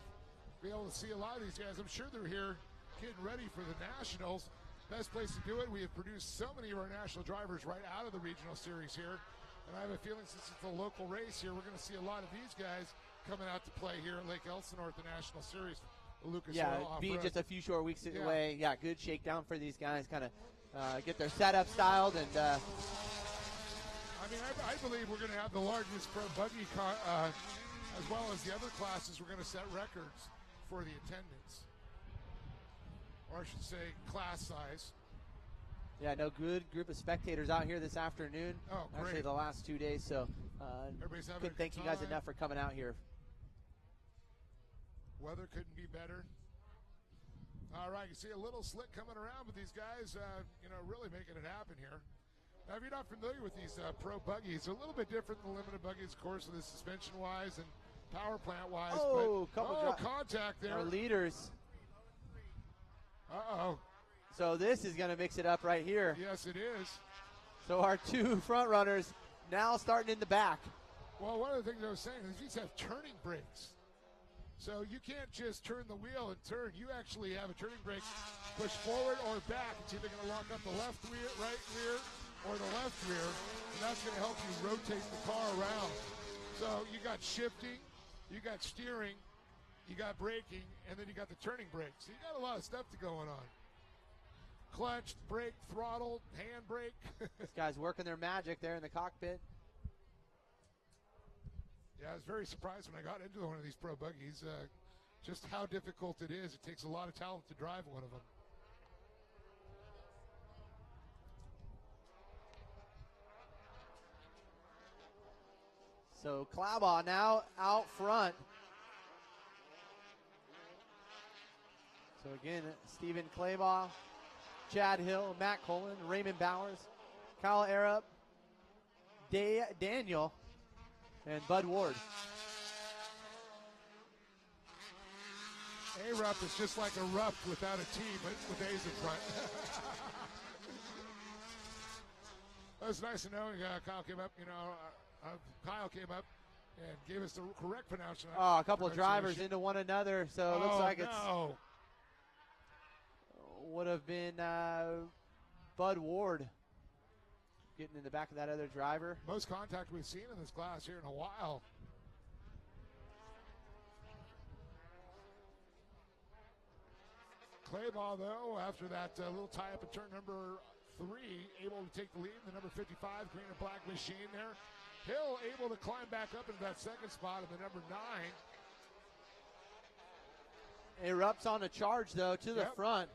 Be able to see a lot of these guys. I'm sure they're here getting ready for the Nationals. Best place to do it. We have produced so many of our national drivers right out of the regional series here. And I have a feeling since it's a local race here, we're going to see a lot of these guys coming out to play here at Lake Elsinore at the National Series. Lucas Oil being Off-Road. just a few short weeks away. Yeah, good shakedown for these guys, kind of get their setup styled. And I mean, I believe we're going to have the largest pro buggy as well as the other classes. We're going to set records for the attendance. Or I should say class size. Yeah, no, good group of spectators out here this afternoon. Oh, great. Actually, the last 2 days, so Everybody's having couldn't thank you guys enough for coming out here. Weather couldn't be better. All right, you see a little slick coming around, but these guys, really making it happen here. Now, if you're not familiar with these pro buggies, they're a little bit different than the limited buggies, of course, with the suspension-wise and power plant-wise. Contact there. Our leaders. Uh-oh. So this is going to mix it up right here. Yes, it is. So our two front runners now starting in the back. Well, one of the things I was saying is these have turning brakes. So you can't just turn the wheel and turn. You actually have a turning brake push forward or back. It's either going to lock up the left rear, right rear, or the left rear, and that's going to help you rotate the car around. So you got shifting, you got steering, you got braking, and then you got the turning brake. So you got a lot of stuff going on. Clutch, brake, throttle, hand brake. These guys working their magic there in the cockpit. Yeah, I was very surprised when I got into one of these pro buggies, just how difficult it is. It takes a lot of talent to drive one of them. So Clabaugh now out front. So again, Stephen Clabaugh, Chad Hill, Matt Colin, Raymond Bowers, Kyle Arup, Daniel, and Bud Ward. A-Rup is just like a rup without a T, but with A's in front. It was nice to know Kyle came up, Kyle came up and gave us the correct pronunciation. Oh, a couple of drivers into one another, so it looks like it's would have been Bud Ward getting in the back of that other driver. Most contact we've seen in this class here in a while. Clabaugh, though, after that little tie-up at turn number 3, able to take the lead in the number 55 green and black machine there. Hill able to climb back up into that second spot in the number 9. Erupts on a charge, though, to the front.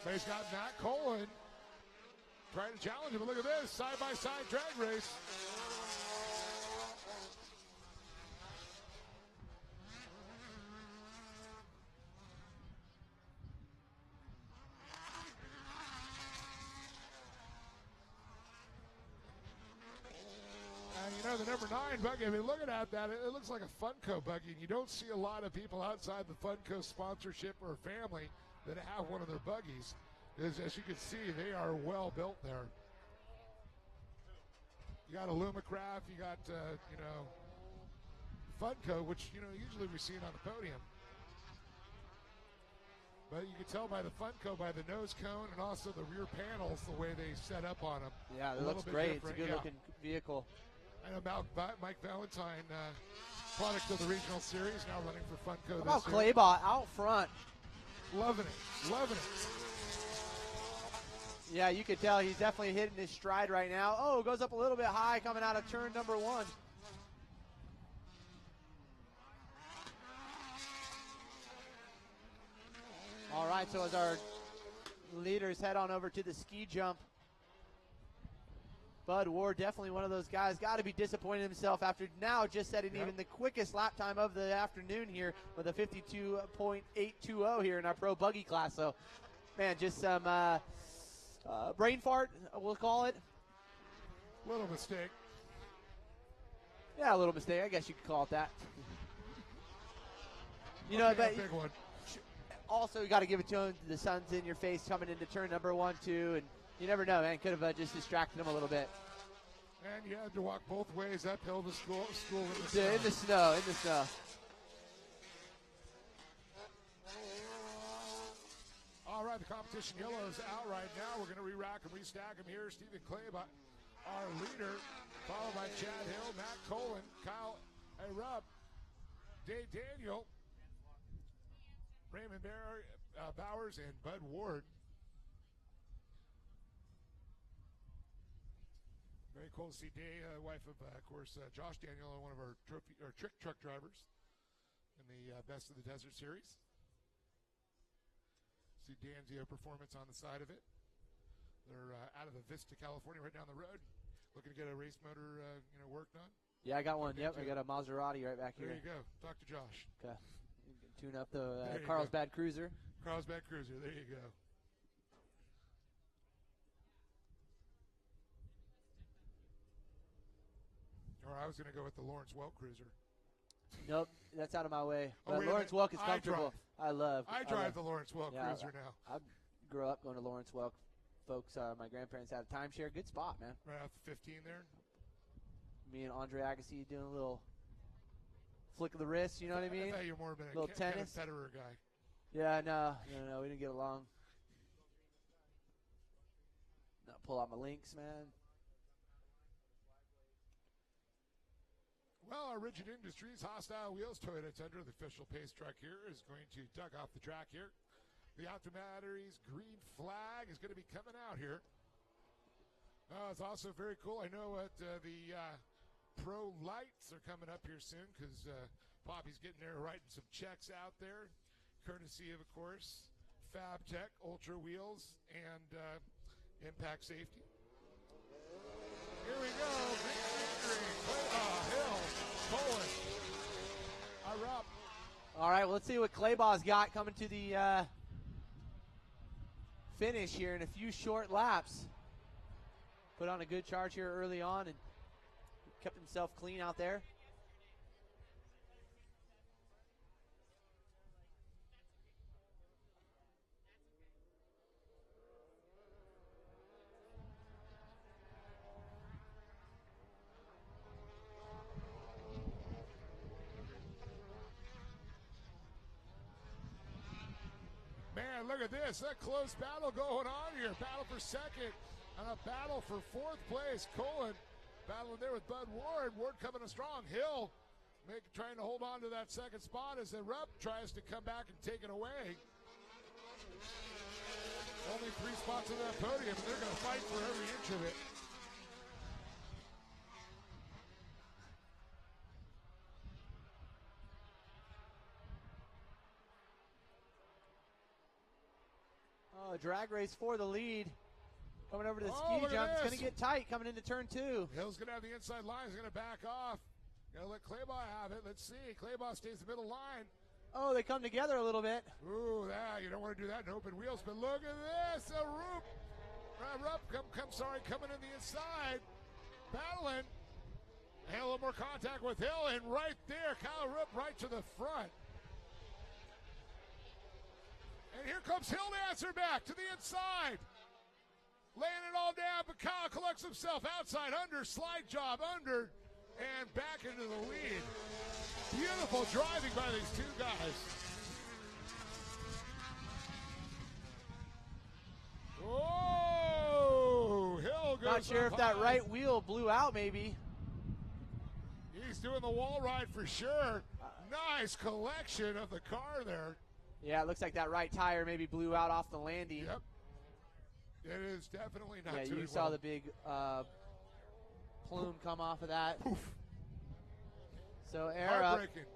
But he's got Matt Colin trying to challenge him. But look at this, side-by-side drag race. And the number 9 buggy, I mean, looking at that, it looks like a Funko buggy. And you don't see a lot of people outside the Funko sponsorship or family that have one of their buggies. As you can see, they are well built there. You got a Lumacraft, you got, Funko, which, usually we see it on the podium. But you can tell by the Funko, by the nose cone, and also the rear panels, the way they set up on them. Yeah, it looks great. It's a good-looking vehicle. I know Mike Valentine product of the regional series, now running for Funko How this about year. Claybaugh out front? Loving it, loving it. Yeah, you can tell he's definitely hitting his stride right now. Oh, goes up a little bit high coming out of turn number 1. All right, so as our leaders head on over to the ski jump, Bud Ward, definitely one of those guys, got to be disappointed in himself after now just setting even the quickest lap time of the afternoon here with a 52.820 here in our pro buggy class. So, man, just some brain fart, we'll call it. Little mistake. Yeah, a little mistake. I guess you could call it that. You know, but big one. Also, you got to give it to him. The sun's in your face coming into turn number 1, 2, and you never know, man. Could have just distracted him a little bit. And you had to walk both ways uphill to school in the snow. In the snow, in the snow. All right, the competition yellow is out right now. We're going to re-rack and restack them here. Stephen Claybaugh, our leader, followed by Chad Hill, Matt Colin, Kyle Rupp, Dave Daniel, Raymond Bowers, and Bud Ward. Very cool to see Day, wife of course, Josh Daniel, one of our trick truck drivers in the Best of the Desert Series. See Dan's performance on the side of it. They're out of the Vista, California, right down the road, looking to get a race motor, worked on. Yeah, I got one. Yep, I got a Maserati right back here. There you go. Talk to Josh. Okay. Tune up the Carlsbad Cruiser. Carlsbad Cruiser. There you go. Or I was going to go with the Lawrence Welk Cruiser. Nope, that's out of my way. Oh, But Lawrence Welk is comfortable. I drive the Lawrence Welk Cruiser now. I grew up going to Lawrence Welk. Folks, my grandparents had a timeshare. Good spot, man. Right off the 15 there. Me and Andre Agassi doing a little flick of the wrist, you know what I mean? I thought you were more of a little tennis. Federer guy. Yeah, no, we didn't get along. No, pull out my links, man. Well, our Rigid Industries Hostile Wheels Toyota Tundra, the official pace truck here, is going to duck off the track here. The Optimatteries green flag is going to be coming out here. It's also very cool. I know the Pro Lights are coming up here soon because Poppy's getting there writing some checks out there, courtesy of course, Fab Tech, Ultra Wheels, and Impact Safety. Here we go. Hill, Poland. Up. All right, well, let's see what Claybaugh's got coming to the finish here in a few short laps. Put on a good charge here early on and kept himself clean out there. Man, look at this. A close battle going on here. Battle for second and a battle for fourth place. Colin battling there with Bud Ward. Ward coming in strong. Hill trying to hold on to that second spot as the Rupp tries to come back and take it away. Only 3 spots on that podium, and they're going to fight for every inch of it. Drag race for the lead. Coming over to the ski jump. It's going to get tight coming into turn 2. Hill's going to have the inside line. He's going to back off. Going to let Claybaugh have it. Let's see. Claybaugh stays the middle line. Oh, they come together a little bit. Ooh, you don't want to do that in open wheels, but look at this. A Rupp coming in the inside. Battling. And a little more contact with Hill, and right there, Kyle Rupp right to the front. And here comes Hill to answer back to the inside. Laying it all down, but Kyle collects himself outside, under, slide job, under, and back into the lead. Beautiful driving by these two guys. Oh, Hill goes Not sure up if that high. right wheel blew out maybe. He's doing the wall ride for sure. Nice collection of the car there. Yeah, it looks like that right tire maybe blew out off the landing. Yep. It is definitely not doing you saw the big plume come off of that. Oof. So air up. Heartbreaking.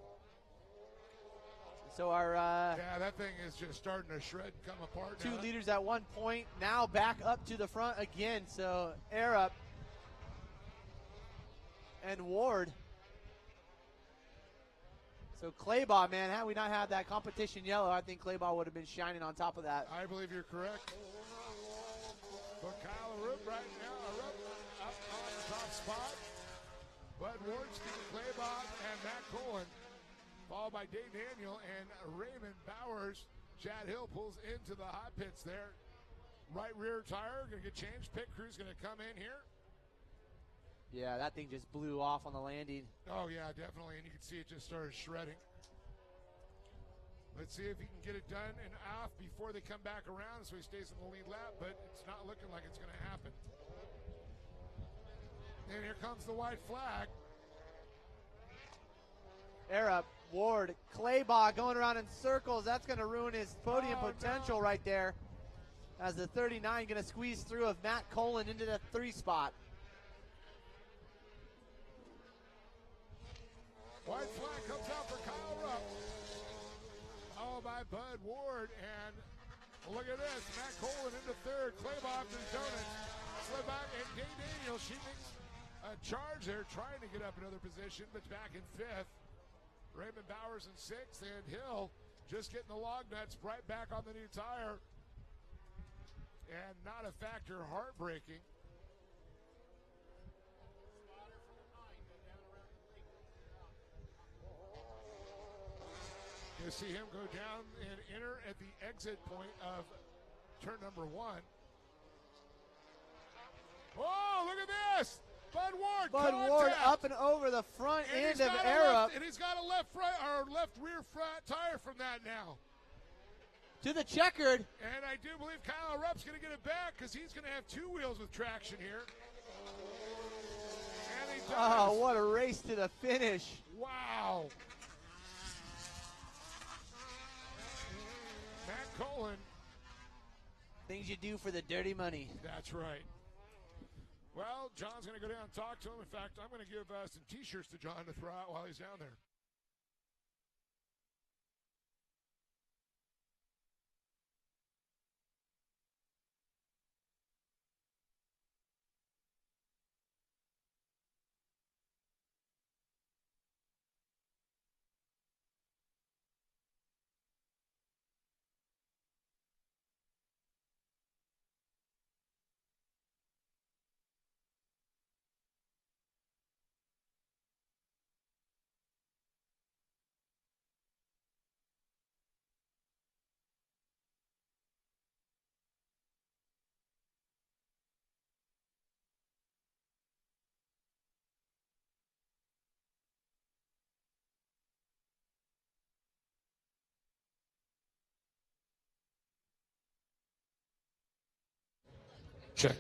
So our yeah, that thing is just starting to shred and come apart. Two leaders at one point, now back up to the front again. So air up and Ward. So Claybaugh, man, had we not had that competition yellow, I think Claybaugh would have been shining on top of that. I believe you're correct. But Kyle Rupp right now, up on the top spot. Bud Ward, Stephen Claybaugh, and Matt Colin, followed by Dave Daniel and Raymond Bowers. Chad Hill pulls into the hot pits there. Right rear tire going to get changed. Pit crew's going to come in here. Yeah, that thing just blew off on the landing. Oh, yeah, definitely. And you can see it just started shredding. Let's see if he can get it done and off before they come back around so he stays in the lead lap, but it's not looking like it's going to happen. And here comes the white flag. Air up, Ward, Claybaugh going around in circles. That's going to ruin his podium potential right there. As the 39 going to squeeze through of Matt Colin into the 3 spot. White flag comes out for Kyle Rupp. Followed by Bud Ward, and look at this, Matt Colin into 3rd, Claybaugh to the donuts. Slid back, and Dave Daniel, she makes a charge there, trying to get up another position, but back in 5th. Raymond Bowers in 6th, and Hill just getting the log nuts right back on the new tire. And not a factor, heartbreaking. You see him go down and enter at the exit point of turn number 1. Oh, look at this! Bud Ward up and over the front end of air up. And he's got a left rear front tire from that now. To the checkered. And I do believe Kyle Rupp's going to get it back because he's going to have 2 wheels with traction here. And he does. Oh, what a race to the finish. Wow. Matt Colin. Things you do for the dirty money. That's right. Well, John's going to go down and talk to him. In fact, I'm going to give some T-shirts to John to throw out while he's down there. Check.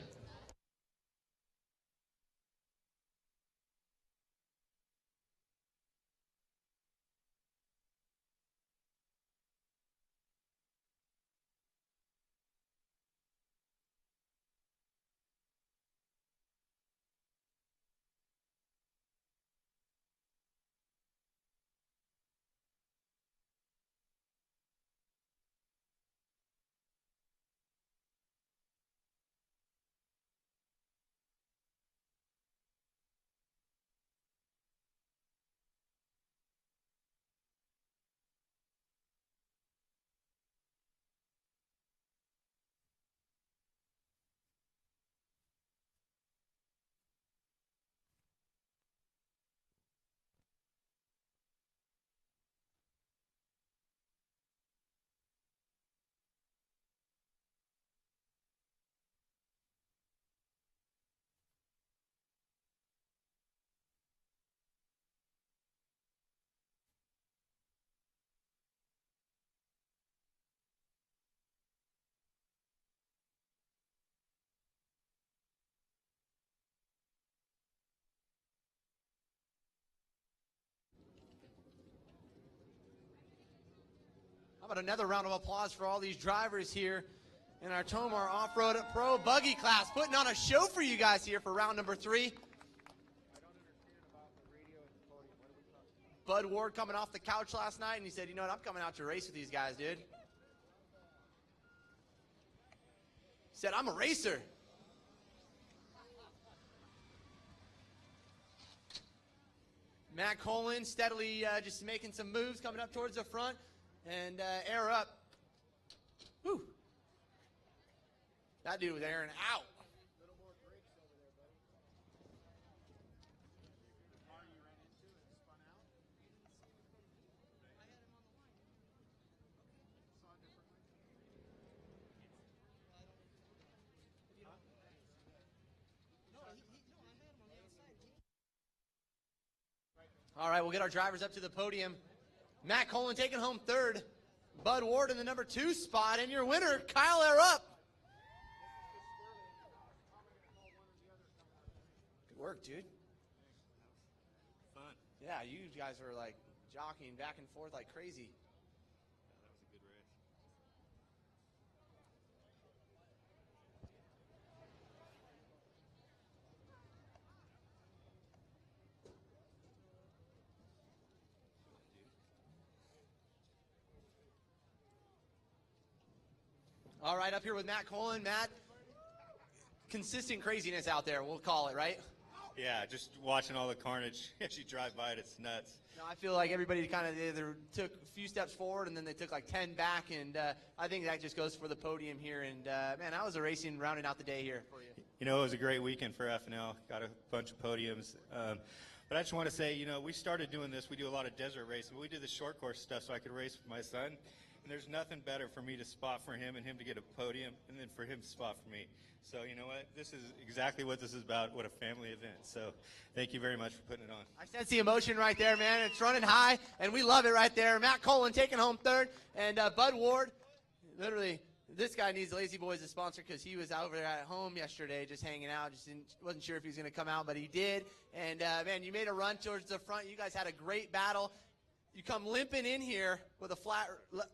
about another round of applause for all these drivers here in our Tomar Off-Road Pro Buggy class, putting on a show for you guys here for round number 3. Bud Ward coming off the couch last night, and he said, you know what, I'm coming out to race with these guys, dude. He said, I'm a racer. Matt Colin steadily just making some moves, coming up towards the front, and air up. Whew. That dude was airing out. All right, we'll get our drivers up to the podium. Matt Colin taking home 3rd. Bud Ward in the number 2 spot. And your winner, Kyle Arup. Good work, dude. Fun. Yeah, you guys were like jockeying back and forth like crazy. That was a good race. All right, up here with Matt Colin. Matt, consistent craziness out there, we'll call it, right? Yeah, just watching all the carnage as you drive by it, it's nuts. No, I feel like everybody kind of either took a few steps forward and then they took like 10 back, and I think that just goes for the podium here. And, man, that was a racing rounding out the day here for you. You know, it was a great weekend for FNL. Got a bunch of podiums. But I just want to say, you know, we started doing this. We do a lot of desert racing. But we did the short course stuff so I could race with my son. And there's nothing better for me to spot for him and him to get a podium and then for him to spot for me. So, you know what? This is exactly what this is about, what a family event. So, thank you very much for putting it on. I sense the emotion right there, man. It's running high, and we love it right there. Matt Colin taking home 3rd, and Bud Ward, literally, this guy needs Lazy Boys as a sponsor because he was over there at home yesterday just hanging out. Just wasn't sure if he was going to come out, but he did. And, man, you made a run towards the front. You guys had a great battle. You come limping in here with a flat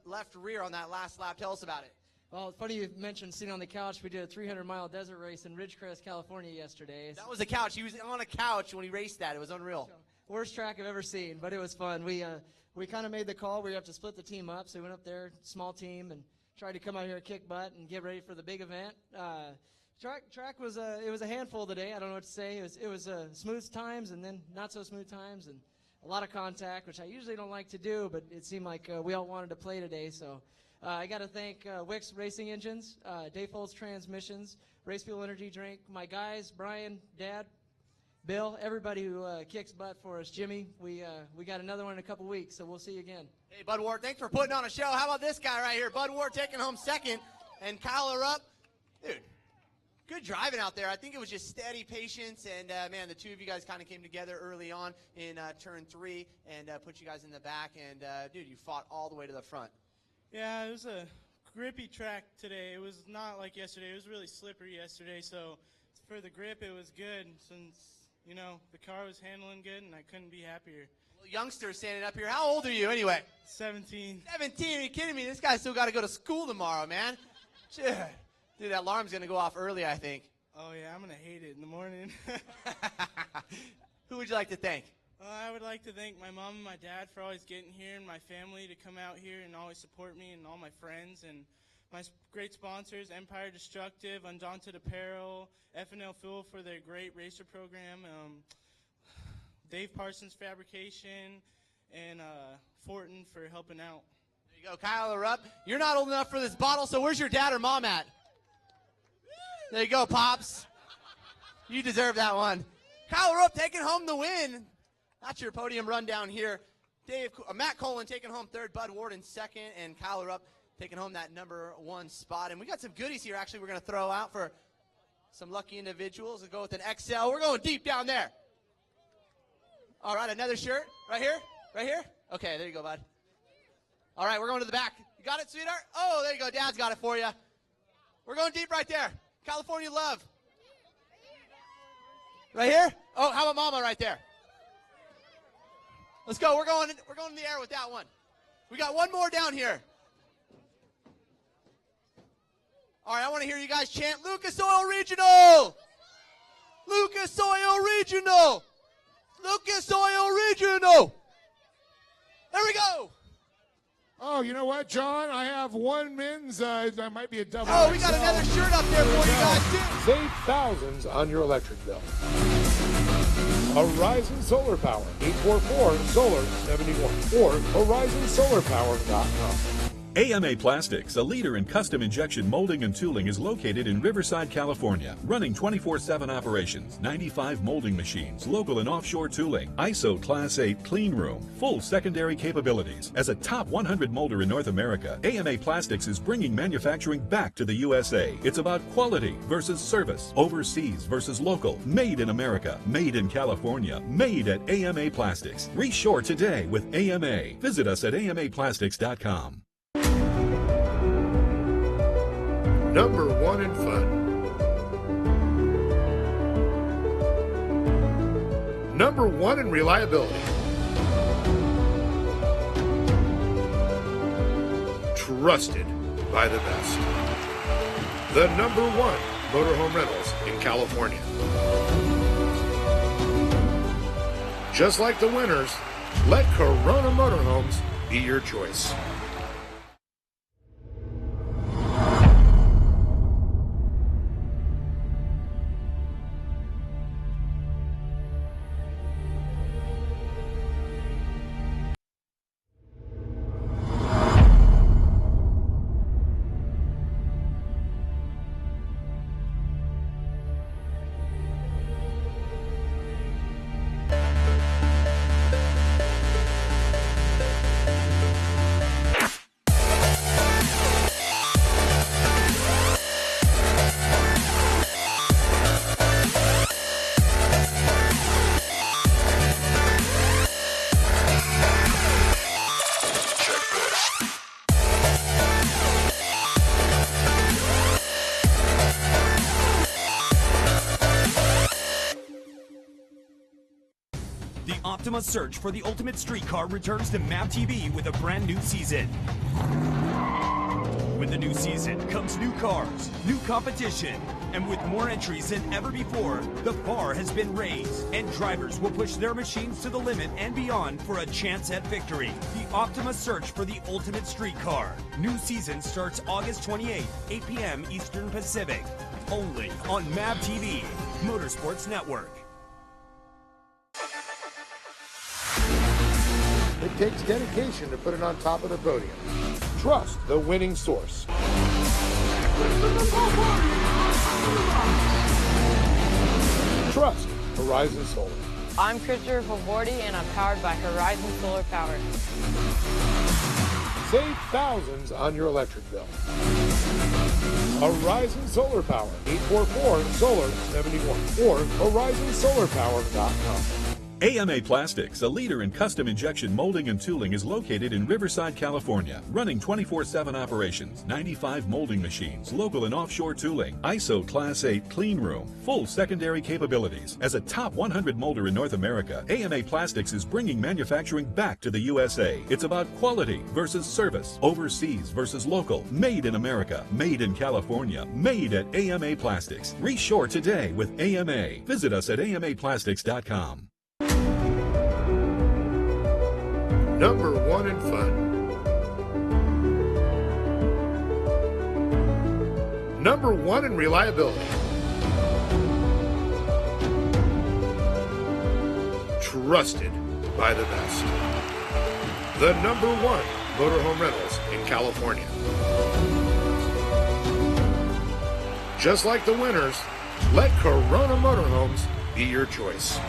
left rear on that last lap. Tell us about it. Well, it's funny you mentioned sitting on the couch. We did a 300-mile desert race in Ridgecrest, California yesterday. That was the couch. He was on a couch when he raced that. It was unreal. Worst track I've ever seen, but it was fun. We kind of made the call. We have to split the team up, so we went up there, small team, and tried to come out here and kick butt and get ready for the big event. Track was it was a handful today. I don't know what to say. It was smooth times and then not so smooth times and a lot of contact, which I usually don't like to do, but it seemed like we all wanted to play today. So I got to thank Wix Racing Engines, Dayfolds Transmissions, Race Fuel Energy Drink, my guys, Brian, Dad, Bill, everybody who kicks butt for us. Jimmy, we got another one in a couple weeks, so we'll see you again. Hey, Bud Ward, thanks for putting on a show. How about this guy right here? Bud Ward taking home 2nd, and Kyle Arup. Dude, good driving out there. I think it was just steady patience, and, man, the two of you guys kind of came together early on in turn 3 and put you guys in the back, and, dude, you fought all the way to the front. Yeah, it was a grippy track today. It was not like yesterday. It was really slippery yesterday, so for the grip, it was good since, you know, the car was handling good, and I couldn't be happier. Well, youngster standing up here. How old are you anyway? 17. 17? Are you kidding me? This guy's still got to go to school tomorrow, man. Dude, that alarm's going to go off early, I think. Oh, yeah, I'm going to hate it in the morning. Who would you like to thank? I would like to thank my mom and my dad for always getting here and my family to come out here and always support me and all my friends and my great sponsors, Empire Destructive, Undaunted Apparel, FNL Fuel for their great racer program, Dave Parsons Fabrication, and Fortin for helping out. There you go, Kyle Arup. You're not old enough for this bottle, so where's your dad or mom at? There you go, Pops. You deserve that one. Kyle Arup taking home the win. That's your podium rundown here. Matt Colin taking home 3rd, Bud Ward in 2nd, and Kyle Arup taking home that number 1 spot. And we got some goodies here, actually, we're going to throw out for some lucky individuals. We'll go with an XL. We're going deep down there. All right, another shirt right here? Right here? Okay, there you go, bud. All right, we're going to the back. You got it, sweetheart? Oh, there you go. Dad's got it for you. We're going deep right there. California love. Right here? Oh, how about Mama right there? Let's go. We're going in the air with that one. We got one more down here. All right, I want to hear you guys chant Lucas Oil Regional! Lucas Oil Regional! Lucas Oil Regional! There we go! Oh, you know what, John? I have one men's, that might be a double. Oh, we got another shirt up there for you guys, too. Save thousands on your electric bill. Horizon Solar Power, 844-SOLAR-71 or horizonsolarpower.com. AMA Plastics, a leader in custom injection molding and tooling, is located in Riverside, California, running 24/7 operations, 95 molding machines, local and offshore tooling, ISO Class 8 clean room, full secondary capabilities. As a top 100 molder in North America, AMA Plastics is bringing manufacturing back to the USA. It's about quality versus service, overseas versus local, made in America, made in California, made at AMA Plastics. Reshore today with AMA. Visit us at amaplastics.com. Number one in fun. Number one in reliability. Trusted by the best. The number one motorhome rentals in California. Just like the winners, let Corona Motorhomes be your choice. Optima's search for the ultimate street car returns to MAP TV with a brand new season. With the new season comes new cars, new competition, and with more entries than ever before, the bar has been raised, and drivers will push their machines to the limit and beyond for a chance at victory. The Optima search for the ultimate street car. New season starts August 28th, 8 p.m. Eastern Pacific. Only on MAP TV, Motorsports Network. It takes dedication to put it on top of the podium. Trust the winning source. Trust Horizon Solar. I'm Christopher Favordi, and I'm powered by Horizon Solar Power. Save thousands on your electric bill. Horizon Solar Power, 844-SOLAR-71 or horizonsolarpower.com. AMA Plastics, a leader in custom injection molding and tooling, is located in Riverside, California, running 24/7 operations, 95 molding machines, local and offshore tooling, ISO Class 8 clean room, full secondary capabilities. As a top 100 molder in North America, AMA Plastics is bringing manufacturing back to the USA. It's about quality versus service, overseas versus local, made in America, made in California, made at AMA Plastics. Reshore today with AMA. Visit us at amaplastics.com. Number one in fun. Number one in reliability. Trusted by the best. The number one motorhome rentals in California. Just like the winners, let Corona Motorhomes be your choice.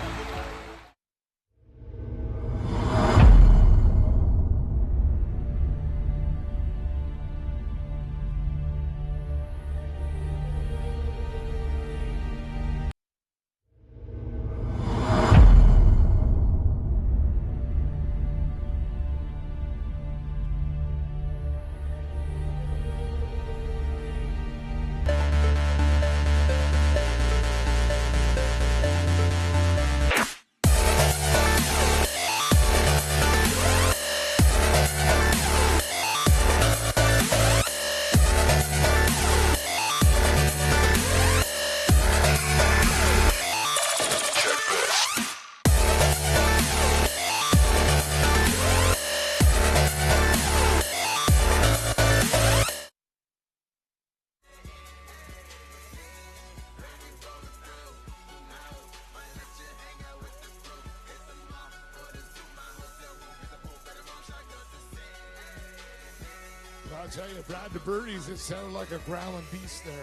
I'll tell you, Brad DeBerdy's, it sounded like a growling beast there.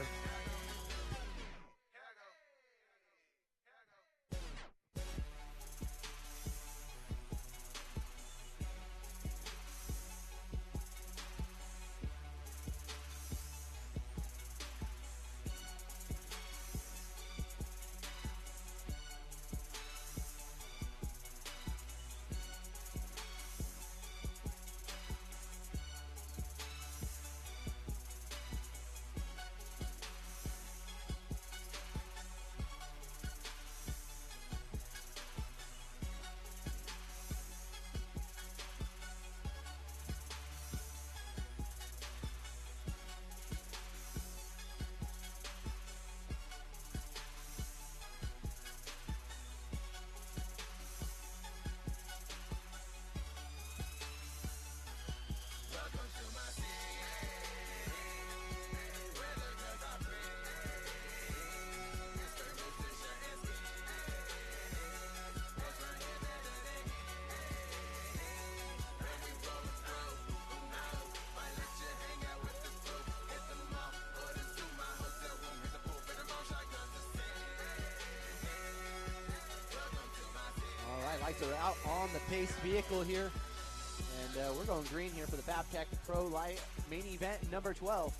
Lights are out on the pace vehicle here. And we're going green here for the Fabtech Pro Light main event number 12.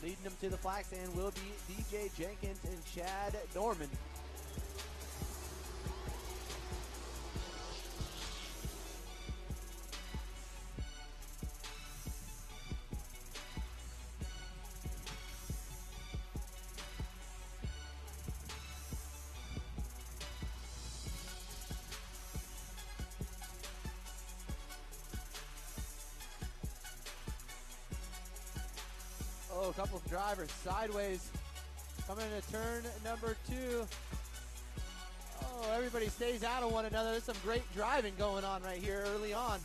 Leading them to the flag stand will be DJ Jenkins and Chad Norman. Oh, a couple of drivers sideways coming into turn number 2. Oh, everybody stays out of one another. There's some great driving going on right here early on.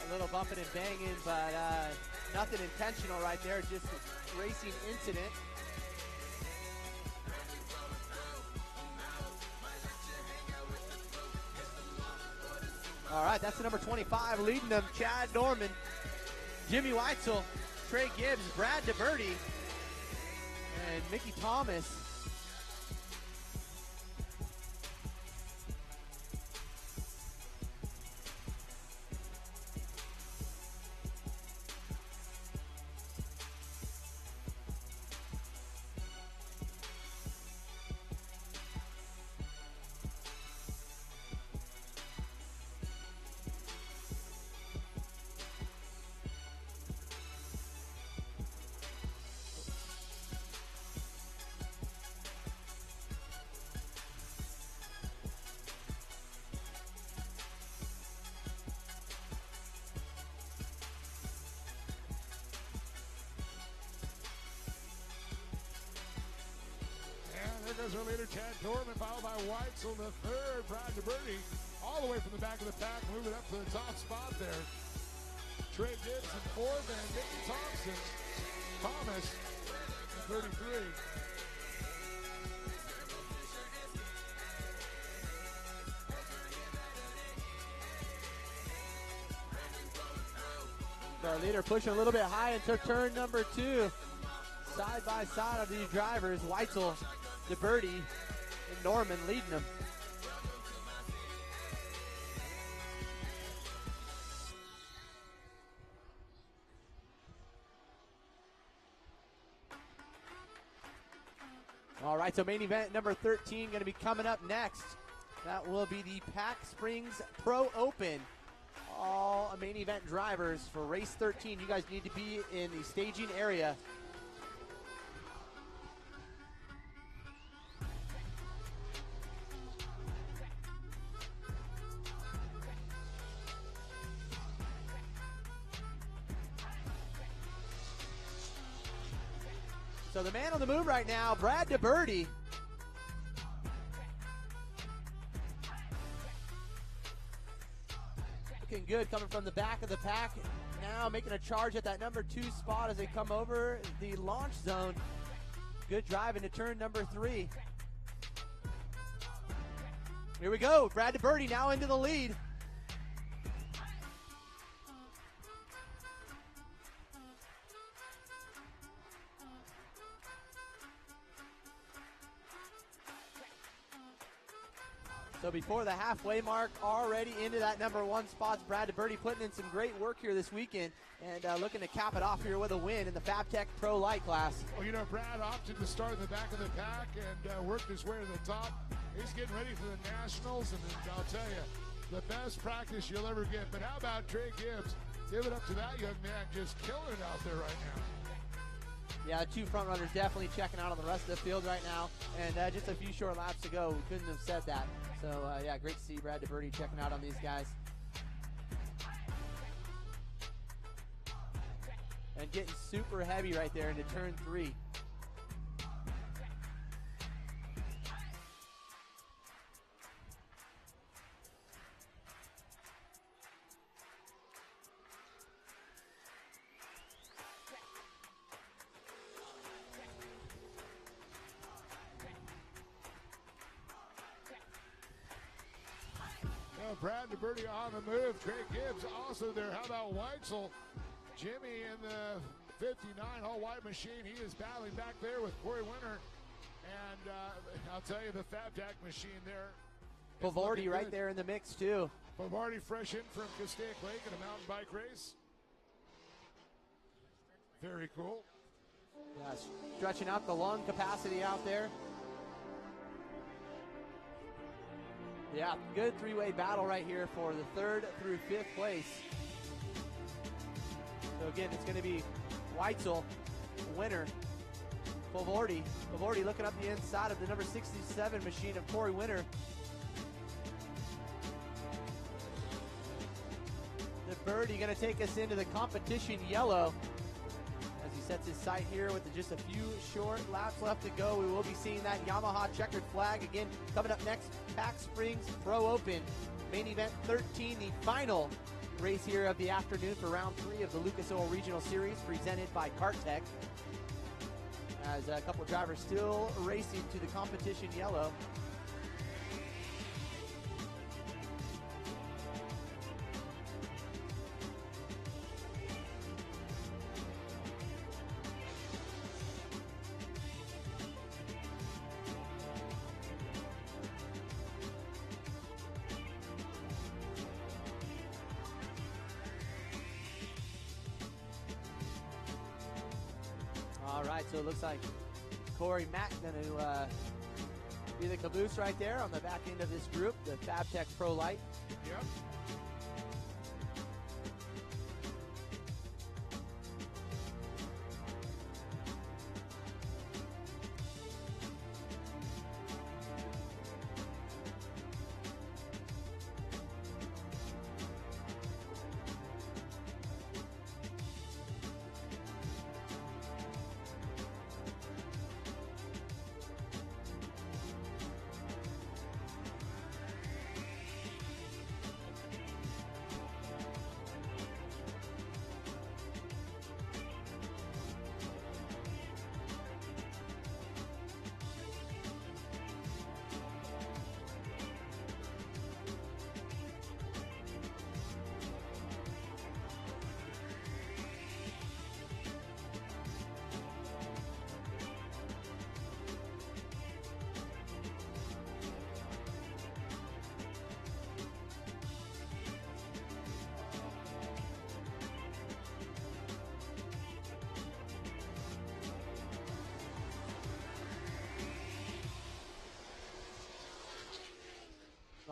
A little bumping and banging, but nothing intentional right there, just a racing incident. All right, that's the number 25 leading them, Chad Norman, Jimmy Weitzel, Trey Gibbs, Brad DeBerdy, and Mickey Thomas. There goes our leader, Chad Norman, followed by Weitzel, the third, Brad DeBerdy, all the way from the back of the pack, moving up to the top spot there. Trey Gibbs in fourth, and Mickey Thomas in 33. Our leader pushing a little bit high into turn number 2. Side by side of these drivers, Weitzel, DeBerdy, and Norman leading them. All right, so main event number 13 going to be coming up next. That will be the Pack Springs Pro Open. All main event drivers for race 13. You guys need to be in the staging area. So the man on the move right now, Brad DeBerdy. Looking good coming from the back of the pack. now making a charge at that number 2 spot as they come over the launch zone. Good drive into turn number 3. Here we go. Brad DeBerti now into the lead. So before the halfway mark, already into that number 1 spot. Brad DeBerti putting in some great work here this weekend and looking to cap it off here with a win in the FabTech Pro Light class. Well, you know, Brad opted to start in the back of the pack and worked his way to the top. He's getting ready for the Nationals, and I'll tell you, the best practice you'll ever get. But how about Trey Gibbs? Give it up to that young man, just killing it out there right now. Yeah, 2 front runners definitely checking out on the rest of the field right now. And just a few short laps to go. We couldn't have said that. So, yeah, great to see Brad DeBerti checking out on these guys. And getting super heavy right there into turn 3. Brad DeBerti on the move. Trey Gibbs also there. How about Weitzel? Jimmy in the 59 all-white machine. He is battling back there with Corey Winter. And I'll tell you, the FabTech machine there. Pavardi right there in the mix, too. Pavardi fresh in from Castaic Lake in a mountain bike race. Very cool. Yeah, stretching out the lung capacity out there. Yeah, good 3-way battle right here for the 3rd through 5th place. So again, it's going to be Weitzel, Winter, Pavardi. Pavardi looking up the inside of the number 67 machine of Corey Winter. DeBerti going to take us into the competition yellow. As he sets his sight here with just a few short laps left to go, we will be seeing that Yamaha checkered flag again. Coming up next, Pack Springs Pro Open, main event 13, the final race here of the afternoon for round 3 of the Lucas Oil Regional Series, presented by KartTech. As a couple of drivers still racing to the competition yellow. All right, so it looks like Corey Mack going to be the caboose right there on the back end of this group, the FabTech Pro Light. Yep.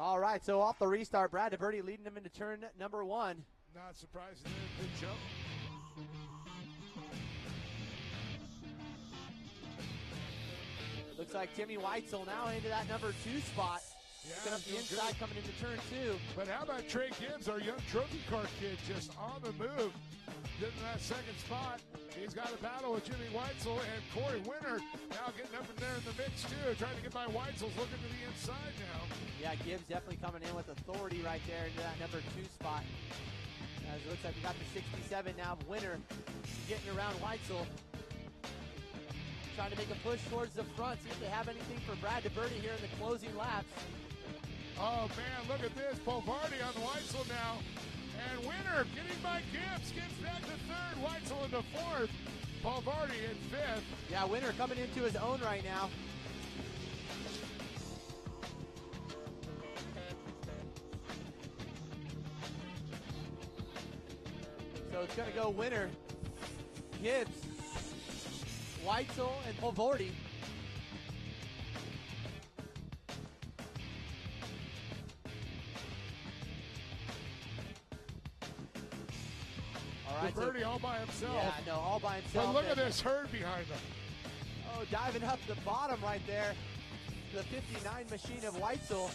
All right, so off the restart, Brad DeBerti leading him into turn number 1. Not surprising there, big jump. Looks like Timmy Weitzel now into that number 2 spot. Looking up the inside, coming into turn 2. But how about Trey Gibbs, our young trophy car kid, just on the move, getting that second spot. He's got a battle with Jimmy Weitzel and Corey Winter now getting up in there in the mix too, trying to get by Weitzel's looking to the inside now. Yeah, Gibbs definitely coming in with authority right there into that number 2 spot. As it looks like we got the 67 now. Winter getting around Weitzel. Trying to make a push towards the front, see if they have anything for Brad DeBerti here in the closing laps. Oh man, look at this. Polvardi on Weitzel now. And Winter getting by Gibbs. Gibbs back to third. Weitzel into fourth. Polvardi in fifth. Yeah, Winter coming into his own right now. So it's going to go Winter, Gibbs, Weitzel, and Polvardi. All right, DeBerti all by himself. Yeah, no, all by himself. But look at this herd behind him. Oh, diving up the bottom right there. The 59 machine of Weitzel.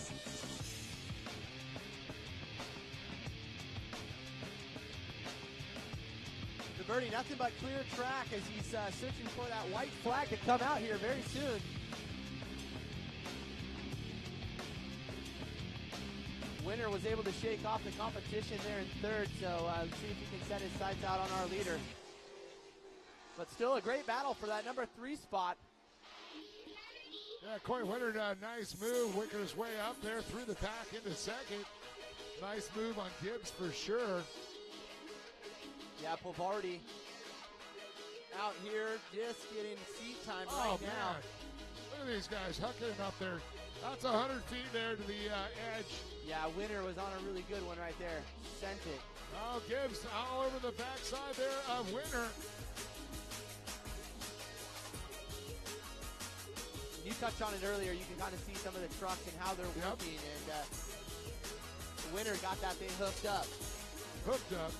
DeBerti, nothing but clear track as he's searching for that white flag to come out here very soon. Winter was able to shake off the competition there in third, so let's see if he can set his sights out on our leader. But still a great battle for that number 3 spot. Yeah, Corey Winter, nice move, working his way up there through the pack into second. Nice move on Gibbs for sure. Yeah, Polvardi out here just getting seat time right now. Man. Look at these guys hucking up there. That's 100 feet there to the edge. Yeah, Winter was on a really good one right there. Sent it. Oh, Gibbs all over the backside there of Winter. You touched on it earlier. You can kind of see some of the trucks and how they're working. And Winter got that thing hooked up. Hooked up.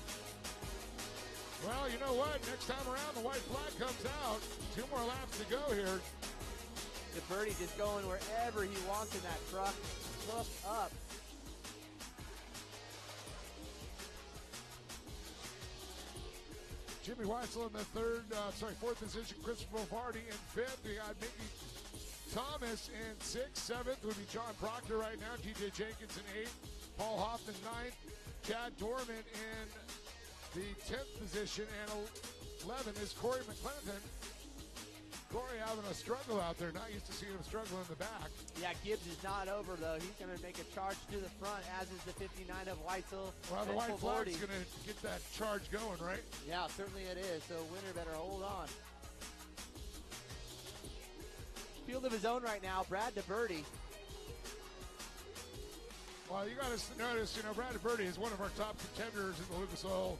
Well, you know what? Next time around, the white flag comes out. 2 more laps to go here. DeBerti just going wherever he wants in that truck. Hooked up. Jimmy Weitzel in the fourth position. Christopher Polvardi in fifth. We got Mickey Thomas in 6th. 7th would be John Proctor right now. TJ Jenkins in 8th. Paul Hoffman 9th. Chad Dorman in the 10th position. And 11 is Corey McClendon. Corey having a struggle out there. Not used to seeing him struggle in the back. Yeah, Gibbs is not over, though. He's going to make a charge to the front, as is the 59 of Weitzel. Well, the white flag's going to get that charge going, right? Yeah, certainly it is. So Winter better hold on. Field of his own right now, Brad DeBerti. Well, you got to notice, Brad DeBerti is one of our top contenders in the Lucas Oil,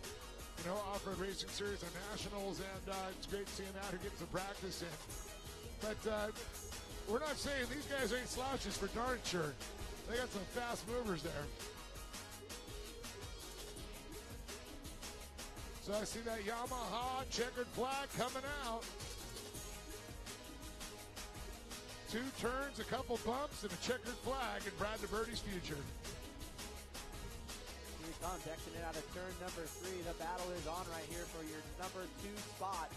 off-road racing series on nationals, and it's great to see him out here getting some practice in. But we're not saying these guys ain't slouches for darn sure. They got some fast movers there. So I see that Yamaha checkered flag coming out. 2 turns, a couple bumps, and a checkered flag in Brad DeBerti's future. Here he comes, exiting out of turn number 3. The battle is on right here for your number 2 spot.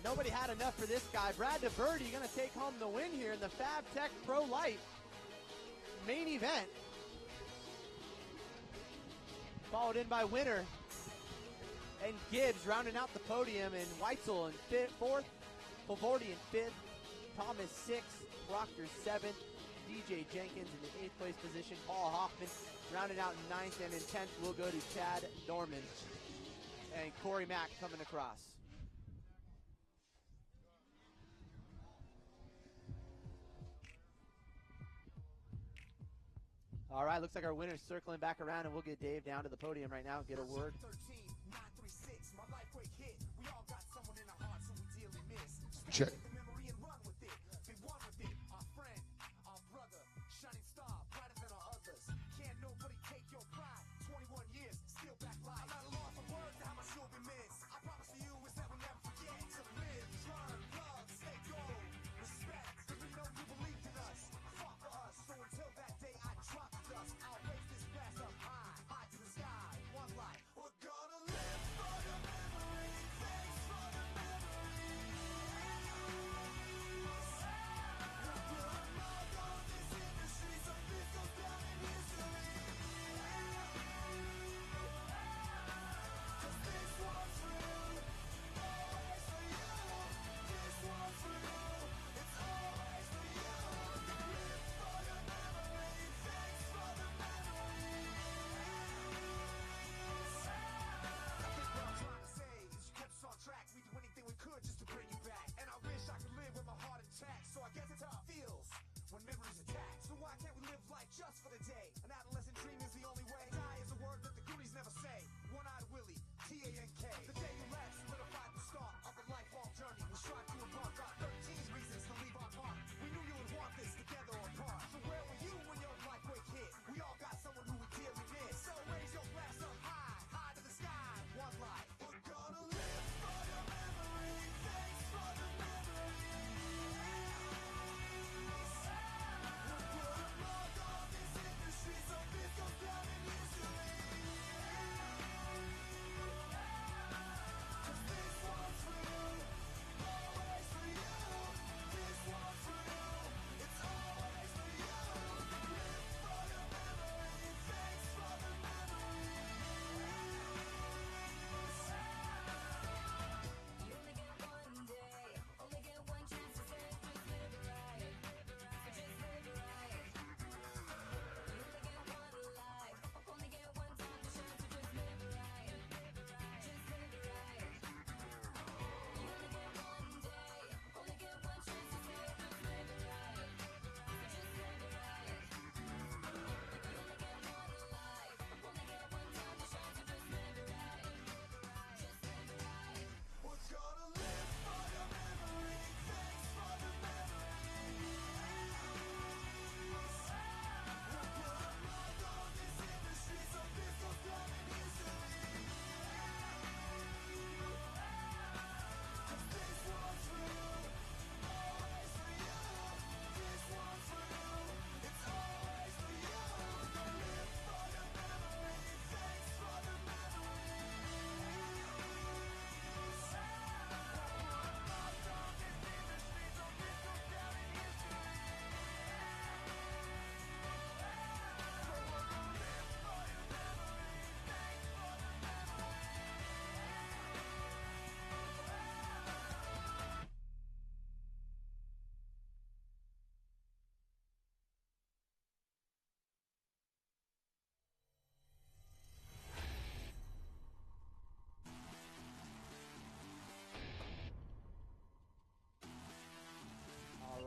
Nobody had enough for this guy. Brad DeBerti going to take home the win here in the Fab Tech Pro Light main event. Followed in by Winter and Gibbs rounding out the podium, and Weitzel in 4th, Polvardi in 5th, Thomas 6th, Proctor 7th, DJ Jenkins in the 8th place position, Paul Hoffman rounding out in 9th, and in 10th will go to Chad Dorman and Corey Mack coming across. All right, looks like our winner's circling back around, and we'll get Dave down to the podium right now and get a word. Check.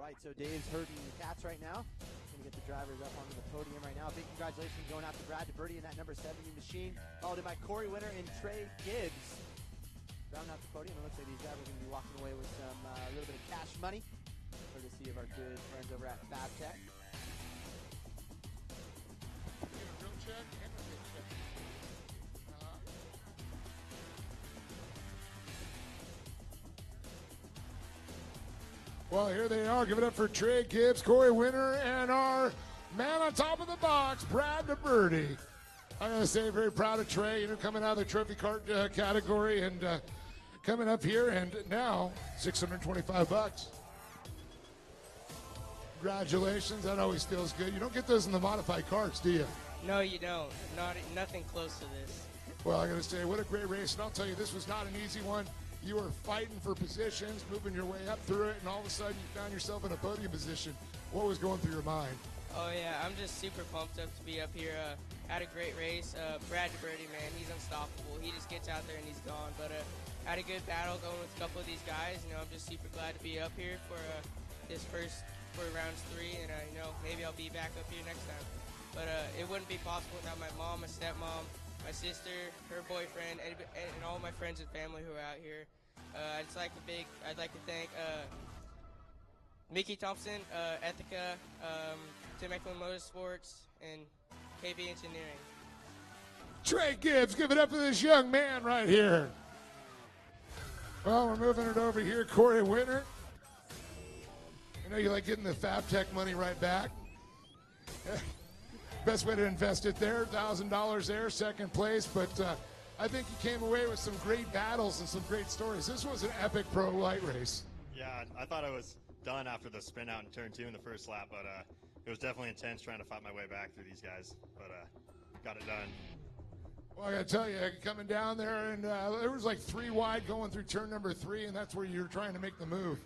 right, so Dave's herding the cats right now. Going to get the drivers up onto the podium right now. Big congratulations going out to Brad DeBerti in that number 70 machine. Followed by Corey Winter and Trey Gibbs. Rounding out the podium, it looks like these drivers are going to be walking away with some a little bit of cash money, courtesy of our good friends over at FabTech. Well, here they are. Give it up for Trey Gibbs, Corey Winter, and our man on top of the box, Brad DeBerti. I'm going to say very proud of Trey, coming out of the trophy cart category and coming up here, and now $625. Congratulations. That always feels good. You don't get those in the modified carts, do you? No, you don't. Nothing close to this. Well, I'm going to say, what a great race. And I'll tell you, this was not an easy one. You were fighting for positions, moving your way up through it, and all of a sudden you found yourself in a podium position. What was going through your mind? Oh, yeah, I'm just super pumped up to be up here. Had a great race. Brad DeBerti, man, he's unstoppable. He just gets out there and he's gone. But had a good battle going with a couple of these guys. I'm just super glad to be up here for for rounds 3, and maybe I'll be back up here next time. But it wouldn't be possible without my mom, my stepmom, my sister, her boyfriend, and all my friends and family who are out here. I'd like to thank Mickey Thompson, Ethica, Tim Eklund Motorsports, and KB Engineering. Trey Gibbs, give it up for this young man right here. Well, we're moving it over here. Corey Winter. I know you like getting the FabTech money right back. Best way to invest it there, $1,000 there, second place. But I think you came away with some great battles and some great stories. This was an epic pro light race. Yeah, I thought I was done after the spin out in turn 2 in the first lap, but it was definitely intense trying to fight my way back through these guys. But got it done. Well, I got to tell you, coming down there, and there was like 3 wide going through turn number 3, and that's where you were trying to make the move.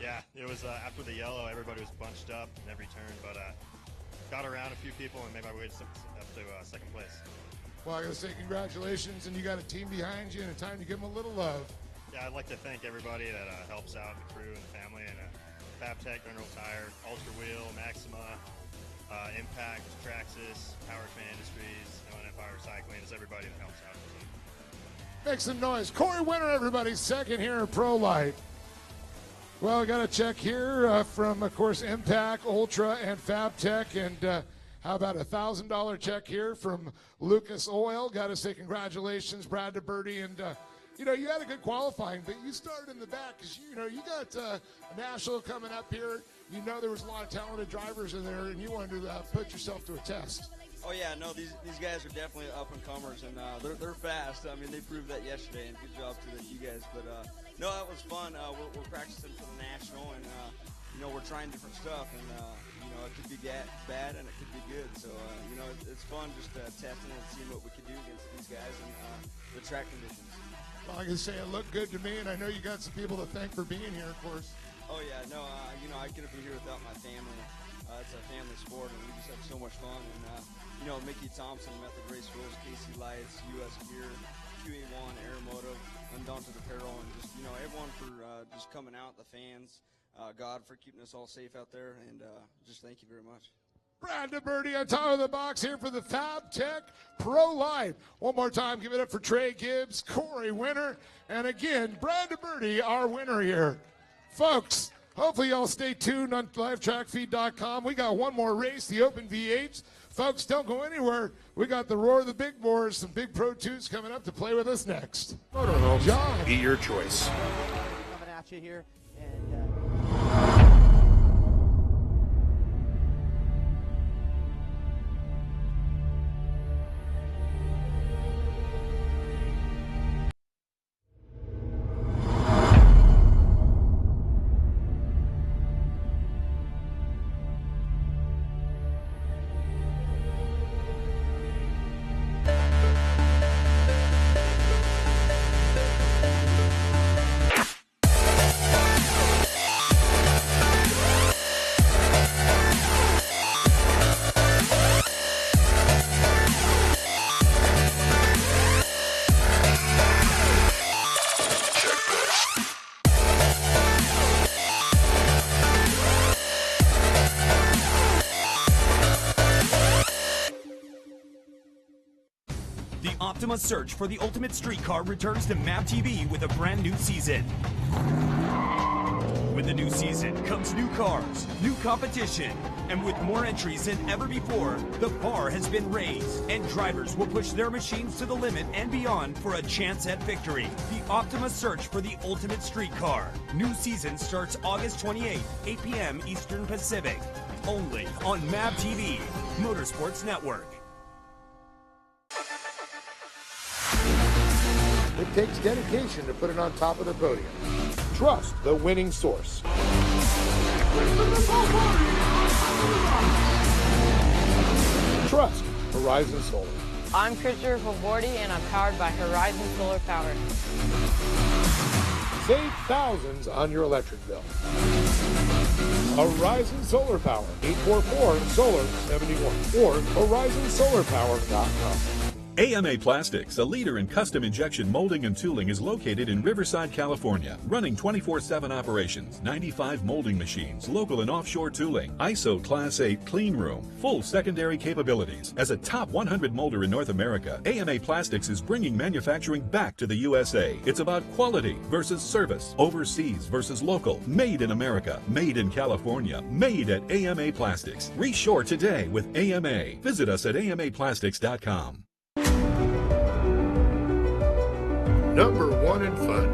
Yeah, it was after the yellow, everybody was bunched up in every turn, but got around a few people and made my way up to second place. Well, I got to say congratulations, and you got a team behind you, and it's time to give them a little love. Yeah, I'd like to thank everybody that helps out, the crew and the family, and FabTech, General Tire, Ultra Wheel, Maxima, Impact, Traxxas, Powertrain Industries, Empire Recycling. It's everybody that helps out. Make some noise. Corey Winter, everybody, second here in Pro Light. Well, I got a check here from, of course, Impact, Ultra, and FabTech, and how about a $1,000 check here from Lucas Oil? Got to say congratulations, Brad DeBerti, and you had a good qualifying, but you started in the back because you got a national coming up here. There was a lot of talented drivers in there, and you wanted to put yourself to a test. Oh yeah, no, these guys are definitely up and comers, and they're fast. I mean, they proved that yesterday, and good job to you guys. But no, that was fun. We're practicing for the national, and we're trying different stuff, and it could be bad and it could be good. So it's fun just testing and seeing what we can do against these guys and the track conditions. Well, I can say it looked good to me, and I know you got some people to thank for being here, of course. Oh yeah, no, I couldn't be here without my family. It's a family sport, and we just have so much fun. And Mickey Thompson, Method Race Rules, KC Lights, US Gear, QA1, Aeromotive, Undaunted Apparel, and just everyone for just coming out, the fans, God for keeping us all safe out there, and just thank you very much. Brad DeBerti on top of the box here for the FabTech Pro Light. One more time, give it up for Trey Gibbs, Corey Winter, and again, Brad DeBerti, our winner here. Folks, hopefully y'all stay tuned on livetrackfeed.com. We got one more race, the Open V8s. Folks, don't go anywhere. We got the Roar of the Big Boars, some big Pro 2s coming up to play with us next. Motorhomes, be your choice. Coming at you here, and Optima search for the ultimate street car returns to MAP TV with a brand new season. With the new season comes new cars, new competition, and with more entries than ever before, the bar has been raised, and drivers will push their machines to the limit and beyond for a chance at victory. The Optima search for the ultimate street car. New season starts August 28th, 8 p.m. Eastern Pacific. Only on MAP TV, Motorsports Network. It takes dedication to put it on top of the podium. Trust the winning source. Trust Horizon Solar. I'm Christopher Favordi, and I'm powered by Horizon Solar Power. Save thousands on your electric bill. Horizon Solar Power, 844-SOLAR-71 or horizonsolarpower.com. AMA Plastics, a leader in custom injection molding and tooling, is located in Riverside, California, running 24/7 operations, 95 molding machines, local and offshore tooling, ISO Class 8 clean room, full secondary capabilities. As a top 100 molder in North America, AMA Plastics is bringing manufacturing back to the USA. It's about quality versus service, overseas versus local, made in America, made in California, made at AMA Plastics. Reshore today with AMA. Visit us at amaplastics.com. Number one in fun.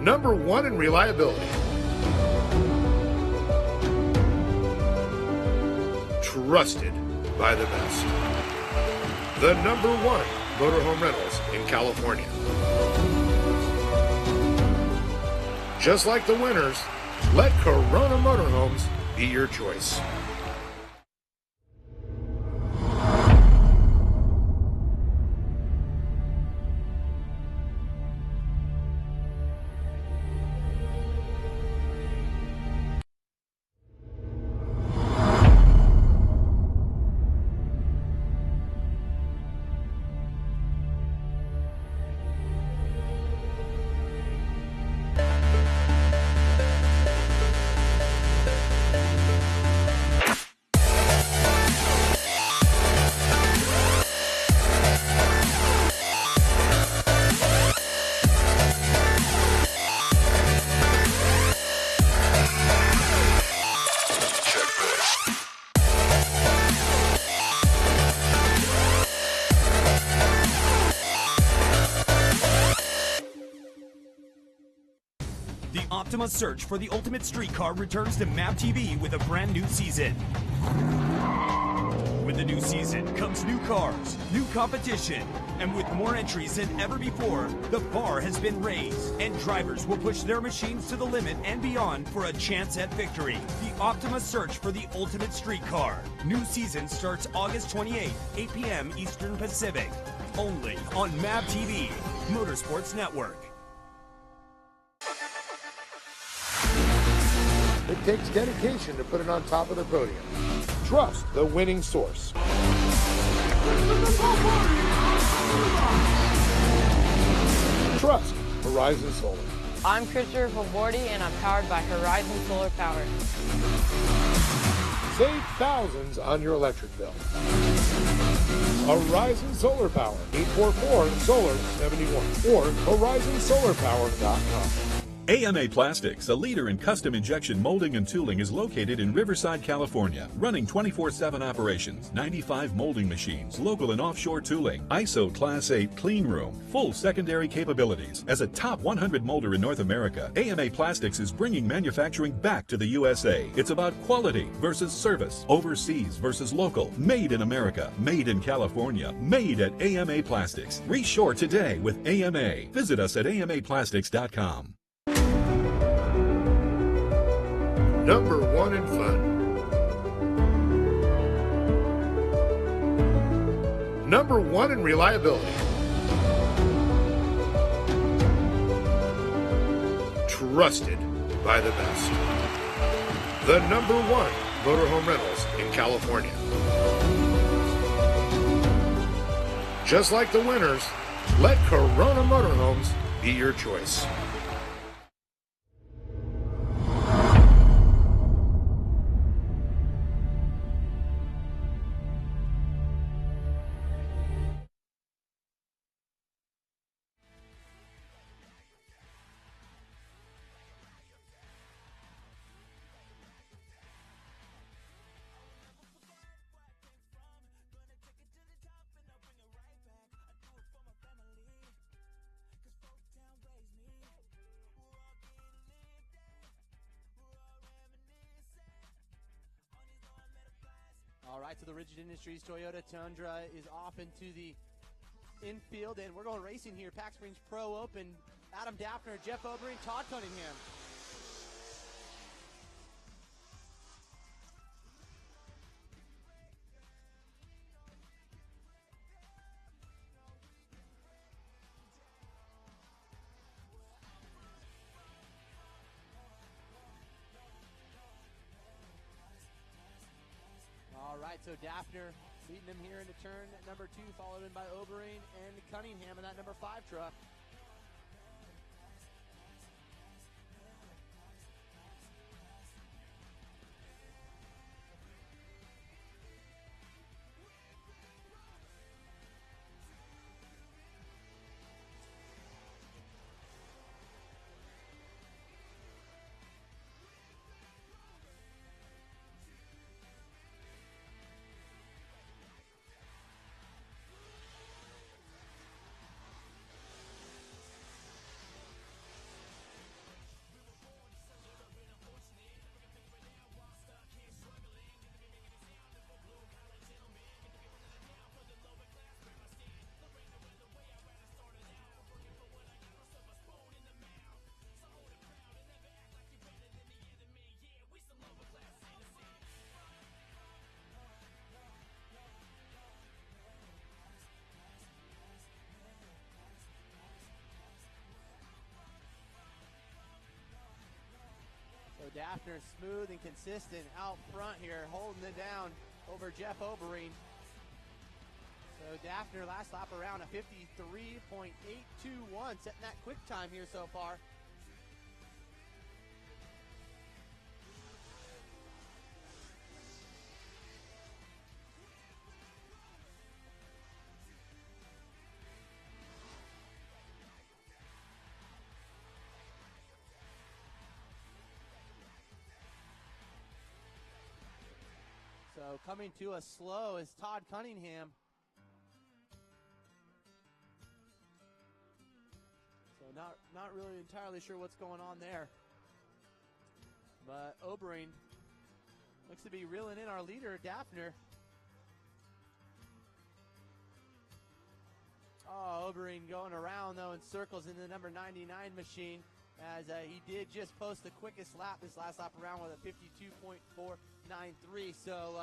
Number one in reliability. Trusted by the best. The number one motorhome rentals in California. Just like the winners, let Corona Motorhomes be your choice. Optima search for the ultimate street car returns to MAP TV with a brand new season. With the new season comes new cars, new competition, and with more entries than ever before, the bar has been raised, and drivers will push their machines to the limit and beyond for a chance at victory. The Optima search for the ultimate street car. New season starts August 28th, 8 p.m. Eastern Pacific. Only on MAP TV, Motorsports Network. It takes dedication to put it on top of the podium. Trust the winning source. Trust Horizon Solar. I'm Christopher Favordi, and I'm powered by Horizon Solar Power. Save thousands on your electric bill. Horizon Solar Power, 844-SOLAR-71 or horizonsolarpower.com. AMA Plastics, a leader in custom injection molding and tooling, is located in Riverside, California, running 24/7 operations, 95 molding machines, local and offshore tooling, ISO Class 8 clean room, full secondary capabilities. As a top 100 molder in North America, AMA Plastics is bringing manufacturing back to the USA. It's about quality versus service, overseas versus local, made in America, made in California, made at AMA Plastics. Reshore today with AMA. Visit us at amaplastics.com. Number one in fun. Number one in reliability. Trusted by the best. The number one motorhome rentals in California. Just like the winners, let Corona Motorhomes be your choice. right, so the Rigid Industries Toyota Tundra is off into the infield, and we're going racing here. Pack Springs Pro Open. Adam Daffner, Jeff Obery, Todd Cunningham. All right, so Daffner leading them here into turn number 2, followed in by Oberyn and Cunningham in that number 5 truck. So Daffner smooth and consistent out front here, holding it down over Jeff Oberyn. So Daffner last lap around a 53.821, setting that quick time here so far. So coming to us slow is Todd Cunningham. So not really entirely sure what's going on there. But Oberyn looks to be reeling in our leader, Daffner. Oh, Oberyn going around, though, in circles in the number 99 machine, as he did just post the quickest lap this last lap around with a 52.493. So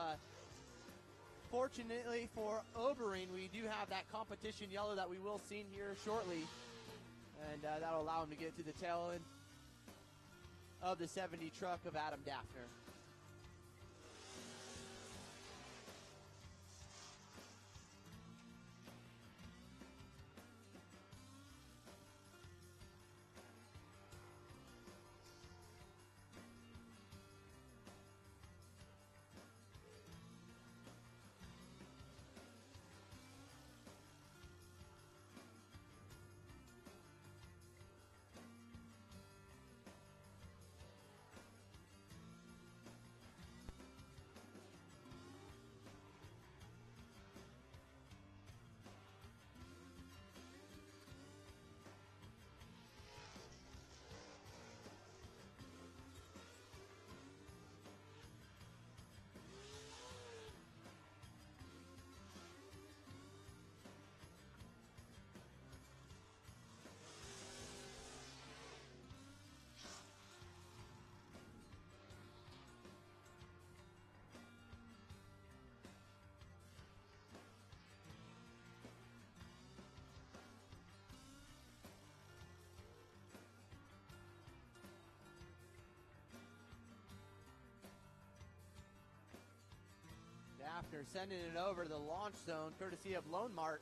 fortunately for Oberyn, we do have that competition yellow that we will see here shortly, and that'll allow him to get to the tail end of the 70 truck of Adam Daffner. Daffner sending it over to the launch zone, courtesy of Lone Mart.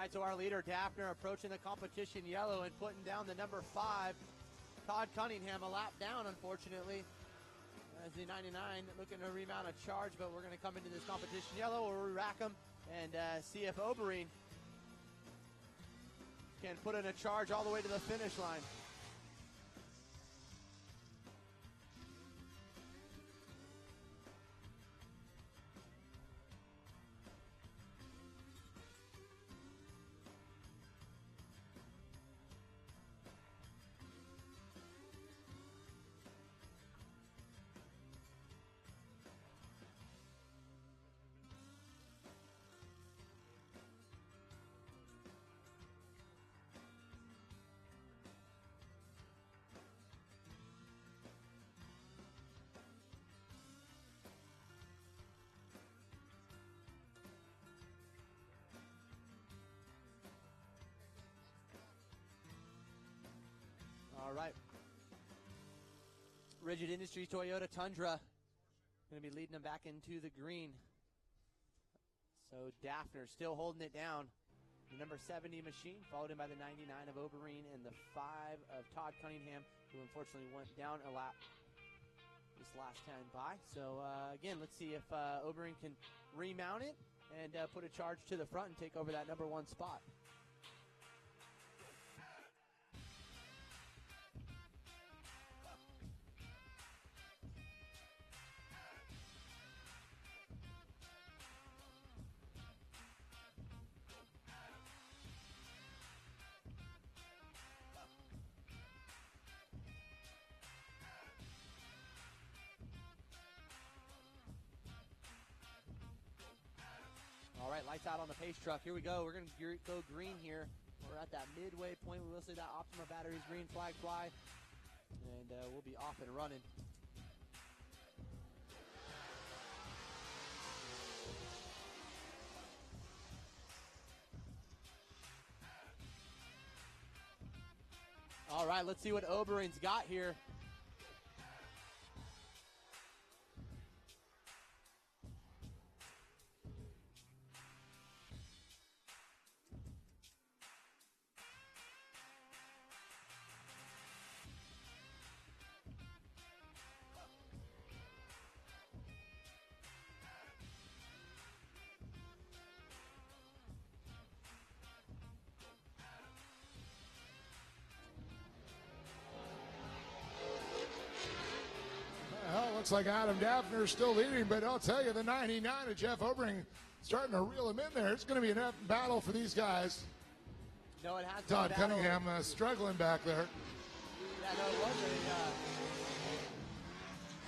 right, so our leader, Daphner, approaching the competition yellow and putting down the number 5, Todd Cunningham, a lap down, unfortunately. As the 99 looking to remount a charge, but we're going to come into this competition yellow where we rack them and see if Oberyn can put in a charge all the way to the finish line. All right. Rigid Industries Toyota Tundra going to be leading them back into the green. So Daphner still holding it down. The number 70 machine, followed in by the 99 of Oberyn and the 5 of Todd Cunningham, who unfortunately went down a lap this last time by. So again, let's see if Oberyn can remount it and put a charge to the front and take over that number 1 spot. All right, lights out on the pace truck. Here we go. We're going to go green here. We're at that midway point. We will see that Optima Batteries green flag fly, and we'll be off and running. All right, let's see what Oberyn's got here. Looks like Adam Daphner is still leading, but I'll tell you, the 99 of Jeff Oberyn starting to reel him in there. It's going to be an battle for these guys. No, it has Todd Cunningham struggling back there. Yeah, no, it was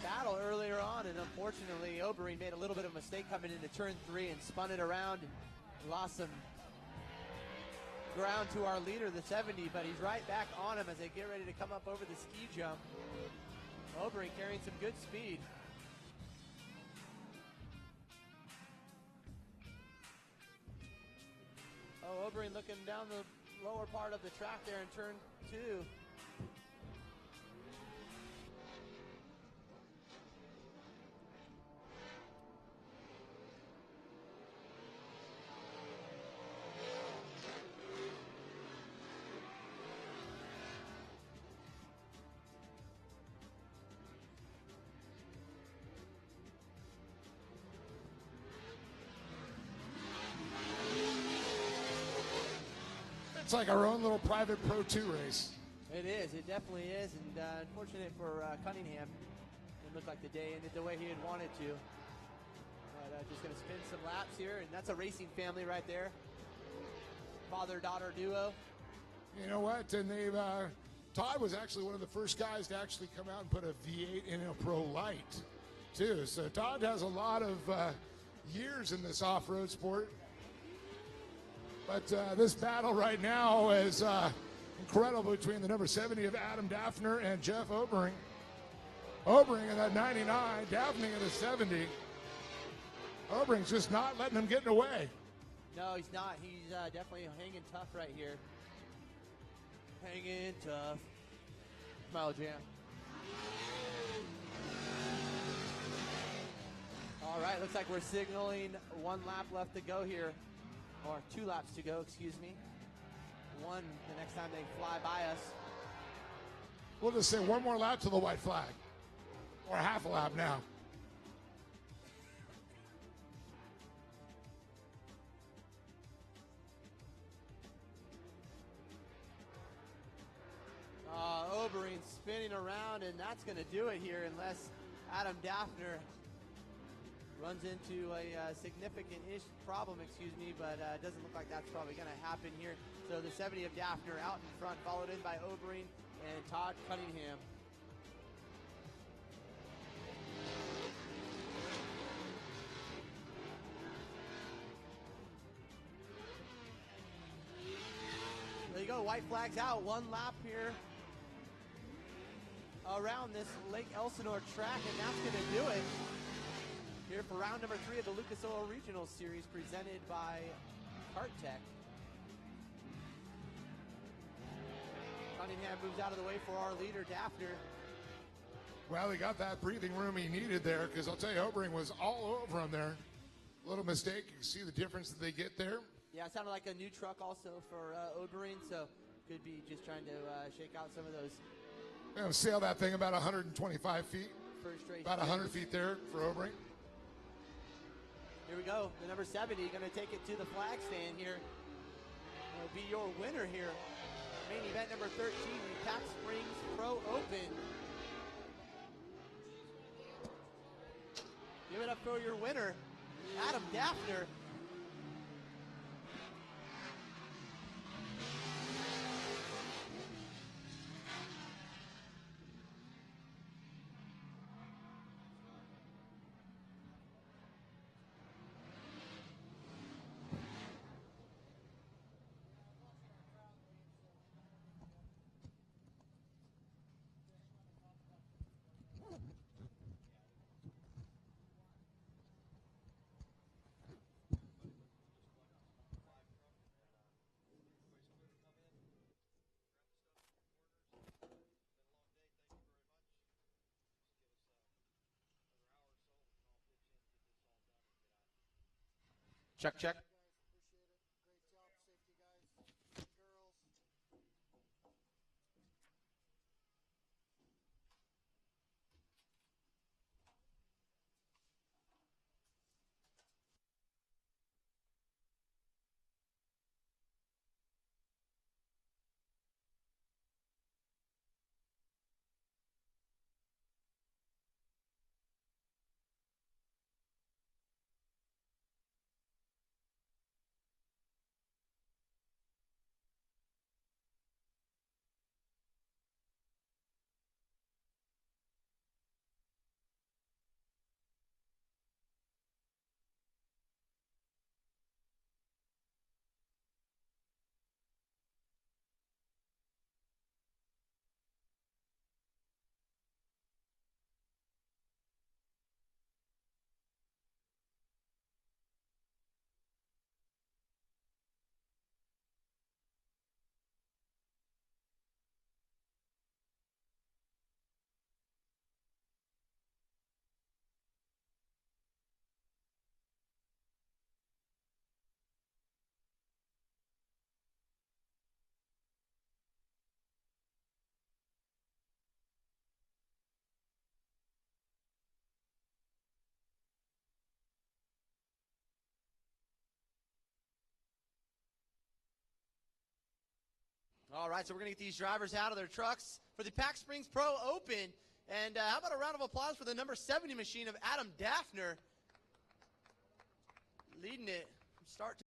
a battle earlier on, and unfortunately, Oberyn made a little bit of a mistake coming into turn 3 and spun it around and lost some ground to our leader, the 70, but he's right back on him as they get ready to come up over the ski jump. Oberyn carrying some good speed. Oh, Oberyn looking down the lower part of the track there in turn 2. It's like our own little private Pro 2 race. It is. It definitely is. And unfortunate for Cunningham, it looked like the day ended the way he had wanted to. But just going to spin some laps here, and that's a racing family right there. Father-daughter duo. You know what? And they've Todd was actually one of the first guys to actually come out and put a V8 in a Pro Light, too. So Todd has a lot of years in this off-road sport. But this battle right now is incredible between the number 70 of Adam Daphner and Jeff Oberyn. Oberyn in that 99, Daphne in the 70. Oberyn's just not letting him get in the way. No, he's not. He's definitely hanging tough right here. Hanging tough. Smile Jam. All right, looks like we're signaling 1 lap left to go here. or 2 laps to go, excuse me. 1 the next time they fly by us. We'll just say 1 more lap to the white flag, or half a lap now. Oberyn spinning around, and that's going to do it here unless Adam Daffner runs into a significant problem, but it doesn't look like that's probably going to happen here. So the 70 of Daffner out in front, followed in by Oberyn and Todd Cunningham. There you go, white flags out, 1 lap here around this Lake Elsinore track, and that's going to do it here for round number 3 of the Lucas Oil Regional Series presented by Kart Tech. Cunningham moves out of the way for our leader, Daffner. Well, he got that breathing room he needed there, because I'll tell you, Oberyn was all over him there. Little mistake. You can see the difference that they get there. Yeah, it sounded like a new truck also for Oberyn, so could be just trying to shake out some of those. You know, sail that thing about 125 feet. First straight. About 100 feet there for Oberyn. Here we go. The number 70 going to take it to the flag stand here. Will be your winner here. Main event number 13, the Pack Springs Pro Open. Give it up for your winner, Adam Daffner. Check, check. All right, so we're going to get these drivers out of their trucks for the Pack Springs Pro Open. And how about a round of applause for the number 70 machine of Adam Daffner, leading it from start to